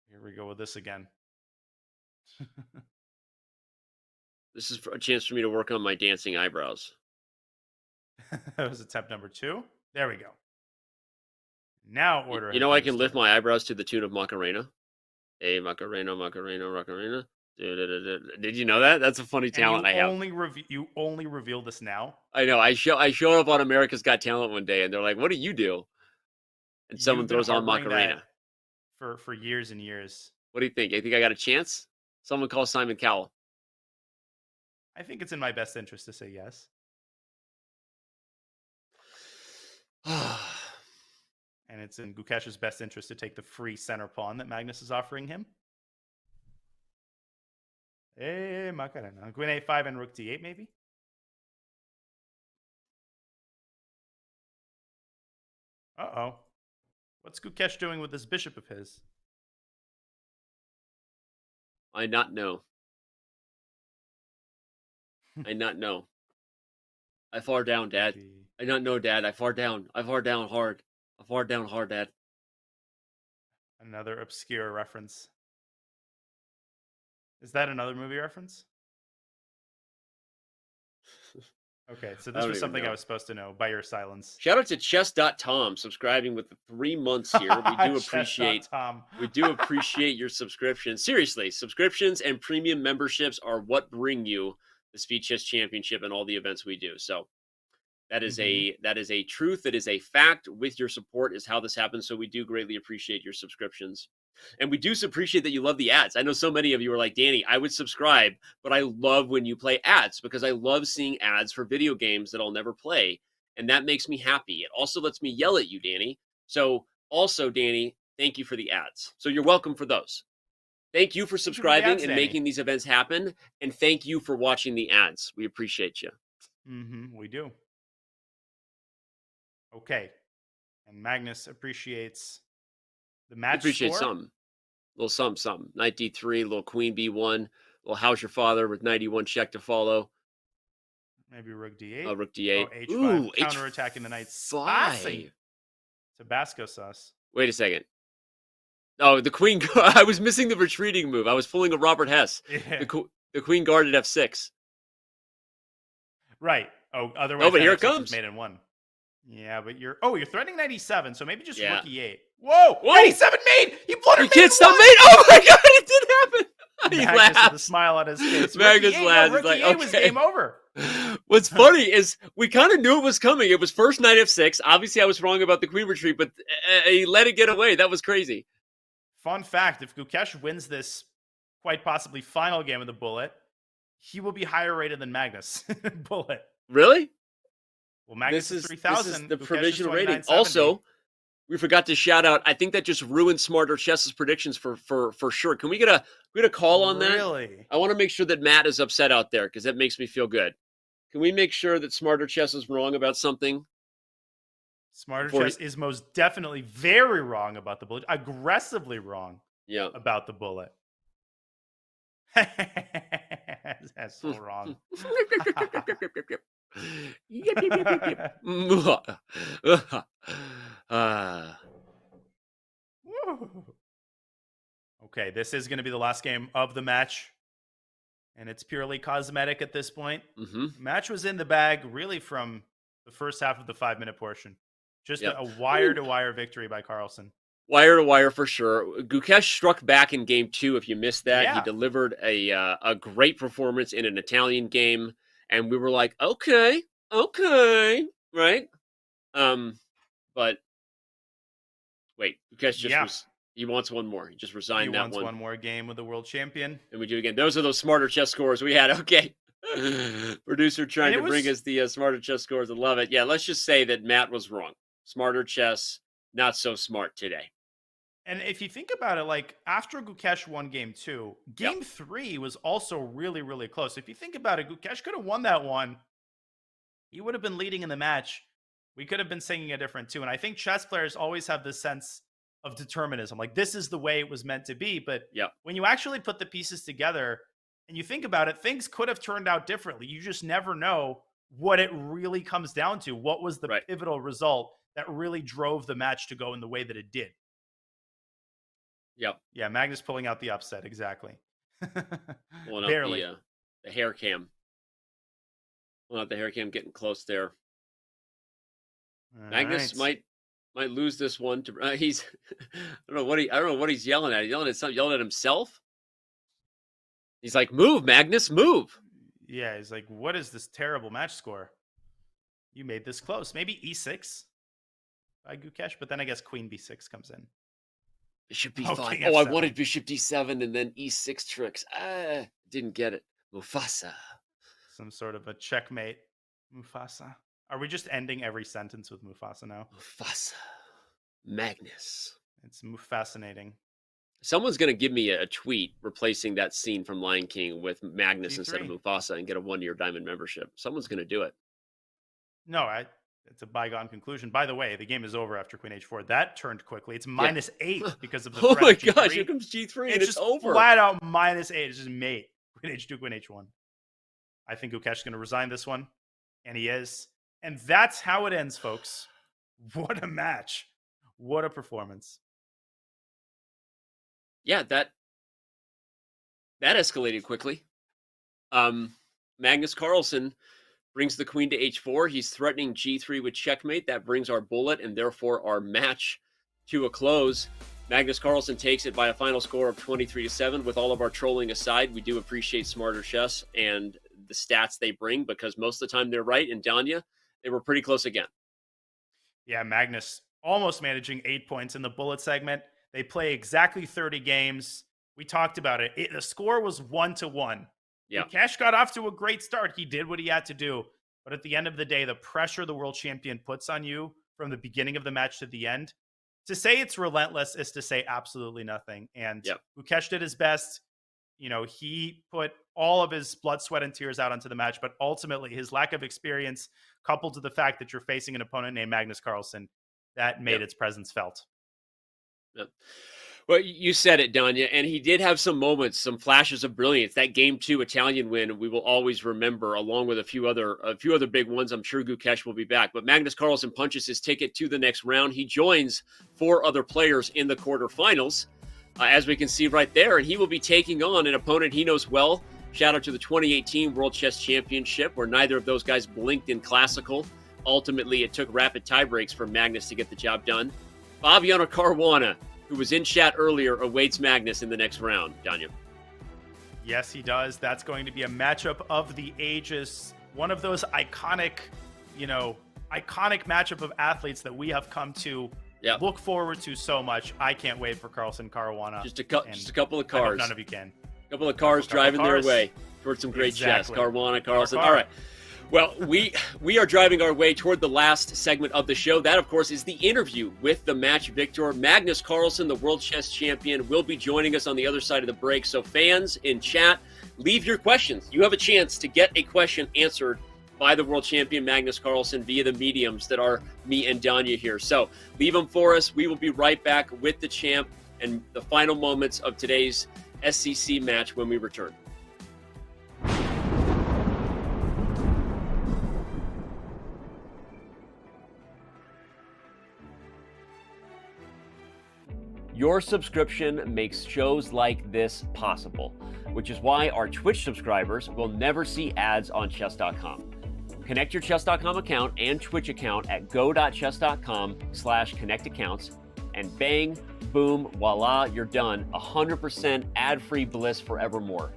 Here we go with this again.
This is a chance for me to work on my dancing eyebrows.
That was attempt number 2. There we go. Now order.
You know, I can lift my eyebrows to the tune of Macarena. Hey, Macarena, Macarena, Macarena. Did you know that? That's a funny talent I have.
You only reveal this now?
I know. I showed up on America's Got Talent one day, and they're like, "What do you do?" And someone throws on Macarena.
For years and years.
What do you think? You think I got a chance? Someone call Simon Cowell.
I think it's in my best interest to say yes. And it's in Gukesh's best interest to take the free center pawn that Magnus is offering him. Hey, Macarena. Queen a5 and rook d8, maybe? Uh-oh. What's Gukesh doing with this bishop of his?
I not know. I not know. I far down, Dad. I not know, Dad. I far down. I far down hard. I far down hard, Dad.
Another obscure reference. Is that another movie reference? Okay, so this was something I was supposed to know by your silence.
Shout out to Chess.com subscribing with the 3 months here. We do appreciate your subscription. Seriously, subscriptions and premium memberships are what bring you the Speed Chess Championship and all the events we do. So that is a truth. That is a fact. With your support is how this happens. So we do greatly appreciate your subscriptions. And we do appreciate that you love the ads. I know so many of you are like, Danny, I would subscribe, but I love when you play ads because I love seeing ads for video games that I'll never play. And that makes me happy. It also lets me yell at you, Danny. So also, Danny, thank you for the ads. So you're welcome for those. Thank you for subscribing and making these events happen. And thank you for watching the ads. We appreciate you.
We do. Okay. And Magnus appreciates the match
appreciate
score.
Some. A little some. Knight d3, little queen b1, little how's your father with knight e1 check to follow.
Maybe rook d8.
Oh, rook d8.
Oh, h5.
Ooh,
counterattacking the knight's
h5.
Tabasco sauce.
Wait a second. Oh, the queen. I was missing the retreating move. I was pulling a Robert Hess.
Yeah.
The queen guarded f6.
Right. Oh, otherwise,
but here it comes.
Made in one. Yeah, but you're threatening knight e7, so maybe just rook e8.
Whoa!
Knight e7 mate! He blundered.
You can't stop mate! Oh my god, it did happen! He
Magnus
laughed.
with a smile on his face.
Magnus laughed.
Rook e8 was game over.
What's funny is we kind of knew it was coming. It was first knight f6. Obviously, I was wrong about the queen retreat, but he let it get away. That was crazy.
Fun fact, if Gukesh wins this quite possibly final game of the Bullet, he will be higher rated than Magnus in Bullet.
Really?
Well, Magnus is 3,000.
This is the provisional rating. Also, we forgot to shout out. I think that just ruined Smarter Chess's predictions for sure. Can we get a call on that?
Really?
I want to make sure that Matt is upset out there because that makes me feel good. Can we make sure that Smarter Chess is wrong about something?
Smarter Chess is most definitely very wrong about the Bullet. Aggressively wrong.
Yeah.
About the Bullet. That's so wrong. Okay, this is going to be the last game of the match, and it's purely cosmetic at this point. Match was in the bag really from the first half of the 5-minute portion. Just a wire-to-wire victory by Carlsen.
Wire to wire for sure. Gukesh struck back in game 2. If you missed that,
Yeah.
he delivered a great performance in an Italian game, and we were like, okay, right? But wait, Gukesh he wants one more. He just resigned that one.
He wants one more game with the world champion,
and we do again. Those are those Smarter Chess scores we had. Okay. Producer trying to bring us the Smarter Chess scores. I love it. Yeah, let's just say that Matt was wrong. Smarter Chess, not so smart today.
And if you think about it, like after Gukesh won game 2, game 3 was also really, really close. If you think about it, Gukesh could have won that one. He would have been leading in the match. We could have been singing a different tune. And I think chess players always have this sense of determinism. Like this is the way it was meant to be. But when you actually put the pieces together and you think about it, things could have turned out differently. You just never know what it really comes down to. What was the pivotal result that really drove the match to go in the way that it did? Yeah, Magnus pulling out the upset, exactly.
Barely. The hair cam. Pulling out the hair cam, getting close there. Magnus might Might lose this one to he's I don't know what he's yelling at. He's yelling at something, yelling at himself. He's like, "Move, Magnus, move."
Yeah, he's like, "What is this terrible match score? You made this close. Maybe e6 by Gukesh, but then I guess queen b6 comes in.
Bishop b5. Oh, I wanted bishop d7 and then e6 tricks. Didn't get it. Mufasa.
Some sort of a checkmate. Mufasa. Are we just ending every sentence with Mufasa now?
Mufasa. Magnus.
It's fascinating.
Someone's going to give me a tweet replacing that scene from Lion King with Magnus
G3.
instead of Mufasa and get a 1-year diamond membership. Someone's going to do it.
No, it's a bygone conclusion. By the way, the game is over after queen h4. That turned quickly. It's -8 because of the
Oh
threat
my
of G3.
gosh, here comes G3 and it's
just
over.
Flat out -8. It's just mate. Queen h2, queen h1. I think Gukesh is going to resign this one, and he is. And that's how it ends, folks. What a match. What a performance.
Yeah, that escalated quickly. Magnus Carlsen brings the queen to h4. He's threatening g3 with checkmate. That brings our bullet and therefore our match to a close. Magnus Carlsen takes it by a final score of 23-7. With all of our trolling aside, we do appreciate Smarter Chess and the stats they bring because most of the time they're right. And Danya, they were pretty close again.
Yeah, Magnus almost managing 8 points in the bullet segment. They play exactly 30 games. We talked about it. The score was 1-1.
Yeah.
Gukesh got off to a great start. He did what he had to do. But at the end of the day, the pressure the world champion puts on you from the beginning of the match to the end, to say it's relentless is to say absolutely nothing. And Gukesh did his best. You know, he put all of his blood, sweat, and tears out onto the match. But ultimately, his lack of experience, coupled to the fact that you're facing an opponent named Magnus Carlsen, that made its presence felt.
Yep. Well, you said it, Danya, and he did have some moments, some flashes of brilliance. That Game 2 Italian win, we will always remember, along with a few other big ones. I'm sure Gukesh will be back. But Magnus Carlsen punches his ticket to the next round. He joins 4 other players in the quarterfinals, as we can see right there, and he will be taking on an opponent he knows well. Shout out to the 2018 World Chess Championship, where neither of those guys blinked in Classical. Ultimately, it took rapid tiebreaks for Magnus to get the job done. Fabiano Caruana, who was in chat earlier, awaits Magnus in the next round. Danya.
Yes, he does. That's going to be a matchup of the ages. One of those iconic matchup of athletes that we have come to look forward to so much. I can't wait for Carlsen Caruana.
Just a couple of cars.
None of you can.
A couple of cars driving their way towards some great chess. Caruana, Carlsen. All right. Well, we are driving our way toward the last segment of the show. That, of course, is the interview with the match victor. Magnus Carlsen, the World Chess Champion, will be joining us on the other side of the break. So fans in chat, leave your questions. You have a chance to get a question answered by the World Champion Magnus Carlsen via the mediums that are me and Danya here. So leave them for us. We will be right back with the champ and the final moments of today's SCC match when we return. Your subscription makes shows like this possible, which is why our Twitch subscribers will never see ads on Chess.com. Connect your Chess.com account and Twitch account at go.chess.com/connectaccounts, and bang, boom, voila, you're done. 100% ad-free bliss forevermore.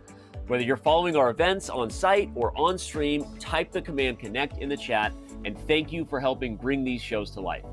Whether you're following our events on site or on stream, type the command connect in the chat, and thank you for helping bring these shows to life.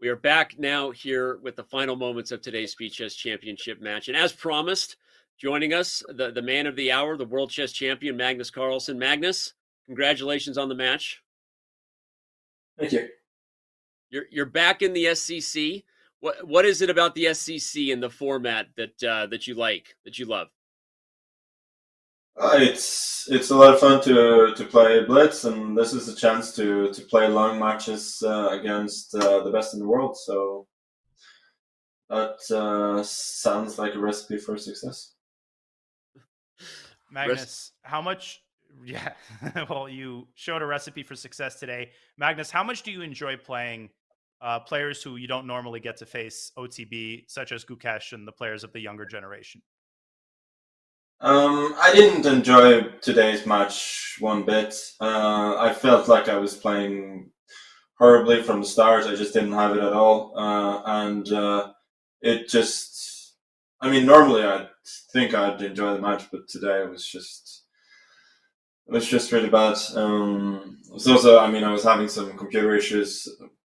We are back now here with the final moments of today's Speed Chess Championship match. And as promised, joining us, the man of the hour, the World Chess Champion, Magnus Carlsen. Magnus, congratulations on the match.
Thank you.
You're back in the SCC. What is it about the SCC and the format that you like, that you love?
It's a lot of fun to play Blitz, and this is a chance to play long matches against the best in the world. So that sounds like a recipe for success.
Magnus, how much? Yeah, well, you showed a recipe for success today. Magnus, how much do you enjoy playing players who you don't normally get to face OTB, such as Gukesh and the players of the younger generation?
I didn't enjoy today's match one bit. I felt like I was playing horribly from the start. I just didn't have it at all. And it just, I mean, normally I think I'd enjoy the match, but today it was just really bad. So also, I mean, I was having some computer issues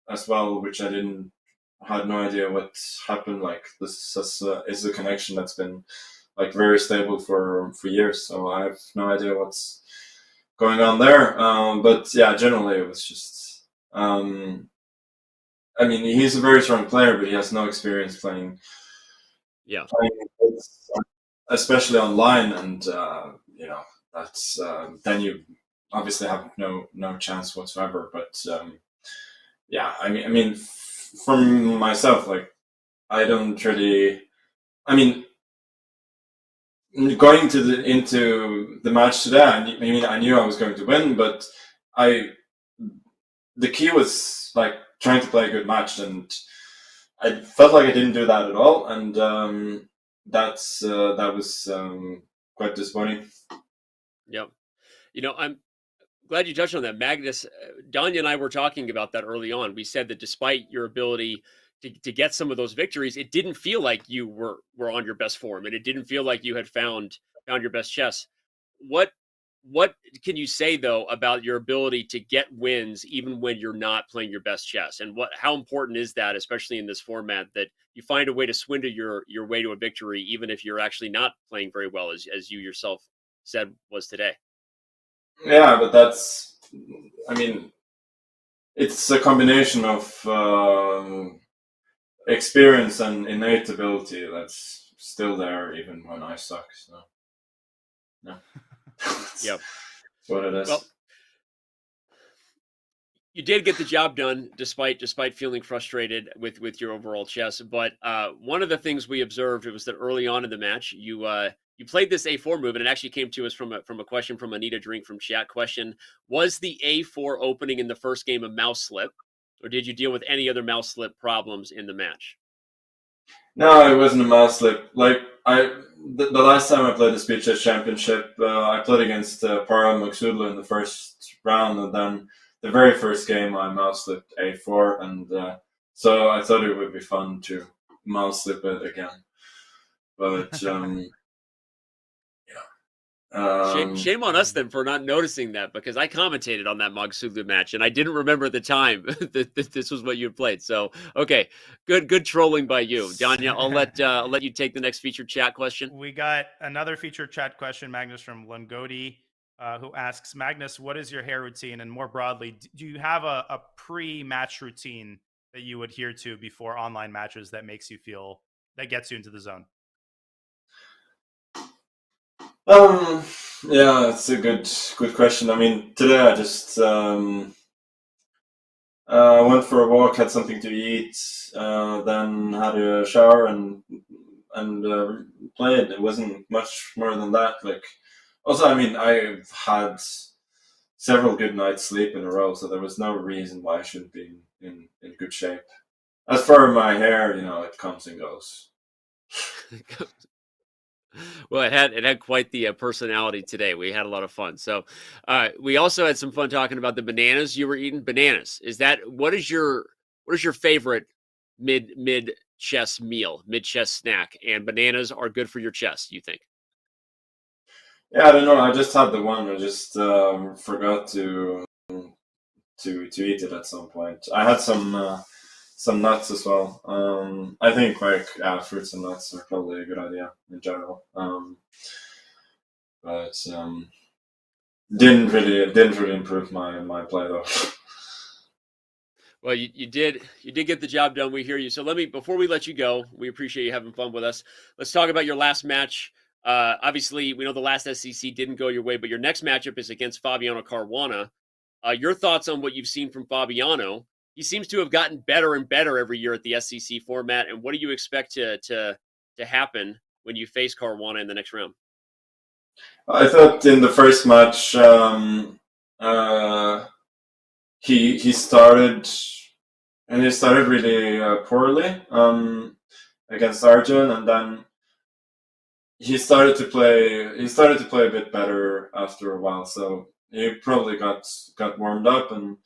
as well, which I had no idea what happened. Like, this is a connection that's been like very stable for years, so I have no idea what's going on there. But yeah, generally it was just, I mean, he's a very strong player, but he has no experience playing.
Yeah.
Especially online, and you know, that's then you obviously have no chance whatsoever. But yeah, I mean, from myself, like, I don't really, I mean, going into the match today, I knew I was going to win, but the key was like trying to play a good match, and I felt like I didn't do that at all, and that was quite disappointing.
Yep. You know, I'm glad you touched on that, Magnus. Danya and I were talking about that early on. We said that despite your ability to get some of those victories, it didn't feel like you were on your best form, and it didn't feel like you had found your best chess. What can you say though about your ability to get wins even when you're not playing your best chess, and how important is that, especially in this format, that you find a way to swindle your way to a victory even if you're actually not playing very well, as you yourself said was today?
Yeah, but that's, I mean, it's a combination of experience and innate ability that's still there even when I suck. So yeah.
Yep.
That's what it is.
Well, you did get the job done despite feeling frustrated with your overall chess. But one of the things we observed was that early on in the match, you played this A4 move, and it actually came to us from a question from Anita Drink from chat. Question: was the A4 opening in the first game a mouse slip, or did you deal with any other mouse slip problems in the match?
No, it wasn't a mouse slip. Like, the last time I played the Speed Chess Championship, I played against Parham Magsudla in the first round, and then the very first game I mouse slipped A4, and so I thought it would be fun to mouse slip it again. But
Shame on us then for not noticing that, because I commentated on that Magsudla match and I didn't remember at the time that this was what you had played. So okay, good trolling by you, Danya. I'll let you take the next featured chat question.
We got another featured chat question, Magnus, from Lungodi, who asks, Magnus, what is your hair routine, and more broadly, do you have a pre-match routine that you adhere to before online matches that makes you feel, that gets you into the zone?
Yeah, that's a good question. I mean, today I just went for a walk, had something to eat, then had a shower and played. It wasn't much more than that. Like, also, I mean, I've had several good nights sleep in a row, so there was no reason why I shouldn't be in good shape. As for my hair, you know, it comes and goes.
Well, it had quite the personality today. We had a lot of fun. So we also had some fun talking about the bananas you were eating. Bananas, what is your favorite mid chess meal, mid chess snack? And bananas are good for your chess, you think?
Yeah, I don't know. I just had the one. I just forgot to eat it at some point. I had some some nuts as well. I think like fruits and nuts are probably a good idea in general. But didn't really improve my play though.
Well, you did get the job done. We hear you. So before we let you go, we appreciate you having fun with us. Let's talk about your last match. Obviously, we know the last SCC didn't go your way, but your next matchup is against Fabiano Caruana. Your thoughts on what you've seen from Fabiano? He seems to have gotten better and better every year at the SCC format. And what do you expect to happen when you face Caruana in the next round?
I thought in the first match, he started really poorly against Arjun, and then he started to play a bit better after a while. So he probably got warmed up, and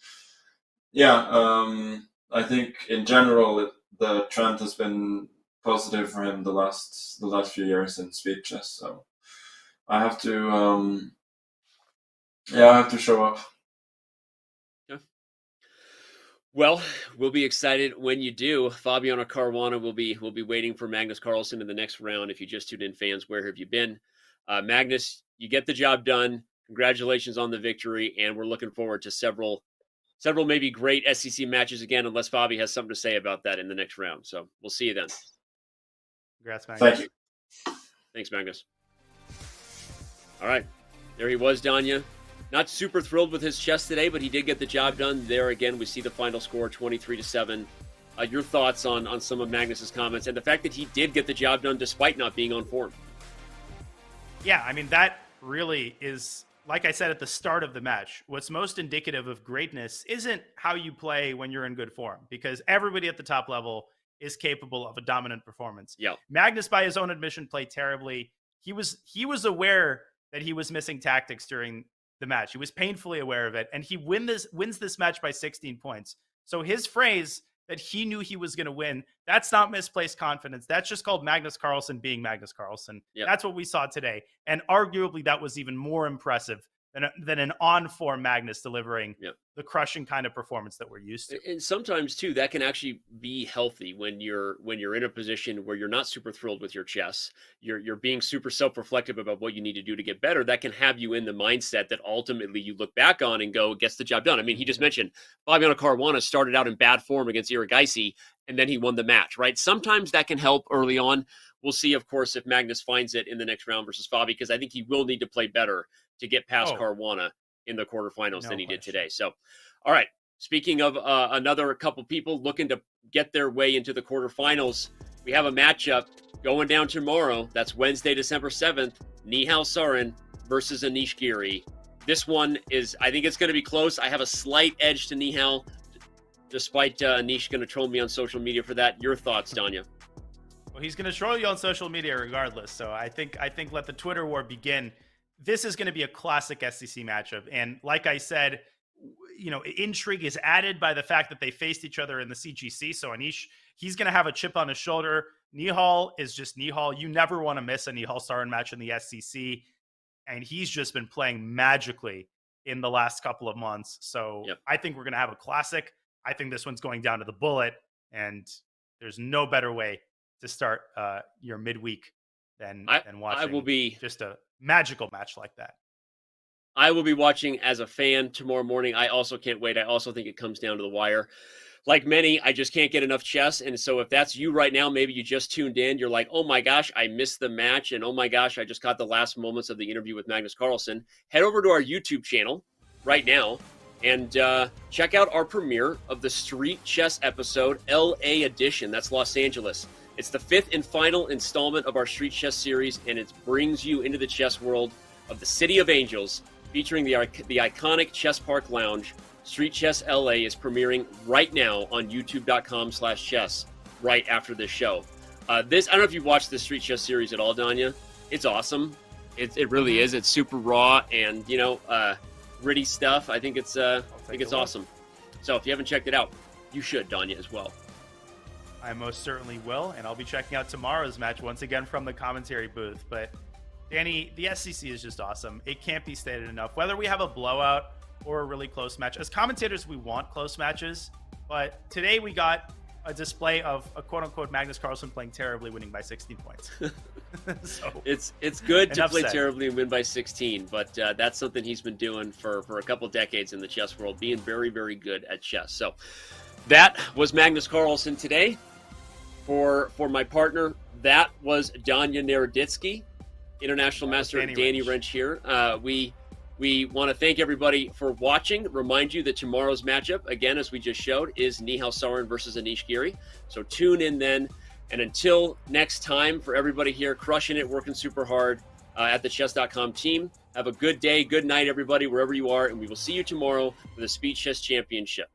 I think in general the trend has been positive for him the last few years in speed chess. So I have to show up.
Well, we'll be excited when you do. Fabiano Caruana will be waiting for Magnus Carlsen in the next round. If you just tuned in, fans, where have you been? Magnus, you get the job done. Congratulations on the victory, and we're looking forward to several maybe great SCC matches again, unless Fabi has something to say about that in the next round. So we'll see you then.
Congrats, Magnus.
Thank you.
Thanks, Magnus. All right, there he was, Danya. Not super thrilled with his chess today, but he did get the job done. There again, we see the final score, 23-7. Your thoughts on some of Magnus's comments and the fact that he did get the job done despite not being on form?
Yeah, I mean, that really is, like I said at the start of the match, what's most indicative of greatness isn't how you play when you're in good form, because everybody at the top level is capable of a dominant performance.
Yeah.
Magnus, by his own admission, played terribly. He was aware that he was missing tactics during the match. He was painfully aware of it, and he wins this match by 16 points. So his phrase that he knew he was going to win, that's not misplaced confidence. That's just called Magnus Carlsen being Magnus Carlsen.
Yep.
That's what we saw today. And arguably that was even more impressive than an on-form Magnus delivering the crushing kind of performance that we're used to.
And sometimes too, that can actually be healthy when you're in a position where you're not super thrilled with your chess. You're being super self-reflective about what you need to do to get better. That can have you in the mindset that ultimately you look back on and go, gets the job done. I mean, he just mentioned Fabiano Caruana started out in bad form against Iragaisi, and then he won the match, right? Sometimes that can help early on. We'll see, of course, if Magnus finds it in the next round versus Fabi, because I think he will need to play better to get past Caruana in the quarterfinals than he did today. So, all right. Speaking of another couple people looking to get their way into the quarterfinals, we have a matchup going down tomorrow. That's Wednesday, December 7th. Nihal Sarin versus Anish Giri. This one is, I think it's going to be close. I have a slight edge to Nihal, despite Anish going to troll me on social media for that. Your thoughts, Danya?
Well, he's going to troll you on social media regardless. So I think let the Twitter war begin. This is going to be a classic SCC matchup. And like I said, intrigue is added by the fact that they faced each other in the CGC. So Anish, he's going to have a chip on his shoulder. Nihal is just Nihal. You never want to miss a Nihal Sarin match in the SCC. And he's just been playing magically in the last couple of months. So I think we're going to have a classic. I think this one's going down to the bullet. And there's no better way to start your midweek than watching
I will be
just a magical match like that.
I will be watching as a fan tomorrow morning. I also can't wait. I also think it comes down to the wire. Like many, I just can't get enough chess. And so if that's you right now, maybe you just tuned in. You're like, oh my gosh, I missed the match. And oh my gosh, I just caught the last moments of the interview with Magnus Carlsen. Head over to our YouTube channel right now and check out our premiere of the Street Chess episode, LA edition. That's Los Angeles. It's the 5th and final installment of our Street Chess series, and it brings you into the chess world of the City of Angels, featuring the iconic Chess Park Lounge. Street Chess LA is premiering right now on youtube.com/chess right after this show. I don't know if you've watched the Street Chess series at all, Danya. It's awesome. It really is. It's super raw and, gritty stuff. I think it's awesome. So if you haven't checked it out, you should, Danya, as well.
I most certainly will, and I'll be checking out tomorrow's match once again from the commentary booth. But Danny, the SCC is just awesome. It can't be stated enough. Whether we have a blowout or a really close match, as commentators, we want close matches. But today we got a display of a quote-unquote Magnus Carlsen playing terribly, winning by 16 points. So
it's good to play
said.
terribly and win by 16, but that's something he's been doing for a couple decades in the chess world, being very, very good at chess. So that was Magnus Carlsen today. For my partner, that was Danya Naroditsky, International Master Danny Wrench here. We want to thank everybody for watching. Remind you that tomorrow's matchup, again, as we just showed, is Nihal Sarin versus Anish Giri. So tune in then. And until next time, for everybody here, crushing it, working super hard at the Chess.com team, have a good day, good night, everybody, wherever you are. And we will see you tomorrow for the Speed Chess Championship.